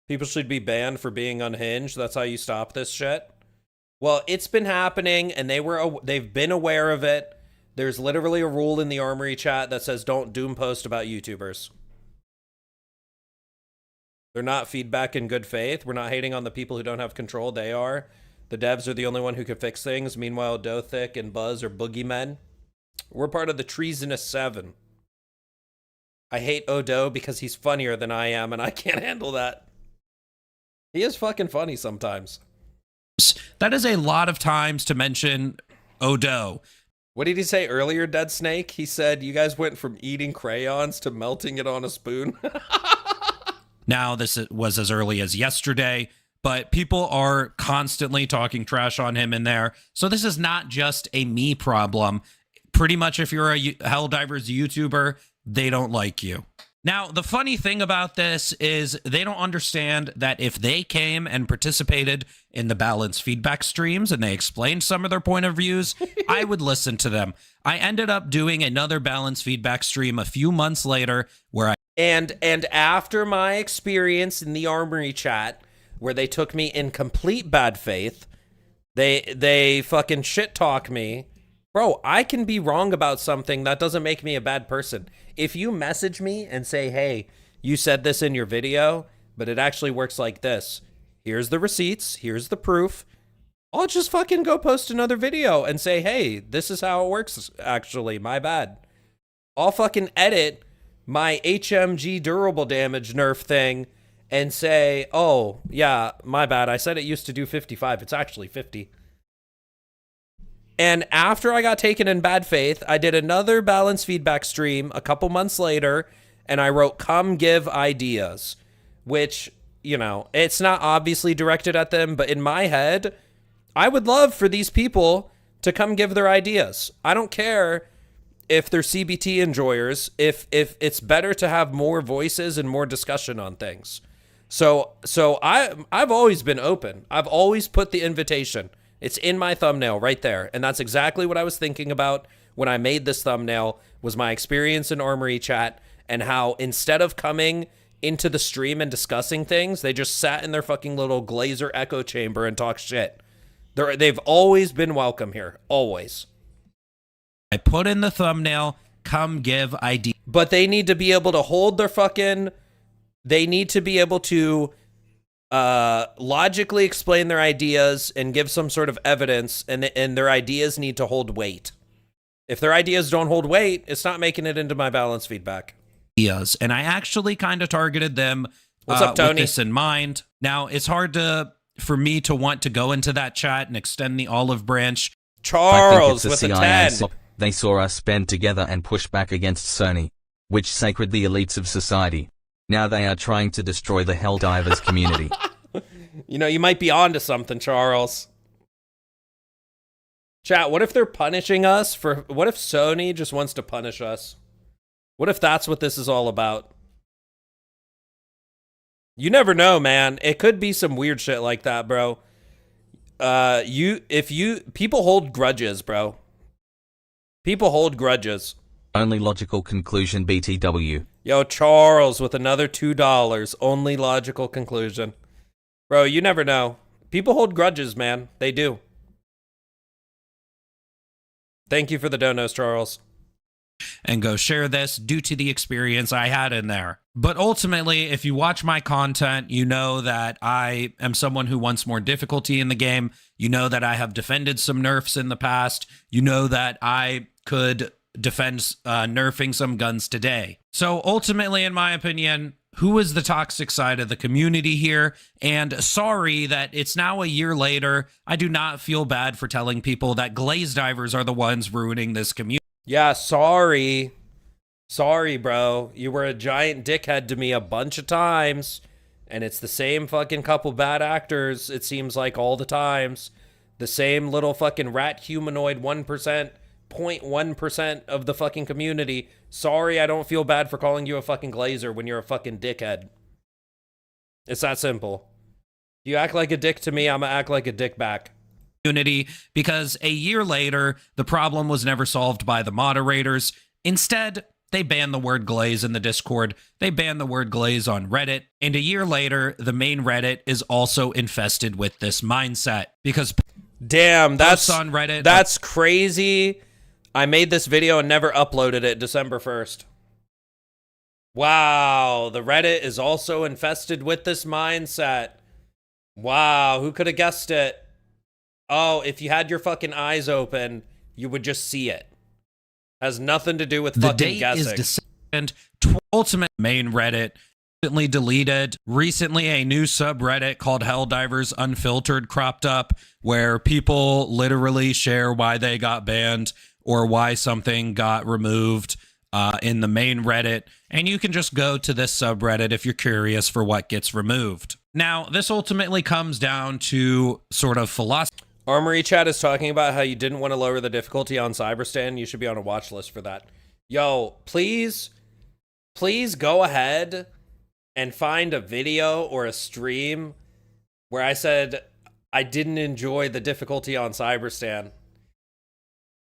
People should be banned for being unhinged. That's how you stop this shit. Well, it's been happening, and they've been aware of it. There's literally a rule in the Armory chat that says don't doom post about YouTubers. They're not feedback in good faith. We're not hating on the people who don't have control. They are. The devs are the only one who can fix things. Meanwhile, Dothick and Buzz are boogeymen. We're part of the Treasonous 7. I hate Odo because he's funnier than I am, and I can't handle that. He is fucking funny sometimes. That is a lot of times to mention Odo. What did he say earlier, Dead Snake? He said, you guys went from eating crayons to melting it on a spoon. Now, this was as early as yesterday, but people are constantly talking trash on him in there. So this is not just a me problem. Pretty much if you're a Helldivers YouTuber, they don't like you. Now, the funny thing about this is they don't understand that if they came and participated in the balanced feedback streams and they explained some of their point of views, I would listen to them. I ended up doing another balanced feedback stream a few months later where I... And after my experience in the Armory chat, where they took me in complete bad faith, they fucking shit talk me. Bro, I can be wrong about something. That doesn't make me a bad person. If you message me and say, hey, you said this in your video, but it actually works like this. Here's the receipts. Here's the proof. I'll just fucking go post another video and say, hey, this is how it works, actually. My bad. I'll fucking edit my HMG durable damage nerf thing and say, oh, yeah, my bad. I said it used to do 55. It's actually 50. And after I got taken in bad faith, I did another balanced feedback stream a couple months later, and I wrote, come give ideas, which, you know, it's not obviously directed at them, but in my head, I would love for these people to come give their ideas. I don't care if they're CBT enjoyers, if it's better to have more voices and more discussion on things. So I've always been open. I've always put the invitation. It's in my thumbnail right there. And that's exactly what I was thinking about when I made this thumbnail, was my experience in Armory chat and how instead of coming into the stream and discussing things, they just sat in their fucking little Glazer echo chamber and talk shit. They've always been welcome here. Always. I put in the thumbnail, come give ID. But they need to be able to hold their fucking... They need to be able to... logically explain their ideas and give some sort of evidence, and their ideas need to hold weight. If their ideas don't hold weight, it's not making it into my balanced feedback. And I actually kind of targeted them. What's up, Tony? With this in mind. Now, it's hard for me to want to go into that chat and extend the olive branch. Charles with a 10. They saw us band together and push back against Sony, which sacred the elites of society. Now they are trying to destroy the Helldivers community. You know, you might be onto something, Charles. Chat, what if they're punishing us for... What if Sony just wants to punish us? What if that's what this is all about? You never know, man. It could be some weird shit like that, bro. People hold grudges, bro. People hold grudges. Only logical conclusion BTW. Yo, Charles with another $2. Only logical conclusion. Bro, you never know. People hold grudges, man. They do. Thank you for the donos, Charles. And go share this due to the experience I had in there. But ultimately, if you watch my content, you know that I am someone who wants more difficulty in the game. You know that I have defended some nerfs in the past. You know that I could defend nerfing some guns today. So ultimately, in my opinion, who is the toxic side of the community here? And sorry that it's now a year later. I do not feel bad for telling people that glaze divers are the ones ruining this community. Yeah, sorry. Sorry, bro. You were a giant dickhead to me a bunch of times. And it's the same fucking couple bad actors, it seems like, all the times. The same little fucking rat humanoid 1%, 0.1% of the fucking community. Sorry, I don't feel bad for calling you a fucking glazer when you're a fucking dickhead. It's that simple. You act like a dick to me, I'm gonna act like a dick back. Because a year later, the problem was never solved by the moderators. Instead, they banned the word glaze in the Discord. They banned the word glaze on Reddit. And a year later, the main Reddit is also infested with this mindset. Because damn, that's on Reddit. That's crazy. I made this video and never uploaded it December 1st. Wow, the Reddit is also infested with this mindset. Wow, who could have guessed it? Oh, if you had your fucking eyes open, you would just see it. Has nothing to do with fucking guessing. The date is December ultimate main Reddit recently deleted. Recently, a new subreddit called Helldivers Unfiltered cropped up, where people literally share why they got banned or why something got removed in the main Reddit. And you can just go to this subreddit if you're curious for what gets removed. Now, this ultimately comes down to sort of philosophy. Armory Chat is talking about how you didn't want to lower the difficulty on Cyberstan. You should be on a watch list for that. Yo, please go ahead and find a video or a stream where I said I didn't enjoy the difficulty on Cyberstan.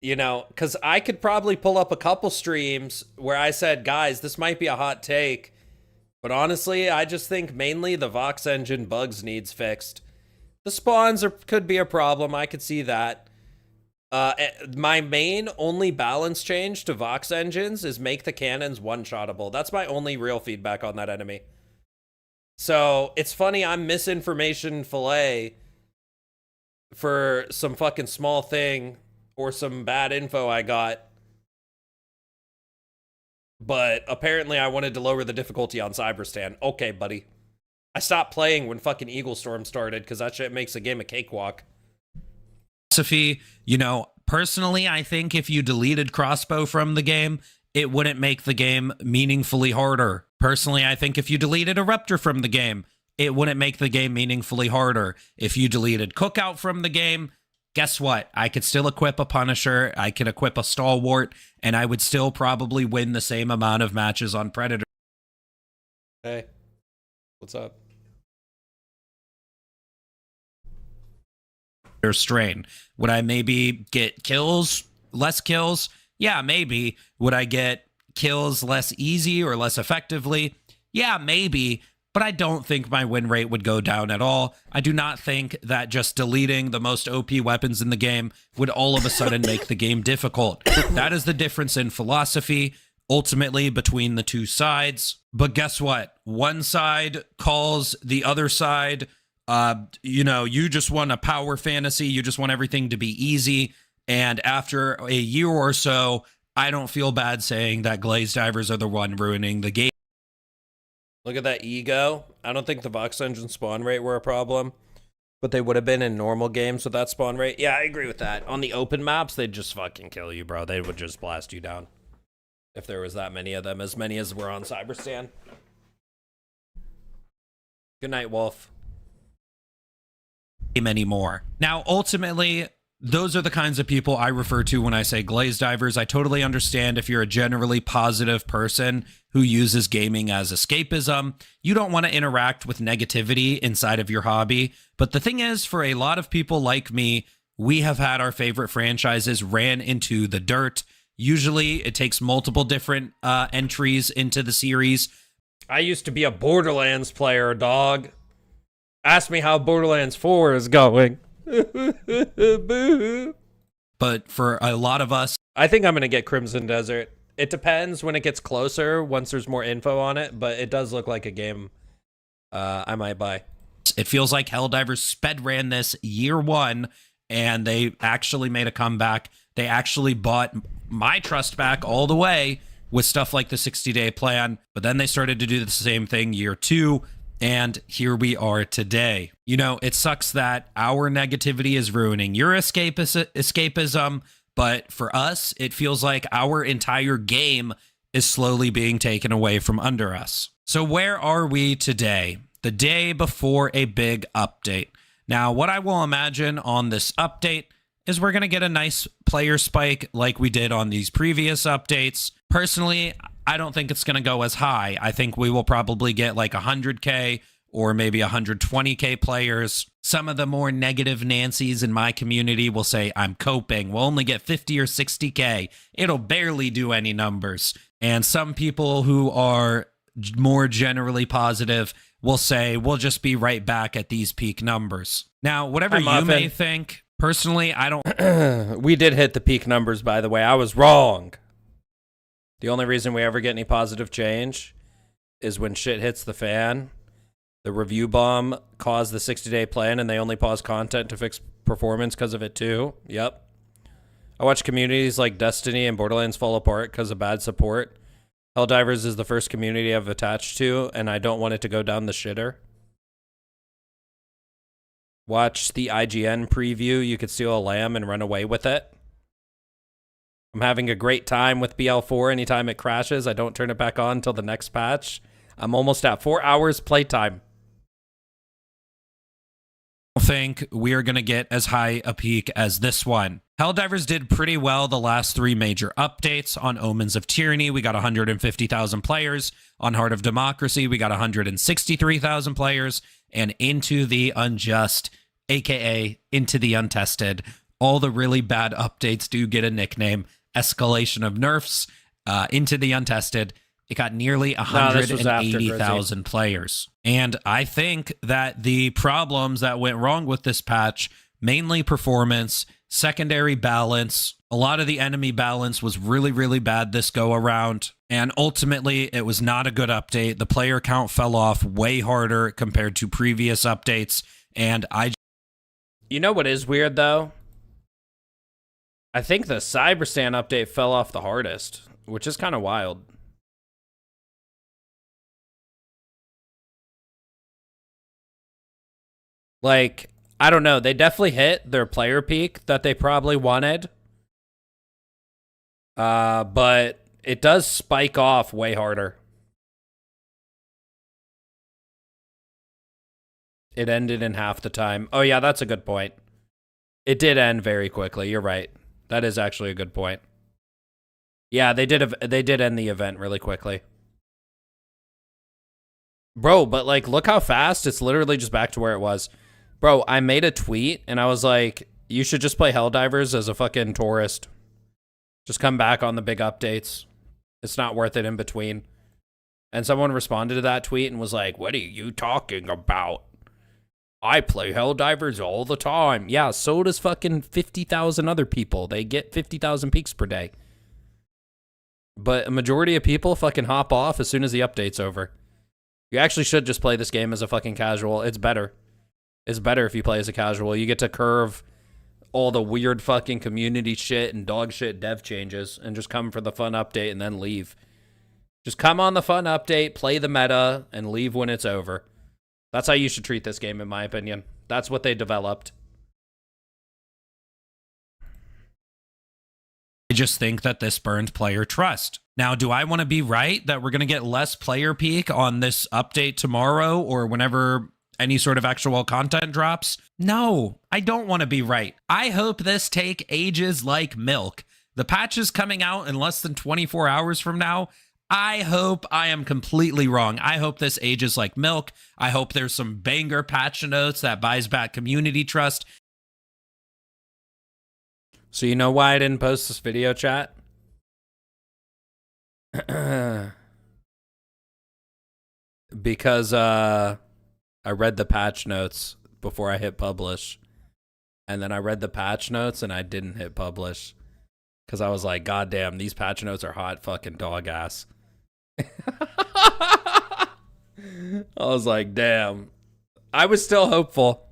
You know, because I could probably pull up a couple streams where I said, guys, this might be a hot take, but honestly, I just think mainly the Vox engine bugs needs fixed. The spawns could be a problem. I could see that. My main only balance change to Vox engines is make the cannons one-shottable. That's my only real feedback on that enemy. So it's funny, I'm misinformation fillet for some fucking small thing or some bad info I got. But apparently I wanted to lower the difficulty on Cyberstan. Okay, buddy. I stopped playing when fucking Eagle Storm started because that shit makes a game a cakewalk. Philosophy, you know, personally, I think if you deleted crossbow from the game, it wouldn't make the game meaningfully harder. Personally, I think if you deleted Eruptor from the game, it wouldn't make the game meaningfully harder. If you deleted Cookout from the game, guess what? I could still equip a Punisher, I could equip a Stalwart, and I would still probably win the same amount of matches on Predator. Hey, what's up? Strain. Would I maybe get kills, less kills? Yeah, maybe. Would I get kills less easy or less effectively? Yeah, maybe. But I don't think my win rate would go down at all. I do not think that just deleting the most OP weapons in the game would all of a sudden make the game difficult. That is the difference in philosophy, ultimately, between the two sides. But guess what? One side calls the other side, you know, you just want a power fantasy. You just want everything to be easy. And after a year or so, I don't feel bad saying that glaze divers are the one ruining the game. Look at that ego. I don't think the Vox engine spawn rate were a problem, but they would have been in normal games with that spawn rate. Yeah, I agree with that. On the open maps, they'd just fucking kill you, bro. They would just blast you down if there was that many of them, as many as were on Cyberstan. Good night, Wolf. Anymore. Now, ultimately, those are the kinds of people I refer to when I say glaze divers. I totally understand if you're a generally positive person who uses gaming as escapism. You don't want to interact with negativity inside of your hobby. But the thing is, for a lot of people like me, we have had our favorite franchises ran into the dirt. Usually it takes multiple different entries into the series. I used to be a Borderlands player, dog. Ask me how Borderlands 4 is going. But for a lot of us, I think I'm going to get Crimson Desert. It depends when it gets closer, once there's more info on it, but it does look like a game I might buy. It feels like Helldivers sped ran this year one, and they actually made a comeback. They actually bought my trust back all the way with stuff like the 60-day plan, but then they started to do the same thing year two, and here we are today. You know, it sucks that our negativity is ruining your escapism, but for us, it feels like our entire game is slowly being taken away from under us. So where are we today? The day before a big update. Now, what I will imagine on this update is we're going to get a nice player spike like we did on these previous updates. Personally, I don't think it's going to go as high. I think we will probably get like 100K or maybe 120K players. Some of the more negative Nancys in my community will say, I'm coping. We'll only get 50 or 60K. It'll barely do any numbers. And some people who are more generally positive will say, we'll just be right back at these peak numbers. Now, whatever you may think, personally, I don't... We did hit the peak numbers, by the way. I was wrong. The only reason we ever get any positive change is when shit hits the fan. The review bomb caused the 60-day plan, and they only pause content to fix performance because of it, too. Yep. I watch communities like Destiny and Borderlands fall apart because of bad support. Helldivers is the first community I've attached to, and I don't want it to go down the shitter. Watch the IGN preview. You could steal a lamb and run away with it. I'm having a great time with BL4. Anytime it crashes, I don't turn it back on until the next patch. I'm almost at 4 hours playtime. I think we are going to get as high a peak as this one. Helldivers did pretty well the last 3 major updates. On Omens of Tyranny, we got 150,000 players. On Heart of Democracy, we got 163,000 players. And Into the Unjust, aka Into the Untested, all the really bad updates do get a nickname. Escalation of Nerfs, Into the Untested, it got nearly 180,000 players. And I think that the problems that went wrong with this patch, mainly performance, secondary balance, a lot of the enemy balance was really, really bad this go around. And ultimately, it was not a good update. The player count fell off way harder compared to previous updates. And you know what is weird, though? I think the Cyberstan update fell off the hardest, which is kind of wild. Like, I don't know. They definitely hit their player peak that they probably wanted. But it does spike off way harder. It ended in half the time. Oh, yeah, that's a good point. It did end very quickly. You're right. That is actually a good point. Yeah, they did end the event really quickly. Bro, but like, look how fast. It's literally just back to where it was. Bro, I made a tweet, and I was like, you should just play Helldivers as a fucking tourist. Just come back on the big updates. It's not worth it in between. And someone responded to that tweet and was like, what are you talking about? I play Helldivers all the time. Yeah, so does fucking 50,000 other people. They get 50,000 peaks per day. But a majority of people fucking hop off as soon as the update's over. You actually should just play this game as a fucking casual. It's better. It's better if you play as a casual. You get to curve all the weird fucking community shit and dog shit dev changes and just come for the fun update and then leave. Just come on the fun update, play the meta, and leave when it's over. That's how you should treat this game, in my opinion. That's what they developed. I just think that this burned player trust. Now, do I want to be right that we're going to get less player peak on this update tomorrow or whenever any sort of actual content drops? No, I don't want to be right. I hope this take ages like milk. The patch is coming out in less than 24 hours from now. I hope I am completely wrong. I hope this ages like milk. I hope there's some banger patch notes that buys back community trust. So you know why I didn't post this video, chat? Because I read the patch notes before I hit publish. And then I read the patch notes and I didn't hit publish. Because I was like, God damn, these patch notes are hot fucking dog ass. I was like, damn. I was still hopeful.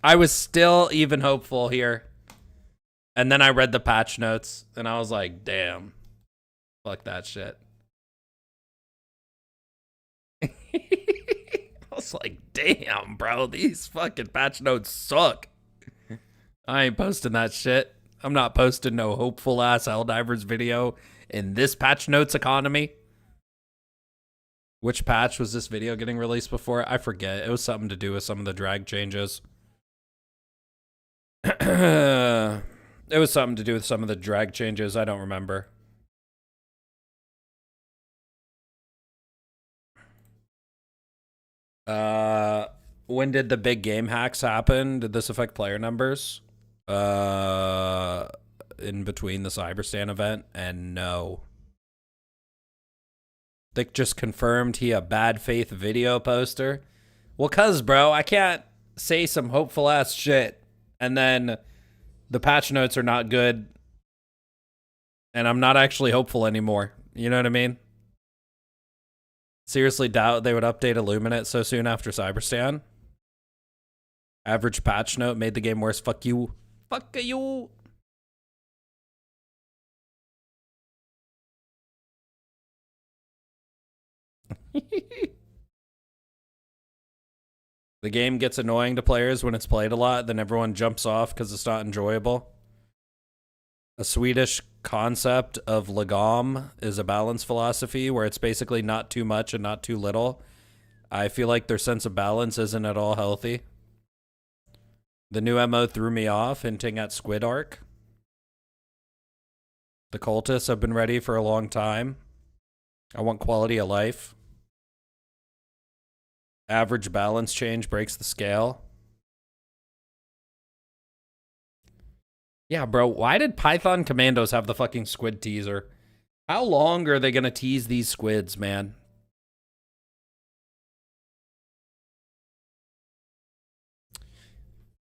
I was still even hopeful here. And then I read the patch notes and I was like, damn. Fuck that shit. I was like, damn, bro, these fucking patch notes suck. I ain't posting that shit. I'm not posting no hopeful ass Helldivers video in this patch notes economy. Which patch was this video getting released before? I forget. It was something to do with some of the drag changes. It was something to do with some of the drag changes. I don't remember. When did the big game hacks happen? Did this affect player numbers? In between the Cyberstan event, and no. Thick just confirmed he a bad faith video poster. Well, cuz, bro, I can't say some hopeful ass shit and then the patch notes are not good and I'm not actually hopeful anymore. You know what I mean? Seriously doubt they would update Illuminate so soon after Cyberstan. Average patch note made the game worse. Fuck you. Fuck you. The game gets annoying to players when it's played a lot, then everyone jumps off because it's not enjoyable. A Swedish concept of lagom is a balance philosophy where it's basically not too much and not too little. I feel like their sense of balance isn't at all healthy. The new MO threw me off, hinting at Squid Arc. The cultists have been ready for a long time. I want quality of life. Average balance change breaks the scale. Yeah, bro, why did Python Commandos have the fucking squid teaser? How long are they gonna tease these squids, man?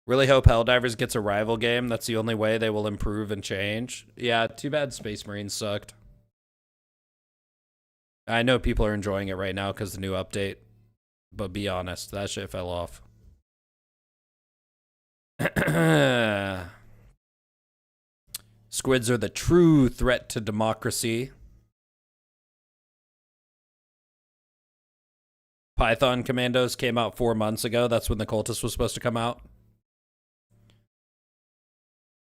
Really hope Helldivers gets a rival game. That's the only way they will improve and change. Yeah, too bad Space Marines sucked. I know people are enjoying it right now because the new update. But be honest, that shit fell off. Squids are the true threat to democracy. Python Commandos came out 4 months ago. That's when the Cultist was supposed to come out.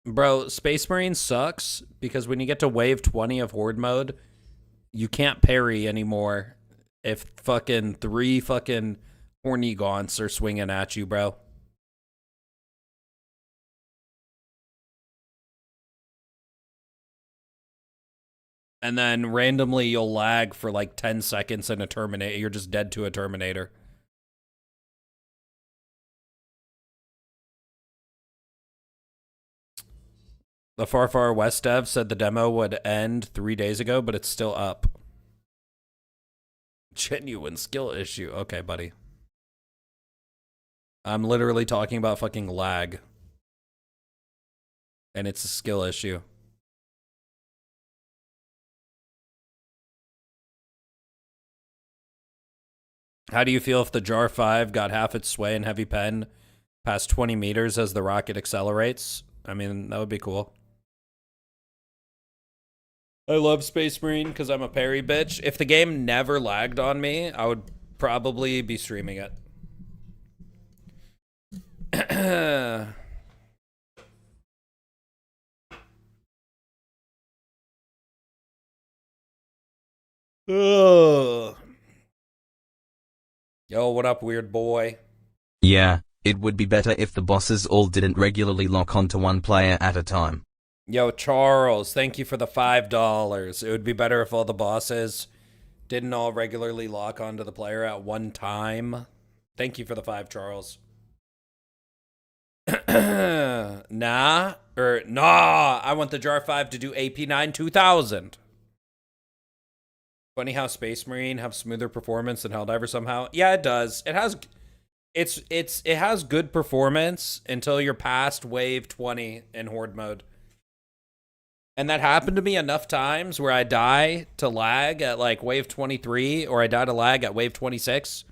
Bro, Space Marine sucks because when you get to wave 20 of Horde mode, you can't parry anymore if fucking 3 fucking horny gaunts are swinging at you, bro. And then randomly you'll lag for like 10 seconds in a Terminator. You're just dead to a Terminator. The Far Far West dev said the demo would end 3 days ago, but it's still up. Genuine skill issue. Okay, buddy. I'm literally talking about fucking lag. And it's a skill issue. How do you feel if the Jar 5 got half its sway in heavy pen past 20 meters as the rocket accelerates? I mean, that would be cool. I love Space Marine because I'm a parry bitch. If the game never lagged on me, I would probably be streaming it. Ugh. Yo, what up, weird boy? Yeah, it would be better if the bosses all didn't regularly lock onto one player at a time. Yo, Charles, thank you for the $5. It would be better if all the bosses didn't all regularly lock onto the player at one time. Thank you for the 5, Charles. Nah, I want the Jar 5 to do AP9 2000. Funny how Space Marine have smoother performance than Helldiver somehow. Yeah, it does. It has good performance until you're past wave 20 in Horde mode. And that happened to me enough times where I die to lag at like wave 23, or I die to lag at wave 26,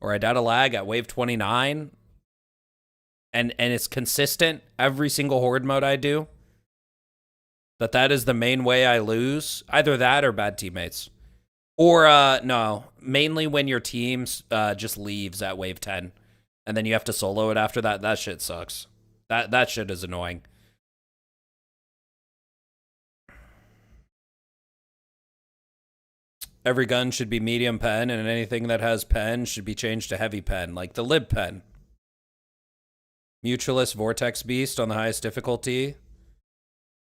or I die to lag at wave 29. And it's consistent every single Horde mode I do. That is the main way I lose. Either that or bad teammates. Or, no, mainly when your team just leaves at wave 10. And then you have to solo it after that. That shit sucks. That shit is annoying. Every gun should be medium pen, and anything that has pen should be changed to heavy pen, like the lib pen. Mutualist Vortex Beast on the highest difficulty.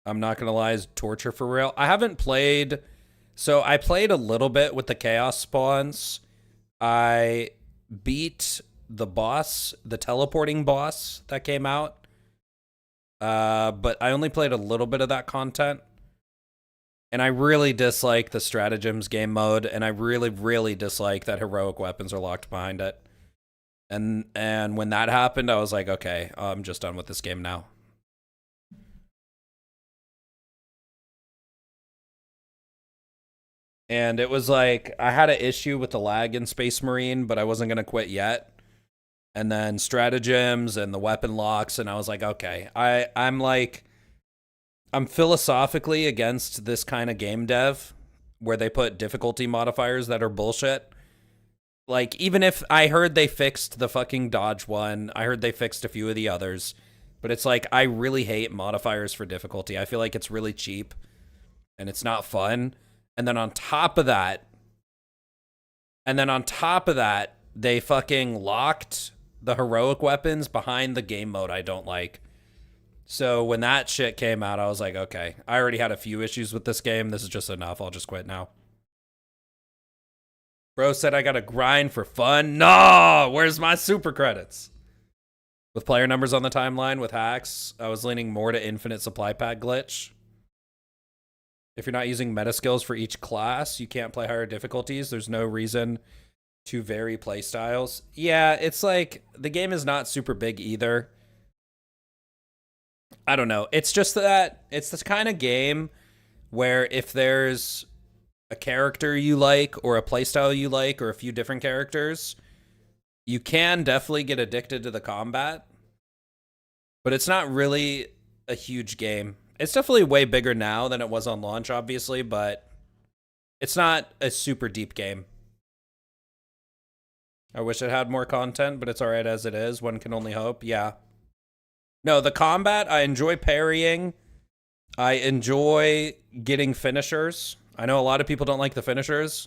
I'm not going to lie, is torture for real. I haven't played... So I played a little bit with the Chaos spawns. I beat the boss, the teleporting boss that came out. But I only played a little bit of that content. And I really dislike the stratagems game mode, and I really, really dislike that heroic weapons are locked behind it. And when that happened, I was like, okay, I'm just done with this game now. And it was like, I had an issue with the lag in Space Marine, but I wasn't going to quit yet. And then stratagems and the weapon locks, and I was like, okay, I'm philosophically against this kind of game dev where they put difficulty modifiers that are bullshit. Like, even if I heard they fixed the fucking dodge one, I heard they fixed a few of the others, but it's like, I really hate modifiers for difficulty. I feel like it's really cheap and it's not fun. And then on top of that, they fucking locked the heroic weapons behind the game mode I don't like. So when that shit came out, I was like, okay, I already had a few issues with this game. This is just enough. I'll just quit now. Bro said I gotta grind for fun. No! Where's my super credits? With player numbers on the timeline with hacks, I was leaning more to infinite supply pack glitch. If you're not using meta skills for each class, you can't play higher difficulties. There's no reason to vary playstyles. Yeah, it's like, the game is not super big either. I don't know. It's just that it's this kind of game where if there's a character you like or a playstyle you like or a few different characters, you can definitely get addicted to the combat. But it's not really a huge game. It's definitely way bigger now than it was on launch, obviously, but it's not a super deep game. I wish it had more content, but it's alright as it is. One can only hope. Yeah. No, the combat, I enjoy parrying. I enjoy getting finishers. I know a lot of people don't like the finishers,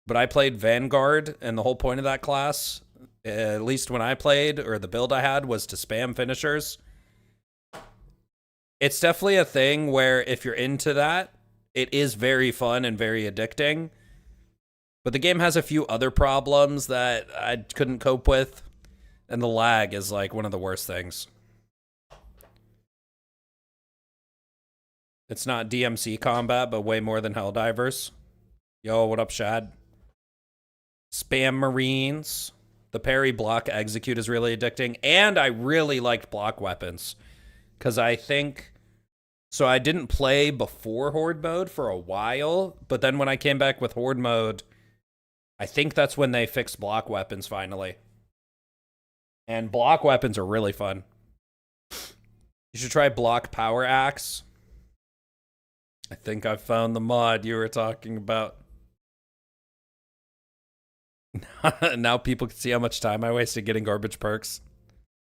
but I played Vanguard, and the whole point of that class, at least when I played, or the build I had, was to spam finishers. It's definitely a thing where if you're into that, it is very fun and very addicting. But the game has a few other problems that I couldn't cope with, and the lag is like one of the worst things. It's not DMC combat, but way more than Helldivers. Yo, what up, Shad? Spam Marines. The parry block execute is really addicting. And I really liked block weapons. Because I think... So I didn't play before Horde mode for a while. But then when I came back with Horde mode, I think that's when they fixed block weapons finally. And block weapons are really fun. You should try block power axe. I think I found the mod you were talking about. Now people can see how much time I wasted getting garbage perks.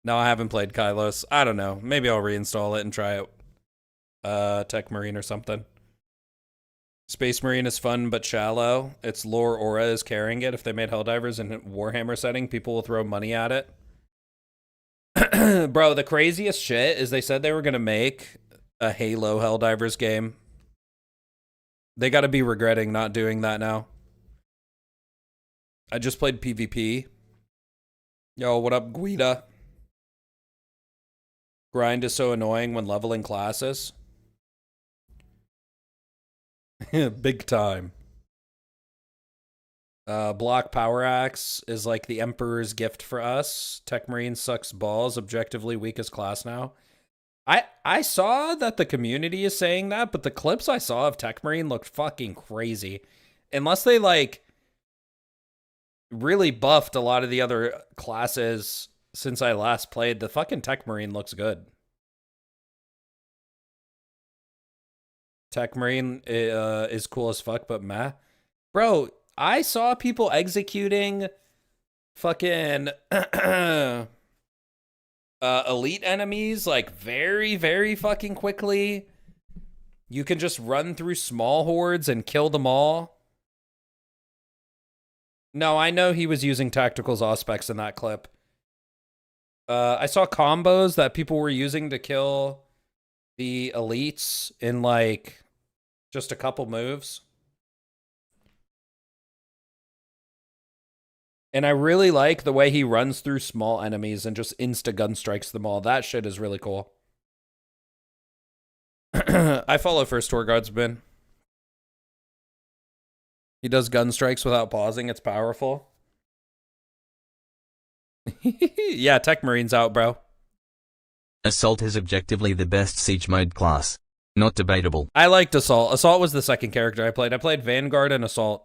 No, I haven't played Kylos. I don't know. Maybe I'll reinstall it and try it. Tech Marine or something. Space Marine is fun but shallow. Its lore aura is carrying it. If they made Helldivers in Warhammer setting, people will throw money at it. Bro, the craziest shit is they said they were going to make a Halo Helldivers game. They got to be regretting not doing that now. I just played PvP. Yo, what up, Guida? Grind is so annoying when leveling classes. Big time. Block Power Axe is like the Emperor's gift for us. Tech Marine sucks balls, objectively weakest class now. I saw that the community is saying that, but the clips I saw of Tech Marine looked fucking crazy. Unless they, like, really buffed a lot of the other classes since I last played, the fucking Tech Marine looks good. Tech Marine is cool as fuck, but meh. Bro, I saw people executing fucking elite enemies like very, very fucking quickly. You can just run through small hordes and kill them all. No, I know he was using tacticals aspects in that clip. I saw combos that people were using to kill the elites in like just a couple moves. And I really like the way he runs through small enemies and just insta gun strikes them all. That shit is really cool. I follow First Tour Guardsman. He does gun strikes without pausing. It's powerful. Yeah, Tech Marine's out, bro. Assault is objectively the best siege mode class. Not debatable. I liked Assault. Assault was the second character I played. I played Vanguard and Assault.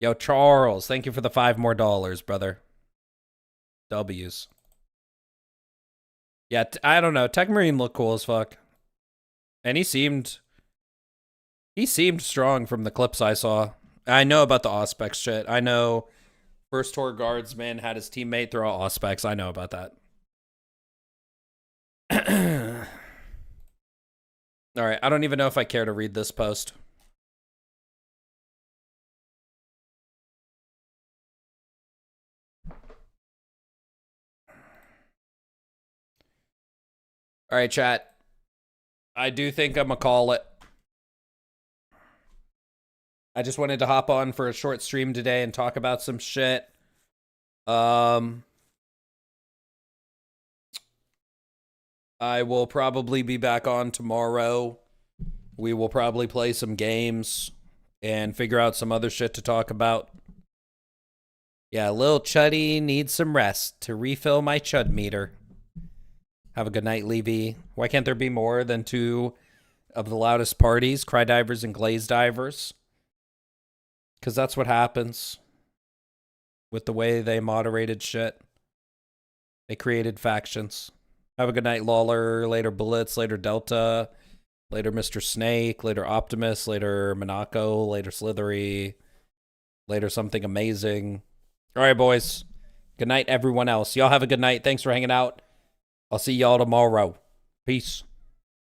Yo, Charles, thank you for the $5 more, brother. W's. Yeah, I don't know. Tech Marine looked cool as fuck. And he seemed strong from the clips I saw. I know about the Auspex shit. I know First Tour Guardsman had his teammate throw out Auspex. I know about that. All right, I don't even know if I care to read this post. All right, chat. I do think I'm gonna call it. I just wanted to hop on for a short stream today and talk about some shit. I will probably be back on tomorrow. We will probably play some games and figure out some other shit to talk about. Yeah, Lil Chuddy needs some rest to refill my chud meter. Have a good night, Levy. Why can't there be more than 2 of the loudest parties, Cry Divers and Glaze Divers? Because that's what happens with the way they moderated shit. They created factions. Have a good night, Lawler. Later, Bullets. Later, Delta. Later, Mr. Snake. Later, Optimus. Later, Monaco. Later, Slithery. Later, something amazing. All right, boys. Good night, everyone else. Y'all have a good night. Thanks for hanging out. I'll see y'all tomorrow. Peace.